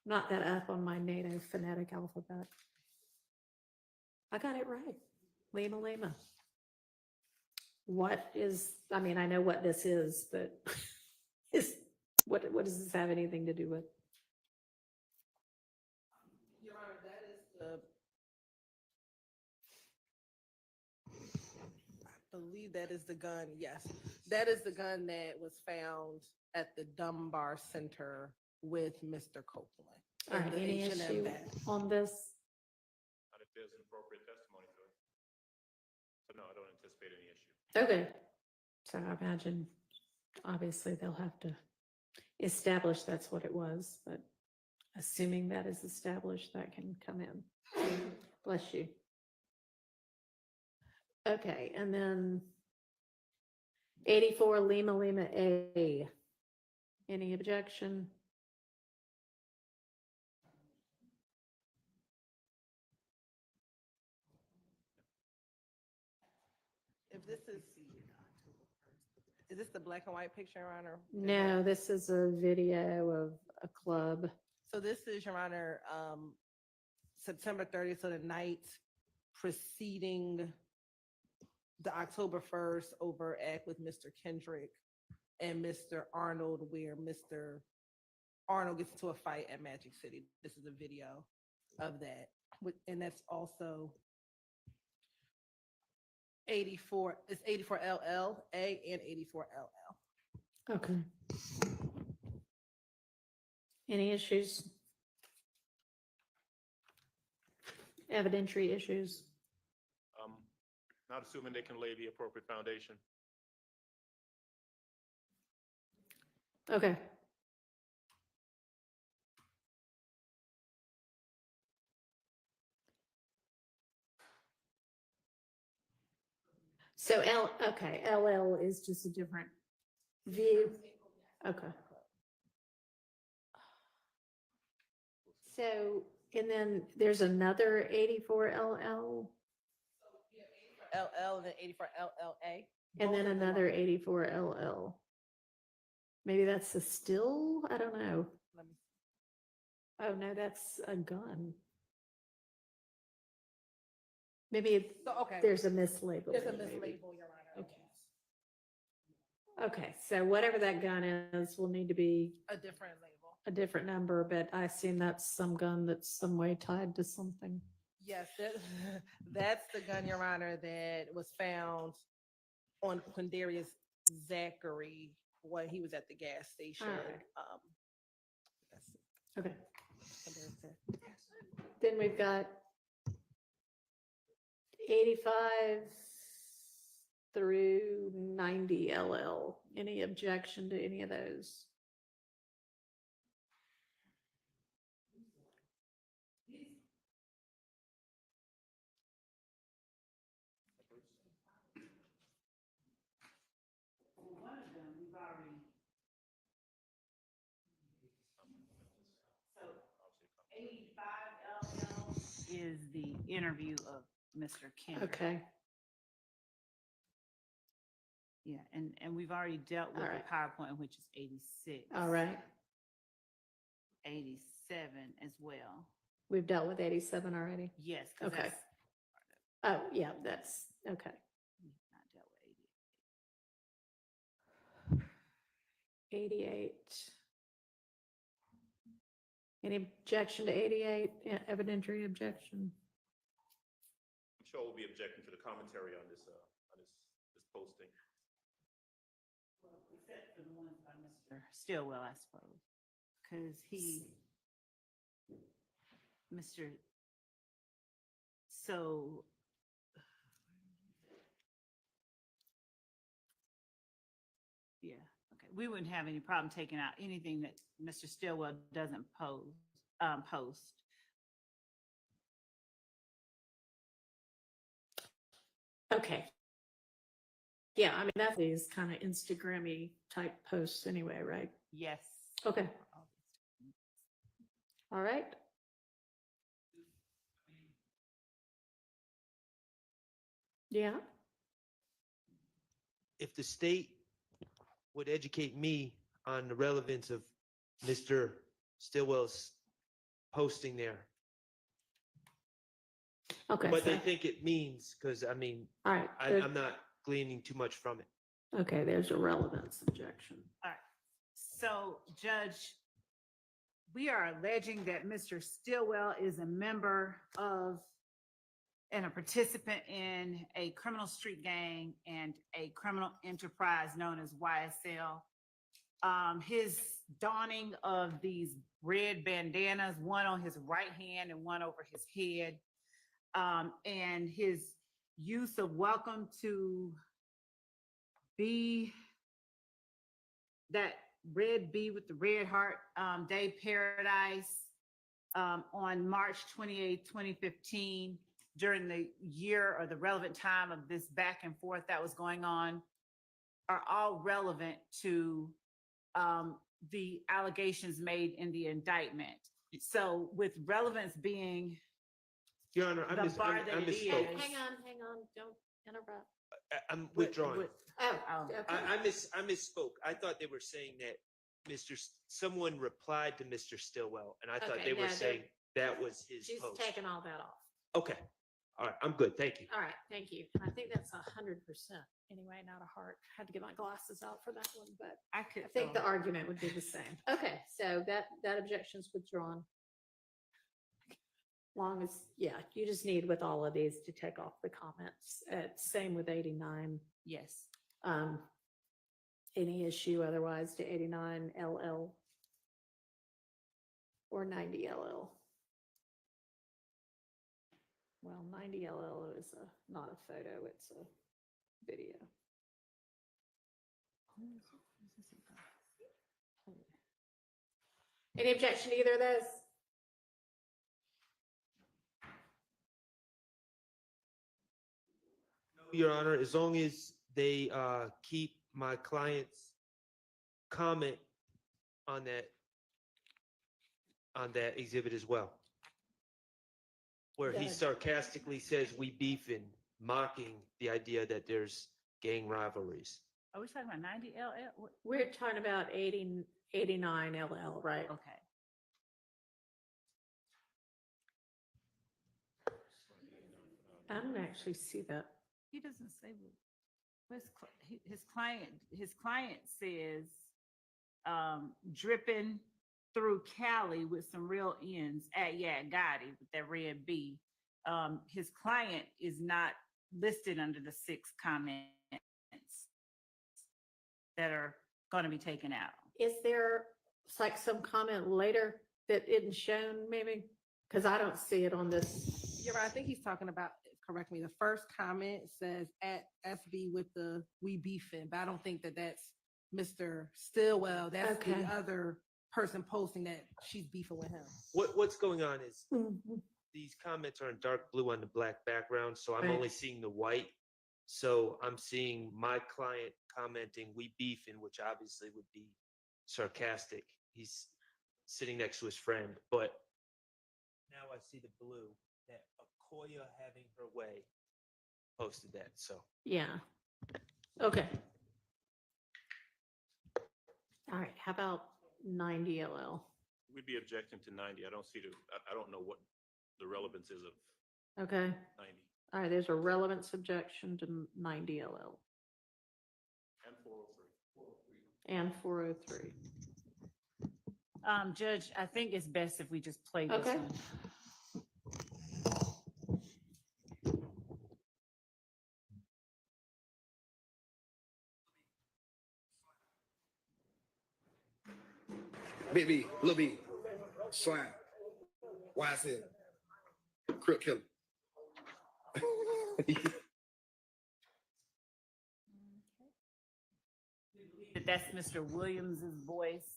Not that up on my native phonetic alphabet. I got it right. Lima Lima. What is, I mean, I know what this is, but what does this have anything to do with? Your Honor, that is I believe that is the gun, yes. That is the gun that was found at the Dunbar Center with Mr. Copeland. All in right, the any H&M issue bag. on this? Not if there's an appropriate testimony to it. So no, I don't anticipate any issue. Okay. So I imagine, obviously, they'll have to establish that's what it was, but assuming that is established, that can come in. Bless you. Okay, and then 84 Lima Lima A. Any objection? If this is this the black and white picture, Your Honor? No, this is a video of a club. So this is, Your Honor, September 30th, so the night preceding the October 1st overact with Mr. Kendrick and Mr. Arnold, where Mr. Arnold gets into a fight at Magic City. This is a video of that. And that's also 84, it's 84 LL, A and 84 LL. Okay. Any issues? Evidentiary issues? Not assuming they can lay the appropriate foundation. Okay. So okay, LL is just a different view. Okay. So, and then there's another 84 LL LL and then 84 LLA. and Both then of them another are- 84 LL. Maybe that's a still? I don't know. Let me see. Oh, no, that's a gun. Maybe So, okay. there's a mislabel. There's a maybe. mislabel, Your Honor. Okay. Okay, so whatever that gun is will need to be A different label. a different number, but I assume that's some gun that's some way tied to something. Yes, that's the gun, Your Honor, that was found on Quindarius Zachary when he was at the gas station. Alright. Let's see. Okay, Quindarius Zachary. then we've got 85 through 90 LL. Any objection to any of those? One of them, we've already. So 85 LL is the interview of Mr. Kendrick. Okay, Yeah, and we've already dealt with All the right. PowerPoint, which is 86. all right. 87 as well. We've dealt with 87 already. Yes. 'cause Okay. that's Oh, yeah, that's, okay. we've not dealt with 88. 88. Any objection to 88? Yeah, evidentiary objection? I'm sure we'll be objecting to the commentary on this posting. Except for the ones by Mr. Stillwell, I suppose, because so. Yeah, okay, we wouldn't have any problem taking out anything that Mr. Stillwell doesn't post. Okay. Yeah, I mean, that's these kind of Instagram-y type posts anyway, right? Yes. Okay. All right. Yeah, If the state would educate me on the relevance of Mr. Stillwell's posting there. Okay, What they so, think it means, because I mean, all right, I'm not gleaning too much from it. okay, there's a relevance objection. All right. So, Judge, we are alleging that Mr. Stillwell is a member of and a participant in a criminal street gang and a criminal enterprise known as YSL. His donning of these red bandanas, one on his right hand and one over his head, and his use of welcome to be that red bee with the red heart, Day Paradise, on March 28, 2015, during the year or the relevant time of this back and forth that was going on, are all relevant to the allegations made in the indictment. So with relevance being Your Honor, I the bar that it misspoke. is. Hang on, don't interrupt. I'm withdrawing. Oh, okay. I misspoke. I thought they were saying that someone replied to Mr. Stillwell, and I thought Okay, they were no, saying that was his She's post. taken all that off. Okay. All right. I'm good. Thank you. All right, thank you. I think that's 100% anyway, not a heart. Had to get my glasses out for that one, but I could. I think the argument would be the same. Okay, so that objection's withdrawn. Long as, yeah, you just need with all of these to take off the comments. Same with 89. Yes. Any issue otherwise to 89 LL or 90 LL? Well, 90 LL is not a photo, it's a video. Any objection to either of those? Your Honor, as long as they keep my client's comment on that exhibit as well, where he Good. sarcastically says we beefing, mocking the idea that there's gang rivalries. Are we talking about 90 LL? We're talking about 89 LL, right? Okay. I don't actually see that. He doesn't say what his client says, dripping through Cali with some real ends at Gotti with that red B. His client is not listed under the 6 comments that are going to be taken out. Is there like some comment later that isn't shown maybe? Because I don't see it on this. You're right. I think he's talking about, correct me, the first comment says at SB with the we beefing, but I don't think that that's Mr. Stillwell. That's Okay. the other person posting that she's beefing with him. What's going on is Mhm. these comments are in dark blue on the black background, so I'm Right. only seeing the white. So I'm seeing my client commenting, we beefing, which obviously would be sarcastic. He's sitting next to his friend, but now I see the blue that Okoya having her way posted that, so. Yeah. Okay. All right, how about 90 LL? We'd be objecting to 90. I don't see I don't know what the relevance is of Okay. 90 All right, there's a relevance objection to 90 LL and 403. and 403. Judge, I think it's best if we just play this Okay. one. Big B, Lil B, Slime, YSL, Crip Killer. That's Mr. Williams's voice.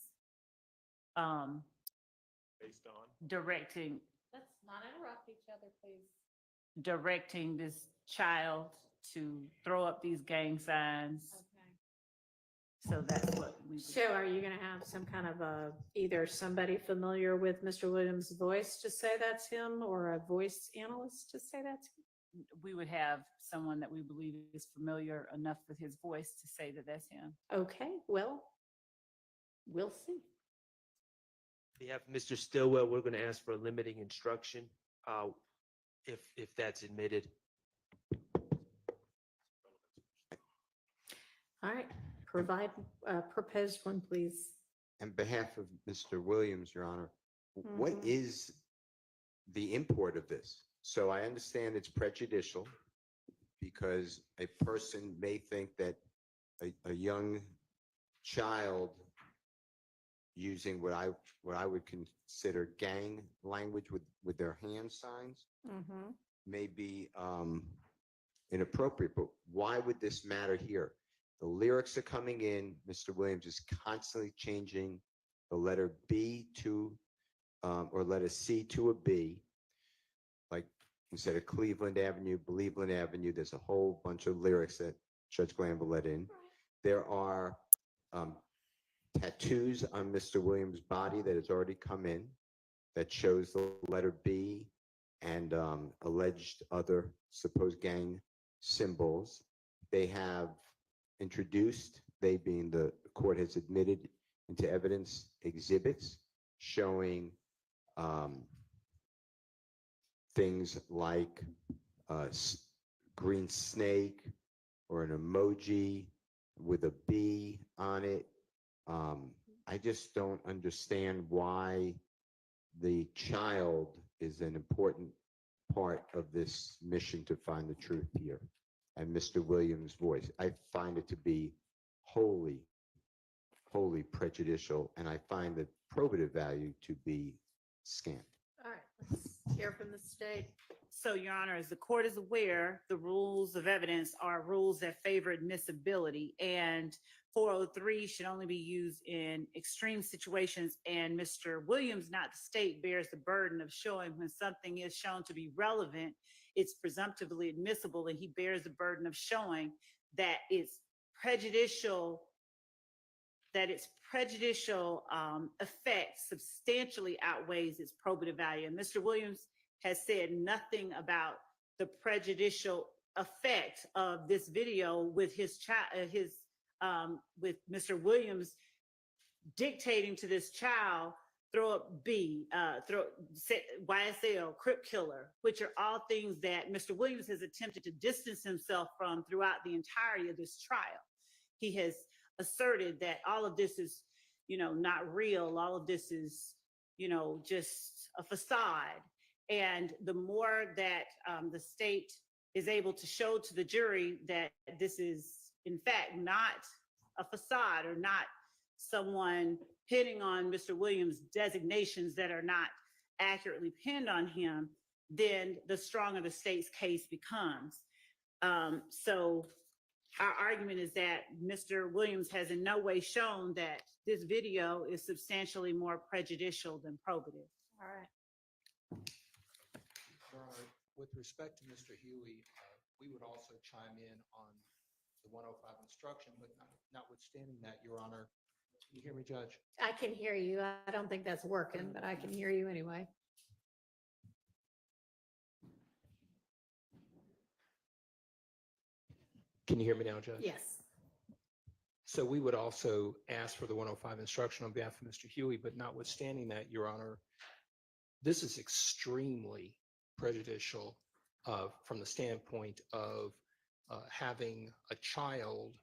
Based on Directing Let's not interrupt each other, please. directing this child to throw up these gang signs. Okay. So that's what we. So are you going to have some kind of either somebody familiar with Mr. Williams' voice to say that's him or a voice analyst to say that's him? We would have someone that we believe is familiar enough with his voice to say that that's him. Okay, well, we'll see. On behalf of Mr. Stillwell, we're going to ask for a limiting instruction. if that's admitted. All right, provide, proposed one, please. On behalf of Mr. Williams, Your Honor, what Mhm. is the import of this? So I understand it's prejudicial because a person may think that a young child using what I would consider gang language with their hand signs Mhm. may be inappropriate, but why would this matter here? The lyrics are coming in. Mr. Williams is constantly changing the letter B to, or letter C to a B. Like instead of Cleveland Avenue, Believeland Avenue, there's a whole bunch of lyrics that Judge Glanville let in. There are tattoos on Mr. Williams' body that has already come in that shows the letter B and alleged other supposed gang symbols. They have introduced, they being the court has admitted into evidence, exhibits showing things like a green snake or an emoji with a B on it. I just don't understand why the child is an important part of this mission to find the truth here. And Mr. Williams' voice, I find it to be wholly prejudicial, and I find the probative value to be scant. All right, let's hear from the state. So, Your Honor, as the court is aware, the rules of evidence are rules that favor admissibility, and 403 should only be used in extreme situations. And Mr. Williams, not the state, bears the burden of showing when something is shown to be relevant, it's presumptively admissible, and he bears the burden of showing that its prejudicial effect substantially outweighs its probative value. And Mr. Williams has said nothing about the prejudicial effect of this video with his child, with Mr. Williams dictating to this child, throw up B, YSL, Crip Killer, which are all things that Mr. Williams has attempted to distance himself from throughout the entirety of this trial. He has asserted that all of this is, not real. All of this is, just a facade. And the more that the state is able to show to the jury that this is, in fact, not a facade or not someone pinning on Mr. Williams' designations that are not accurately pinned on him, then the stronger the state's case becomes. So our argument is that Mr. Williams has in no way shown that this video is substantially more prejudicial than probative. All right. Your Honor, with respect to Mr. Huey, we would also chime in on the 105 instruction, but notwithstanding that, Your Honor, can you hear me, Judge? I can hear you. I don't think that's working, but I can hear you anyway. Can you hear me now, Judge? Yes. So we would also ask for the 105 instruction on behalf of Mr. Huey, but notwithstanding that, Your Honor, this is extremely prejudicial from the standpoint of having a child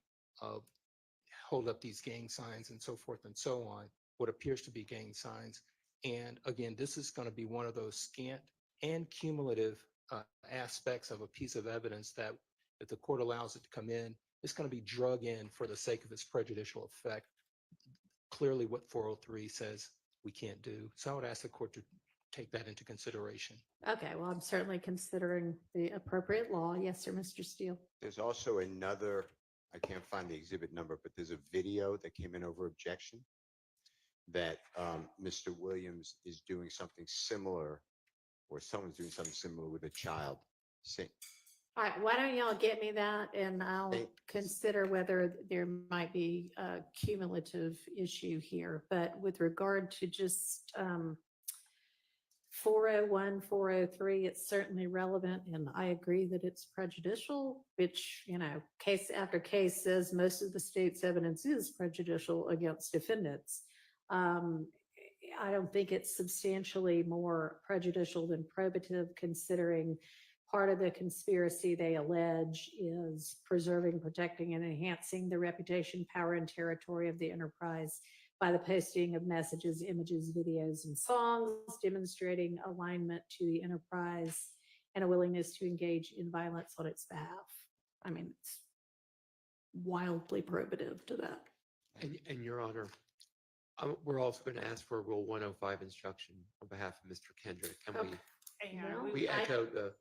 hold up these gang signs and so forth and so on, what appears to be gang signs. And again, this is going to be one of those scant and cumulative aspects of a piece of evidence that if the court allows it to come in, it's going to be drug in for the sake of its prejudicial effect. Clearly what 403 says we can't do. So I would ask the court to take that into consideration. Okay, well, I'm certainly considering the appropriate law. Yes, sir, Mr. Steele. There's also another, I can't find the exhibit number, but there's a video that came in over objection that Mr. Williams is doing something similar, or someone's doing something similar with a child. All right, why don't y'all get me that and I'll consider whether there might be a cumulative issue here. But with regard to just 401, 403, it's certainly relevant, and I agree that it's prejudicial, which, case after case says most of the state's evidence is prejudicial against defendants. I don't think it's substantially more prejudicial than probative, considering part of the conspiracy they allege is preserving, protecting, and enhancing the reputation, power, and territory of the enterprise by the posting of messages, images, videos, and songs demonstrating alignment to the enterprise and a willingness to engage in violence on its behalf. I mean, it's wildly probative to that. And Your Honor, we're also going to ask for a Rule 105 instruction on behalf of Mr. Kendrick. And Okay. Well, we I- echo the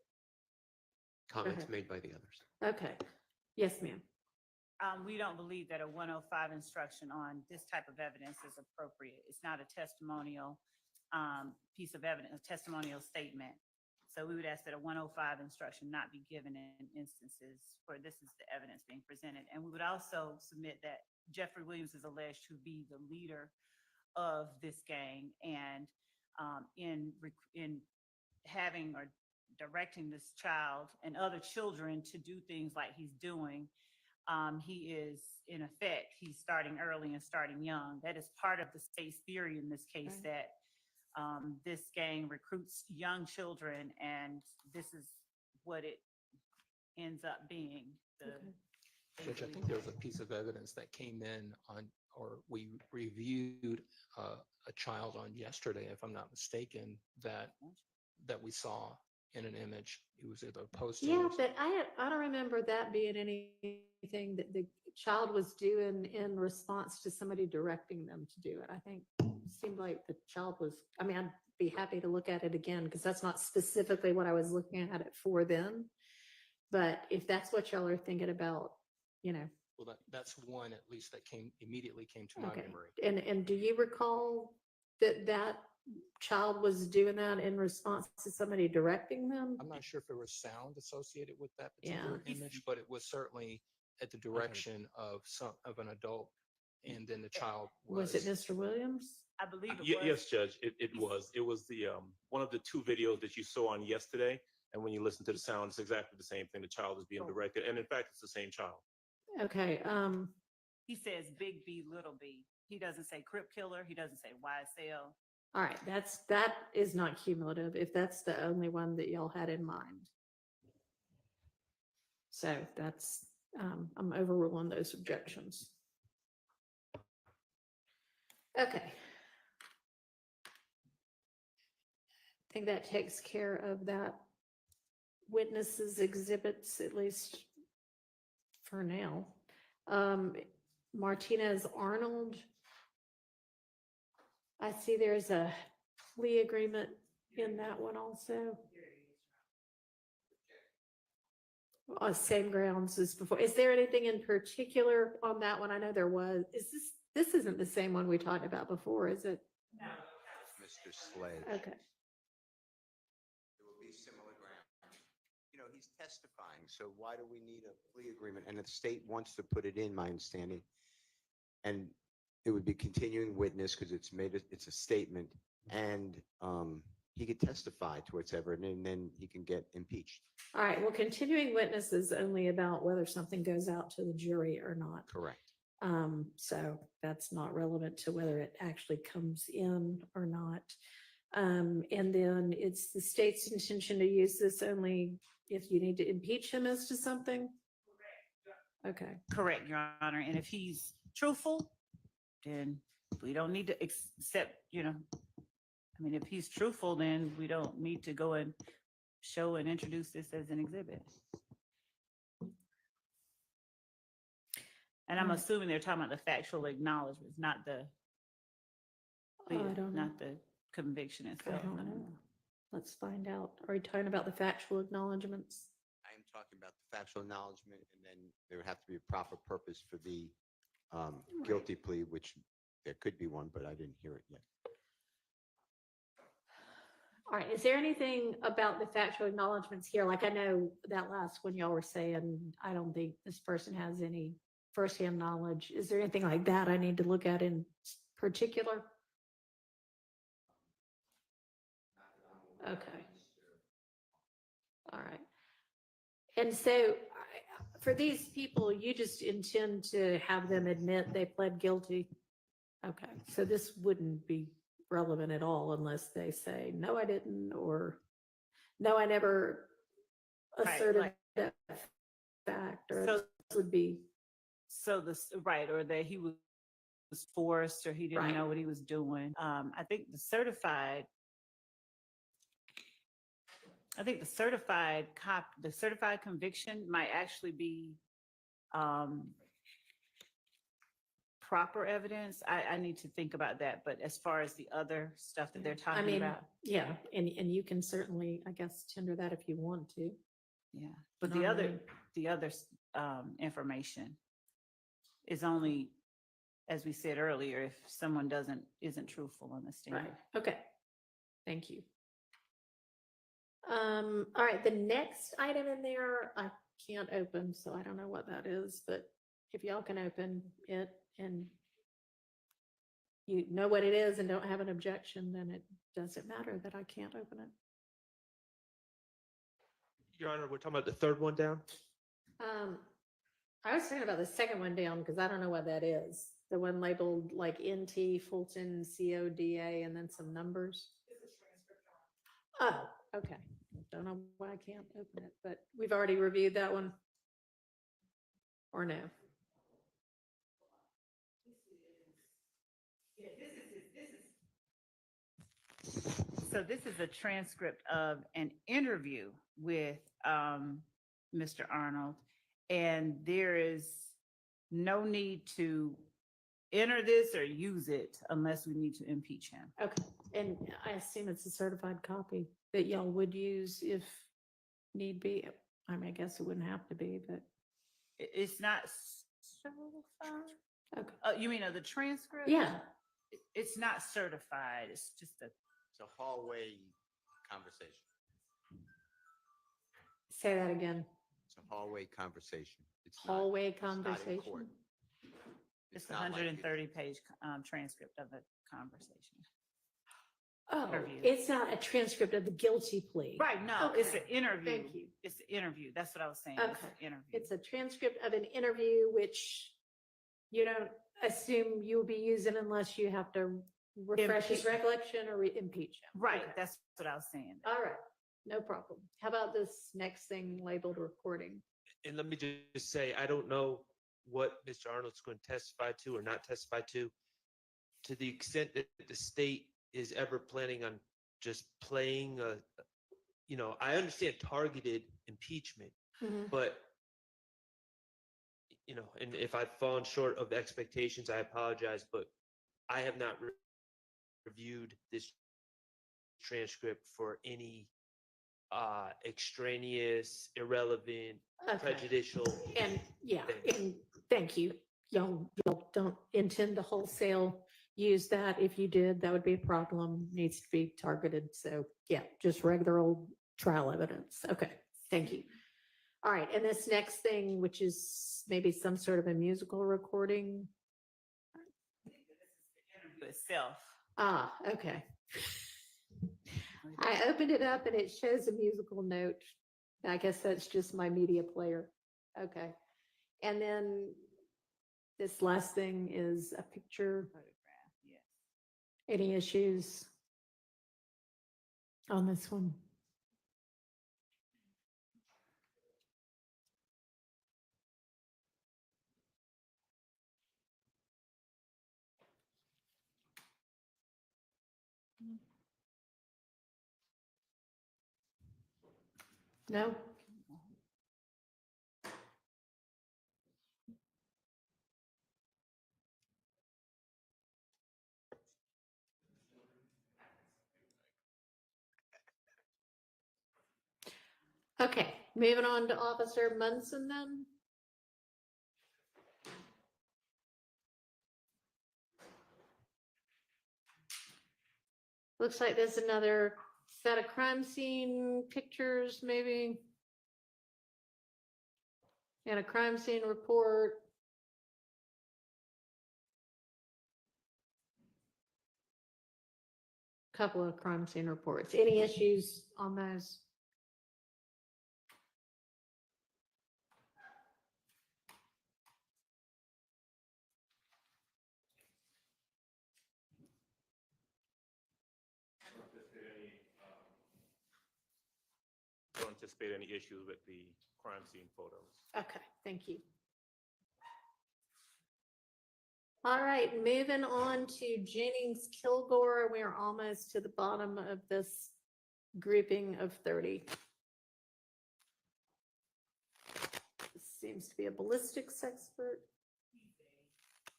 comments ahead. made by the others. Okay. Yes, ma'am. We don't believe that a 105 instruction on this type of evidence is appropriate. It's not a testimonial piece of evidence, a testimonial statement. So we would ask that a 105 instruction not be given in instances where this is the evidence being presented. And we would also submit that Jeffrey Williams is alleged to be the leader of this gang, and in having or directing this child and other children to do things like he's doing, he is, in effect, he's starting early and starting young. That is part of the state's theory in this case, that this gang recruits young children, and this is what it ends up being. Judge, I think there was a piece of evidence that came in on, or we reviewed a child on yesterday, if I'm not mistaken, that we saw in an image. It was either posting. Yeah, but I don't remember that being anything that the child was doing in response to somebody directing them to do it. I think it seemed like the child was, I mean, I'd be happy to look at it again because that's not specifically what I was looking at it for then. But if that's what y'all are thinking about, you know. Well, that's one at least that immediately came to my Okay. memory. And do you recall that child was doing that in response to somebody directing them? I'm not sure if there was sound associated with that Yeah. particular image, but it was certainly at the direction of an adult, and then the child Was it Mr. Williams? I believe it was. Yes, Judge, it was. It was the one of the two videos that you saw on yesterday. And when you listen to the sound, it's exactly the same thing. The child is being directed. And in fact, it's the same child. Okay. He says big B, little b. He doesn't say Crip Killer. He doesn't say YSL. All right. That is not cumulative if that's the only one that y'all had in mind. So that's, I'm overruling those objections. Okay. I think that takes care of that. Witnesses exhibits, at least for now. Martinez Arnold. I see there's a plea agreement in that one also. Same grounds as before. Is there anything in particular on that one? I know there was. This isn't the same one we talked about before, is it? No. Mr. Slade. Okay. It will be similar ground. You know, he's testifying, so why do we need a plea agreement? And the state wants to put it in, my understanding. And it would be continuing witness because it's a statement, and he could testify to whatever, and then he can get impeached. All right. Well, continuing witness is only about whether something goes out to the jury or not. Correct. So that's not relevant to whether it actually comes in or not. And then it's the state's intention to use this only if you need to impeach him as to something? Okay. Correct, Your Honor. And if he's truthful, then we don't need to accept, I mean, if he's truthful, then we don't need to go and show and introduce this as an exhibit. And I'm assuming they're talking about the factual acknowledgments, not the I don't know. not the conviction I itself. don't know. Let's find out. Are you talking about the factual acknowledgements? I am talking about the factual acknowledgement, and then there would have to be a proper purpose for the guilty plea, which there could be one, but I didn't hear it yet. All right. Is there anything about the factual acknowledgements here? Like I know that last one y'all were saying, I don't think this person has any firsthand knowledge. Is there anything like that I need to look at in particular? Okay. All right. And so for these people, you just intend to have them admit they pled guilty? Okay. So this wouldn't be relevant at all unless they say, no, I didn't, or no, I never Right, asserted like- that fact, or So- it would be, So right, or that he was forced, or he didn't Right. know what he was doing. I think the certified conviction might actually be proper evidence. I need to think about that, but as far as the other stuff that they're I talking mean, about, yeah, and you can certainly, I guess, tender that if you want to. yeah. But No, I mean- the other information is only, as we said earlier, if someone isn't truthful in the stand. Right, okay. Thank you. All right, the next item in there, I can't open, so I don't know what that is, but if y'all can open it and you know what it is and don't have an objection, then it doesn't matter that I can't open it. Your Honor, we're talking about the third one down? I was talking about the second one down because I don't know what that is. The one labeled like NT Fulton CODA and then some numbers. Oh, okay. Don't know why I can't open it, but we've already reviewed that one. Or no? So this is a transcript of an interview with Mr. Arnold, and there is no need to enter this or use it unless we need to impeach him. Okay, and I assume it's a certified copy that y'all would use if need be. I mean, I guess it wouldn't have to be, but. It's not certified? Okay. You mean of the transcript? Yeah. It's not certified. It's just a. It's a hallway conversation. Say that again. It's a hallway conversation. It's not- Hallway it's not in conversation. court. It's a not like it- 130-page transcript of the conversation. Oh, Interview. it's not a transcript of the guilty plea. Right, no, it's an Okay, interview. thank you. It's an interview. That's what I was saying. It's an Okay. interview. It's a transcript of an interview, which you don't assume you'll be using unless you have to refresh his Impeach. recollection or impeach him. Right, Okay. that's what I was saying. All right, no problem. How about this next thing labeled recording? And let me just say, I don't know what Mr. Arnold's going to testify to or not testify to. To the extent that the state is ever planning on just playing I understand targeted impeachment, but and if I've fallen short of expectations, I apologize, but I have not reviewed this transcript for any extraneous, irrelevant, Okay. prejudicial. And yeah, things. and thank you. Y'all don't intend to wholesale use that. If you did, that would be a problem, needs to be targeted. So yeah, just regular old trial evidence. Okay, thank you. All right, and this next thing, which is maybe some sort of a musical recording. Interview itself. Ah, okay. I opened it up and it shows a musical note. I guess that's just my media player. Okay. And then this last thing is a picture. Photograph, yes. Any issues on this one? No? Okay, moving on to Officer Munson then. Looks like there's another set of crime scene pictures, maybe. And a crime scene report. Couple of crime scene reports. Any issues on those? anticipate any issues with the crime scene photos. Okay, thank you. All right, moving on to Jennings Kilgore. We are almost to the bottom of this grouping of 30. This seems to be a ballistics expert.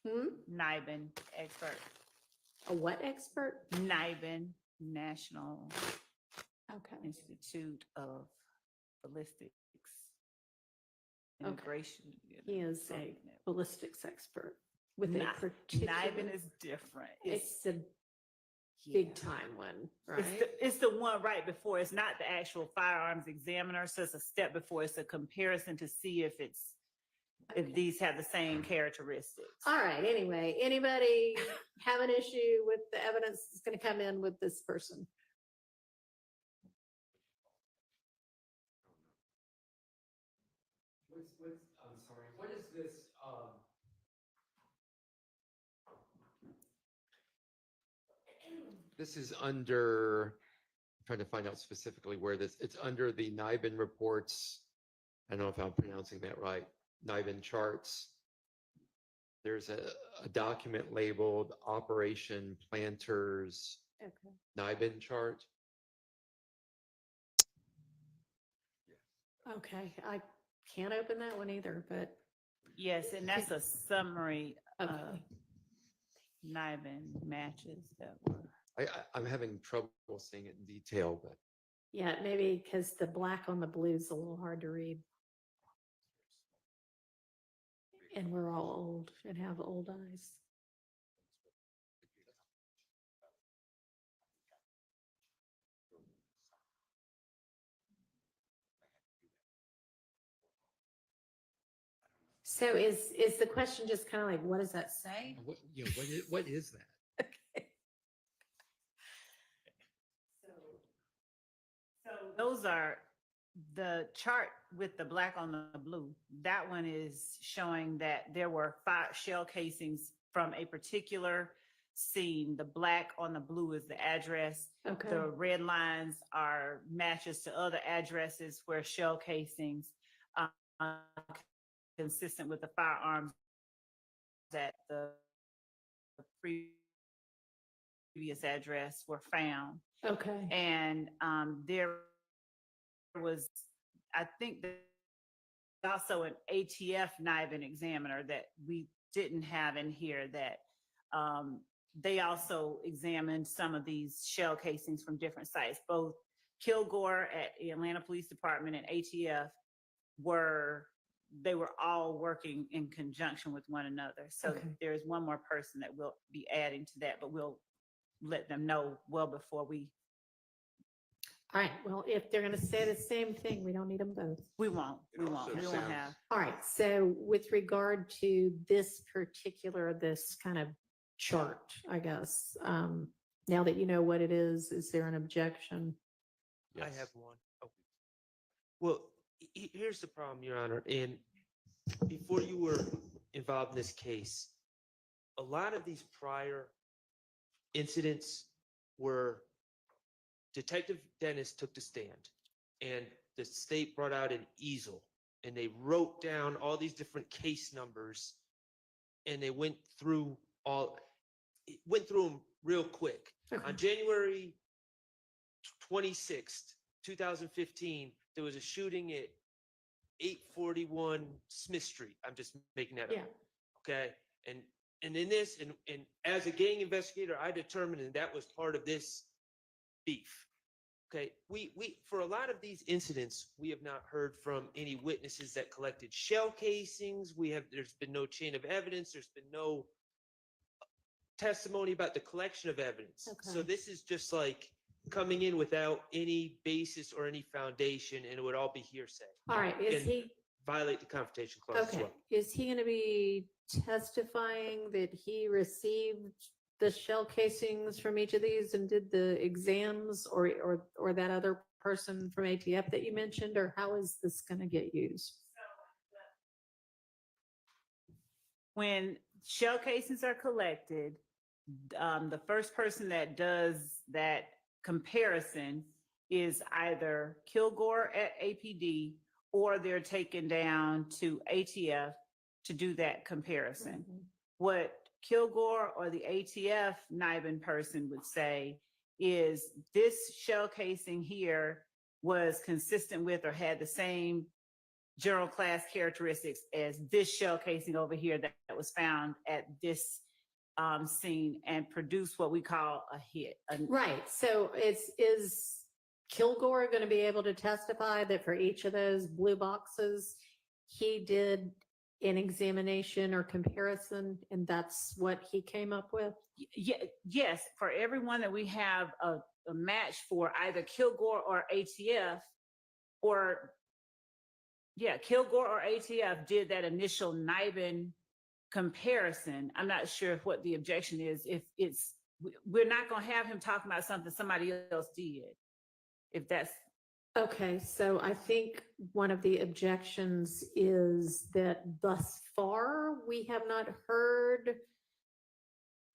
NIBIN expert. A what expert? NIBIN, National Okay. Institute of Ballistics Okay. Integration. He is a ballistics expert with a Ni- particular. NIBIN is different. It's a yeah. big time one, right? It's the one right before. It's not the actual firearms examiner. So it's a step before. It's a comparison to see if if these have the same characteristics. All right, anyway, anybody have an issue with the evidence that's going to come in with this person? I'm sorry, what is this, This is under, I'm trying to find out specifically where it's under the NIBIN reports. I don't know if I'm pronouncing that right. NIBIN charts. There's a document labeled Operation Planters Okay. NIBIN chart. Okay, I can't open that one either, but Yes, and that's a summary of okay. NIBIN matches that were. I'm having trouble seeing it in detail, but Yeah, maybe because the black on the blue is a little hard to read. And we're all old and have old eyes. So is the question just kind of like, what does that say? what is that? So those are the chart with the black on the blue. That one is showing that there were 5 shell casings from a particular scene. The black on the blue is the address. Okay. The red lines are matches to other addresses where shell casings consistent with the firearms that the previous address were found. Okay. And there was, I think, also an ATF NIBIN examiner that we didn't have in here that they also examined some of these shell casings from different sites. Both Kilgore at the Atlanta Police Department and ATF were all working in conjunction with one another. So Okay. there's one more person that will be adding to that, but we'll let them know well before we. All right, well, if they're gonna say the same thing, we don't need them both. We won't have. All right, so with regard to this kind of chart, I guess, now that you know what it is there an objection? I have one. Oh. Well, here's the problem, Your Honor. And before you were involved in this case, a lot of these prior incidents were Detective Dennis took the stand and the state brought out an easel and they wrote down all these different case numbers and they went through them real quick. Okay. On January 26th, 2015, there was a shooting at 841 Smith Street. I'm just making that Yeah. up. Okay. And in this, and as a gang investigator, I determined that that was part of this beef. Okay. We for a lot of these incidents, we have not heard from any witnesses that collected shell casings. There's been no chain of evidence. There's been no testimony about the collection of evidence. Okay. So this is just like coming in without any basis or any foundation, and it would all be hearsay. All right, is And he, violate the Confrontation Clause as okay, well. is he gonna be testifying that he received the shell casings from each of these and did the exams, or that other person from ATF that you mentioned, or how is this gonna get used? When shell casings are collected, the first person that does that comparison is either Kilgore at APD or they're taken down to ATF to do that comparison. What Kilgore or the ATF NIBIN person would say is this shell casing here was consistent with or had the same general class characteristics as this shell casing over here that was found at this scene and produce what we call a hit. Right, so is Kilgore going to be able to testify that for each of those blue boxes, he did an examination or comparison, and that's what he came up with? Yes, for everyone that we have a match for either Kilgore or ATF, or Kilgore or ATF did that initial NIBIN comparison. I'm not sure what the objection is. If we're not going to have him talking about something somebody else did. If that's okay, so I think one of the objections is that thus far we have not heard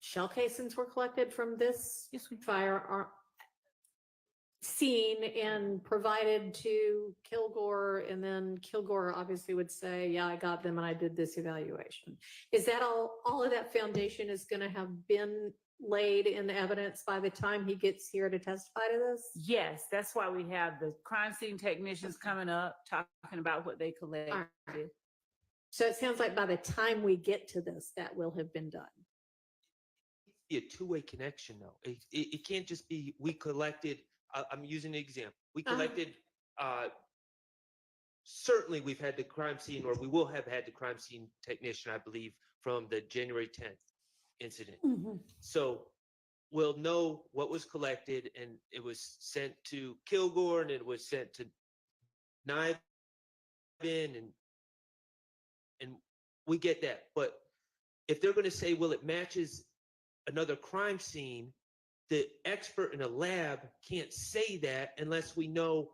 shell casings were collected from this firearm scene and provided to Kilgore, and then Kilgore obviously would say, yeah, I got them and I did this evaluation. Is that all of that foundation is going to have been laid in evidence by the time he gets here to testify to this? Yes, that's why we have the crime scene technicians coming up, talking about what they collected. Right. So it sounds like by the time we get to this, that will have been done. Be a two-way connection though. It can't just be we collected. I'm using an example. We collected. Certainly, we've had the crime scene, or we will have had the crime scene technician, I believe, from the January 10th incident. So we'll know what was collected, and it was sent to Kilgore, and it was sent to NIBIN, and we get that. But if they're going to say, well, it matches another crime scene, the expert in a lab can't say that unless we know.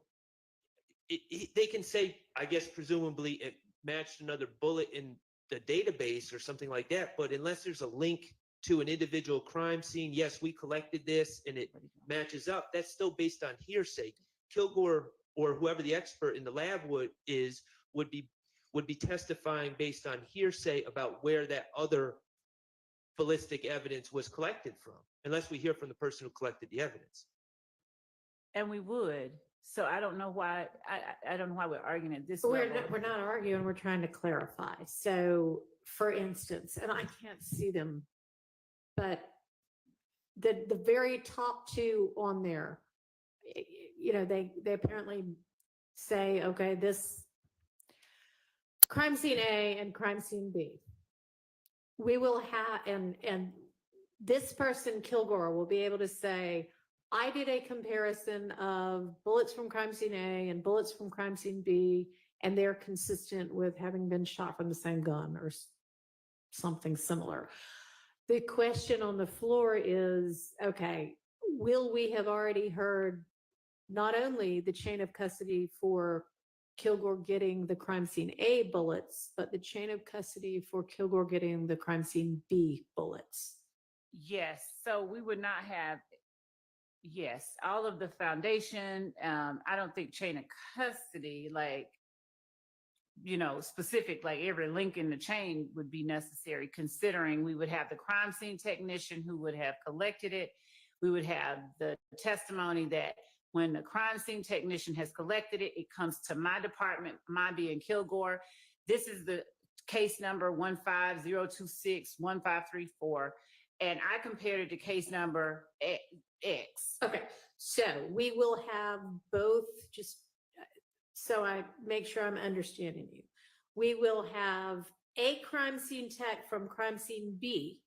They can say, I guess, presumably it matched another bullet in the database or something like that. But unless there's a link to an individual crime scene, yes, we collected this and it matches up, that's still based on hearsay. Kilgore or whoever the expert in the lab would be testifying based on hearsay about where that other ballistic evidence was collected from, unless we hear from the person who collected the evidence. And we would. So I don't know why, I don't know why we're arguing at this We're level. not arguing, we're trying to clarify. So for instance, and I can't see them, but the very top two on there, you know, they apparently say, okay, this crime scene A and crime scene B. We will have, and this person, Kilgore, will be able to say, I did a comparison of bullets from crime scene A and bullets from crime scene B, and they're consistent with having been shot from the same gun or something similar. The question on the floor is, okay, will we have already heard not only the chain of custody for Kilgore getting the crime scene A bullets, but the chain of custody for Kilgore getting the crime scene B bullets? Yes, so we would not have, yes, all of the foundation. I don't think chain of custody, like, you know, specific, like every link in the chain would be necessary, considering we would have the crime scene technician who would have collected it. We would have the testimony that when the crime scene technician has collected it, it comes to my department, my being Kilgore. This is the case number 150261534. And I compared it to case number X. Okay, so we will have both, just so I make sure I'm understanding you. We will have a crime scene tech from crime scene B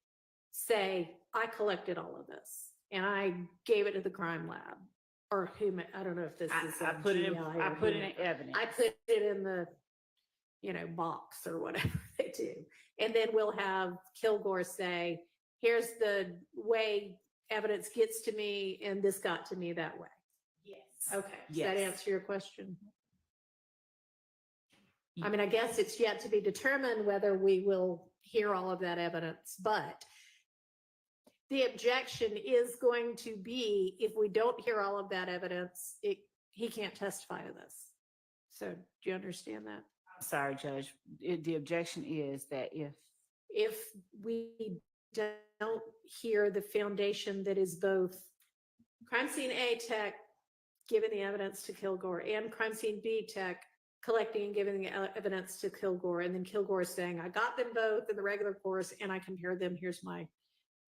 say, I collected all of this and I gave it to the crime lab, or whom, I don't know if this is. I put it in evidence. I put it in the, you know, box or whatever they do. And then we'll have Kilgore say, here's the way evidence gets to me, and this got to me that way. Yes. Okay, does Yes. that answer your question? I mean, I guess it's yet to be determined whether we will hear all of that evidence, but the objection is going to be, if we don't hear all of that evidence, he can't testify to this. So do you understand that? I'm sorry, Judge. The objection is that If we don't hear the foundation that is both crime scene A tech giving the evidence to Kilgore and crime scene B tech collecting and giving the evidence to Kilgore, and then Kilgore is saying, I got them both in the regular course and I compared them, here's my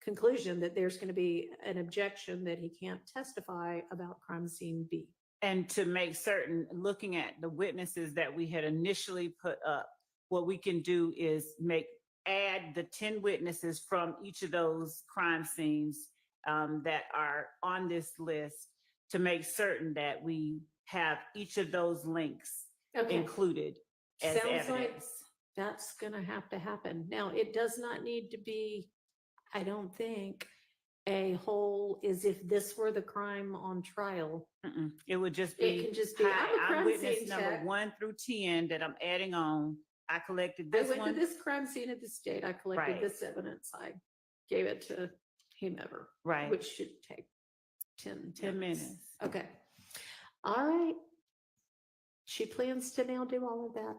conclusion, that there's going to be an objection that he can't testify about crime scene B. and to make certain, looking at the witnesses that we had initially put up, what we can do is add the 10 witnesses from each of those crime scenes that are on this list to make certain that we have each of those links included as Sounds evidence. like that's going to have to happen. Now, it does not need to be, I don't think, a whole, as if this were the crime on trial. It would just be, It can just be, hi, I'm a I'm crime witness scene number tech. 1 through 10 that I'm adding on. I collected I this went one. to this crime scene at this date. I collected Right. this evidence. I gave it to whomever. Right. Which should take 10 minutes. Okay. All right. She plans to now do all of that.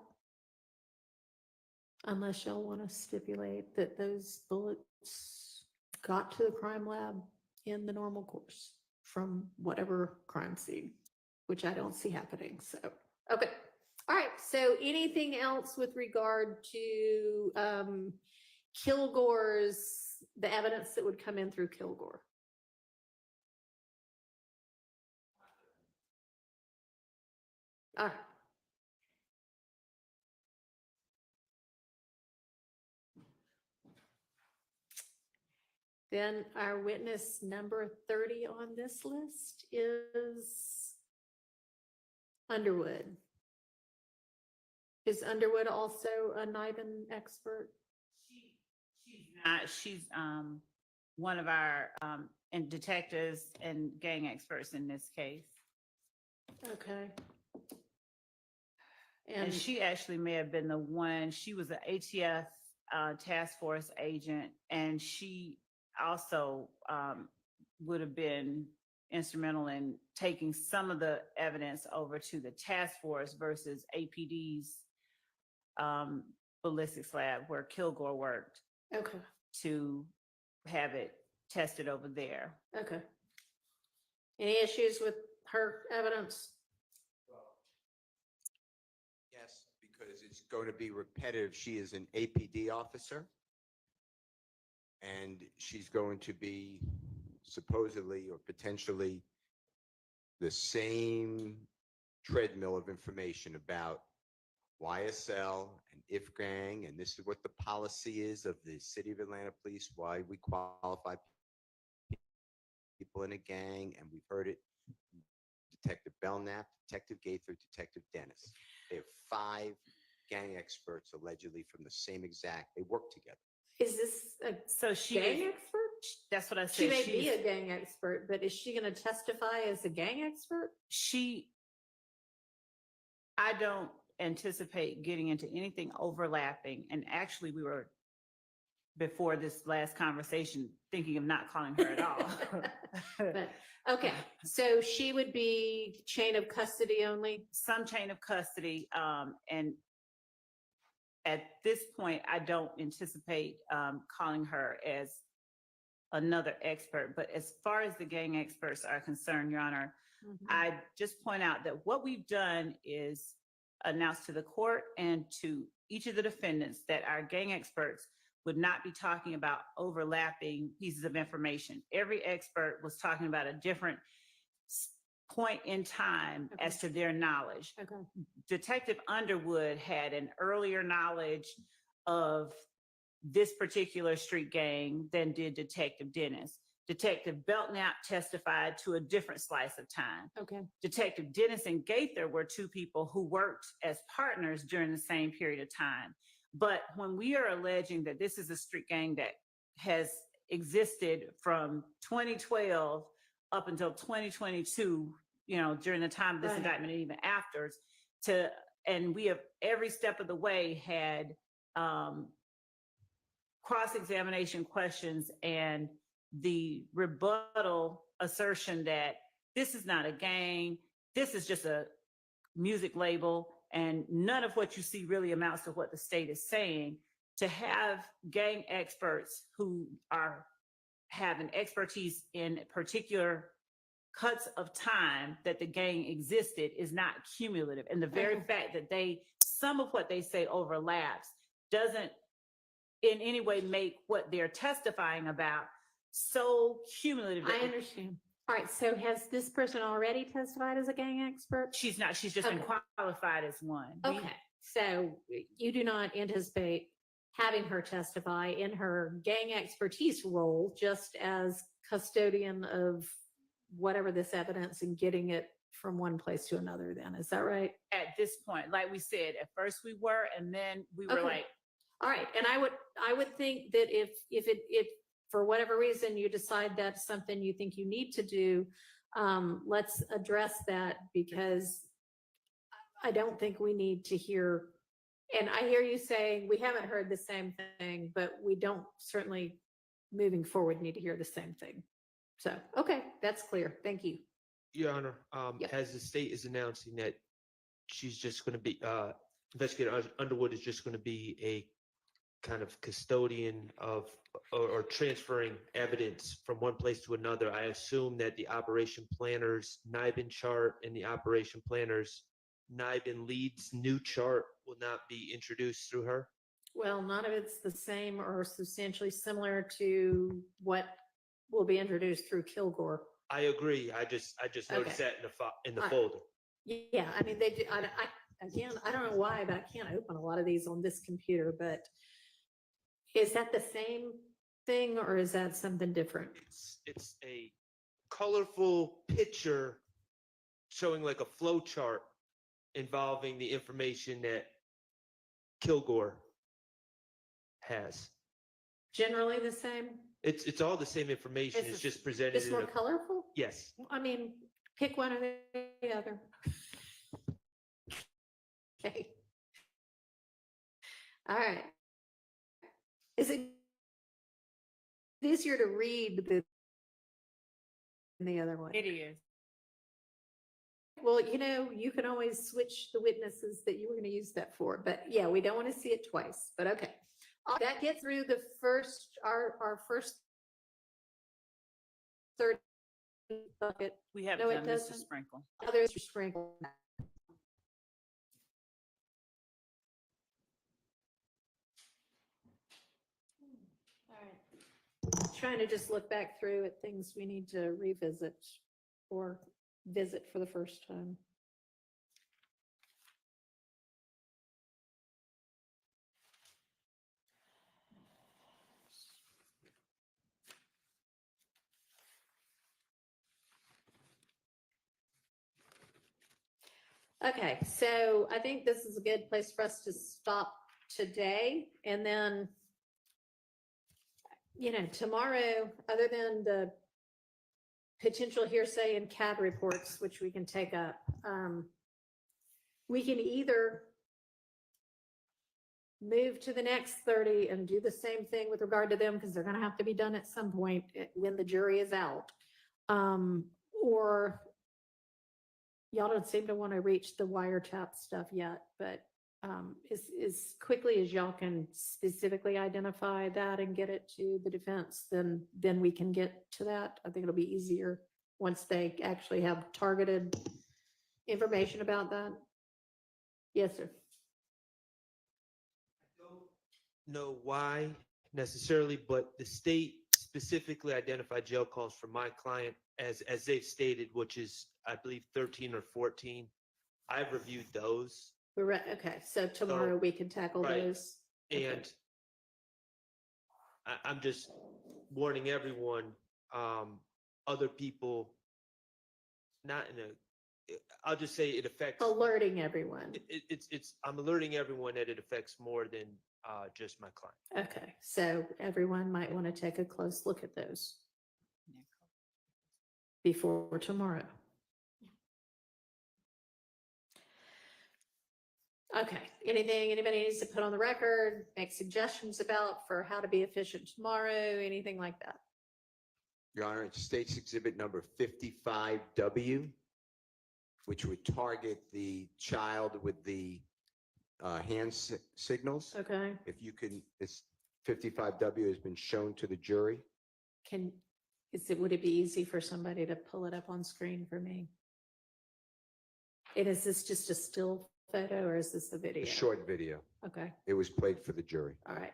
Unless y'all want to stipulate that those bullets got to the crime lab in the normal course from whatever crime scene, which I don't see happening. So, okay. All right. So anything else with regard to Kilgore's, the evidence that would come in through Kilgore? All right. Then our witness number 30 on this list is Underwood. Is Underwood also a NIBIN expert? She's one of our and detectives and gang experts in this case. Okay. And she actually may have been the one, she was an ATF task force agent, and she also would have been instrumental in taking some of the evidence over to the task force versus APD's ballistics lab where Kilgore worked. Okay. To have it tested over there. Okay. Any issues with her evidence? Yes, because it's going to be repetitive. She is an APD officer. And she's going to be supposedly or potentially the same treadmill of information about YSL and IF gang, and this is what the policy is of the City of Atlanta Police, why we qualify people in a gang, and we've heard it from Detective Belknap, Detective Gaither, Detective Dennis. They have 5 gang experts allegedly from the same exact, they work together. Is this a so she gang is, expert? That's what I said. She may be a gang expert, but is she going to testify as a gang expert? I don't anticipate getting into anything overlapping. And actually we were, before this last conversation, thinking of not calling her at all. But, okay, so she would be chain of custody only? Some chain of custody. And at this point, I don't anticipate calling her as another expert. But as far as the gang experts are concerned, Your Honor, I just point out that what we've done is announce to the court and to each of the defendants that our gang experts would not be talking about overlapping pieces of information. Every expert was talking about a different point in time as to their knowledge. Detective Underwood had an earlier knowledge of this particular street gang than did Detective Dennis. Detective Belknap testified to a different slice of time. Okay. Detective Dennis and Gaither were 2 people who worked as partners during the same period of time. But when we are alleging that this is a street gang that has existed from 2012 up until 2022, you know, during the time of this indictment and even after, and we have every step of the way had cross-examination questions and the rebuttal assertion that this is not a gang, this is just a music label, and none of what you see really amounts to what the state is saying, to have gang experts who have an expertise in particular cuts of time that the gang existed is not cumulative. And the very fact that some of what they say overlaps doesn't in any way make what they're testifying about so cumulative. I understand. All right, so has this person already testified as a gang expert? She's not, she's just been Okay. qualified as one. Okay, so you do not anticipate having her testify in her gang expertise role, just as custodian of whatever this evidence and getting it from one place to another then, is that right? At this point, like we said, at first we were, and then we were Okay. like, All right, and I would think that if for whatever reason you decide that's something you think you need to do, let's address that, because I don't think we need to hear, and I hear you saying we haven't heard the same thing, but we don't certainly moving forward need to hear the same thing. So, okay, that's clear. Thank you. Your Honor, Yep. as the state is announcing that she's just going to be, Investigator Underwood is just going to be a kind of custodian of, or transferring evidence from one place to another, I assume that the operation planner's NIBIN chart and the operation planner's NIBIN leads new chart will not be introduced through her? Well, none of it's the same or substantially similar to what will be introduced through Kilgore. I agree. I just noticed Okay. that in the All right. folder. Yeah, I mean, they do, again, I don't know why, but I can't open a lot of these on this computer, but is that the same thing or is that something different? It's a colorful picture showing like a flow chart involving the information that Kilgore has. Generally the same? It's all the same information. It's It's just presented It's in more a, colorful? yes. I mean, pick one or the other. Okay. All right. Is it easier to read than the other one? it is. Well, you can always switch the witnesses that you were going to use that for, but yeah, we don't want to see it twice, but okay. That gets through the first, our first third bucket. We haven't No, it done Mr. doesn't. Sprinkle. Others are sprinkled. All right. Trying to just look back through at things we need to revisit or visit for the first time. Okay, so I think this is a good place for us to stop today. And then, tomorrow, other than the potential hearsay and CAD reports, which we can take up, we can either move to the next 30 and do the same thing with regard to them, because they're going to have to be done at some point when the jury is out. Or y'all don't seem to want to reach the wiretap stuff yet, but as quickly as y'all can specifically identify that and get it to the defense, then we can get to that. I think it'll be easier once they actually have targeted information about that. Yes, sir. Know why necessarily, but the state specifically identified jail calls for my client as they've stated, which is, I believe, 13 or 14. I've reviewed those. We're right. Okay, so tomorrow we can tackle right. those. Okay. And I'm just warning everyone, other people, not in a, I'll just say it affects. Alerting everyone. I'm alerting everyone that it affects more than just my client. Okay, so everyone might want to take a close look at those before tomorrow. Okay, anything anybody needs to put on the record, make suggestions about for how to be efficient tomorrow, anything like that? Your Honor, it states exhibit number 55W, which would target the child with the signals. Okay, If you can, this 55W has been shown to the jury. would it be easy for somebody to pull it up on screen for me? And is this just a still photo or is this a video? A short video. Okay, It was played for the jury. all right.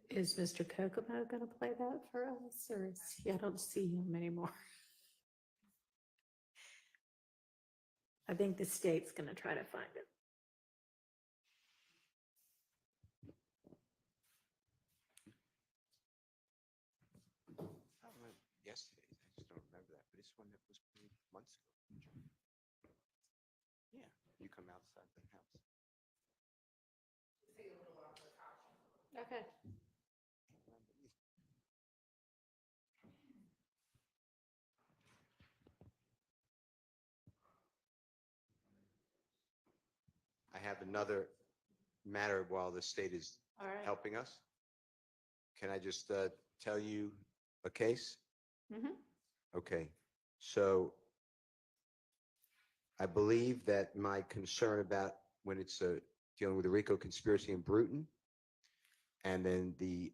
Is Mr. Kokomo going to play that for us or is I don't see him anymore. I think the state's going to try to find it. Yesterday, I just don't remember that, but it's one that was played months ago. Yeah, you come outside the house. Okay. I have another matter while the state is All right. helping us. Can I just tell you a case? Mhm. Okay, so I believe that my concern about when it's dealing with the RICO conspiracy in Bruton, and then the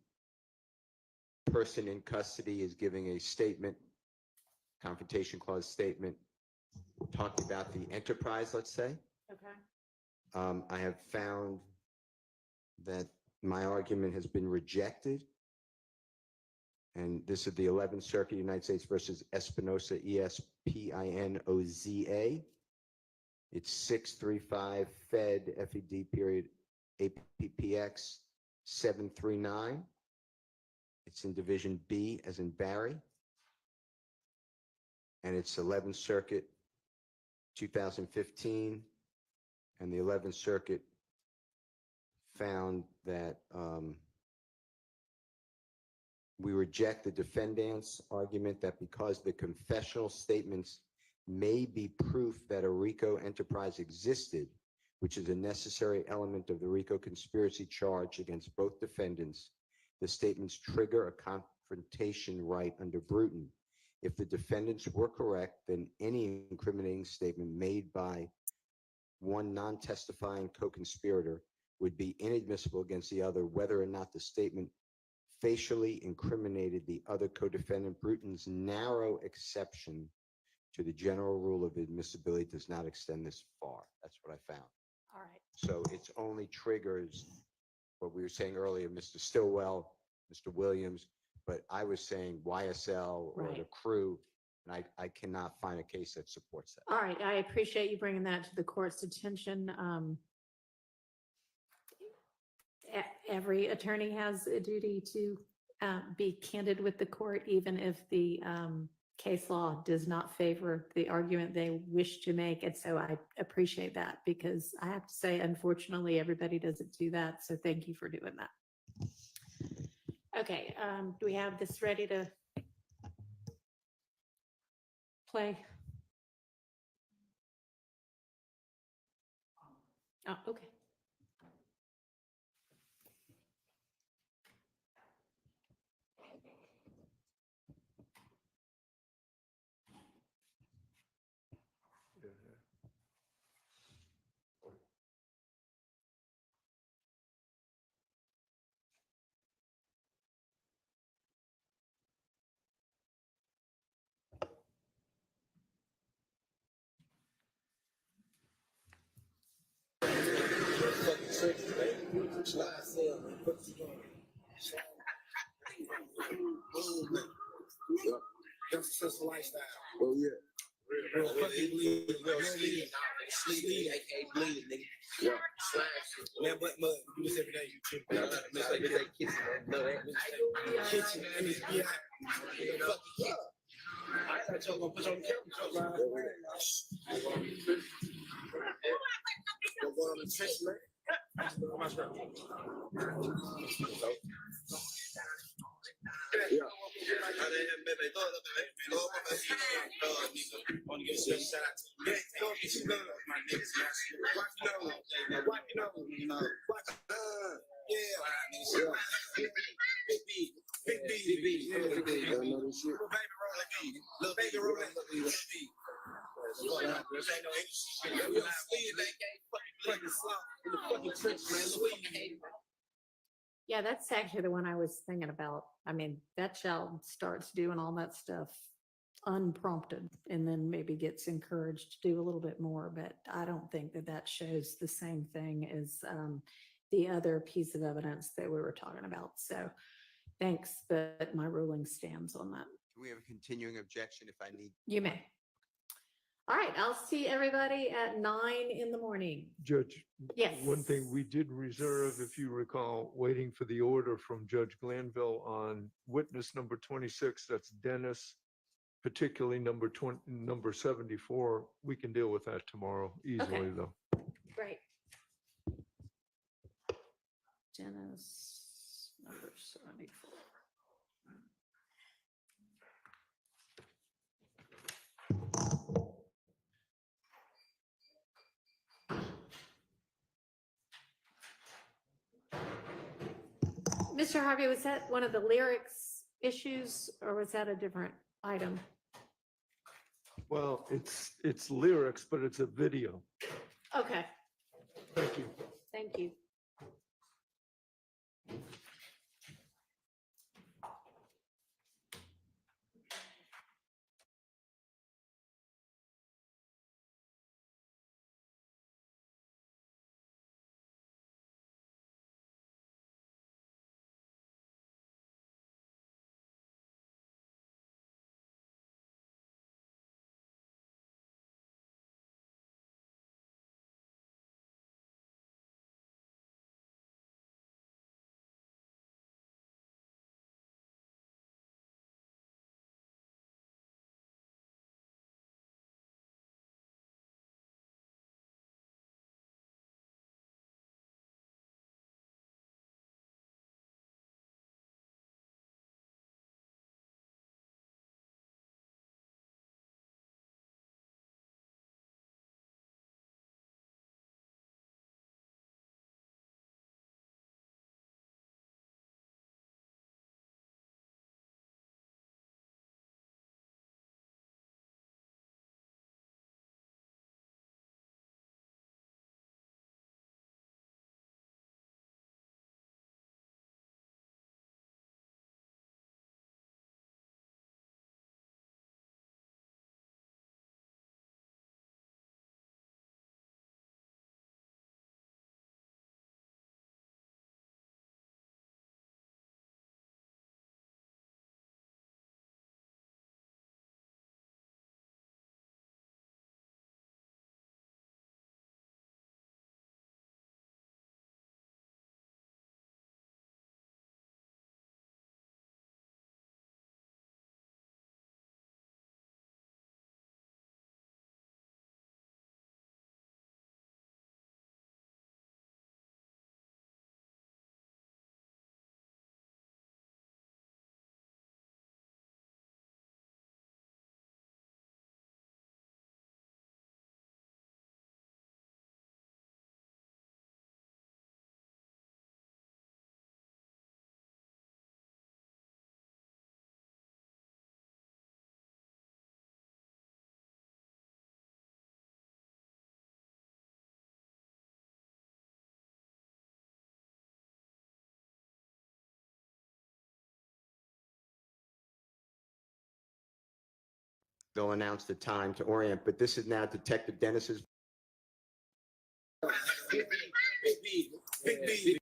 person in custody is giving a statement, confrontation clause statement, talking about the enterprise, let's say. Okay. I have found that my argument has been rejected. And this is the 11th Circuit, United States versus Espinosa, ESPINOZA. It's 635 Fed FED period APPX 739. It's in Division B as in Barry. And it's 11th Circuit 2015. And the 11th Circuit found that we reject the defendant's argument that because the confessional statements may be proof that a RICO enterprise existed, which is a necessary element of the RICO conspiracy charge against both defendants, the statements trigger a confrontation right under Bruton. If the defendants were correct, then any incriminating statement made by one non-testifying co-conspirator would be inadmissible against the other, whether or not the statement facially incriminated the other co-defendant. Bruton's narrow exception to the general rule of admissibility does not extend this far. That's what I found. All right. So it's only triggers what we were saying earlier, Mr. Stillwell, Mr. Williams, but I was saying YSL or the Right. crew, and I cannot find a case that supports that. All right. I appreciate you bringing that to the court's attention. Every attorney has a duty to be candid with the court, even if the case law does not favor the argument they wish to make. And so I appreciate that because I have to say, unfortunately, everybody doesn't do that. So thank you for doing that. Okay, do we have this ready to play? Oh, okay. That's a successful lifestyle. Oh, yeah. Real fucking bleed. Real sleep. Sleep, aka bleed, nigga. Yeah. Man, but mud. Do this every day. Kitchen and it's behind. I thought y'all gonna put on camera. Go on the trench, man. Yeah. baby. Throw it up, baby. Throw it up, baby. Nigga. Want to give a special shout out to the next. Throw it, you love my niggas. Watch your nose. Watch your nose. You know. Watch yeah. Big B. Big B. Big B. Yeah. Big B. Little baby roller B. Little baby roller B. Little B. This ain't no industry shit. We don't see that game fucking slump in the fucking trench, man. Yeah, that's actually the one I was thinking about. I mean, that child starts doing all that stuff unprompted and then maybe gets encouraged to do a little bit more, but I don't think that that shows the same thing as the other piece of evidence that we were talking about. So thanks, but my ruling stands on that. Can we have a continuing objection if I need? You may. All right, I'll see everybody at 9 in the morning. Judge, Yes. one thing we did reserve, if you recall, waiting for the order from Judge Glanville on witness number 26, that's Dennis, particularly number 74. We can deal with that tomorrow easily, though. Great. Dennis, number 74. Mr. Harvey, was that one of the lyrics issues or was that a different item? Well, it's lyrics, but it's a video. Okay, Thank you. thank you. They'll announce the time to orient, but this is now Detective Dennis's. Big B. Big B.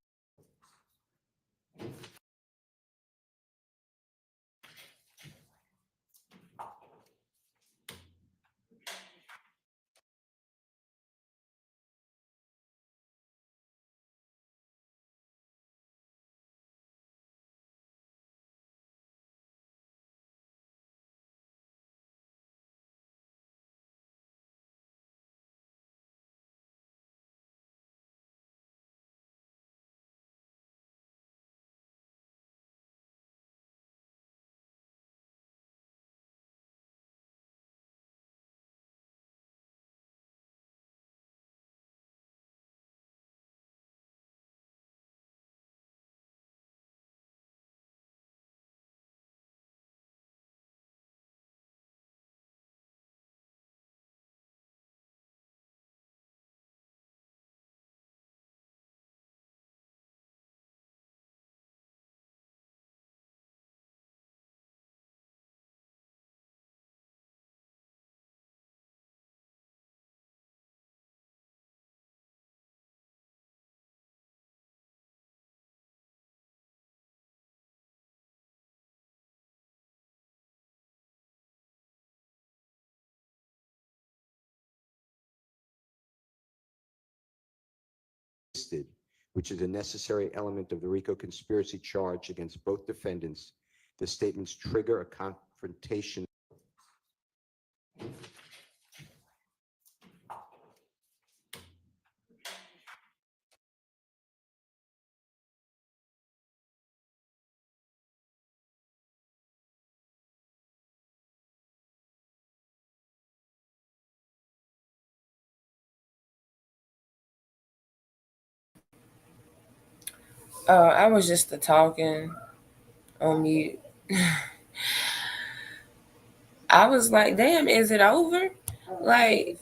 listed, which is a necessary element of the RICO conspiracy charge against both defendants. The statements trigger a confrontation. I was just talking on mute. I was like, damn, is it over? Like,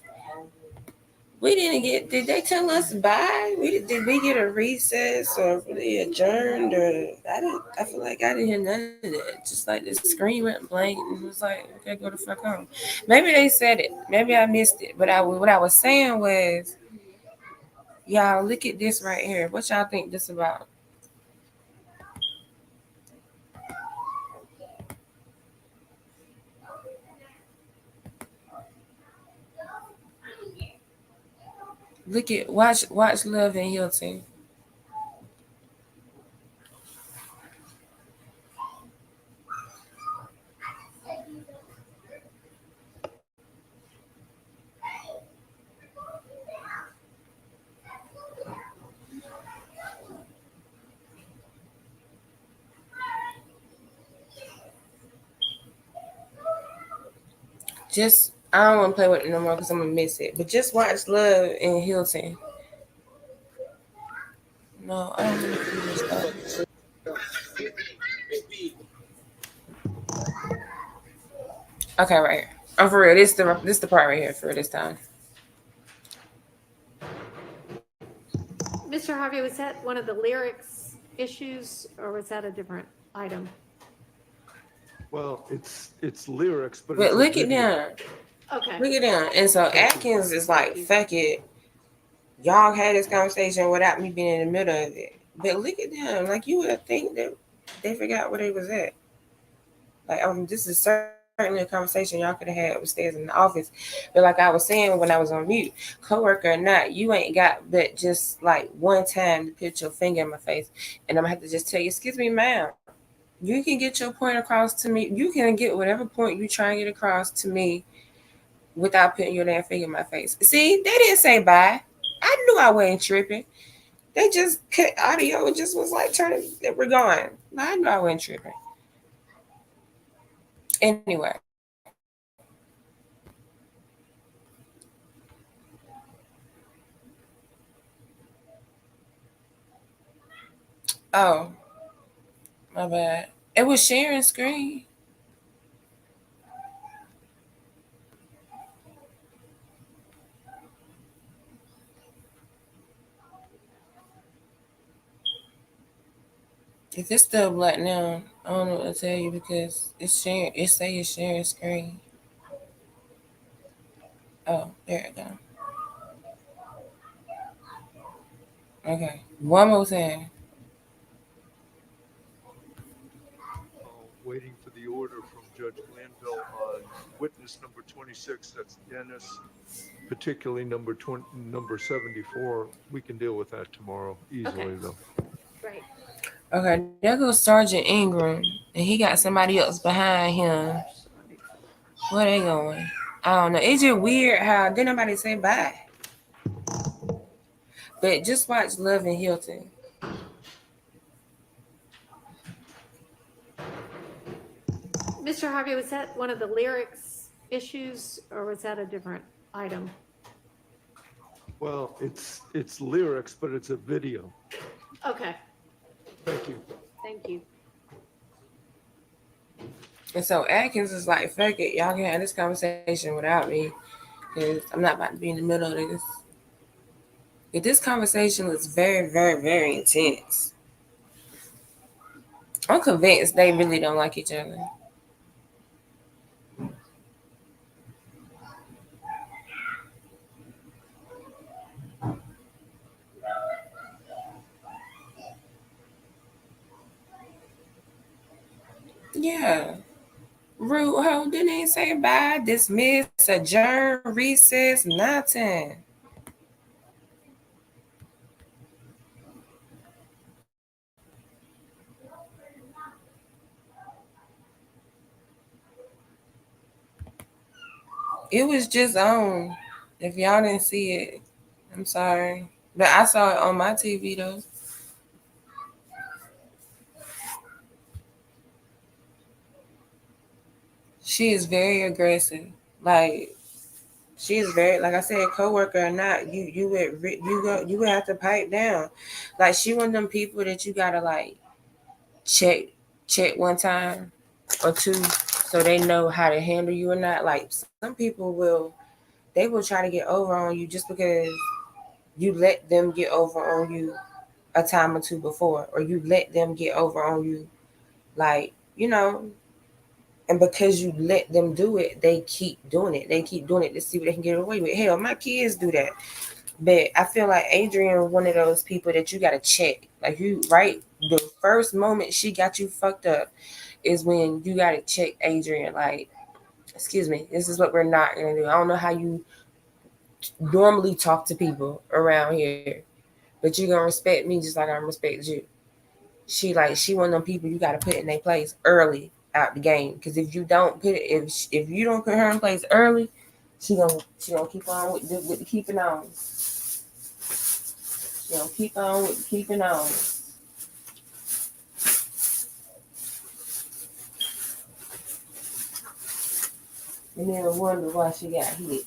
we didn't get, did they tell us bye? Did we get a recess or really adjourned? Or I feel like I didn't hear none of that. Just like the screen went blank and was like, okay, go the fuck home. Maybe they said it. Maybe I missed it. But what I was saying was, y'all, look at this right here. What y'all think this about? Look at, watch Love and Hilton. Just, I don't want to play with it no more because I'm gonna miss it. But just watch Love and Hilton. No, I don't want to do this stuff. Okay, right here. I'm for real. This the part right here for this time. Mr. Harvey, was that one of the lyrics issues or was that a different item? Well, it's lyrics, but But it's a look at video. them. Okay. Look at them. And so Atkins is like, fuck it. Y'all had this conversation without me being in the middle of it. But look at them. Like, you would think that they forgot where they was at. Like, this is certainly a conversation y'all could have had upstairs in the office. But like I was saying when I was on mute, coworker or not, you ain't got but just like one time to put your finger in my face. And I'm gonna have to just tell you, excuse me, ma'am. You can get your point across to me. You can get whatever point you try and get across to me without putting your damn finger in my face. See, they didn't say bye. I knew I wasn't tripping. They just cut audio and just was like, turning, we're going. I knew I wasn't tripping. Anyway. Oh, my bad. It was sharing screen. If it's still black now, I don't know what to tell you because it's sharing. It say it's sharing screen. Oh, there it go. Okay, one more time. Waiting for the order from Judge Glanville on witness number 26, that's Dennis, particularly number 74. We can deal with that tomorrow easily, though. Great. Okay, there goes Sergeant Ingram, and he got somebody else behind him. Where they going? I don't know. It's just weird how didn't nobody say bye. But just watch Love and Hilton. Mr. Harvey, was that one of the lyrics issues or was that a different item? Well, it's lyrics, but it's a video. Okay. Thank you. Thank you. And so Atkins is like, fuck it, y'all can have this conversation without me because I'm not about to be in the middle of this. But this conversation was very, very, very intense. I'm convinced they really don't like each other. Yeah. Rude hoe didn't even say bye, dismiss, adjourn, recess, nothing. It was just on. If y'all didn't see it, I'm sorry. But I saw it on my TV though. She is very aggressive. Like she is very, like I said, coworker or not, you would have to pipe down. Like she one of them people that you gotta like check one time or two so they know how to handle you or not. Like some people they will try to get over on you just because you let them get over on you a time or two before, or you let them get over on you, like, and because you let them do it, they keep doing it. They keep doing it to see what they can get away with. Hell, my kids do that. But I feel like Adrian, one of those people that you gotta check. Like you, right? The first moment she got you fucked up is when you gotta check Adrian. Like, excuse me, this is what we're not gonna do. I don't know how you normally talk to people around here, but you gonna respect me just like I respect you. She one of them people you gotta put in their place early out the game. Because if you don't if you don't put her in place early, she gonna keep on with the keeping on. She gonna keep on with the keeping on. And then wonder why she got hit.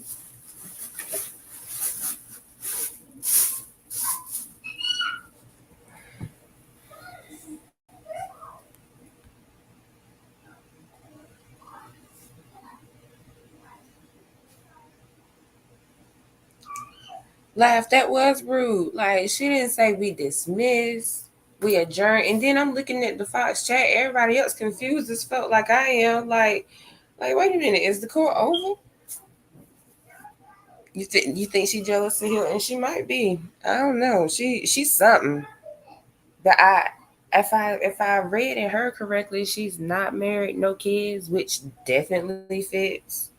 Laugh, that was rude. Like she didn't say we dismiss, we adjourn, and then I'm looking at the Fox chat. Everybody else confused as felt like I am. Like wait a minute, is the court over? You think she jealous of him, and she might be. I don't know. She's something. But if I read and heard correctly, she's not married, no kids, which definitely fits.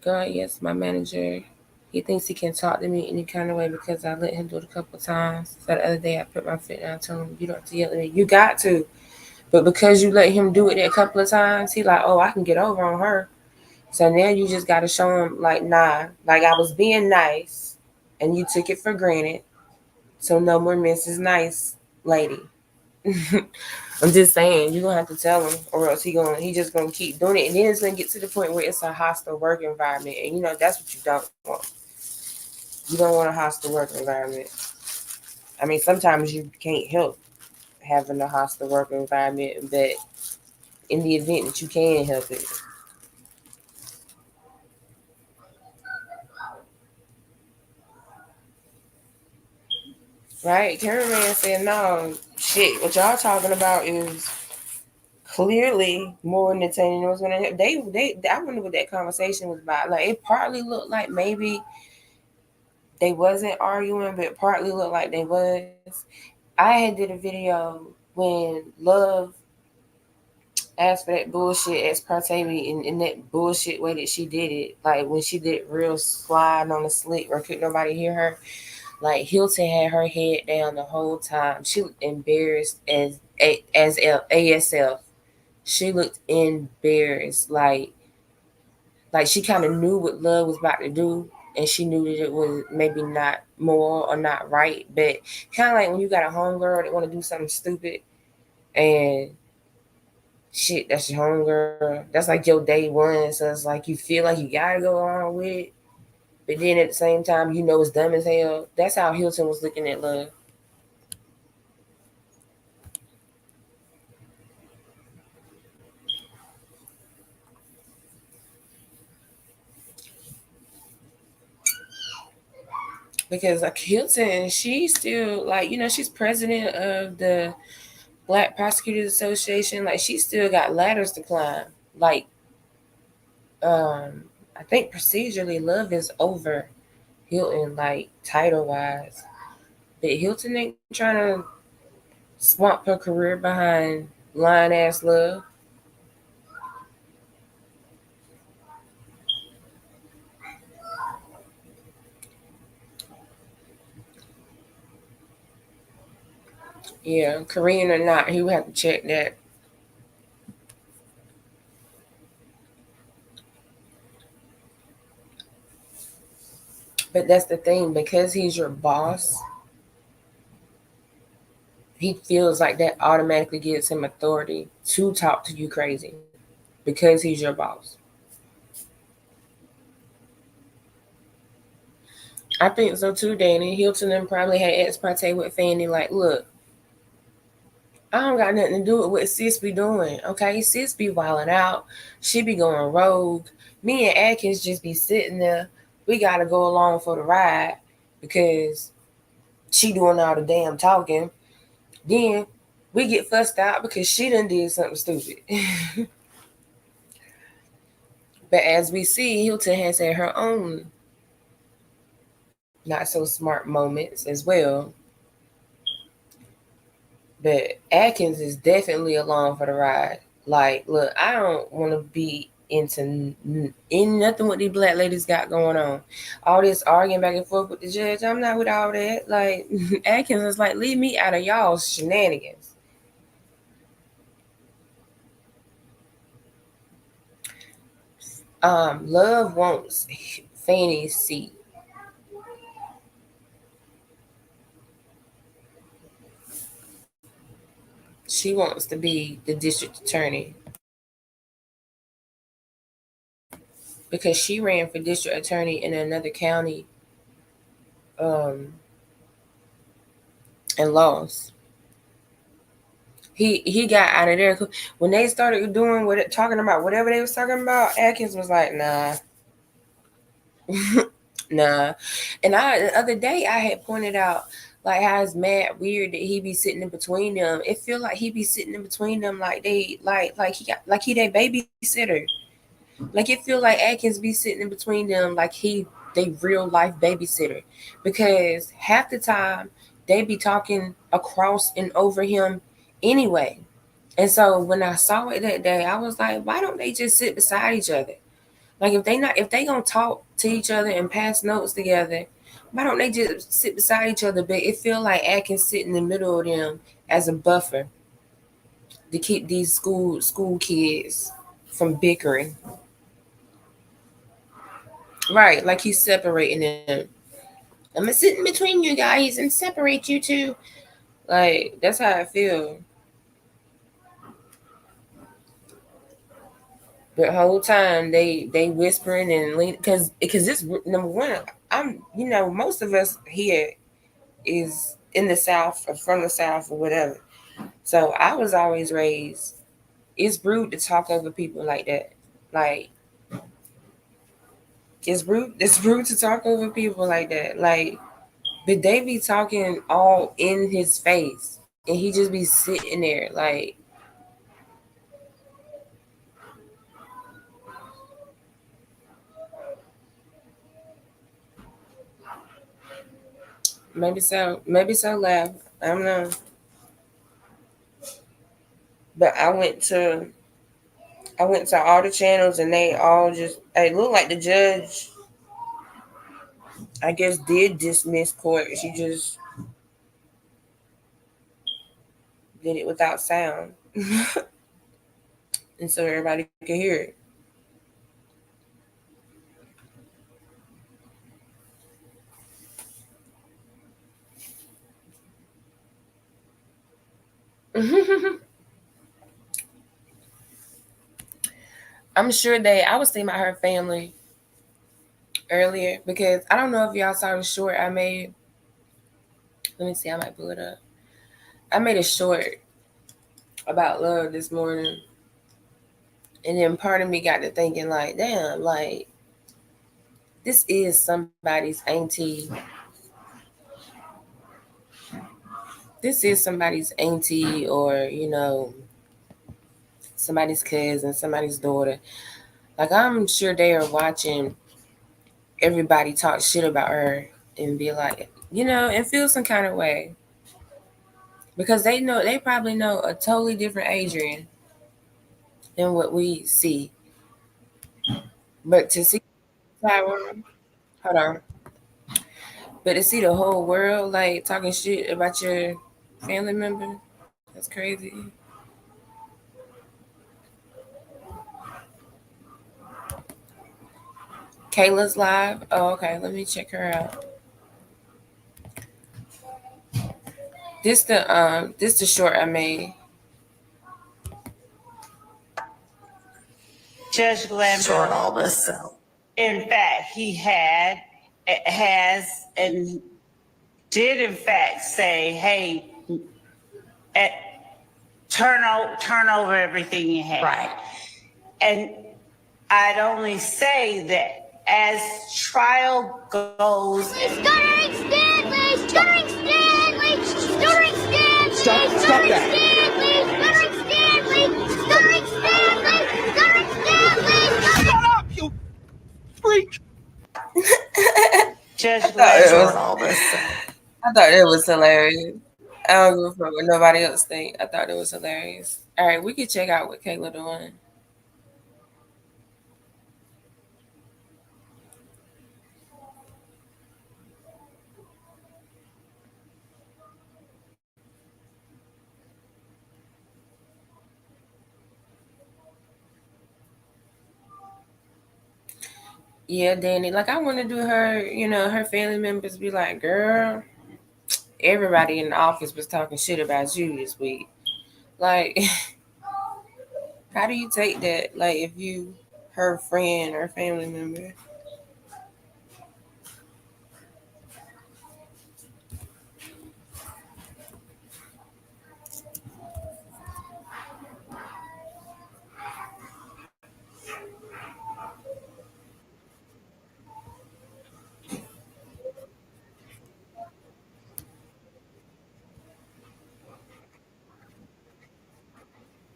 God, yes, my manager. He thinks he can talk to me any kind of way because I let him do it a couple of times. So the other day I put my foot down, told him, "You don't have to yell at me. You got to." But because you let him do it a couple of times, he like, "Oh, I can get over on her." So now you just got to show him like, nah, like I was being nice, and you took it for granted. So no more Mrs. Nice Lady. I'm just saying, you're gonna have to tell him, or else he just gonna keep doing it, and then it's gonna get to the point where it's a hostile work environment, and that's what you don't want. You don't want a hostile work environment. I mean, sometimes you can't help having a hostile work environment, but in the event that you can help it, right? Cameraman said, "No, shit. What y'all talking about is clearly more entertaining than what's gonna happen." I wonder what that conversation was about. Like, it partly looked like maybe they wasn't arguing, but partly looked like they was. I had did a video when Love asked for that bullshit ex parte in that bullshit way that she did it. Like when she did it real slide on the slick where couldn't nobody hear her. Like Hilton had her head down the whole time. She looked embarrassed as ASF. She looked embarrassed. Like she kind of knew what Love was about to do, and she knew that it was maybe not moral or not right. But kind of like when you got a homegirl that want to do something stupid, and shit, that's your homegirl. That's like your day one. So it's like you feel like you gotta go along with it, but then at the same time, it's dumb as hell. That's how Hilton was looking at Love. Because like Hilton, she's still like, she's president of the Black Prosecutors Association. Like she still got ladders to climb. Like, I think procedurally Love is over Hilton, like title wise. But Hilton ain't trying to swamp her career behind lying ass Love. Yeah, Korean or not, he would have to check that. But that's the thing, because he's your boss, he feels like that automatically gives him authority to talk to you crazy because he's your boss. I think so too, Danny. Hilton and probably had ex parte with Fanny. Like, look, I don't got nothing to do with what sis be doing. Okay, sis be wilding out. She be going rogue. Me and Atkins just be sitting there. We gotta go along for the ride because she doing all the damn talking. Then we get fussed out because she done did something stupid. But as we see, Hilton has had her own not so smart moments as well. But Atkins is definitely along for the ride. Like, look, I don't want to be in nothing what these black ladies got going on. All this arguing back and forth with the judge, I'm not with all that. Like, Atkins is like, leave me out of y'all's shenanigans. Love wants Fanny's seat. She wants to be the district attorney because she ran for district attorney in another county um, and lost. He got out of there when they started doing talking about whatever they was talking about. Atkins was like, nah, nah. And the other day I had pointed out like how it's mad weird that he be sitting in between them. It feel like he be sitting in between them like they like he their babysitter. Like it feel like Atkins be sitting in between them like he they real life babysitter because half the time they be talking across and over him anyway. And so when I saw it that day, I was like, why don't they just sit beside each other? Like if they gonna talk to each other and pass notes together, why don't they just sit beside each other? But it feel like Atkins sit in the middle of them as a buffer to keep these school kids from bickering. Right, like he's separating them. I'm gonna sit in between you guys and separate you two. Like that's how I feel. The whole time they whispering and lean because this number one. I'm most of us here is in the South or from the South or whatever. So I was always raised. It's rude to talk over people like that. Like it's rude. It's rude to talk over people like that. Like, but they be talking all in his face, and he just be sitting there like. Maybe so. Maybe so loud. I don't know. But I went to all the channels and they all just it looked like the judge I guess did dismiss court. She just did it without sound. And so everybody could hear it. I'm sure I was thinking about her family earlier because I don't know if y'all saw the short I made. Let me see, I might pull it up. I made a short about love this morning. And then part of me got to thinking, like, damn, like, this is somebody's auntie. This is somebody's auntie or, somebody's cousin, somebody's daughter. Like, I'm sure they are watching everybody talk shit about her and be like, and feel some kind of way. Because they probably know a totally different Adrian than what we see. But to see hold on. But to see the whole world like talking shit about your family member, that's crazy. Kayla's live. Oh, okay. Let me check her out. This the short I made. Judge Glanville, in fact, he has, and did in fact say, hey, turn over everything you have. Right. And I'd only say that as trial goes. Stuttering Stanley! Stuttering Stanley! Stuttering Stanley! Stop Stuttering that. Stanley! Stuttering Stanley! Stuttering Stanley! Shut up, you freak! Judge I Glanville. thought it was hilarious. I don't give a fuck what nobody else think. I thought it was hilarious. All right, we can check out what Kayla doing. Yeah, Danny. Like I want to do her, her family members be like, girl, everybody in the office was talking shit about you this week. Like, how do you take that? Like, if you her friend or family member.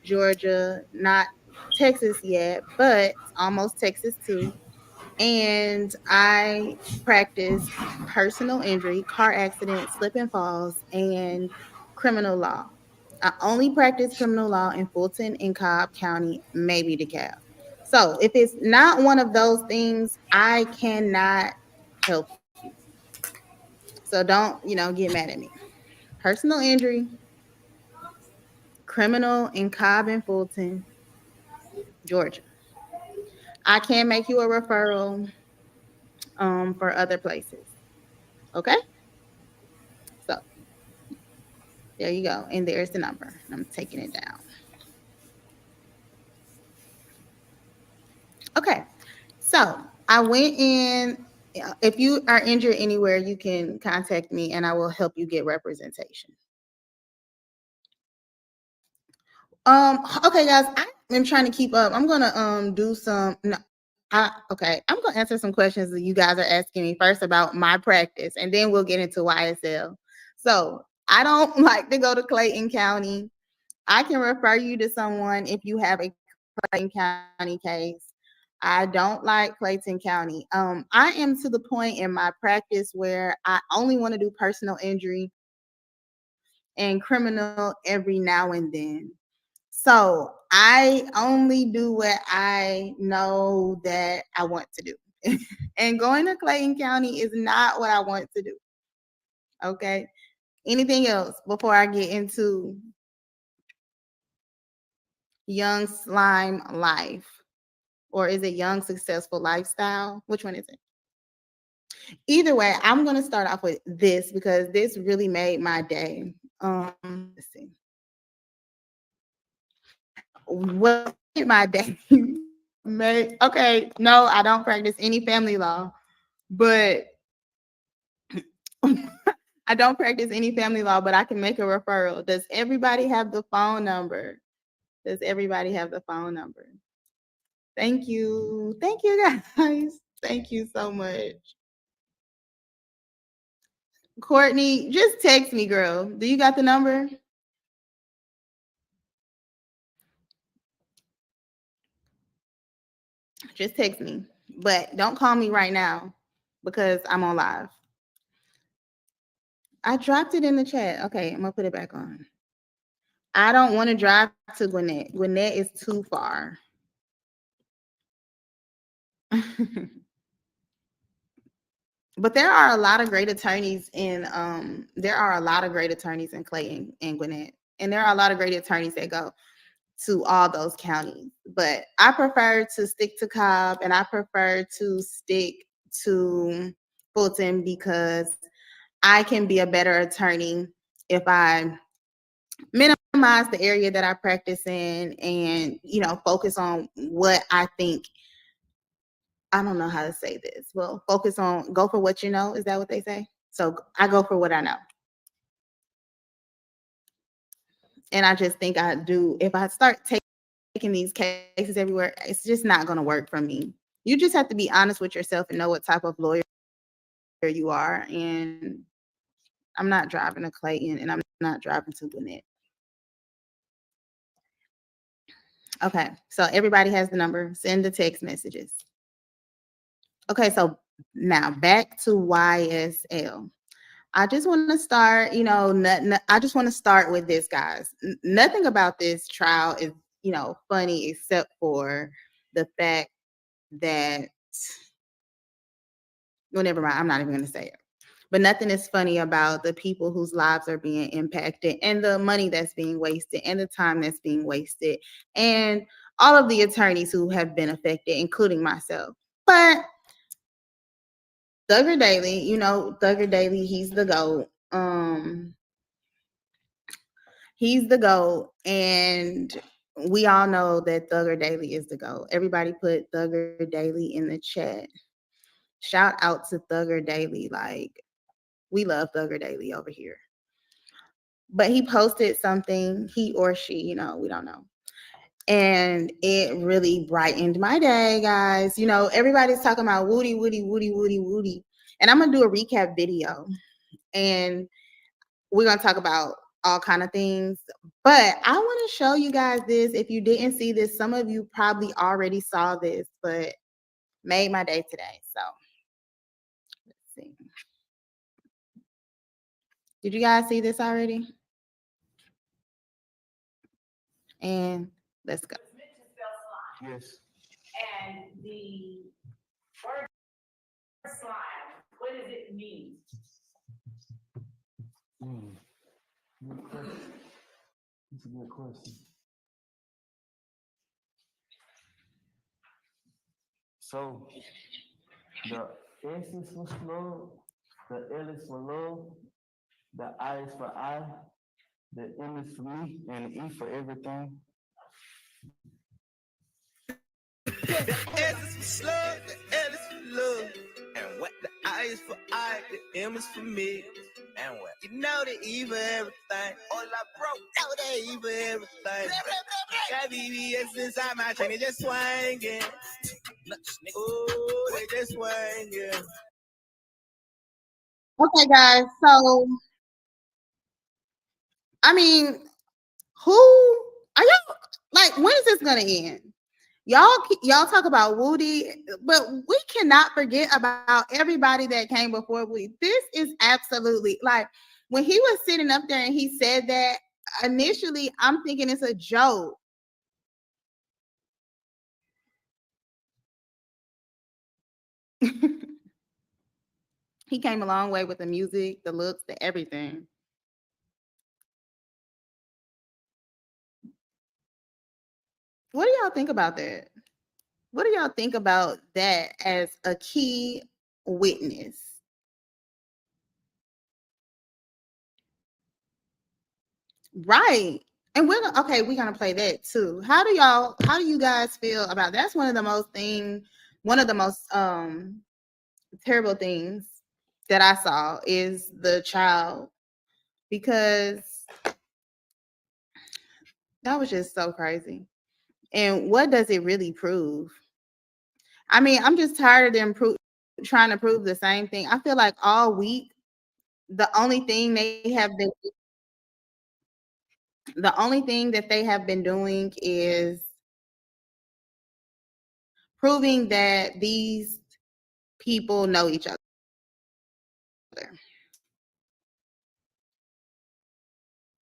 Georgia, not Texas yet, but almost Texas too. And I practice personal injury, car accidents, slip and falls, and criminal law. I only practice criminal law in Fulton and Cobb County, maybe DeKalb. So if it's not one of those things, I cannot help you. So don't, get mad at me. Personal injury, criminal in Cobb and Fulton, Georgia. I can make you a referral for other places. Okay? So there you go. And there's the number. I'm taking it down. Okay. So I went in. If you are injured anywhere, you can contact me and I will help you get representation. Okay, guys, I'm trying to keep up. I'm gonna do some no, I'm gonna answer some questions that you guys are asking me first about my practice, and then we'll get into YSL. So I don't like to go to Clayton County. I can refer you to someone if you have a Clayton County case. I don't like Clayton County. I am to the point in my practice where I only want to do personal injury and criminal every now and then. So I only do what I know that I want to do. And going to Clayton County is not what I want to do. Okay. Anything else before I get into young slime life? Or is it young successful lifestyle? Which one is it? Either way, I'm going to start off with this because this really made my day. Let's see. What made my day? Okay, no, I don't practice any family law, but I don't practice any family law, but I can make a referral. Does everybody have the phone number? Does everybody have the phone number? Thank you. Thank you, guys. Thank you so much. Courtney, just text me, girl. Do you got the number? Just text me. But don't call me right now because I'm on live. I dropped it in the chat. Okay, I'm going to put it back on. I don't want to drive to Gwinnett. Gwinnett is too far. But there are a lot of great attorneys in Clayton and Gwinnett. And there are a lot of great attorneys that go to all those counties. But I prefer to stick to Cobb and I prefer to stick to Fulton because I can be a better attorney if I minimize the area that I practice in and, focus on what I think. I don't know how to say this. Well, go for what you know. Is that what they say? So I go for what I know. And I just think I do. If I start taking these cases everywhere, it's just not going to work for me. You just have to be honest with yourself and know what type of lawyer you are. And I'm not driving to Clayton and I'm not driving to Gwinnett. Okay, so everybody has the number. Send the text messages. Okay, so now back to YSL. I just want to start, I just want to start with this, guys. Nothing about this trial is, funny except for the fact that, well, never mind. I'm not even going to say it. But nothing is funny about the people whose lives are being impacted and the money that's being wasted and the time that's being wasted and all of the attorneys who have been affected, including myself. But Thugger Daily, Thugger Daily, he's the GOAT. He's the GOAT, and we all know that Thugger Daily is the GOAT. Everybody put Thugger Daily in the chat. Shout out to Thugger Daily. Like, we love Thugger Daily over here. But he posted something, he or she, we don't know. And it really brightened my day, guys. Everybody's talking about Woody, Woody, Woody, Woody, Woody. And I'm going to do a recap video. And we're going to talk about all kind of things. But I want to show you guys this. If you didn't see this, some of you probably already saw this, but made my day today. So let's see. Did you guys see this already? And let's go. Yes. And the word slime, what does it mean? Good question. That's a good question. So, the S is for slow, the L is for love, the I is for I, the M is for me, and E for everything. The S is for slug, the L is for love. And what the I is for I, the M is for me. And what? You know the E for everything. All I broke, know the E for everything. Got BBS inside my chain, they just swinging. Oh, they just swinging. Okay, guys. So, I mean, who are y'all? Like, when is this gonna end? Y'all talk about Woody, but we cannot forget about everybody that came before Woody. This is absolutely like when he was sitting up there and he said that initially, I'm thinking it's a joke. He came a long way with the music, the looks, the everything. What do y'all think about that? What do y'all think about that as a key witness? Right. And we're gonna play that too. How do you guys feel about that's one of the most terrible things that I saw is the child, because that was just so crazy. And what does it really prove? I mean, I'm just tired of them trying to prove the same thing. I feel like all week, the only thing that they have been doing is proving that these people know each other.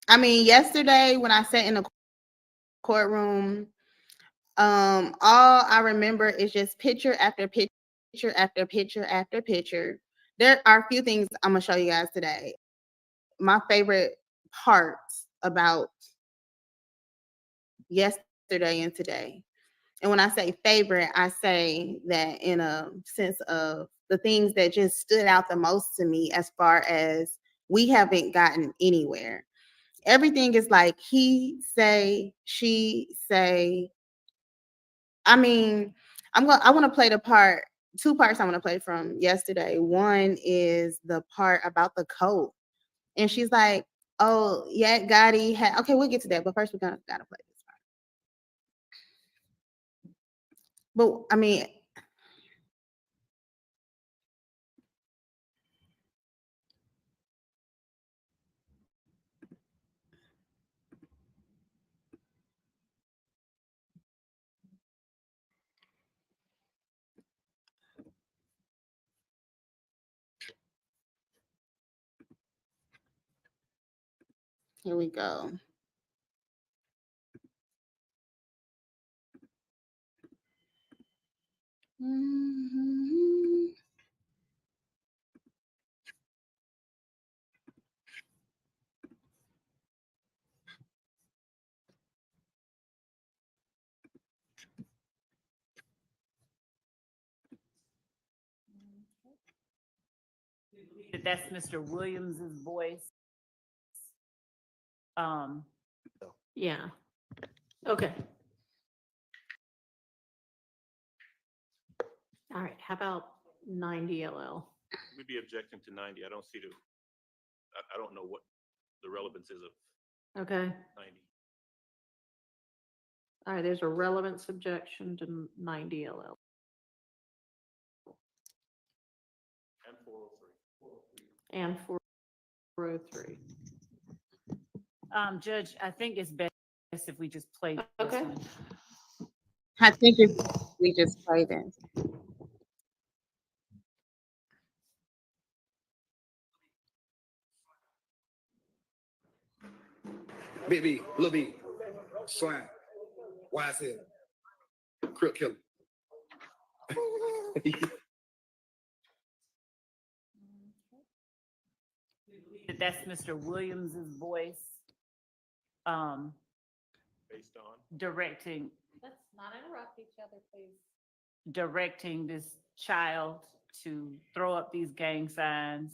I mean, yesterday when I sat in the courtroom, all I remember is just picture after picture after picture after picture. There are a few things I'm gonna show you guys today. My favorite parts about yesterday yesterday and today. And when I say favorite, I say that in a sense of the things that just stood out the most to me as far as we haven't gotten anywhere. Everything is like he say, she say. I mean, I want to play the part, two parts I want to play from yesterday. One is the part about the coat. And she's like, oh, yeah, Gotti had, okay, we'll get to that. But first, we're gotta play this part. But I mean, here we go. Mhm. That's Mr. Williams's voice. Yeah. Okay. All right. How about 90 LL? We'd be objecting to 90. I don't see I don't know what the relevance is of Okay. 90. All right. There's a relevance objection to 90 LL. And 403. And 403. Judge, I think it's best if we just play this Okay. one. I think we just play this. Big B, Lil B, Slime, YSL, Crip Killer. That's Mr. Williams's voice. Based on? Directing, Let's not interrupt each other, please. directing this child to throw up these gang signs.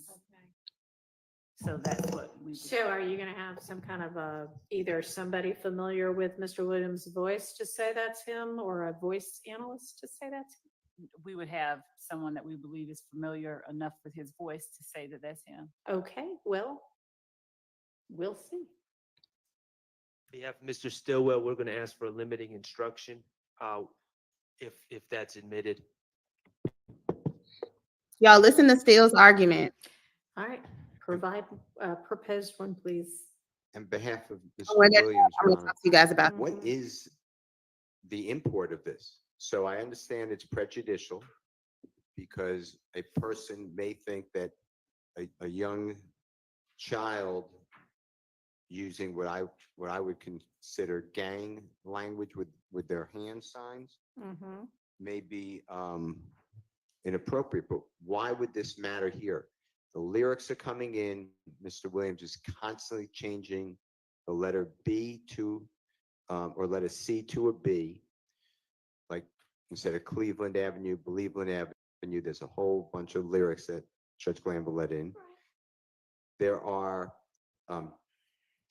So that's what we. So are you going to have some kind of either somebody familiar with Mr. Williams' voice to say that's him, or a voice analyst to say that's him? We would have someone that we believe is familiar enough with his voice to say that that's him. Okay, well, we'll see. We have Mr. Stillwell, we're going to ask for a limiting instruction, if that's admitted. Y'all listen to Steele's argument. All right, provide proposed one, please. On behalf of Mr. Oh, and then Williams, I'm Your gonna Honor, talk to you guys about what is the import of this? So I understand it's prejudicial because a person may think that a young child using what I would consider gang language with their hand signs Mm-hmm. may be inappropriate, but why would this matter here? The lyrics are coming in. Mr. Williams is constantly changing the letter B to, or letter C to a B. Like instead of Cleveland Avenue, Believeland Avenue, there's a whole bunch of lyrics that Judge Glanville let in. There are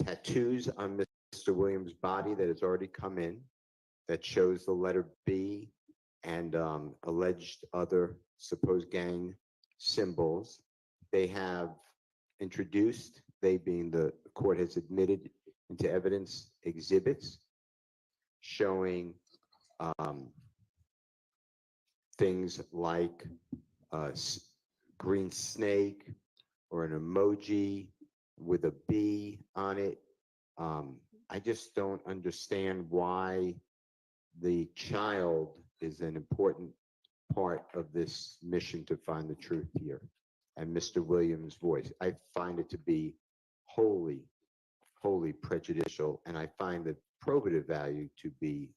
tattoos on Mr. Williams' body that has already come in that shows the letter B and alleged other supposed gang symbols. They have introduced, they being the court has admitted into evidence, exhibits showing things like a green snake or an emoji with a B on it. I just don't understand why the child is an important part of this mission to find the truth here. And Mr. Williams' voice, I find it to be wholly prejudicial, and I find the probative value to be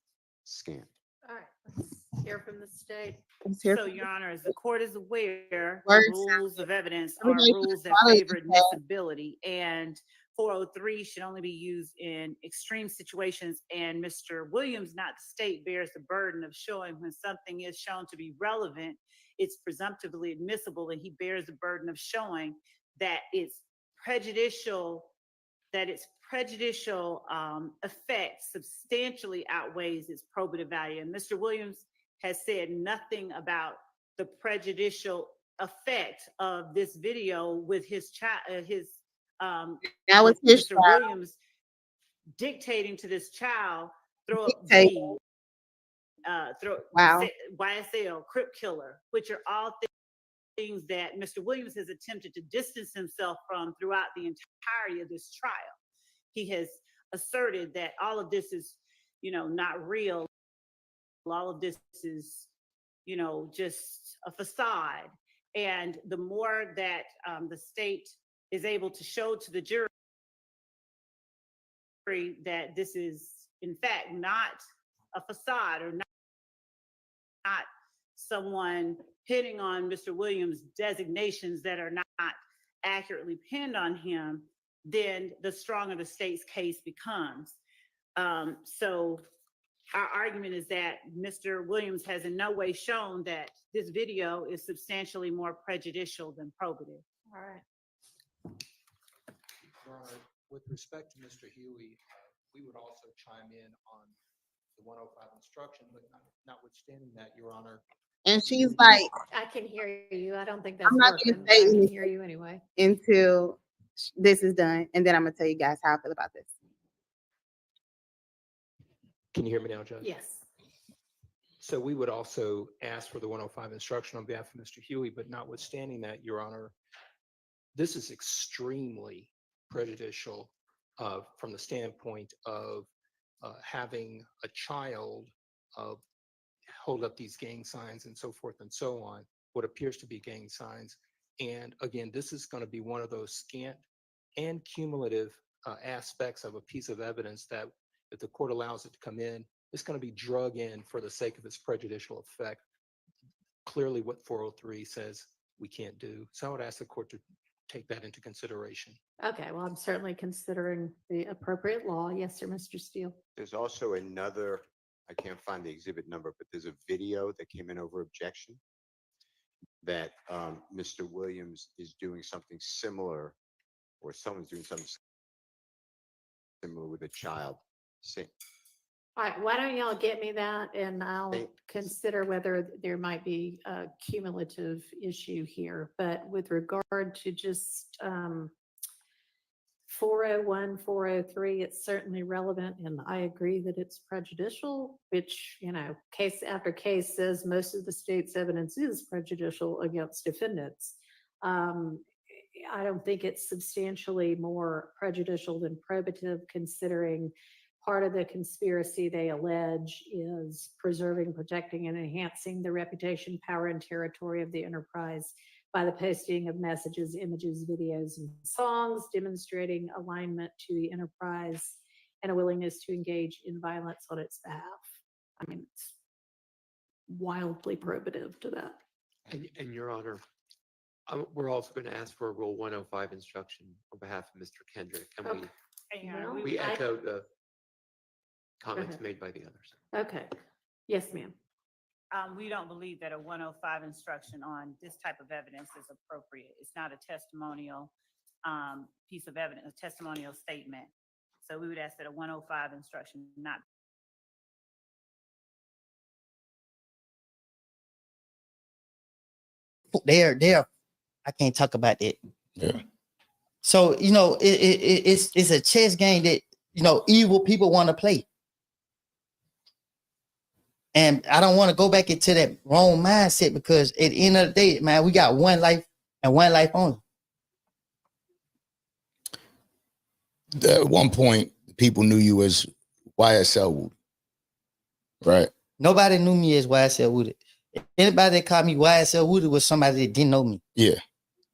scant. All right, let's hear from the state. So, Your Honor, as the court is aware, Words rules of evidence are Everybody rules that follow favor each other. admissibility. And 403 should only be used in extreme situations, and Mr. Williams, not the state, bears the burden of showing when something is shown to be relevant, it's presumptively admissible, and he bears the burden of showing that its prejudicial effect substantially outweighs its probative value. And Mr. Williams has said nothing about the prejudicial effect of this video with his child, That was his Mr. child. Williams dictating to this child, throw up Dictating. throw Wow. YSL, Crip Killer, which are all things that Mr. Williams has attempted to distance himself from throughout the entirety of this trial. He has asserted that all of this is, not real. All of this is, just a facade. And the more that the state is able to show to the jury that this is, in fact, not a facade or not someone hitting on Mr. Williams' designations that are not accurately pinned on him, then the stronger the state's case becomes. So our argument is that Mr. Williams has in no way shown that this video is substantially more prejudicial than probative. All right. Your Honor, with respect to Mr. Huey, we would also chime in on the 105 instruction, but notwithstanding that, Your Honor. And she's like, I can hear you. I don't think that's I'm not working. gonna I say can anything hear you anyway. until this is done, and then I'm gonna tell you guys how I feel about this. Can you hear me now, Judge? Yes. So we would also ask for the 105 instruction on behalf of Mr. Huey, but notwithstanding that, Your Honor, this is extremely prejudicial from the standpoint of having a child hold up these gang signs and so forth and so on, what appears to be gang signs. And again, this is going to be one of those scant and cumulative aspects of a piece of evidence that if the court allows it to come in, it's going to be drug in for the sake of its prejudicial effect. Clearly what 403 says we can't do. So I would ask the court to take that into consideration. Okay, well, I'm certainly considering the appropriate law. Yes, sir, Mr. Steele. There's also another, I can't find the exhibit number, but there's a video that came in over objection that Mr. Williams is doing something similar, or someone's doing something similar with a child. All right, why don't y'all get me that and I'll Hey. consider whether there might be a cumulative issue here. But with regard to just 401, 403, it's certainly relevant, and I agree that it's prejudicial, which, case after case says most of the state's evidence is prejudicial against defendants. I don't think it's substantially more prejudicial than probative, considering part of the conspiracy they allege is preserving, protecting, and enhancing the reputation, power, and territory of the enterprise by the posting of messages, images, videos, and songs demonstrating alignment to the enterprise and a willingness to engage in violence on its behalf. I mean, it's wildly probative to that. And Your Honor, we're also going to ask for a Rule 105 instruction on behalf of Mr. Kendrick. And Okay. Well, we I- echo the comments ahead. made by the others. Okay. Yes, ma'am. We don't believe that a 105 instruction on this type of evidence is appropriate. It's not a testimonial piece of evidence, a testimonial statement. So we would ask that a 105 instruction not. They're I can't talk about that. Yeah. So it's a chess game that evil people want to play. And I don't want to go back into that wrong mindset, because at the end of the day, man, we got one life and one life only. At one point, people knew you as YSL Woody, right? Nobody knew me as YSL Woody. Anybody that called me YSL Woody was somebody that didn't know me. Yeah,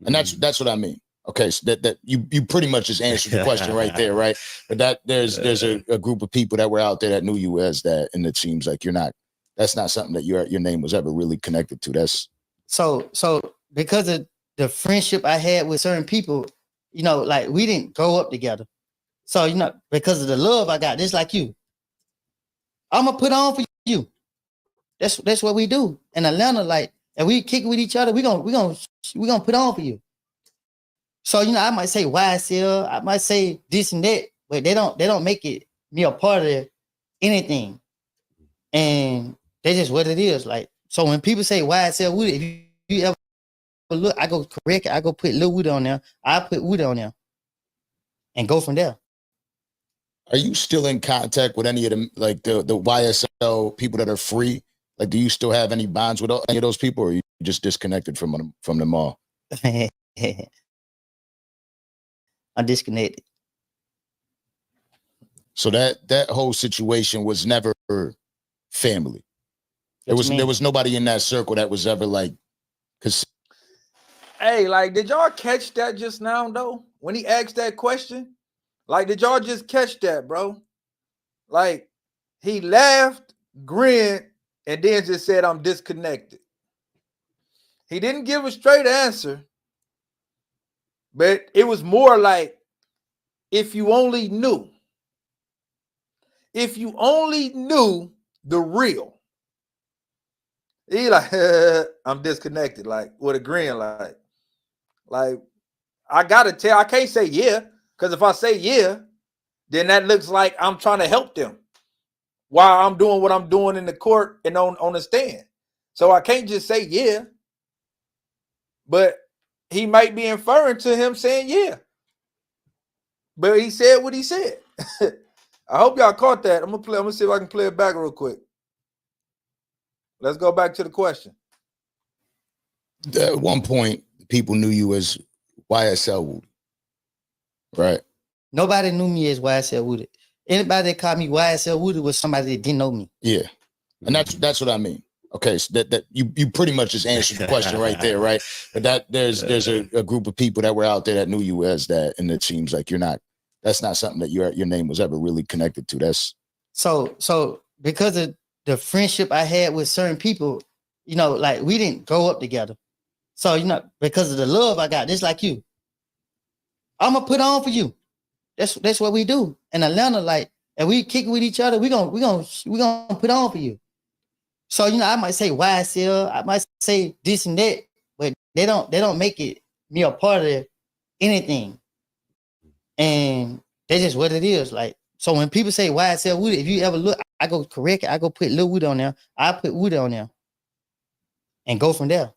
and that's what I mean. Okay, so that you pretty much just answered the question right there, right? But that there's a group of people that were out there that knew you as that, and it seems like that's not something that your name was ever really connected to. That's so because of the friendship I had with certain people, like we didn't grow up together. So, because of the love I got, just like you, I'm gonna put on for you. That's what we do in Atlanta. Like, and we kick with each other. We gonna put on for you. So, I might say YSL, I might say this and that, but they don't make it me a part of anything. And that's just what it is. Like, so when people say YSL Woody, if you ever look, I go correct it. I go put Lil Woody on there. I put Woody on there and go from there. Are you still in contact with any of them, like the YSL people that are free? Like, do you still have any bonds with any of those people, or are you just disconnected from them all? I'm disconnected. So that whole situation was never family. There was nobody in that circle that was ever like, because Hey, like, did y'all catch that just now though? When he asked that question, like, did y'all just catch that, bro? Like, he laughed, grinned, and then just said, "I'm disconnected." He didn't give a straight answer, but it was more like, if you only knew. If you only knew the real. He like, I'm disconnected, like, with a grin, like, I gotta tell, I can't say yeah, because if I say yeah, then that looks like I'm trying to help them while I'm doing what I'm doing in the court and on the stand. So I can't just say yeah, but he might be inferring to him saying yeah. But he said what he said. I hope y'all caught that. I'm gonna see if I can play it back real quick. Let's go back to the question. at one point people knew you as YSL Woody, right? Nobody knew me as YSL Woody. Anybody that called me YSL Woody was somebody that didn't know me. Yeah, and that's what I mean. Okay, so that you pretty much just answered the question right there, right? But that there's a group of people that were out there that knew you as that, and it seems like that's not something that your name was ever really connected to. That's so because of the friendship I had with certain people, like we didn't grow up together. So, because of the love I got, just like you, I'm gonna put on for you. That's what we do in Atlanta. Like, and we kick with each other. We gonna put on for you. So, I might say YSL, I might say this and that, but they don't make it me a part of anything. And that's just what it is. Like, so when people say YSL Woody, if you ever look, I go correct it. I go put Lil Woody on there. I put Woody on there and go from there.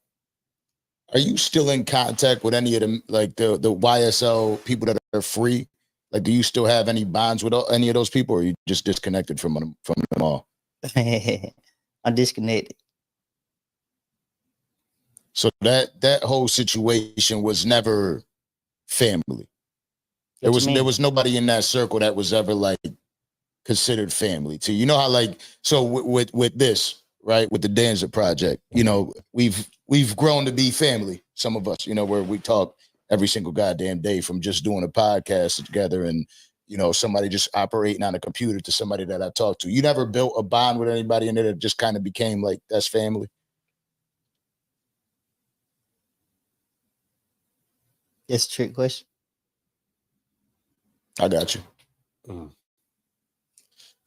Are you still in contact with any of them, like the YSL people that are free? Like, do you still have any bonds with any of those people, or are you just disconnected from them all? I'm disconnected. So that whole situation was never family. There was nobody in that circle that was ever like considered family to you. Know how, like, so with this, right, with the Danza Project, we've grown to be family. Some of us, where we talk every single goddamn day, from just doing a podcast together and somebody just operating on a computer to somebody that I talk to. You never built a bond with anybody and it just kind of became like that's family. That's a trick question. I got you.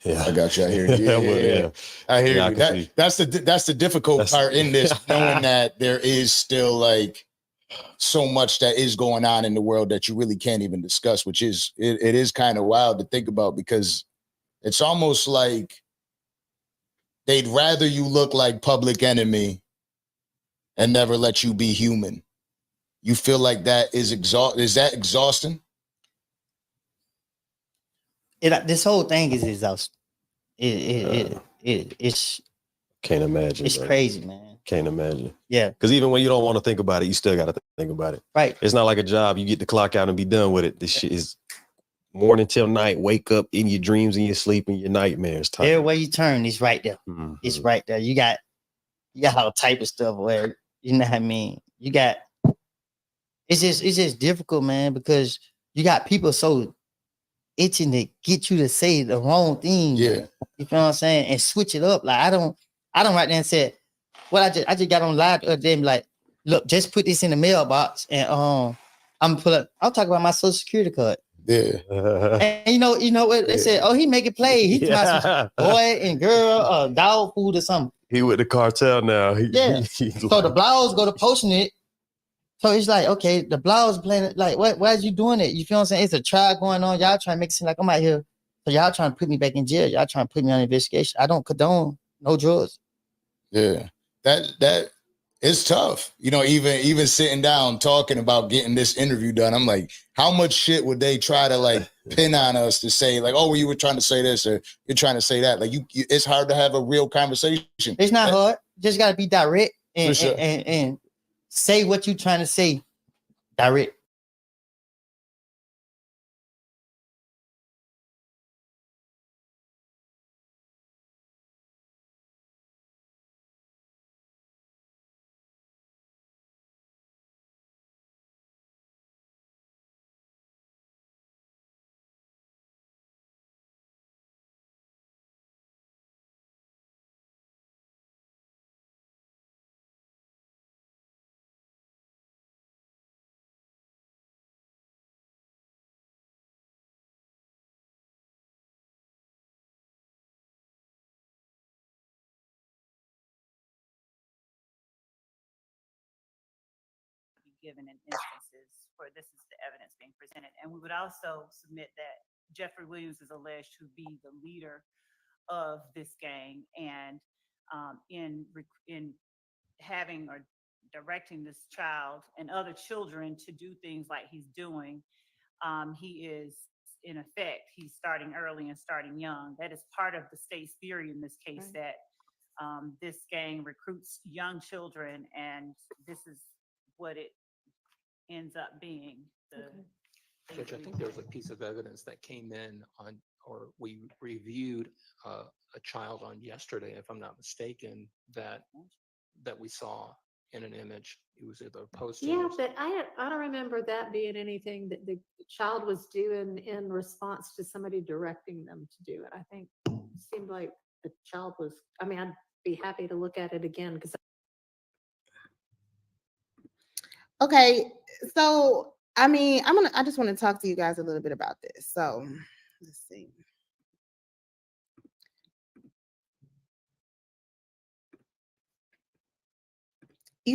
Yeah, I got you. I hear you. Yeah. I hear you. That's the difficult part in this, knowing that there is still like so much that is going on in the world that you really can't even discuss, which is it is kind of wild to think about, because it's almost like they'd rather you look like Public Enemy and never let you be human. You feel like that is that exhausting? This whole thing is exhausting. It's can't imagine. It's bro. crazy, man. Can't imagine. Yeah. Because even when you don't want to think about it, you still got to think about it. Right. It's not like a job. You get the clock out and be done with it. This shit is morning till night. Wake up in your dreams and your sleep and your nightmares. Everywhere you turn, it's right there. Mm-hmm. It's right there. You got all type of stuff where, you know what I mean? It's just difficult, man, because you got people so itching to get you to say the wrong thing. Yeah. You know what I'm saying? And switch it up. Like, I don't right there and say, well, I just got on live the other day and be like, look, just put this in the mailbox and I'll talk about my social security card. Yeah. And you know what they said? Oh, he make it play. He talking about some boy and girl, dog food or something. He with the cartel now. Yeah. So the blogs go to posting it. So it's like, okay, the blogs playing it. Like, why is you doing it? You feel what I'm saying? It's a trial going on. Y'all trying to make it seem like I'm out here. So y'all trying to put me back in jail. Y'all trying to put me on investigation. I don't condone no drugs. Yeah. That it's tough. You know, even sitting down talking about getting this interview done, I'm like, how much shit would they try to like pin on us to say like, oh, well, you were trying to say this or you're trying to say that? Like it's hard to have a real conversation. It's not hard. Just gotta be direct and, For sure. and say what you trying to say. Direct. Be given in instances where this is the evidence being presented. And we would also submit that Jeffrey Williams is alleged to be the leader of this gang, and in having or directing this child and other children to do things like he's doing, he is in effect, he's starting early and starting young. That is part of the state's theory in this case, that this gang recruits young children, and this is what it ends up being. Judge, I think there was a piece of evidence that came in on, or we reviewed a child on yesterday, if I'm not mistaken, that we saw in an image. It was either a poster. Yeah, but I don't remember that being anything that the child was doing in response to somebody directing them to do it. I think it seemed like the child was, I mean, I'd be happy to look at it again because Okay, so I mean, I just want to talk to you guys a little bit about this. So let's see.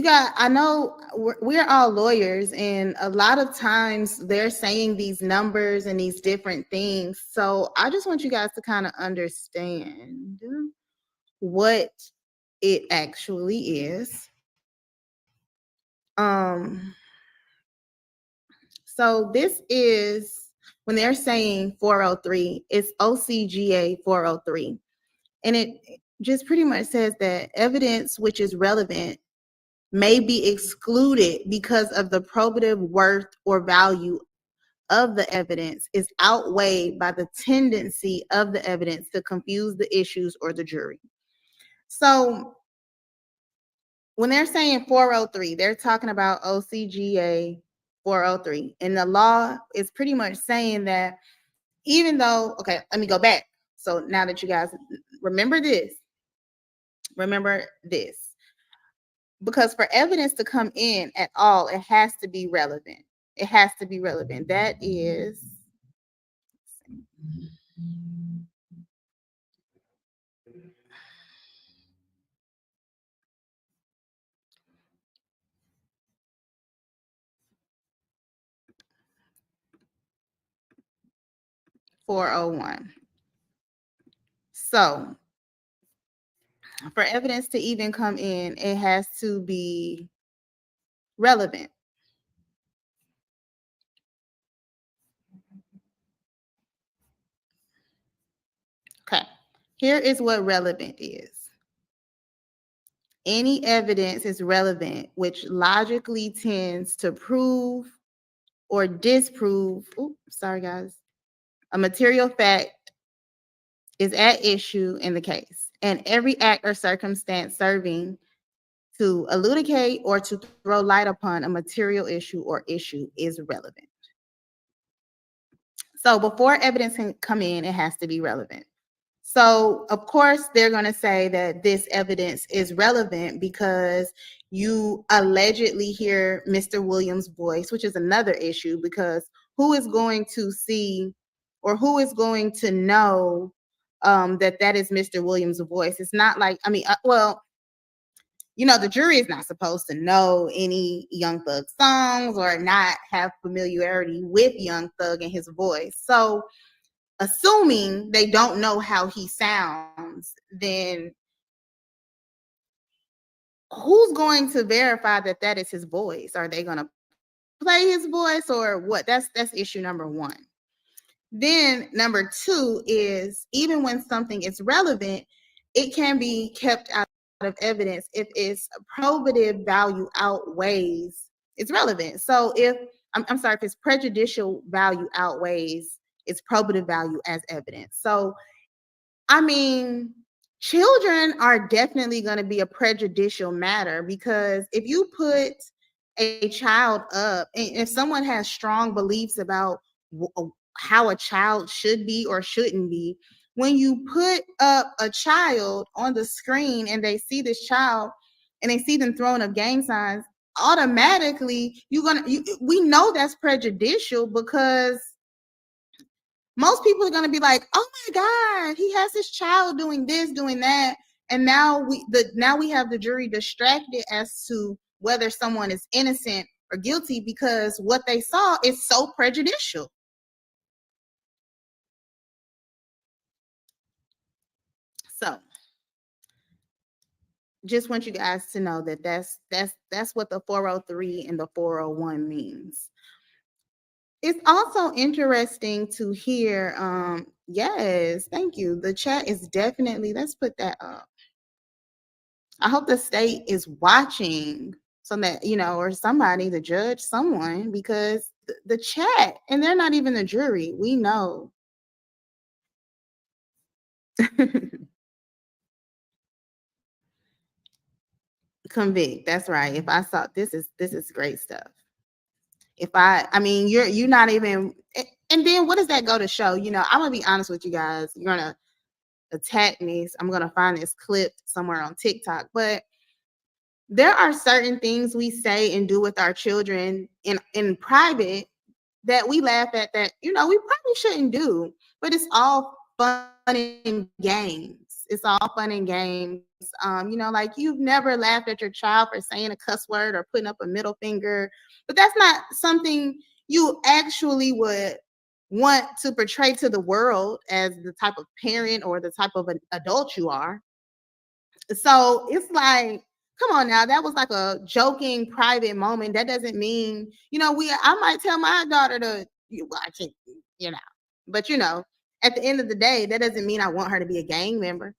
I know we're all lawyers, and a lot of times they're saying these numbers and these different things. So I just want you guys to kind of understand what it actually is. So this is when they're saying 403, it's OCGA 403. And it just pretty much says that evidence which is relevant may be excluded because of the probative worth or value of the evidence is outweighed by the tendency of the evidence to confuse the issues or the jury. So when they're saying 403, they're talking about OCGA 403. And the law is pretty much saying that even though, okay, let me go back. So now that you guys remember this, because for evidence to come in at all, it has to be relevant. It has to be relevant. That is, .401. So for evidence to even come in, it has to be relevant. Okay, here is what relevant is. Any evidence is relevant which logically tends to prove or disprove, sorry guys, a material fact is at issue in the case, and every act or circumstance serving to elucidate or to throw light upon a material issue or issue is relevant. So before evidence can come in, it has to be relevant. So of course they're going to say that this evidence is relevant because you allegedly hear Mr. Williams' voice, which is another issue because who is going to see or who is going to know that that is Mr. Williams' voice? It's not like, I mean, well, you know, the jury is not supposed to know any Young Thug songs or not have familiarity with Young Thug and his voice. So assuming they don't know how he sounds, then who's going to verify that that is his voice? Are they going to play his voice or what? That's issue number one. Then number two is, even when something is relevant, it can be kept out of evidence if its probative value outweighs its relevance. So if I'm sorry, if its prejudicial value outweighs its probative value as evidence. So I mean, children are definitely going to be a prejudicial matter, because if you put a child up, and if someone has strong beliefs about how a child should be or shouldn't be, when you put up a child on the screen and they see this child and they see them throwing up gang signs, automatically we know that's prejudicial, because most people are going to be like, oh my God, he has this child doing this, doing that. And now we have the jury distracted as to whether someone is innocent or guilty, because what they saw is so prejudicial. So just want you guys to know that that's what the 403 and the 401 means. It's also interesting to hear, yes, thank you. The chat is definitely, let's put that up. I hope the state is watching, so that, you know, or somebody, the judge, someone, because the chat, and they're not even the jury, we know. Convict, that's right. If I saw, this is great stuff. If I mean, you're not even, and then what does that go to show? You know, I'm gonna be honest with you guys. You're gonna attack me. I'm gonna find this clip somewhere on TikTok, but there are certain things we say and do with our children in private that we laugh at, that, you know, we probably shouldn't do, but it's all fun and games. It's all fun and games. You know, like, you've never laughed at your child for saying a cuss word or putting up a middle finger, but that's not something you actually would want to portray to the world as the type of parent or the type of an adult you are. So it's like, come on now, that was like a joking private moment. That doesn't mean, you know, I might tell my daughter to watch it, you know, but you know, at the end of the day, that doesn't mean I want her to be a gang member.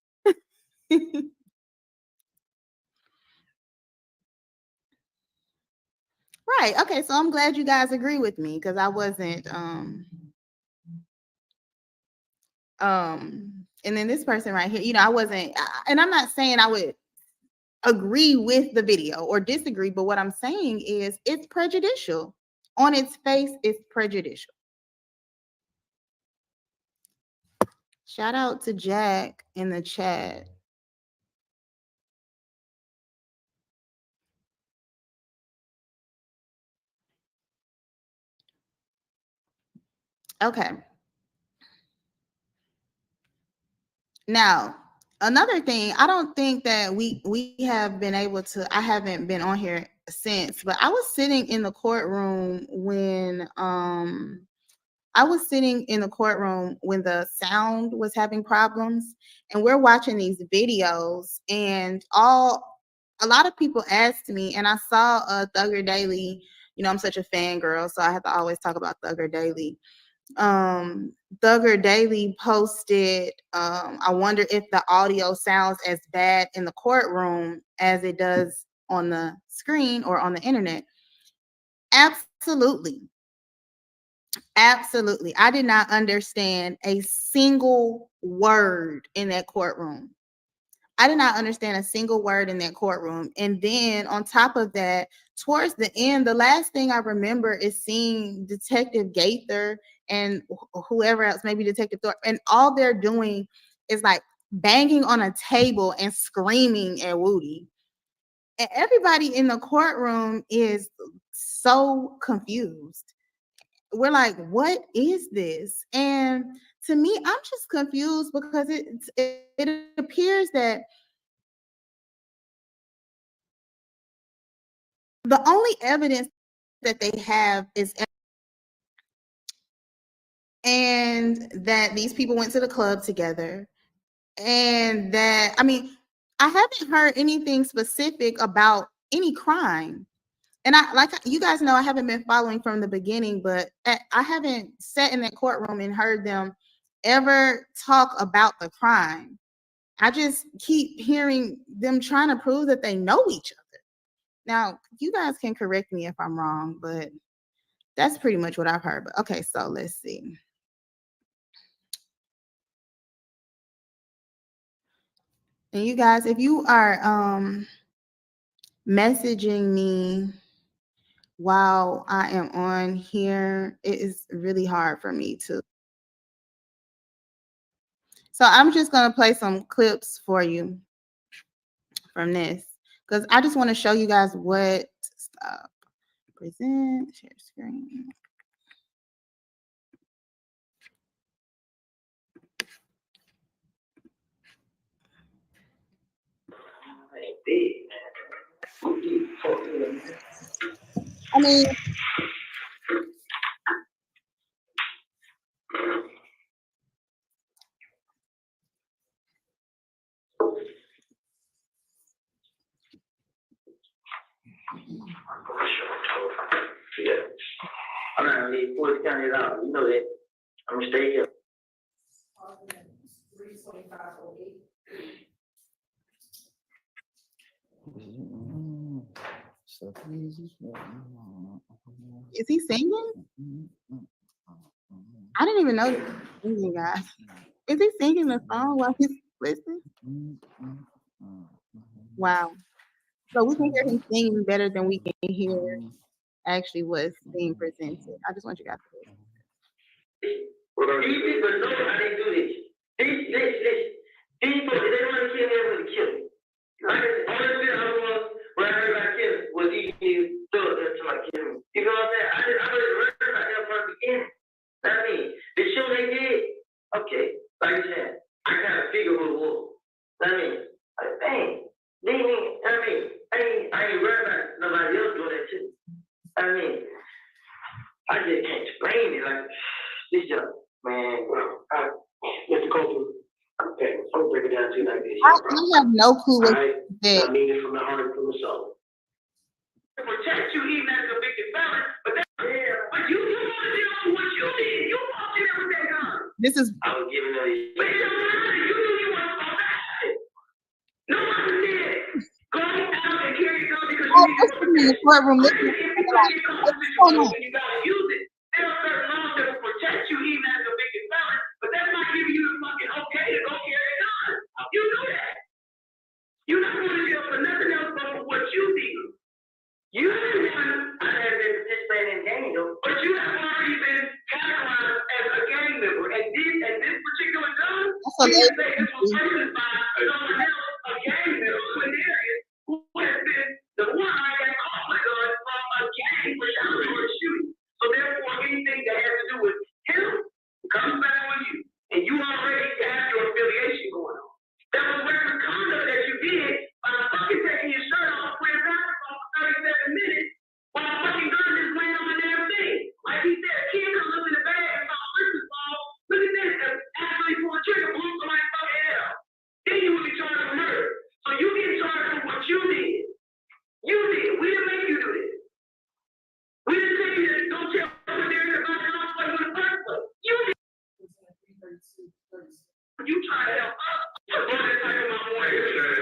Right. Okay. So I'm glad you guys agree with me, because I wasn't, and then this person right here, you know, I wasn't, and I'm not saying I would agree with the video or disagree, but what I'm saying is it's prejudicial. On its face, it's prejudicial. Shout out to Jack in the chat. Okay. Now, another thing, I don't think that we have been able to, I haven't been on here since, but I was sitting in the courtroom when the sound was having problems, and we're watching these videos, and a lot of people asked me, and I saw Thugger Daily, you know, I'm such a fangirl, so I have to always talk about Thugger Daily. Thugger Daily posted, I wonder if the audio sounds as bad in the courtroom as it does on the screen or on the internet. Absolutely. Absolutely. I did not understand a single word in that courtroom. I did not understand a single word in that courtroom. And then on top of that, towards the end, the last thing I remember is seeing Detective Gaither and whoever else, maybe Detective Thorpe, and all they're doing is like banging on a table and screaming at Woody. And everybody in the courtroom is so confused. we're like, what is this? And to me, I'm just confused because it appears that the only evidence that they have is and that these people went to the club together, and that, I mean, I haven't heard anything specific about any crime. And like you guys know, I haven't been following from the beginning, but I haven't sat in that courtroom and heard them ever talk about the crime. I just keep hearing them trying to prove that they know each other. Now, you guys can correct me if I'm wrong, but that's pretty much what I've heard. But okay, so let's see. And you guys, if you are messaging me while I am on here, it is really hard for me to. So I'm just going to play some clips for you from this because I just want to show you guys what. Stop. Present. Share screen. I mean, yeah. I'm not gonna leave Ford County at all. You know that. I'm gonna stay here. is he singing? I didn't even know he was singing, guys. Is he singing the song while he's listening? Wow. So we can hear him singing better than we can hear actually what's being presented. I just want you guys to hear. Well, these people know how they do this. These people, they want to kill me, they want to kill me. Like, honestly, I was when I heard about killing was these thugs that trying to kill me. You know what I'm saying? I was worried about them from the beginning. I mean, the show they did, okay, like you said, I kind of figure who it was. I mean, like, dang, I ain't worried about nobody else doing that too. I mean, I just can't explain it. Like, this young man, bro, Mr. Copeland, okay, I'm gonna break it down to you like this. I have no clue what I mean it from the heart and from the soul. Protect you even as a victim felon, but you want to deal with what you did. You walked in there with that gun. This is. I was giving her these. But it don't matter. You knew you weren't supposed to have it. No one did. Go out and carry a gun because you need to in the courtroom listening. when you gotta use it. There are certain laws that will protect you even as a victim felon, but that's not giving you the fucking okay to go carry a gun. You know that. You're not going to jail for nothing else but for what you did. You didn't want, I have been participating in gang though, but you have already been categorized as a gang member. And this particular gun, you can say this was purchased by someone else, a gang member, who has been the one that called the gun from a gang for shooting. So therefore, anything that has to do with him comes back on you. And you already have your affiliation going on. That was reckless conduct that you did by fucking taking your shirt off, putting back on for 37 minutes, while a fucking gun is laying on the damn thing. Like he said, a kid comes up in the bag and saw a Christmas ball. Look at this, actually pull a trigger, blew somebody's fucking head off. Then you would be charged with murder. So you get charged for what you did. You did. We didn't make you do this. We didn't tell you to go tell over there to buy the house for you in the first place. You did. You try to help us. How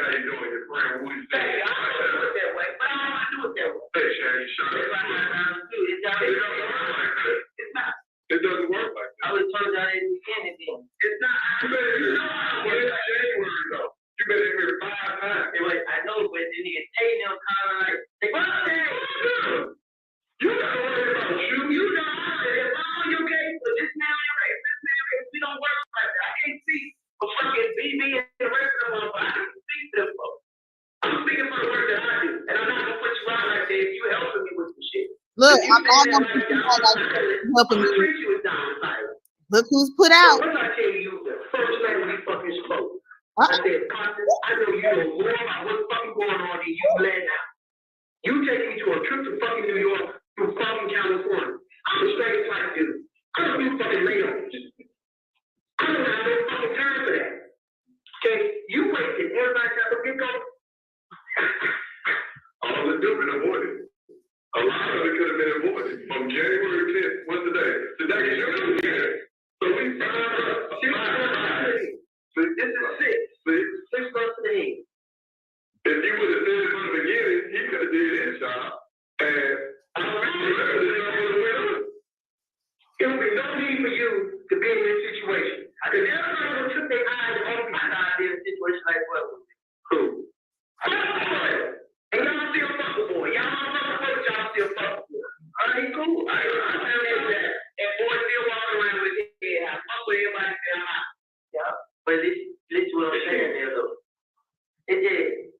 you doing? Your friend, who's that? I don't do it that way, but I don't want to do it that way. Hey, Shay, you sure? If I had time to do it, it doesn't work like that. It's not. It doesn't work like that. I was told y'all in the beginning then. It's not. You better, you know how it is January though. You better hear 5 times. I know, but the nigga taking them kind of like, hey, what up, man? You gotta worry about you. You know how it is. If I'm on your case, but this man on your case, we don't work like that. I can't see a fucking BB and the rest of them, but I can speak to them folks. I'm speaking for the work that I do, and I'm not gonna put you out like that if you helping me with some shit. Look, I'm not gonna put you out like that. You helping I'm me. straight you with Don Sire. Look who's put So out. what did I tell you the first night we fucking spoke? Uh-uh. I said, Constance, I know you know more about what's fucking going on than you let out. You taking me to a trip to fucking New York from fucking California. I'm a straight type dude. I don't do fucking layovers. I don't have no fucking time for that. Okay? You wasted everybody's time to pick up. All the doing avoided. A lot of it could have been avoided. From January 10th, what's the day? Today is June 10th. So we signed up. So this is six months ahead. If you would have said it from the beginning, he could have did his job. And I remember this all the way up. There would be no need for you to be in this situation. Because everybody took their eyes off my side in a situation like what was it? Cool. And y'all still fucking boy. Y'all don't fucking boy, y'all still fucking boy. All right, cool. I understand that. And boys still walking around with their head out. Fuck with everybody still out. Yeah. But this what I'm saying there though. It did.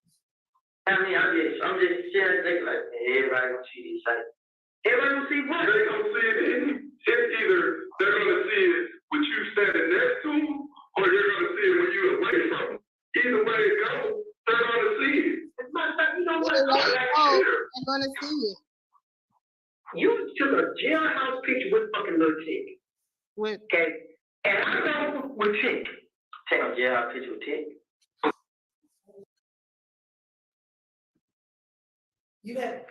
I mean, I'm just sharing things like everybody gonna see this like everybody gonna see what? They gonna see it. It's either they're gonna see it with you standing next to them, or they're gonna see it when you're away from them. Either way it goes, they're gonna see it. As a matter of fact, you know what? I'm gonna see it. You took a jailhouse picture with fucking little Tick. With okay, and I know with Tick. Take a jailhouse picture with Tick. You had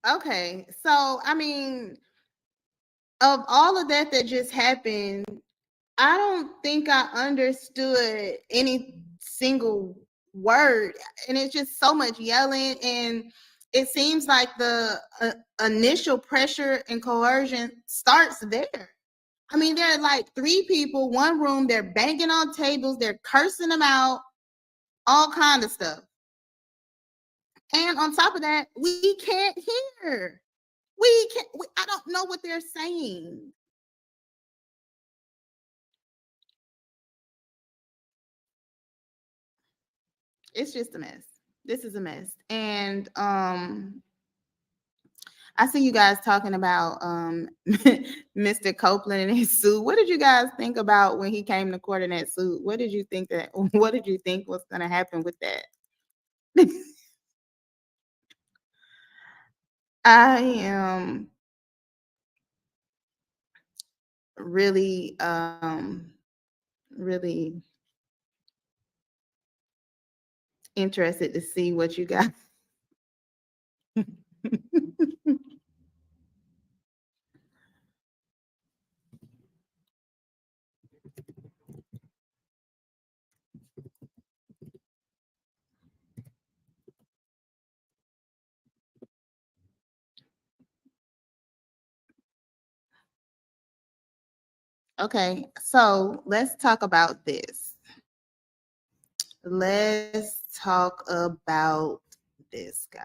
okay. So I mean, of all of that just happened, I don't think I understood any single word, and it's just so much yelling, and it seems like the initial pressure and coercion starts there. I mean, there are like 3 people, one room, they're banging on tables, they're cursing them out, all kind of stuff. And on top of that, we can't hear. I don't know what they're saying. It's just a mess. This is a mess. And I see you guys talking about Mr. Copeland and his suit. What did you guys think about when he came to court in that suit? What did you think was going to happen with that? I am really really interested to see what you guys Okay, so let's talk about this. Let's talk about this, guys.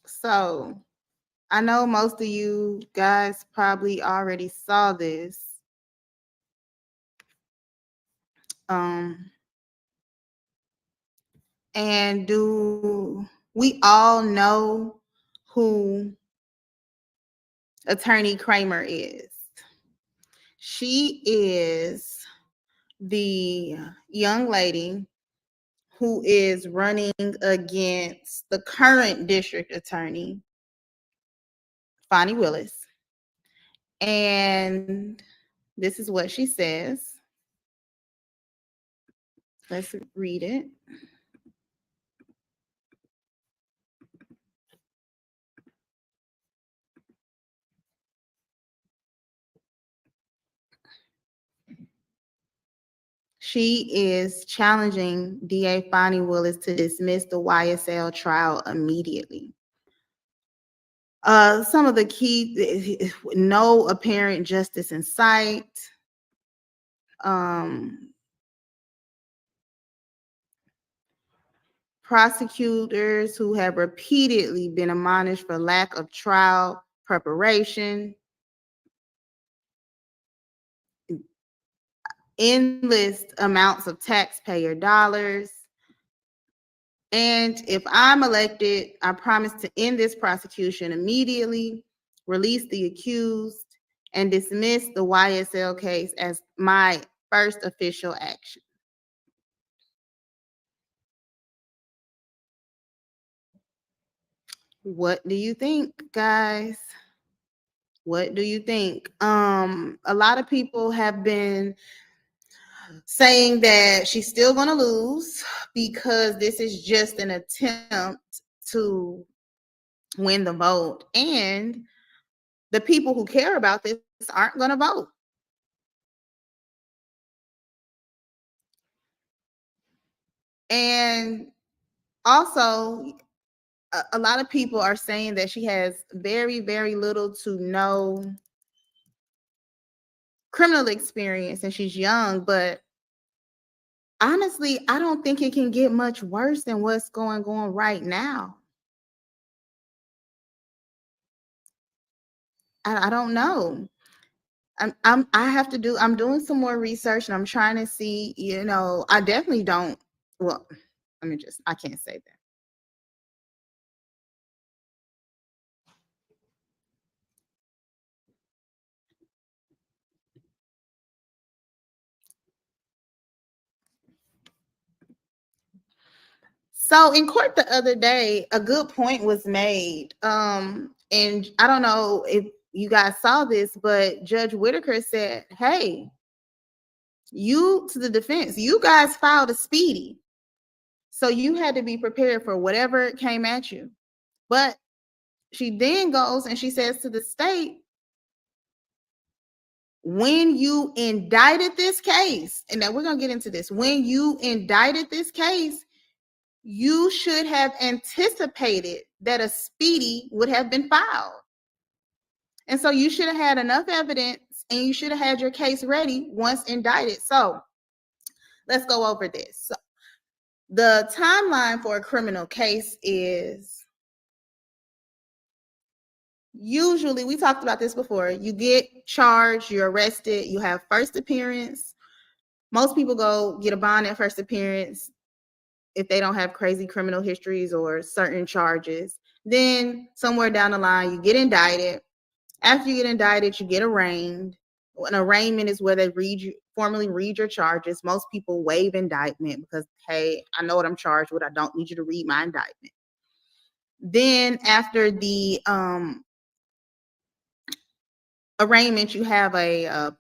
So I know most of you guys probably already saw this. And do we all know who Attorney Kramer is? She is the young lady who is running against the current district attorney, Fonnie Willis. And this is what she says. Let's read it. She is challenging DA Fonnie Willis to dismiss the YSL trial immediately. Some of the key, no apparent justice in sight. prosecutors who have repeatedly been admonished for lack of trial preparation, endless amounts of taxpayer dollars. And if I'm elected, I promise to end this prosecution immediately, release the accused, and dismiss the YSL case as my first official action. What do you think, guys? What do you think? A lot of people have been saying that she's still going to lose because this is just an attempt to win the vote, and the people who care about this aren't going to vote. And also, a lot of people are saying that she has very, very little to no criminal experience and she's young, but honestly, I don't think it can get much worse than what's going on right now. I don't know. I'm doing some more research and I'm trying to see, I definitely don't, well, I can't say that. So in court the other day, a good point was made. And I don't know if you guys saw this, but Judge Whitaker said, hey, you, to the defense, you guys filed a speedy. So you had to be prepared for whatever came at you. But she then goes and she says to the state, when you indicted this case, and now we're going to get into this, when you indicted this case, you should have anticipated that a speedy would have been filed. And so you should have had enough evidence and you should have had your case ready once indicted. So let's go over this. So the timeline for a criminal case is usually, we talked about this before, you get charged, you're arrested, you have first appearance. Most people go get a bond at first appearance if they don't have crazy criminal histories or certain charges. Then somewhere down the line, you get indicted. After you get indicted, you get arraigned. An arraignment is where they formally read your charges. Most people waive indictment because, hey, I know what I'm charged with. I don't need you to read my indictment. Then after the arraignment, you have a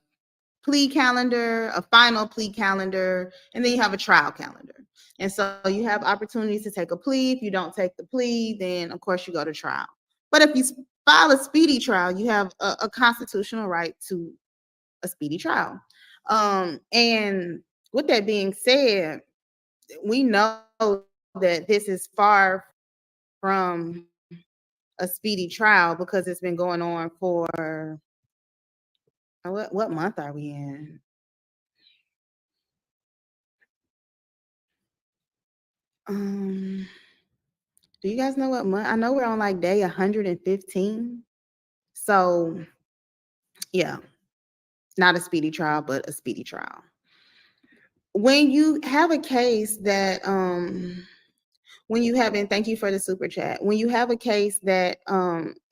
plea calendar, a final plea calendar, and then you have a trial calendar. And so you have opportunities to take a plea. If you don't take the plea, then of course you go to trial. But if you file a speedy trial, you have a constitutional right to a speedy trial. And with that being said, we know that this is far from a speedy trial because it's been going on for, what month are we in? Do you guys know what month? I know we're on like day 115. So yeah, not a speedy trial, but a speedy trial. When you have a case that, and thank you for the super chat. When you have a case that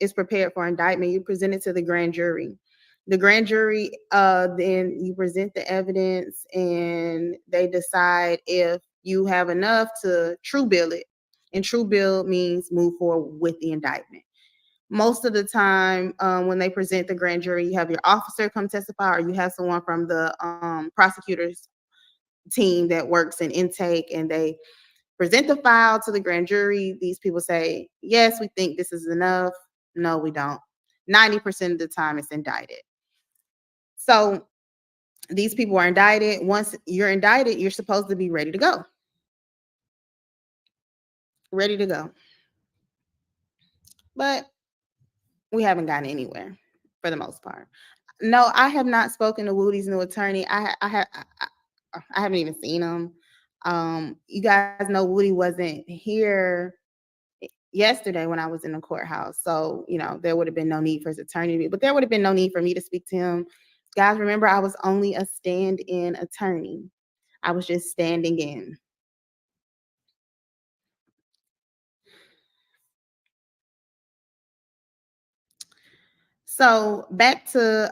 is prepared for indictment, you present it to the grand jury. The grand jury, then you present the evidence and they decide if you have enough to true bill it. And true bill means move forward with the indictment. Most of the time, when they present the grand jury, you have your officer come testify, or you have someone from the prosecutor's team that works in intake, and they present the file to the grand jury. These people say, yes, we think this is enough. No, we don't. 90% of the time it's indicted. So these people are indicted. Once you're indicted, you're supposed to be ready to go. Ready to go. But we haven't gotten anywhere for the most part. No, I have not spoken to Woody's new attorney. I haven't even seen him. You guys know Woody wasn't here yesterday when I was in the courthouse. So, there would have been no need for his attorney, but there would have been no need for me to speak to him. Guys, remember, I was only a stand-in attorney. I was just standing in. So back to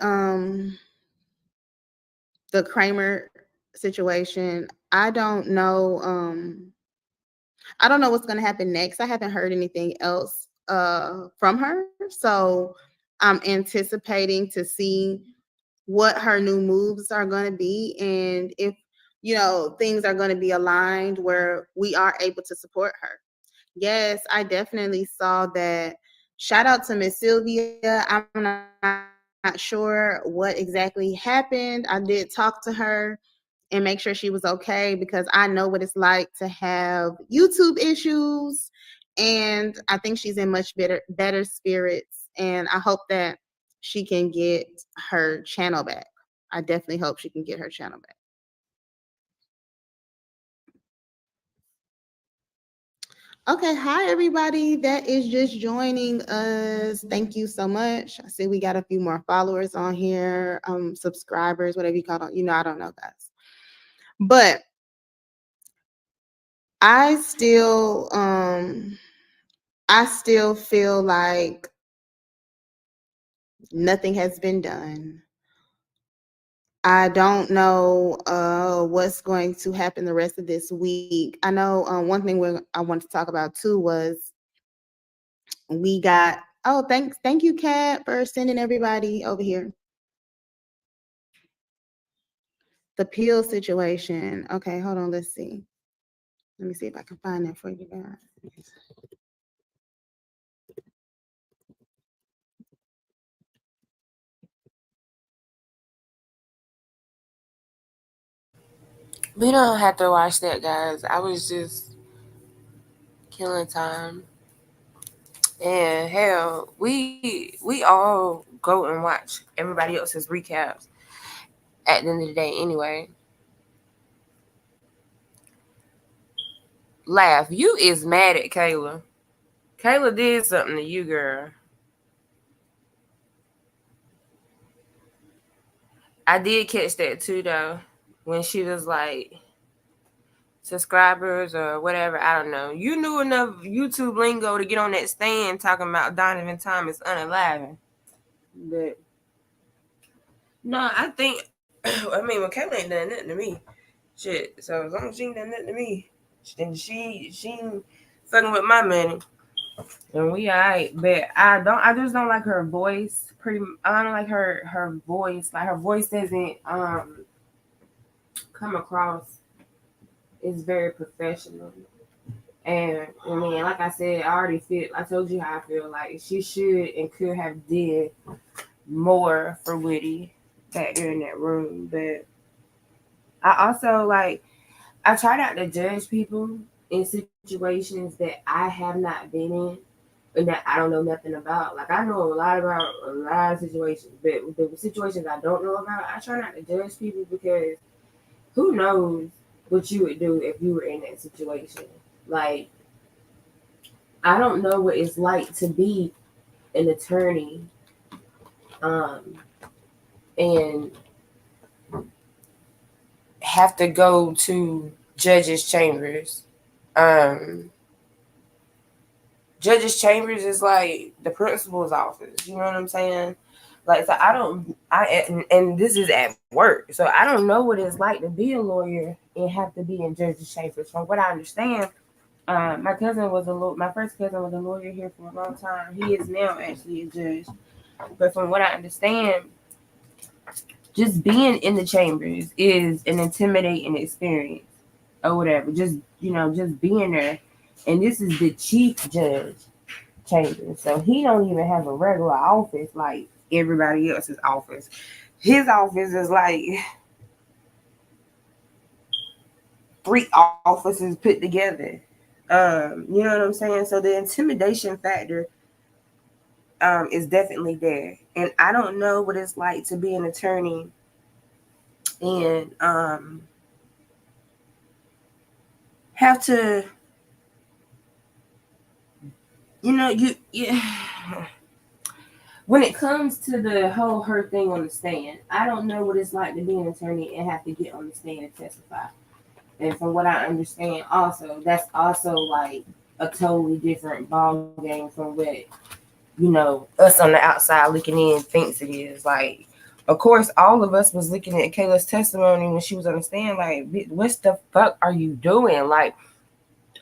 the Kramer situation. I don't know what's going to happen next. I haven't heard anything else from her. So I'm anticipating to see what her new moves are going to be, and if things are going to be aligned where we are able to support her. Yes, I definitely saw that. Shout out to Miss Sylvia. I'm not sure what exactly happened. I did talk to her and make sure she was okay, because I know what it's like to have YouTube issues, and I think she's in much better spirits, and I hope that she can get her channel back. I definitely hope she can get her channel back. Okay, hi everybody that is just joining us. Thank you so much. I see we got a few more followers on here, subscribers, whatever you call them. I don't know, guys. But I still feel like nothing has been done. I don't know what's going to happen the rest of this week. I know one thing I want to talk about too was we got, thank you, Kat, for sending everybody over here. The Peel situation. Okay, hold on, let's see. Let me see if I can find that for you guys. We don't have to watch that, guys. I was just killing time. And hell, we all go and watch everybody else's recaps at the end of the day anyway. Laugh. You is mad at Kayla. Kayla did something to you, girl. I did catch that too, though, when she was like, subscribers or whatever. I don't know. You knew enough YouTube lingo to get on that stand talking about Donovan Thomas unalive. But no, I think, I mean, when Kayla ain't done nothing to me. Shit. So as long as she ain't done nothing to me, then she ain't fucking with my money. And we alright. But I just don't like her voice. I don't like her voice. Like her voice doesn't come across. It's very professional. And I mean, like I said, I told you how I feel. Like she should and could have did more for Woody back there in that room. But I also I try not to judge people in situations that I have not been in and that I don't know nothing about. Like I know a lot about a lot of situations, but the situations I don't know about, I try not to judge people, because who knows what you would do if you were in that situation. Like, I don't know what it's like to be an attorney and have to go to judges' chambers. Judges' chambers is like the principal's office. You know what I'm saying? Like, so and this is at work. So I don't know what it's like to be a lawyer and have to be in judges' chambers. From what I understand, my first cousin was a lawyer here for a long time. He is now actually a judge. But from what I understand, just being in the chambers is an intimidating experience or whatever. Just being there. And this is the chief judge chamber. So he don't even have a regular office like everybody else's office. His office is like 3 offices put together. You know what I'm saying? So the intimidation factor is definitely there. And I don't know what it's like to be an attorney and have to, when it comes to the whole her thing on the stand, I don't know what it's like to be an attorney and have to get on the stand and testify. And from what I understand, also, that's also like a totally different ball game from what, us on the outside looking in thinks it is. Like, of course, all of us was looking at Kayla's testimony when she was on the stand, like, what the fuck are you doing? Like,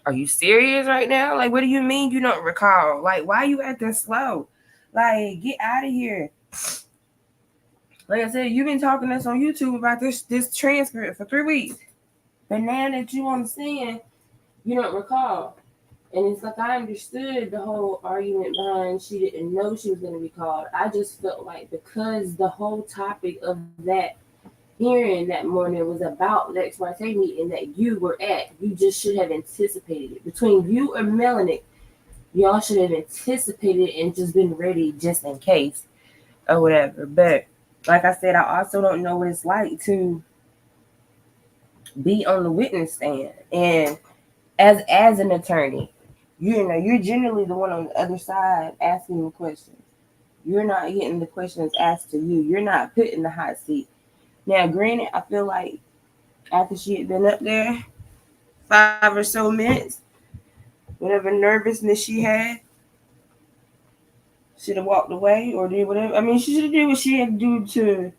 are you serious right now? Like, what do you mean you don't recall? Like, why are you acting slow? Like, get out of here. Like I said, you've been talking to us on YouTube about this transcript for 3 weeks. But now that you on the stand, you don't recall. And it's like I understood the whole argument behind she didn't know she was going to be called. I just felt like because the whole topic of that hearing that morning was about the ex parte meeting that you were at, you just should have anticipated it. Between you and Melanie, y'all should have anticipated it and just been ready just in case or whatever. But like I said, I also don't know what it's like to be on the witness stand. And as an attorney, you're generally the one on the other side asking the questions. You're not getting the questions asked to you. You're not put in the hot seat. Now, granted, I feel like after she had been up there 5 or so minutes, whatever nervousness she had, should have walked away or did whatever. I mean, she should have did what she had to do to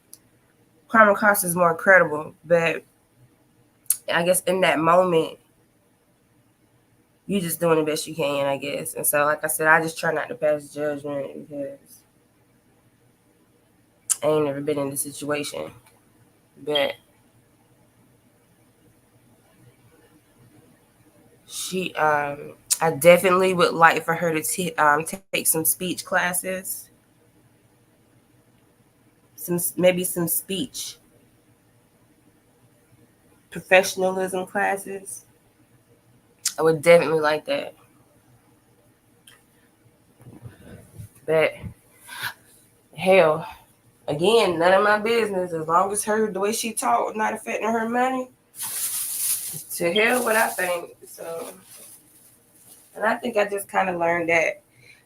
come across as more credible. But I guess in that moment, you just doing the best you can, I guess. And so, like I said, I just try not to pass judgment because I ain't never been in this situation. But she, I definitely would like for her to take some speech classes, maybe some speech professionalism classes. I would definitely like that. But hell, again, none of my business. As long as the way she talked not affecting her money, to hell what I think. So, and I think I just kind of learned that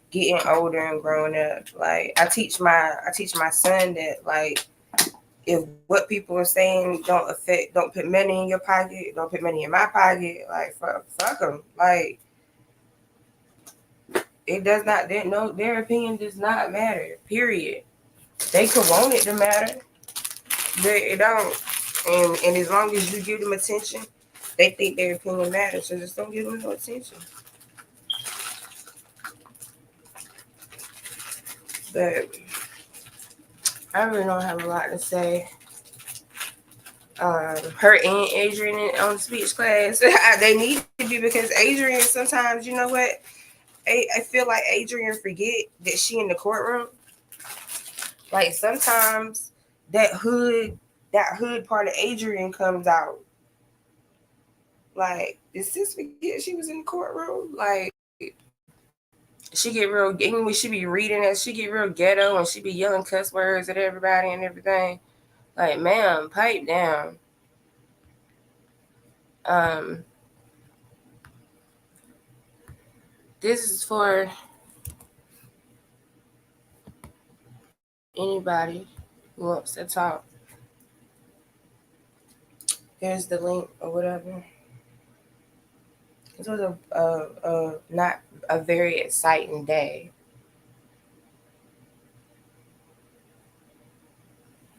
getting older and growing up. Like I teach my son that like if what people are saying don't put money in your pocket, don't put money in my pocket. Like fuck them. Like it does not. Their opinion does not matter. Period. They could want it to matter, but it don't. And as long as you give them attention, they think their opinion matters. So just don't give them no attention. But I really don't have a lot to say. Her and Adrian on the speech class, they need to be because Adrian sometimes, you know what? I feel like Adrian forget that she in the courtroom. Like sometimes that hood part of Adrian comes out. Like, did sis forget she was in the courtroom? Like, she get real, even when she be reading it, she get real ghetto and she be yelling cuss words at everybody and everything. Like, ma'am, pipe down. This is for anybody who wants to talk. Here's the link or whatever. This was a not a very exciting day.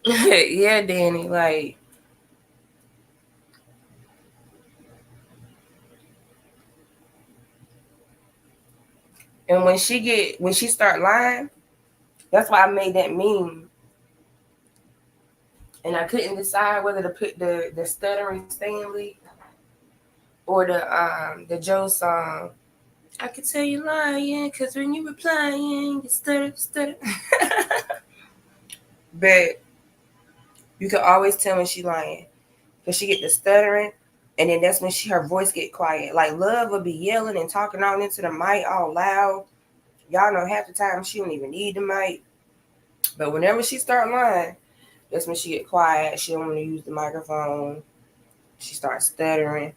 Yeah, Danny, like and when she start lying, that's why I made that meme. And I couldn't decide whether to put the stuttering Stanley or the Joe song. I could tell you lying, cause when you replying, you stutter. But you can always tell when she lying. Cause she get the stuttering, and then that's when her voice get quiet. Like Love will be yelling and talking all into the mic all loud. Y'all know half the time she don't even need the mic. But whenever she start lying, that's when she get quiet. She don't want to use the microphone. She starts stuttering.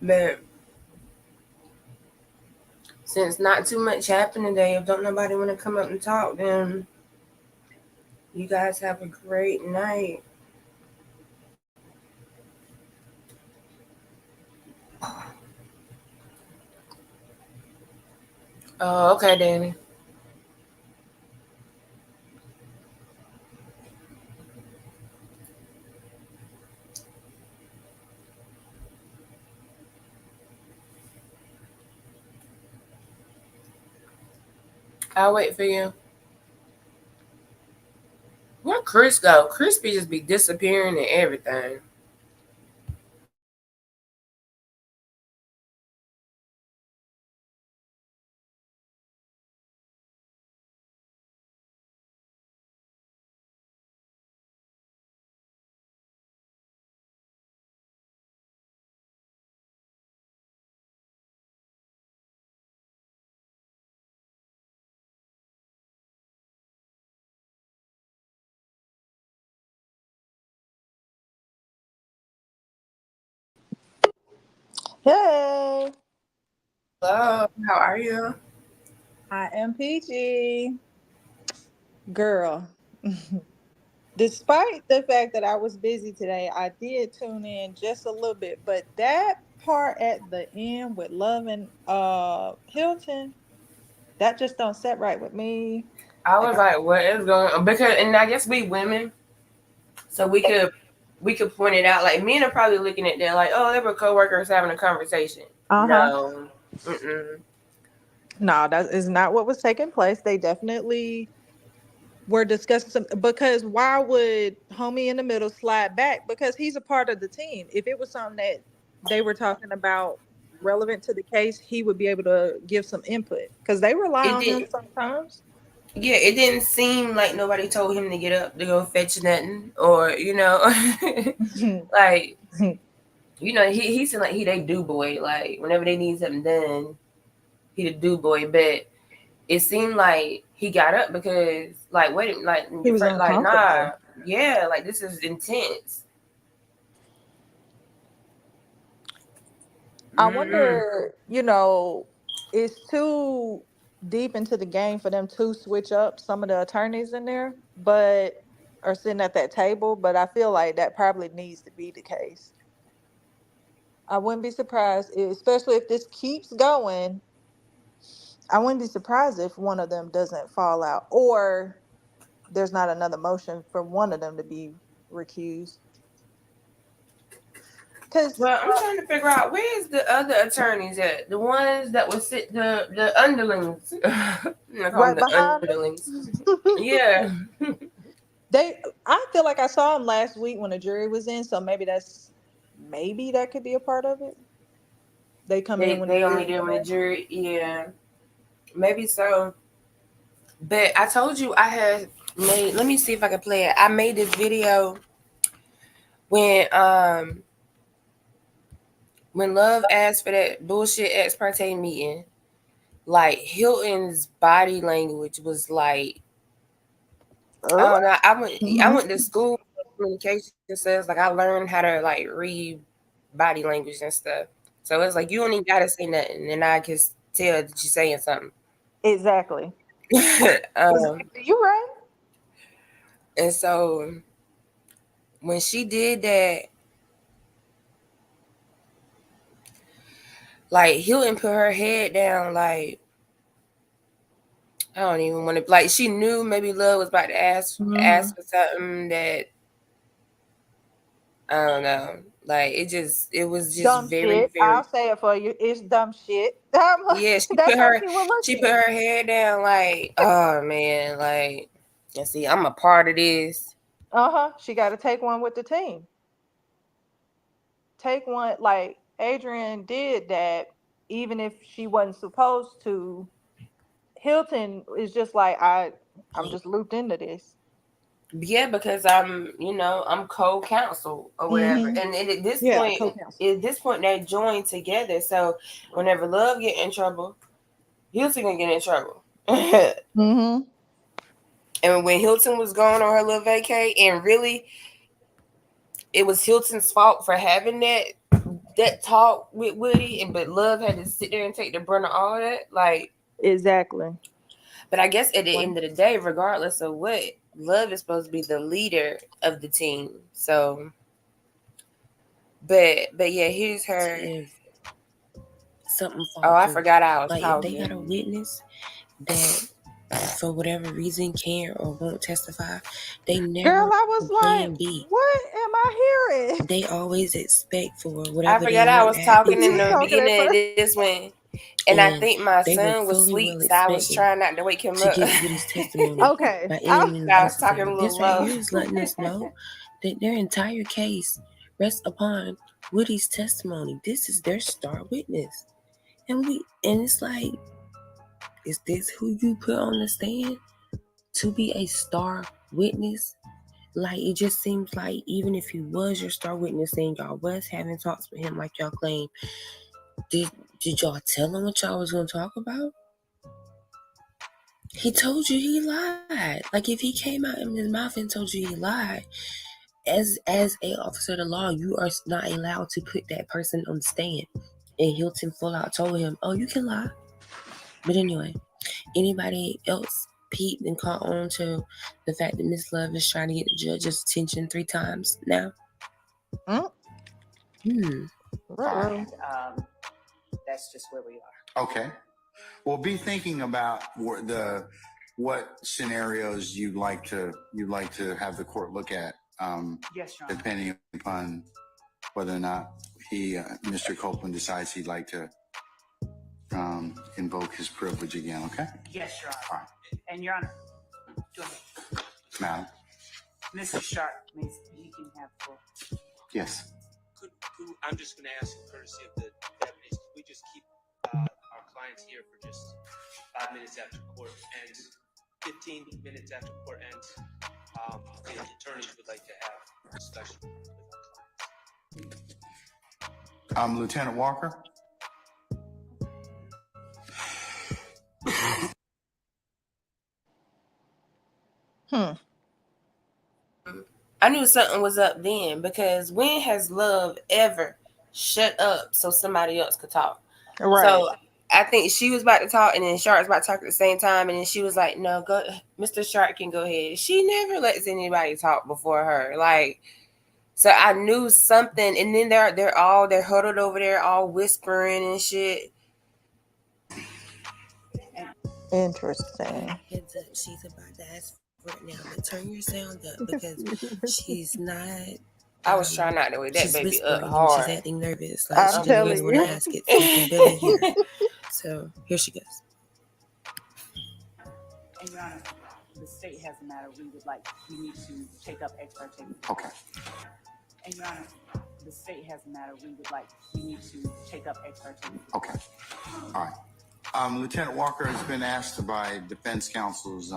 But since not too much happened today, if don't nobody want to come up and talk, then you guys have a great night. Oh, okay, Danny. I'll wait for you. Where Chris go? Chris be just be disappearing and everything. Hey, Hello, how are you? I am PG. Girl, despite the fact that I was busy today, I did tune in just a little bit, but that part at the end with Love and Hilton, that just don't set right with me. I Like was like, what is going on? Because, and I guess we women, so we could point it out. Like men are probably looking at that like, oh, they were coworkers having a conversation. uh-huh. No, mm-mm. No, that is not what was taking place. They definitely were discussing some, because why would homie in the middle slide back? Because he's a part of the team. If it was something that they were talking about relevant to the case, he would be able to give some input because they rely It on him didn't. sometimes. Yeah, it didn't seem like nobody told him to get up to go fetch nothing, or like he seemed like he they do boy. Like whenever they need something done, he the do boy. But it seemed like he got up because like wait, like He your was friend, like nah, uncomfortable. yeah, like this is intense. I Mm-mm. wonder, it's too deep into the game for them to switch up some of the attorneys in there, but are sitting at that table. But I feel like that probably needs to be the case. I wouldn't be surprised, especially if this keeps going. I wouldn't be surprised if one of them doesn't fall out, or there's not another motion for one of them to be recused. Because Well, I'm trying to figure out where's the other attorneys at? The ones that was the underlings. I'm gonna call them right the behind underlings. them, Yeah. I feel like I saw them last week when the jury was in, so maybe that could be a part of it. They come in when the They only jury did come when the in. jury, yeah, maybe so. But I told you I had made. Let me see if I can play it. I made this video when when Love asked for that bullshit ex parte meeting. Like Hilton's body language was like, I don't know. I went to school for communication skills. Like I learned how to like read body language and stuff. So it's like you don't even gotta say nothing, and I can tell that you're saying something. Exactly. um, You're right. and so when she did that, like Hilton put her head down, like I don't even want to. Like she knew maybe Love was about to ask for something that I don't know. Like it was just Dumb very shit. very. I'll say it for you. It's dumb shit. Yeah, That's how she was she looking. put her head down like, oh man, like and see, I'm a part of this. She got to take one with the team. Take one, like Adrian did that, even if she wasn't supposed to. Hilton is just like I'm just looped into this. Yeah, because I'm co-counsel or whatever. Mm-hmm. And at this Yeah, point, co-counsel. they joined together. So whenever Love get in trouble, Hilton gonna get in trouble. Mm-hmm. And when Hilton was going on her little vacay, and really, it was Hilton's fault for having that that talk with Woody, and but Love had to sit there and take the brunt of all that. Like, Exactly. but I guess at the end of the day, regardless of what, Love is supposed to be the leader of the team. So, but yeah, here's her. If something falls Oh, I through, forgot I was like talking. if they got a witness that for whatever reason can't or won't testify, they never Girl, I was plan like, B. what am I hearing? They always expect for I whatever they forgot I want was to happen talking to in the happen. Talking at beginning of first. this one, and I And think my they were son was fully asleep, well so I was expecting trying not to wake him to up. get Woody's testimony Okay. by I, any means I was talking a necessary. little This right low. here is letting us know that their entire case rests upon Woody's testimony. This is their star witness. And it's like, is this who you put on the stand to be a star witness? Like, it just seems like even if he was your star witness and y'all was having talks with him like y'all claim, did y'all tell him what y'all was gonna talk about? He told you he lied. Like, if he came out in his mouth and told you he lied, as a officer of the law, you are not allowed to put that person on the stand. And Hilton full out told him, "Oh, you can lie." But anyway, anybody else peeped and caught on to the fact that Miss Love is trying to get the judge's attention 3 times now? Ruh-roh. That's just where we are. Okay. Well, be thinking about what scenarios you'd like to have the court look at, Yes, Your Honor. depending upon whether or not Mr. Copeland decides he'd like to invoke his privilege again. Okay. Yes, Your Honor. All right. And Your Honor, go ahead. Madam. Mr. Sharp, please, you can have the floor. Yes. I'm just going to ask courtesy of the deputies, could we just keep our clients here for just 5 minutes after court ends, 15 minutes after court ends? The attorneys would like to have a discussion with our clients. Lieutenant Walker. I knew something was up then, because when has Love ever shut up so somebody else could talk? Right. So I think she was about to talk, and then Sharp was about to talk at the same time, and then she was like, "No, go, Mr. Sharp can go ahead." She never lets anybody talk before her. Like, so I knew something, and then they're huddled over there, all whispering and shit. Interesting. Heads up, she's about to ask for it now, but turn your sound up because she's not. I was trying not to wake that She's baby up whispering, hard. she's acting nervous, like I'm she doesn't telling really want to you. ask it so we can barely hear her. So here she goes. And Your Honor, the state has a matter we need to take up ex parte. Okay. And Your Honor, the state has a matter we need to take up ex parte. Okay. All right. Lieutenant Walker has been asked by defense counsels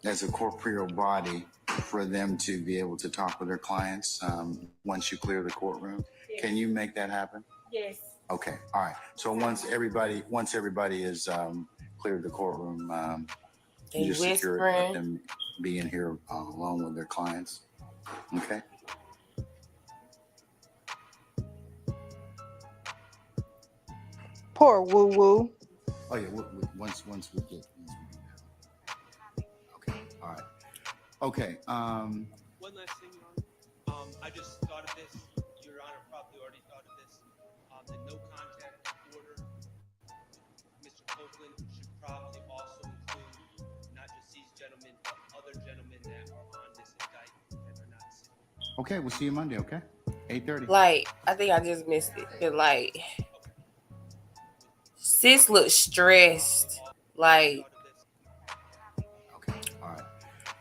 as a corporeal body for them to be able to talk with their clients once you clear the courtroom. Yes. Can you make that happen? Yes. Okay. All right. So once everybody is cleared the courtroom, you just secure it, let them be in here alone with their clients. Okay. Poor woo woo. Oh yeah. Once we do that. Okay. All right. Okay. One last thing, Your Honor. I just thought of this. Your Honor probably already thought of this. The no contact order, Mr. Copeland should probably also include not just these gentlemen, but other gentlemen that are on this indictment that are not sitting. Okay. We'll see you Monday. Okay. 8:30. Like, I think I just missed it, but like, sis looked stressed, like.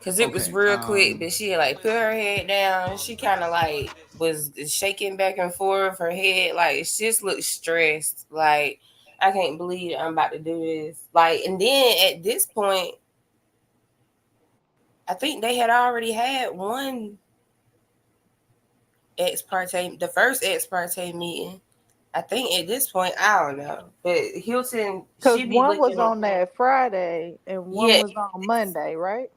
Cause it was real quick, but she had like put her head down. She kind of like was shaking back and forth. Her head, like, she just looked stressed. Like, I can't believe I'm about to do this. Like, and then at this point, I think they had already had one ex parte, the first ex parte meeting. I think at this point, I don't know, but Hilton, because one was on that Friday and one was on Monday, right?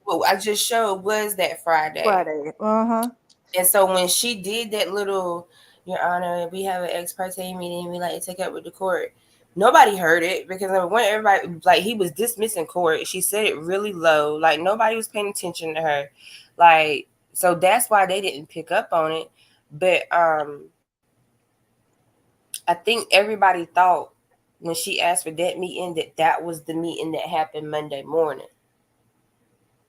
Well, I just showed was that Friday. Friday. And so when she did that little Your Honor, we have an ex parte meeting we like to take up with the court. Nobody heard it because when everybody, like, he was dismissing court. She said it really low. Like, nobody was paying attention to her. Like, so that's why they didn't pick up on it. But I think everybody thought when she asked for that meeting that was the meeting that happened Monday morning.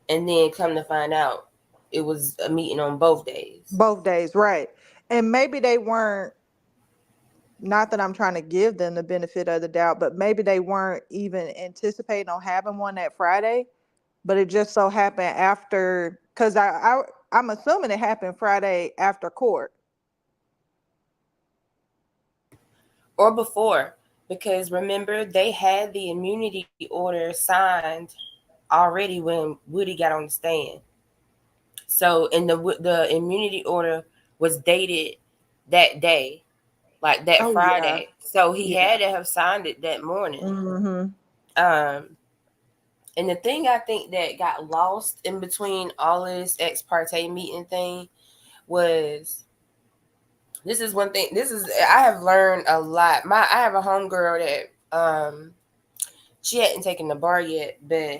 And then come to find out, it was a meeting on both days. Both days, right. And maybe they weren't, not that I'm trying to give them the benefit of the doubt, but maybe they weren't even anticipating on having one that Friday, but it just so happened after, because I'm assuming it happened Friday after court. Or before, because remember, they had the immunity order signed already when Woody got on the stand. So, and the immunity order was dated that day, like that Oh, yeah. Friday. So he Yeah. had to have signed it that morning. Mm-hmm. And the thing I think that got lost in between all of this ex parte meeting thing was, this is one thing. I have learned a lot. I have a homegirl that she hadn't taken the bar yet, but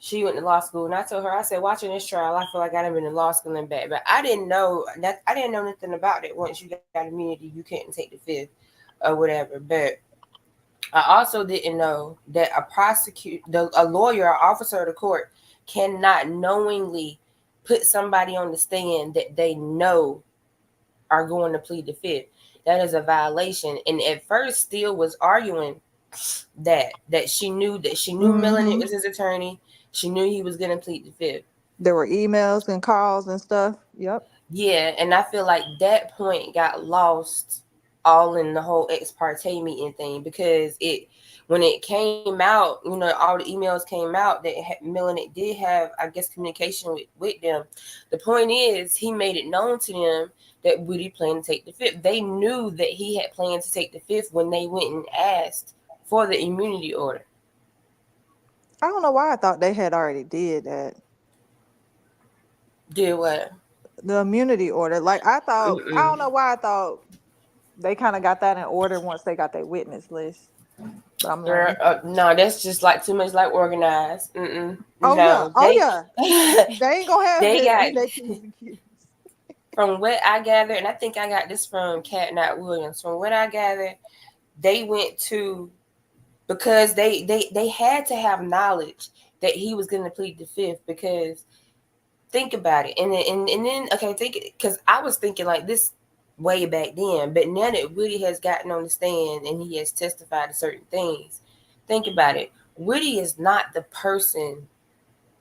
she went to law school, and I told her, I said, watching this trial, I feel like I've been in law school and back, but I didn't know nothing about it. Once you got immunity, you couldn't take the fifth or whatever. But I also didn't know that a lawyer, or officer of the court, cannot knowingly put somebody on the stand that they know are going to plead the fifth. That is a violation. And at first, Steele was arguing that she knew Melanie was his attorney. She knew he was going to plead the fifth. There were emails and calls and stuff. Yep. Yeah, and I feel like that point got lost all in the whole ex parte meeting thing, because when it came out, all the emails came out that Melanie did have, I guess, communication with them. The point is, he made it known to them that Woody planned to take the fifth. They knew that he had planned to take the fifth when they went and asked for the immunity order. I don't know why I thought they had already did that. Did what? The immunity order. Like, I thought, I don't know why I thought they kind of got that in order once they got their witness list. But I'm learning. No, that's just like too much like organized. Oh, no, yeah. Oh, yeah. They ain't gonna have they it got when they P's and Q's. From what I gathered, and I think I got this from Cat Knight Williams. From what I gathered, they went to, because they had to have knowledge that he was going to plead the fifth, because think about it, and then okay, think it, because I was thinking like this way back then, but now that Woody has gotten on the stand and he has testified to certain things, think about it. Woody is not the person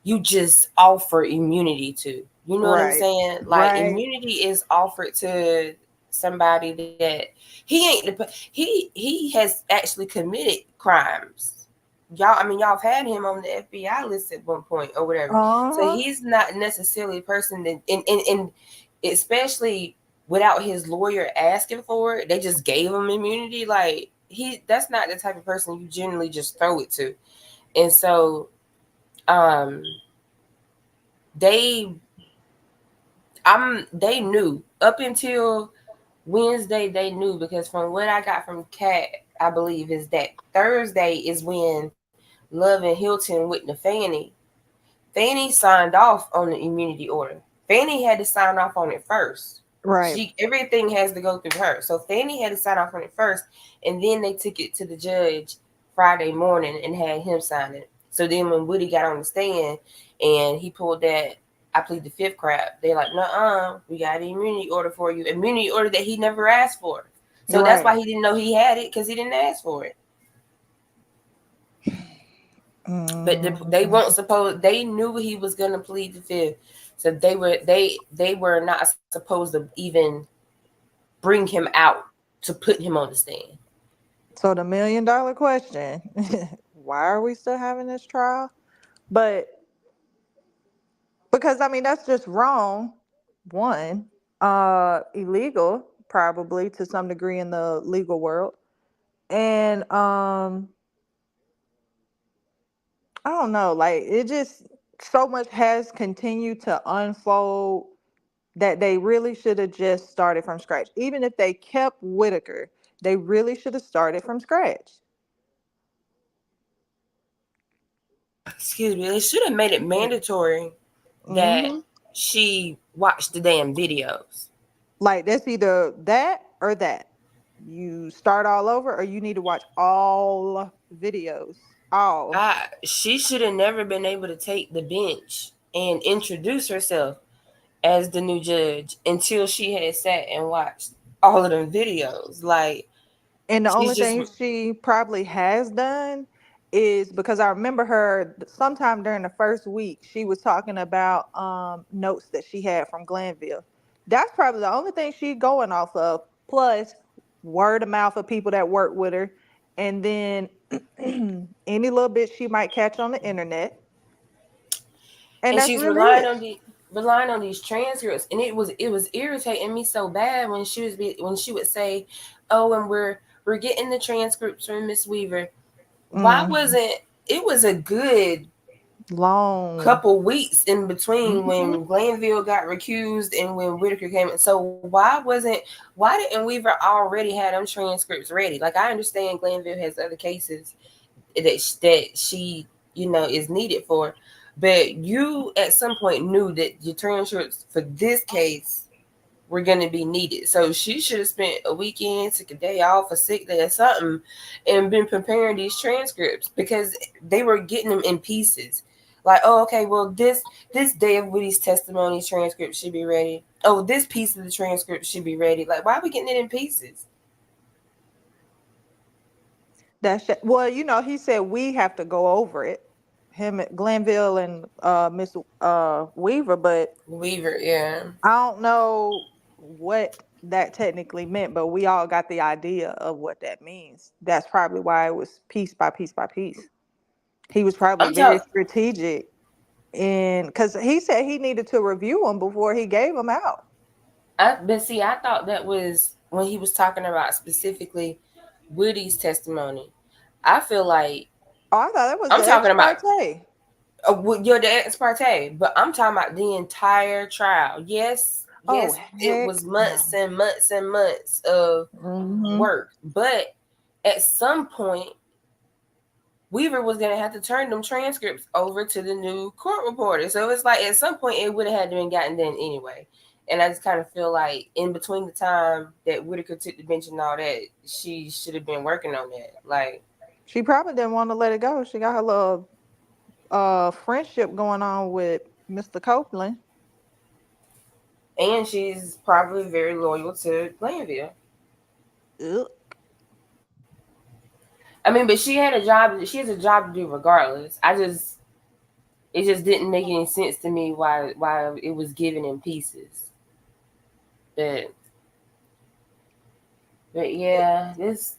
you just offer immunity to. You know what I'm saying? Like, immunity is offered to somebody that he has actually committed crimes. Y'all have had him on the FBI list at one point or whatever. So he's not necessarily a person that, and especially without his lawyer asking for it, they just gave him immunity. Like, that's not the type of person you generally just throw it to. And so they knew up until Wednesday. They knew, because from what I got from Kat, I believe, is that Thursday is when Love and Hilton with Fannie signed off on the immunity order. Fannie had to sign off on it first. Right. Everything has to go through her. So Fannie had to sign off on it first, and then they took it to the judge Friday morning and had him sign it. So then when Woody got on the stand and he pulled that I plead the fifth crap, they're like, nuh-uh, we got an immunity order for you. Immunity order that he never asked for. So that's why he didn't know he had it, because he didn't ask for it. But they weren't supposed. They knew he was going to plead the fifth, so they were not supposed to even bring him out to put him on the stand. So the $1 million question: why are we still having this trial? But because that's just wrong. One, illegal, probably to some degree in the legal world, and I don't know, like, it just so much has continued to unfold that they really should have just started from scratch. Even if they kept Whitaker, they really should have started from scratch. Excuse me, they should have made it mandatory that Hmm she watched the damn videos. Like that's either that or that. You start all over, or you need to watch all videos. All. She should have never been able to take the bench and introduce herself as the new judge until she had sat and watched all of them videos. Like, And the she's only just thing she probably has done is because I remember her sometime during the first week, she was talking about notes that she had from Glanville. That's probably the only thing she's going off of, plus word of mouth of people that work with her. And then any little bit she might catch on the internet. And and that's she's really relying it. on relying on these transcripts, and it was irritating me so bad when she would say, "Oh, and we're getting the transcripts from Miss Weaver." Why Mm, wasn't it was a good long. couple weeks in between Mhm. when Glanville got recused and when Whitaker came in. So why didn't Weaver already have them transcripts ready? Like, I understand Glanville has other cases that she is needed for, but you at some point knew that your transcripts for this case were going to be needed. So she should have spent a weekend, took a day off, a sick day or something, and been preparing these transcripts, because they were getting them in pieces. Like, oh, okay, well, this day of Woody's testimony transcript should be ready. Oh, this piece of the transcript should be ready. Like, why are we getting it in pieces? Well, he said we have to go over it. Him, Glanville, and Miss Weaver, but Weaver, yeah. I don't know what that technically meant, but we all got the idea of what that means. That's probably why it was piece by piece by piece. He was probably I'm very talking. strategic, and because he said he needed to review them before he gave them out. But see, I thought that was when he was talking about specifically Woody's testimony. I feel like Oh, I thought that was I'm the talking ex about parte. you're the ex parte, but I'm talking about the entire trial. Yes, Oh, it heck was no. months and months and months of Mm-hmm. work, but at some point, Weaver was gonna have to turn them transcripts over to the new court reporter. So it's like at some point it would have had to been gotten done anyway. And I just kind of feel like in between the time that Whitaker took the bench and all that, she should have been working on that. Like, She probably didn't want to let it go. She got her little friendship going on with Mr. Copeland. and she's probably very loyal to Glanville. Ugh. I mean, but she had a job. She has a job to do regardless. It just didn't make any sense to me why it was given in pieces. But yeah, this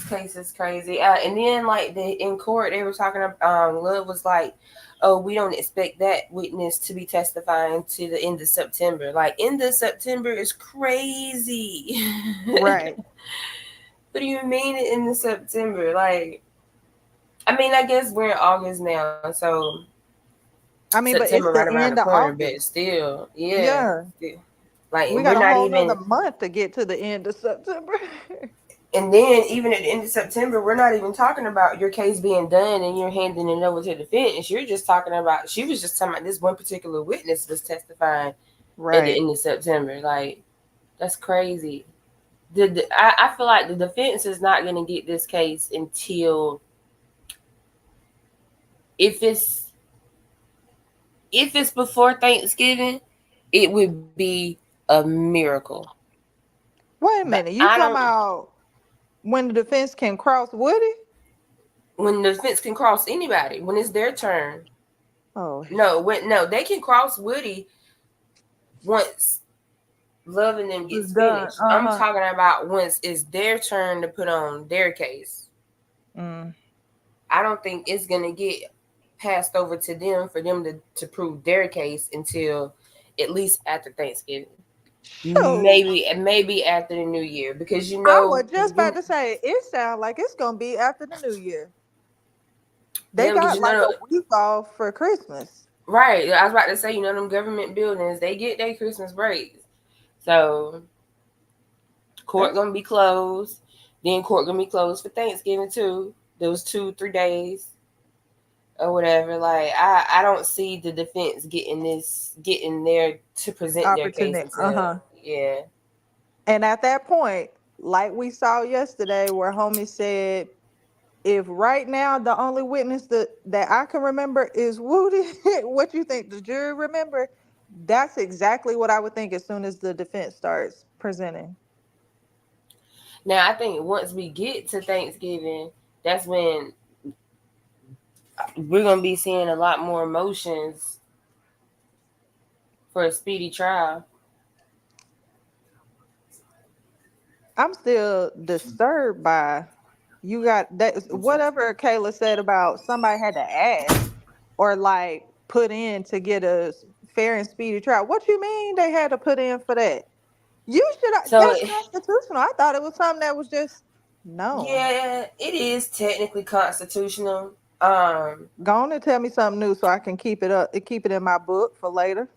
case is crazy. And then like in court they were talking about Love was like, oh, we don't expect that witness to be testifying to the end of September. Like, end of September is crazy. Right. What do you mean in September? Like, I mean, I guess we're in August now, so I mean, but it's September the right around the end of corner, but August. still, yeah. Yeah. Like, We we're got a not whole even, nother month to get to the end of September. and then even at the end of September, we're not even talking about your case being done and you're handing it over to the defense. You're just talking about, she was just talking about this one particular witness was testifying at the Right. end of September. Like, that's crazy. I feel like the defense is not going to get this case until if it's before Thanksgiving, it would be a miracle. Wait a But minute. You I talking don't. about when the defense can cross Woody? When the defense can cross anybody, when it's their turn. Oh. No, they can cross Woody once Love and them gets It's done. finished. I'm Uh-huh. talking about once it's their turn to put on their case. Mm. I don't think it's gonna get passed over to them for them to prove their case until at least after Thanksgiving. Shoot. Maybe after the New Year, because I was just about to say, it sounds like it's going to be after the New Year. They yeah, because got like a week off for Christmas. Right. I was about to say, them government buildings, they get their Christmas breaks. So court gonna be closed. Then court gonna be closed for Thanksgiving too. Those 2-3 days or whatever. Like I don't see the defense getting there to present their case Opportunity. until yeah. And at that point, like we saw yesterday, where homie said, if right now the only witness that I can remember is Woody, what you think the jury remember? That's exactly what I would think as soon as the defense starts presenting. Now I think once we get to Thanksgiving, that's when we're gonna be seeing a lot more motions for a speedy trial. I'm still disturbed by you got that whatever Kayla said about somebody had to ask or like put in to get a fair and speedy trial. What you mean they had to put in for that? You should So that's constitutional. I thought it was something that was just known. yeah, it is technically constitutional. Go on and tell me something new so I can keep it in my book for later.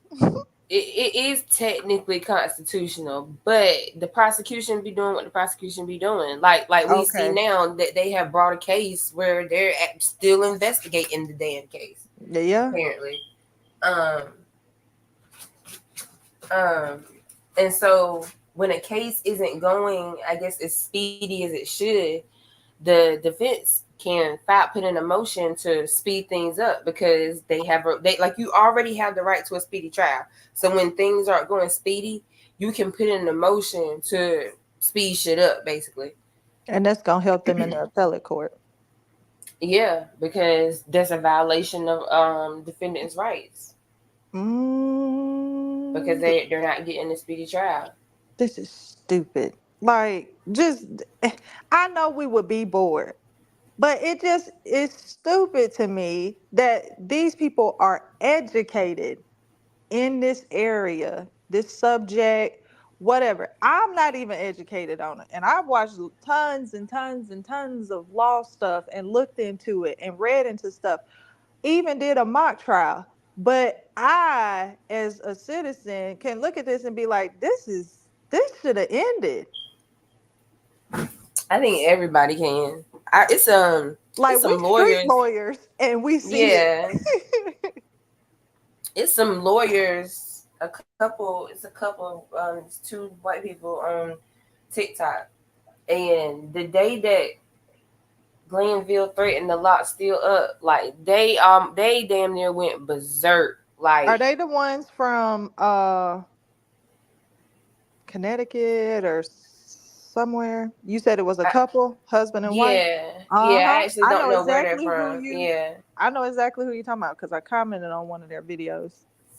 It is technically constitutional, but the prosecution be doing what the prosecution be doing. Like we see Okay. now that they have brought a case where they're still investigating the damn case. Yeah. Apparently. And so when a case isn't going, I guess, as speedy as it should, the defense can put in a motion to speed things up because they like you already have the right to a speedy trial. So when things aren't going speedy, you can put in a motion to speed shit up, basically. And that's gonna help them in the appellate court. Yeah, because that's a violation of defendant's rights. Because they're not getting a speedy trial. This is stupid. Like, I know we would be bored, but it's stupid to me that these people are educated in this area, this subject, whatever. I'm not even educated on it. And I've watched tons and tons and tons of law stuff and looked into it and read into stuff, even did a mock trial. But I, as a citizen, can look at this and be like, this should have ended. I think everybody can. It's like it's some lawyers, and we see it. It's some lawyers. It's two white people on TikTok, and the day that Glenville threatened to lock Steele up, like they damn near went berserk. Like, are they the ones from Connecticut or somewhere? You said it was a couple, husband and wife. Yeah, I actually don't know where they're from. I know exactly who you're talking about because I commented on one of their videos.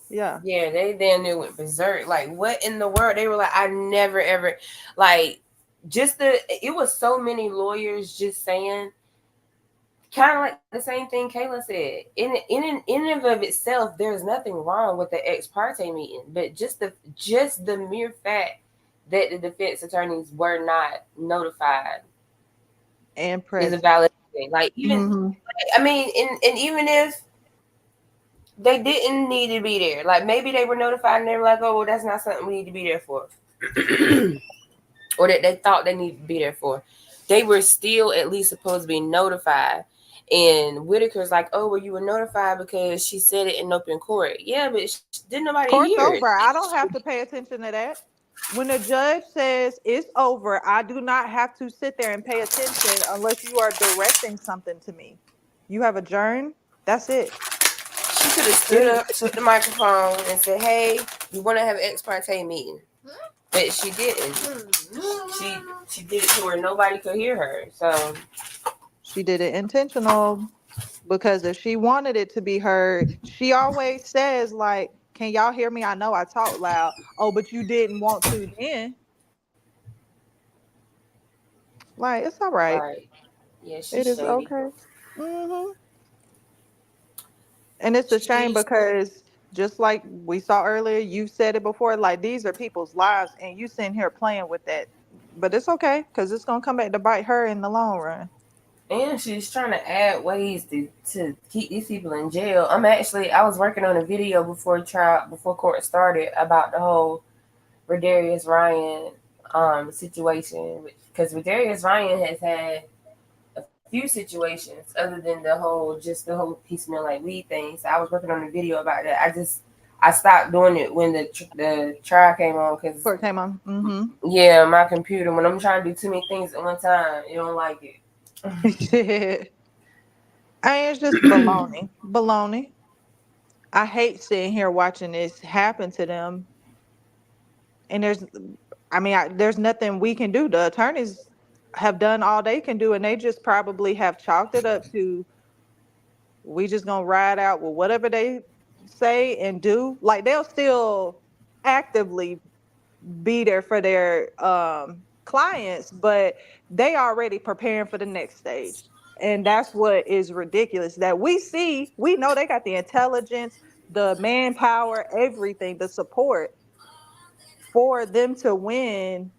Yeah, they damn near went berserk. Like, what in the world? They were like, I never ever like it was so many lawyers just saying kind of like the same thing Kayla said. In and of itself, there's nothing wrong with the ex parte meeting, but just the mere fact that the defense attorneys were not notified and present is a valid thing. Like even, I mean, and even if they didn't need to be there, like maybe they were notified and they were like, oh, well, that's not something we need to be there for, or that they thought they needed to be there for. They were still at least supposed to be notified. And Whitaker's like, oh, well, you were notified because she said it in open court. Yeah, but didn't nobody Court's hear over. I don't have to pay attention to that. When the judge says it's over, I do not have to sit there and pay attention unless you are directing something to me. You have adjourned. That's it. She could have stood up, took the microphone, and said, hey, you want to have an ex parte meeting. But she didn't. She did it to where nobody could hear her. So she did it intentional, because if she wanted it to be heard, she always says, like, can y'all hear me? I know I talk loud. Oh, but you didn't want to then. Like, it's all right. Yeah, she's it is shady. Okay. And it's a shame because just like we saw earlier, you said it before, like, these are people's lives and you sitting here playing with that. But it's okay because it's going to come back to bite her in the long run. And she's trying to add ways to keep these people in jail. I was working on a video before court started about the whole Rodarius Ryan situation, because Rodarius Ryan has had a few situations other than the whole he smell like weed thing. So I was working on a video about that. I stopped doing it when the trial came on because Before it came on. Mm-hmm. yeah, my computer, when I'm trying to do too many things at one time, it don't like it. It's just baloney. Baloney. I hate sitting here watching this happen to them. And there's nothing we can do. The attorneys have done all they can do, and they just probably have chalked it up to, we just gonna ride out with whatever they say and do. Like, they'll still actively be there for their clients, but they already preparing for the next stage. And that's what is ridiculous, that we know they got the intelligence, the manpower, everything, the support for them to win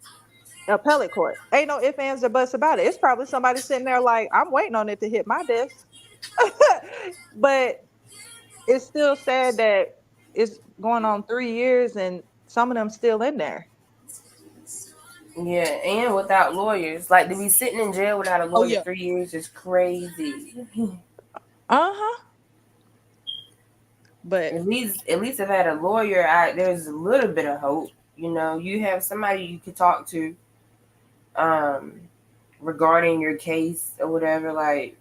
appellate court. Ain't no ifs, ands, or buts about it. It's probably somebody sitting there like, I'm waiting on it to hit my desk. But it's still sad that it's going on 3 years and some of them still in there. Yeah, and without lawyers. Like, to be sitting in jail without a lawyer 3 years is crazy. Uh-huh. But at least if I had a lawyer, there's a little bit of hope. You know, you have somebody you could talk to regarding your case or whatever. Like,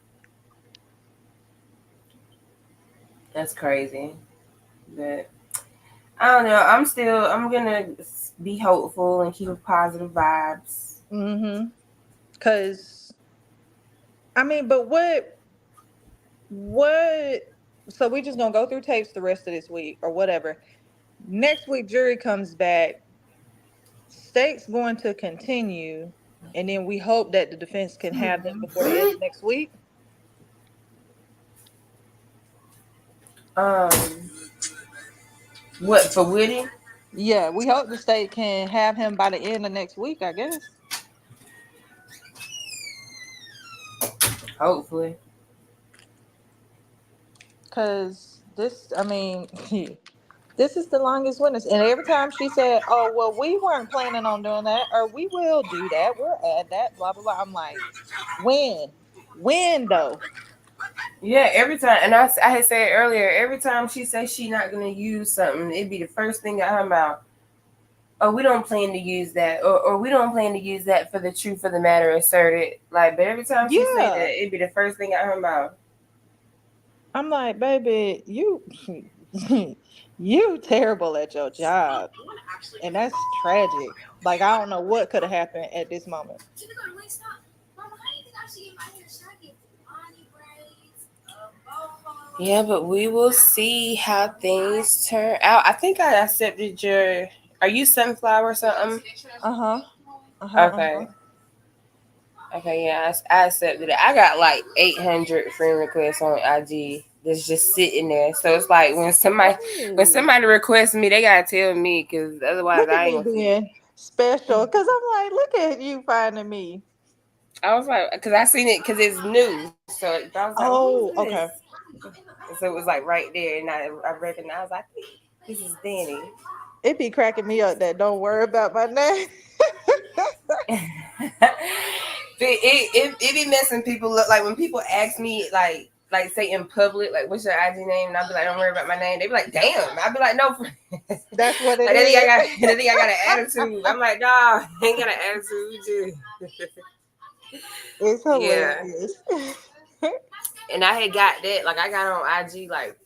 that's crazy. But I don't know. I'm gonna be hopeful and keep positive vibes. Mm-hmm. Cause but what so we just gonna go through tapes the rest of this week or whatever. Next week jury comes back, state's going to continue, and then we hope that the defense can have them before the end of next week. What, for Woody? Yeah, we hope the state can have him by the end of next week, I guess. Hopefully. Cause this this is the longest witness. And every time she said, oh, well, we weren't planning on doing that, or we will do that, we'll add that, blah, blah, blah. I'm like, when though? Yeah, every time. And I had said earlier, every time she says she's not going to use something, it'd be the first thing out her mouth. Oh, we don't plan to use that. Or we don't plan to use that for the truth of the matter asserted. Like, but every time she say that, it'd be the first thing out her mouth. I'm like, baby, you terrible at your job. And that's tragic. Like, I don't know what could have happened at this moment. Yeah, but we will see how things turn out. I think I accepted your. Are you Sunflower or something? Okay. Okay, yeah, I accepted it. I got like 800 friend requests on IG that's just sitting there. So it's like when somebody requests me, they gotta tell me, because otherwise I ain't gonna being special. Because I'm like, look at you finding me. I was like, because I seen it because it's new. So I was like, oh, okay. So it was like right there, and I recognized, like, this is Danny. It be cracking me up that don't worry about my name. it be messing people up. Like when people ask me, like say in public, like, what's your IG name? And I'll be like, don't worry about my name. They be like, damn. I'll be like, no. That's what it like, is. They think I got an attitude. I'm like, nah, I ain't got an attitude. It's hilarious. Yeah. And I had got that, like, I got on IG like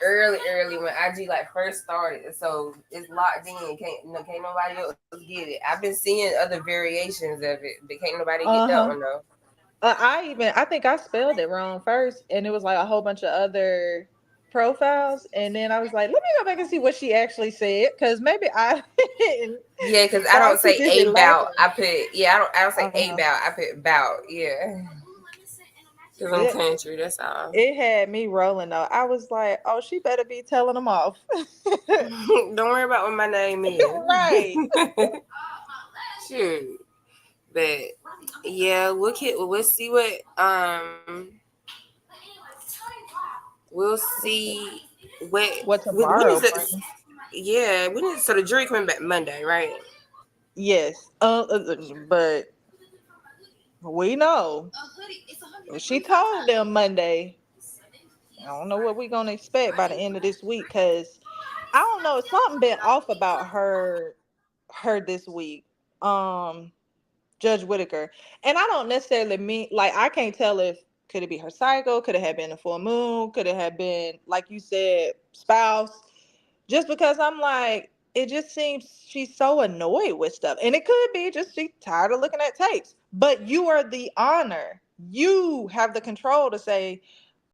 early when IG like first started, so it's locked in. Can't nobody else get it. I've been seeing other variations of it, but can't nobody get that one though. I think I spelled it wrong first, and it was like a whole bunch of other profiles, and then I was like, let me go back and see what she actually said, because maybe I didn't. Yeah, because I don't say about. I don't say about. I put about. Yeah. Because I'm country, that's all. It had me rolling though. I was like, oh, she better be telling them off. Don't worry about what my name is. Right. Shoot. But yeah, we'll see we'll see What we need tomorrow to, brings. yeah, we need, so the jury coming back Monday, right? Yes. But we know she told them Monday. I don't know what we're gonna expect by the end of this week, because I don't know, something been off about her this week. Judge Whitaker. And I don't necessarily mean, like, I can't tell if could it be her cycle, could it have been a full moon, could it have been, like you said, spouse. Just because I'm like, it just seems she's so annoyed with stuff. And it could be just she's tired of looking at tapes. But you are the honor. You have the control to say,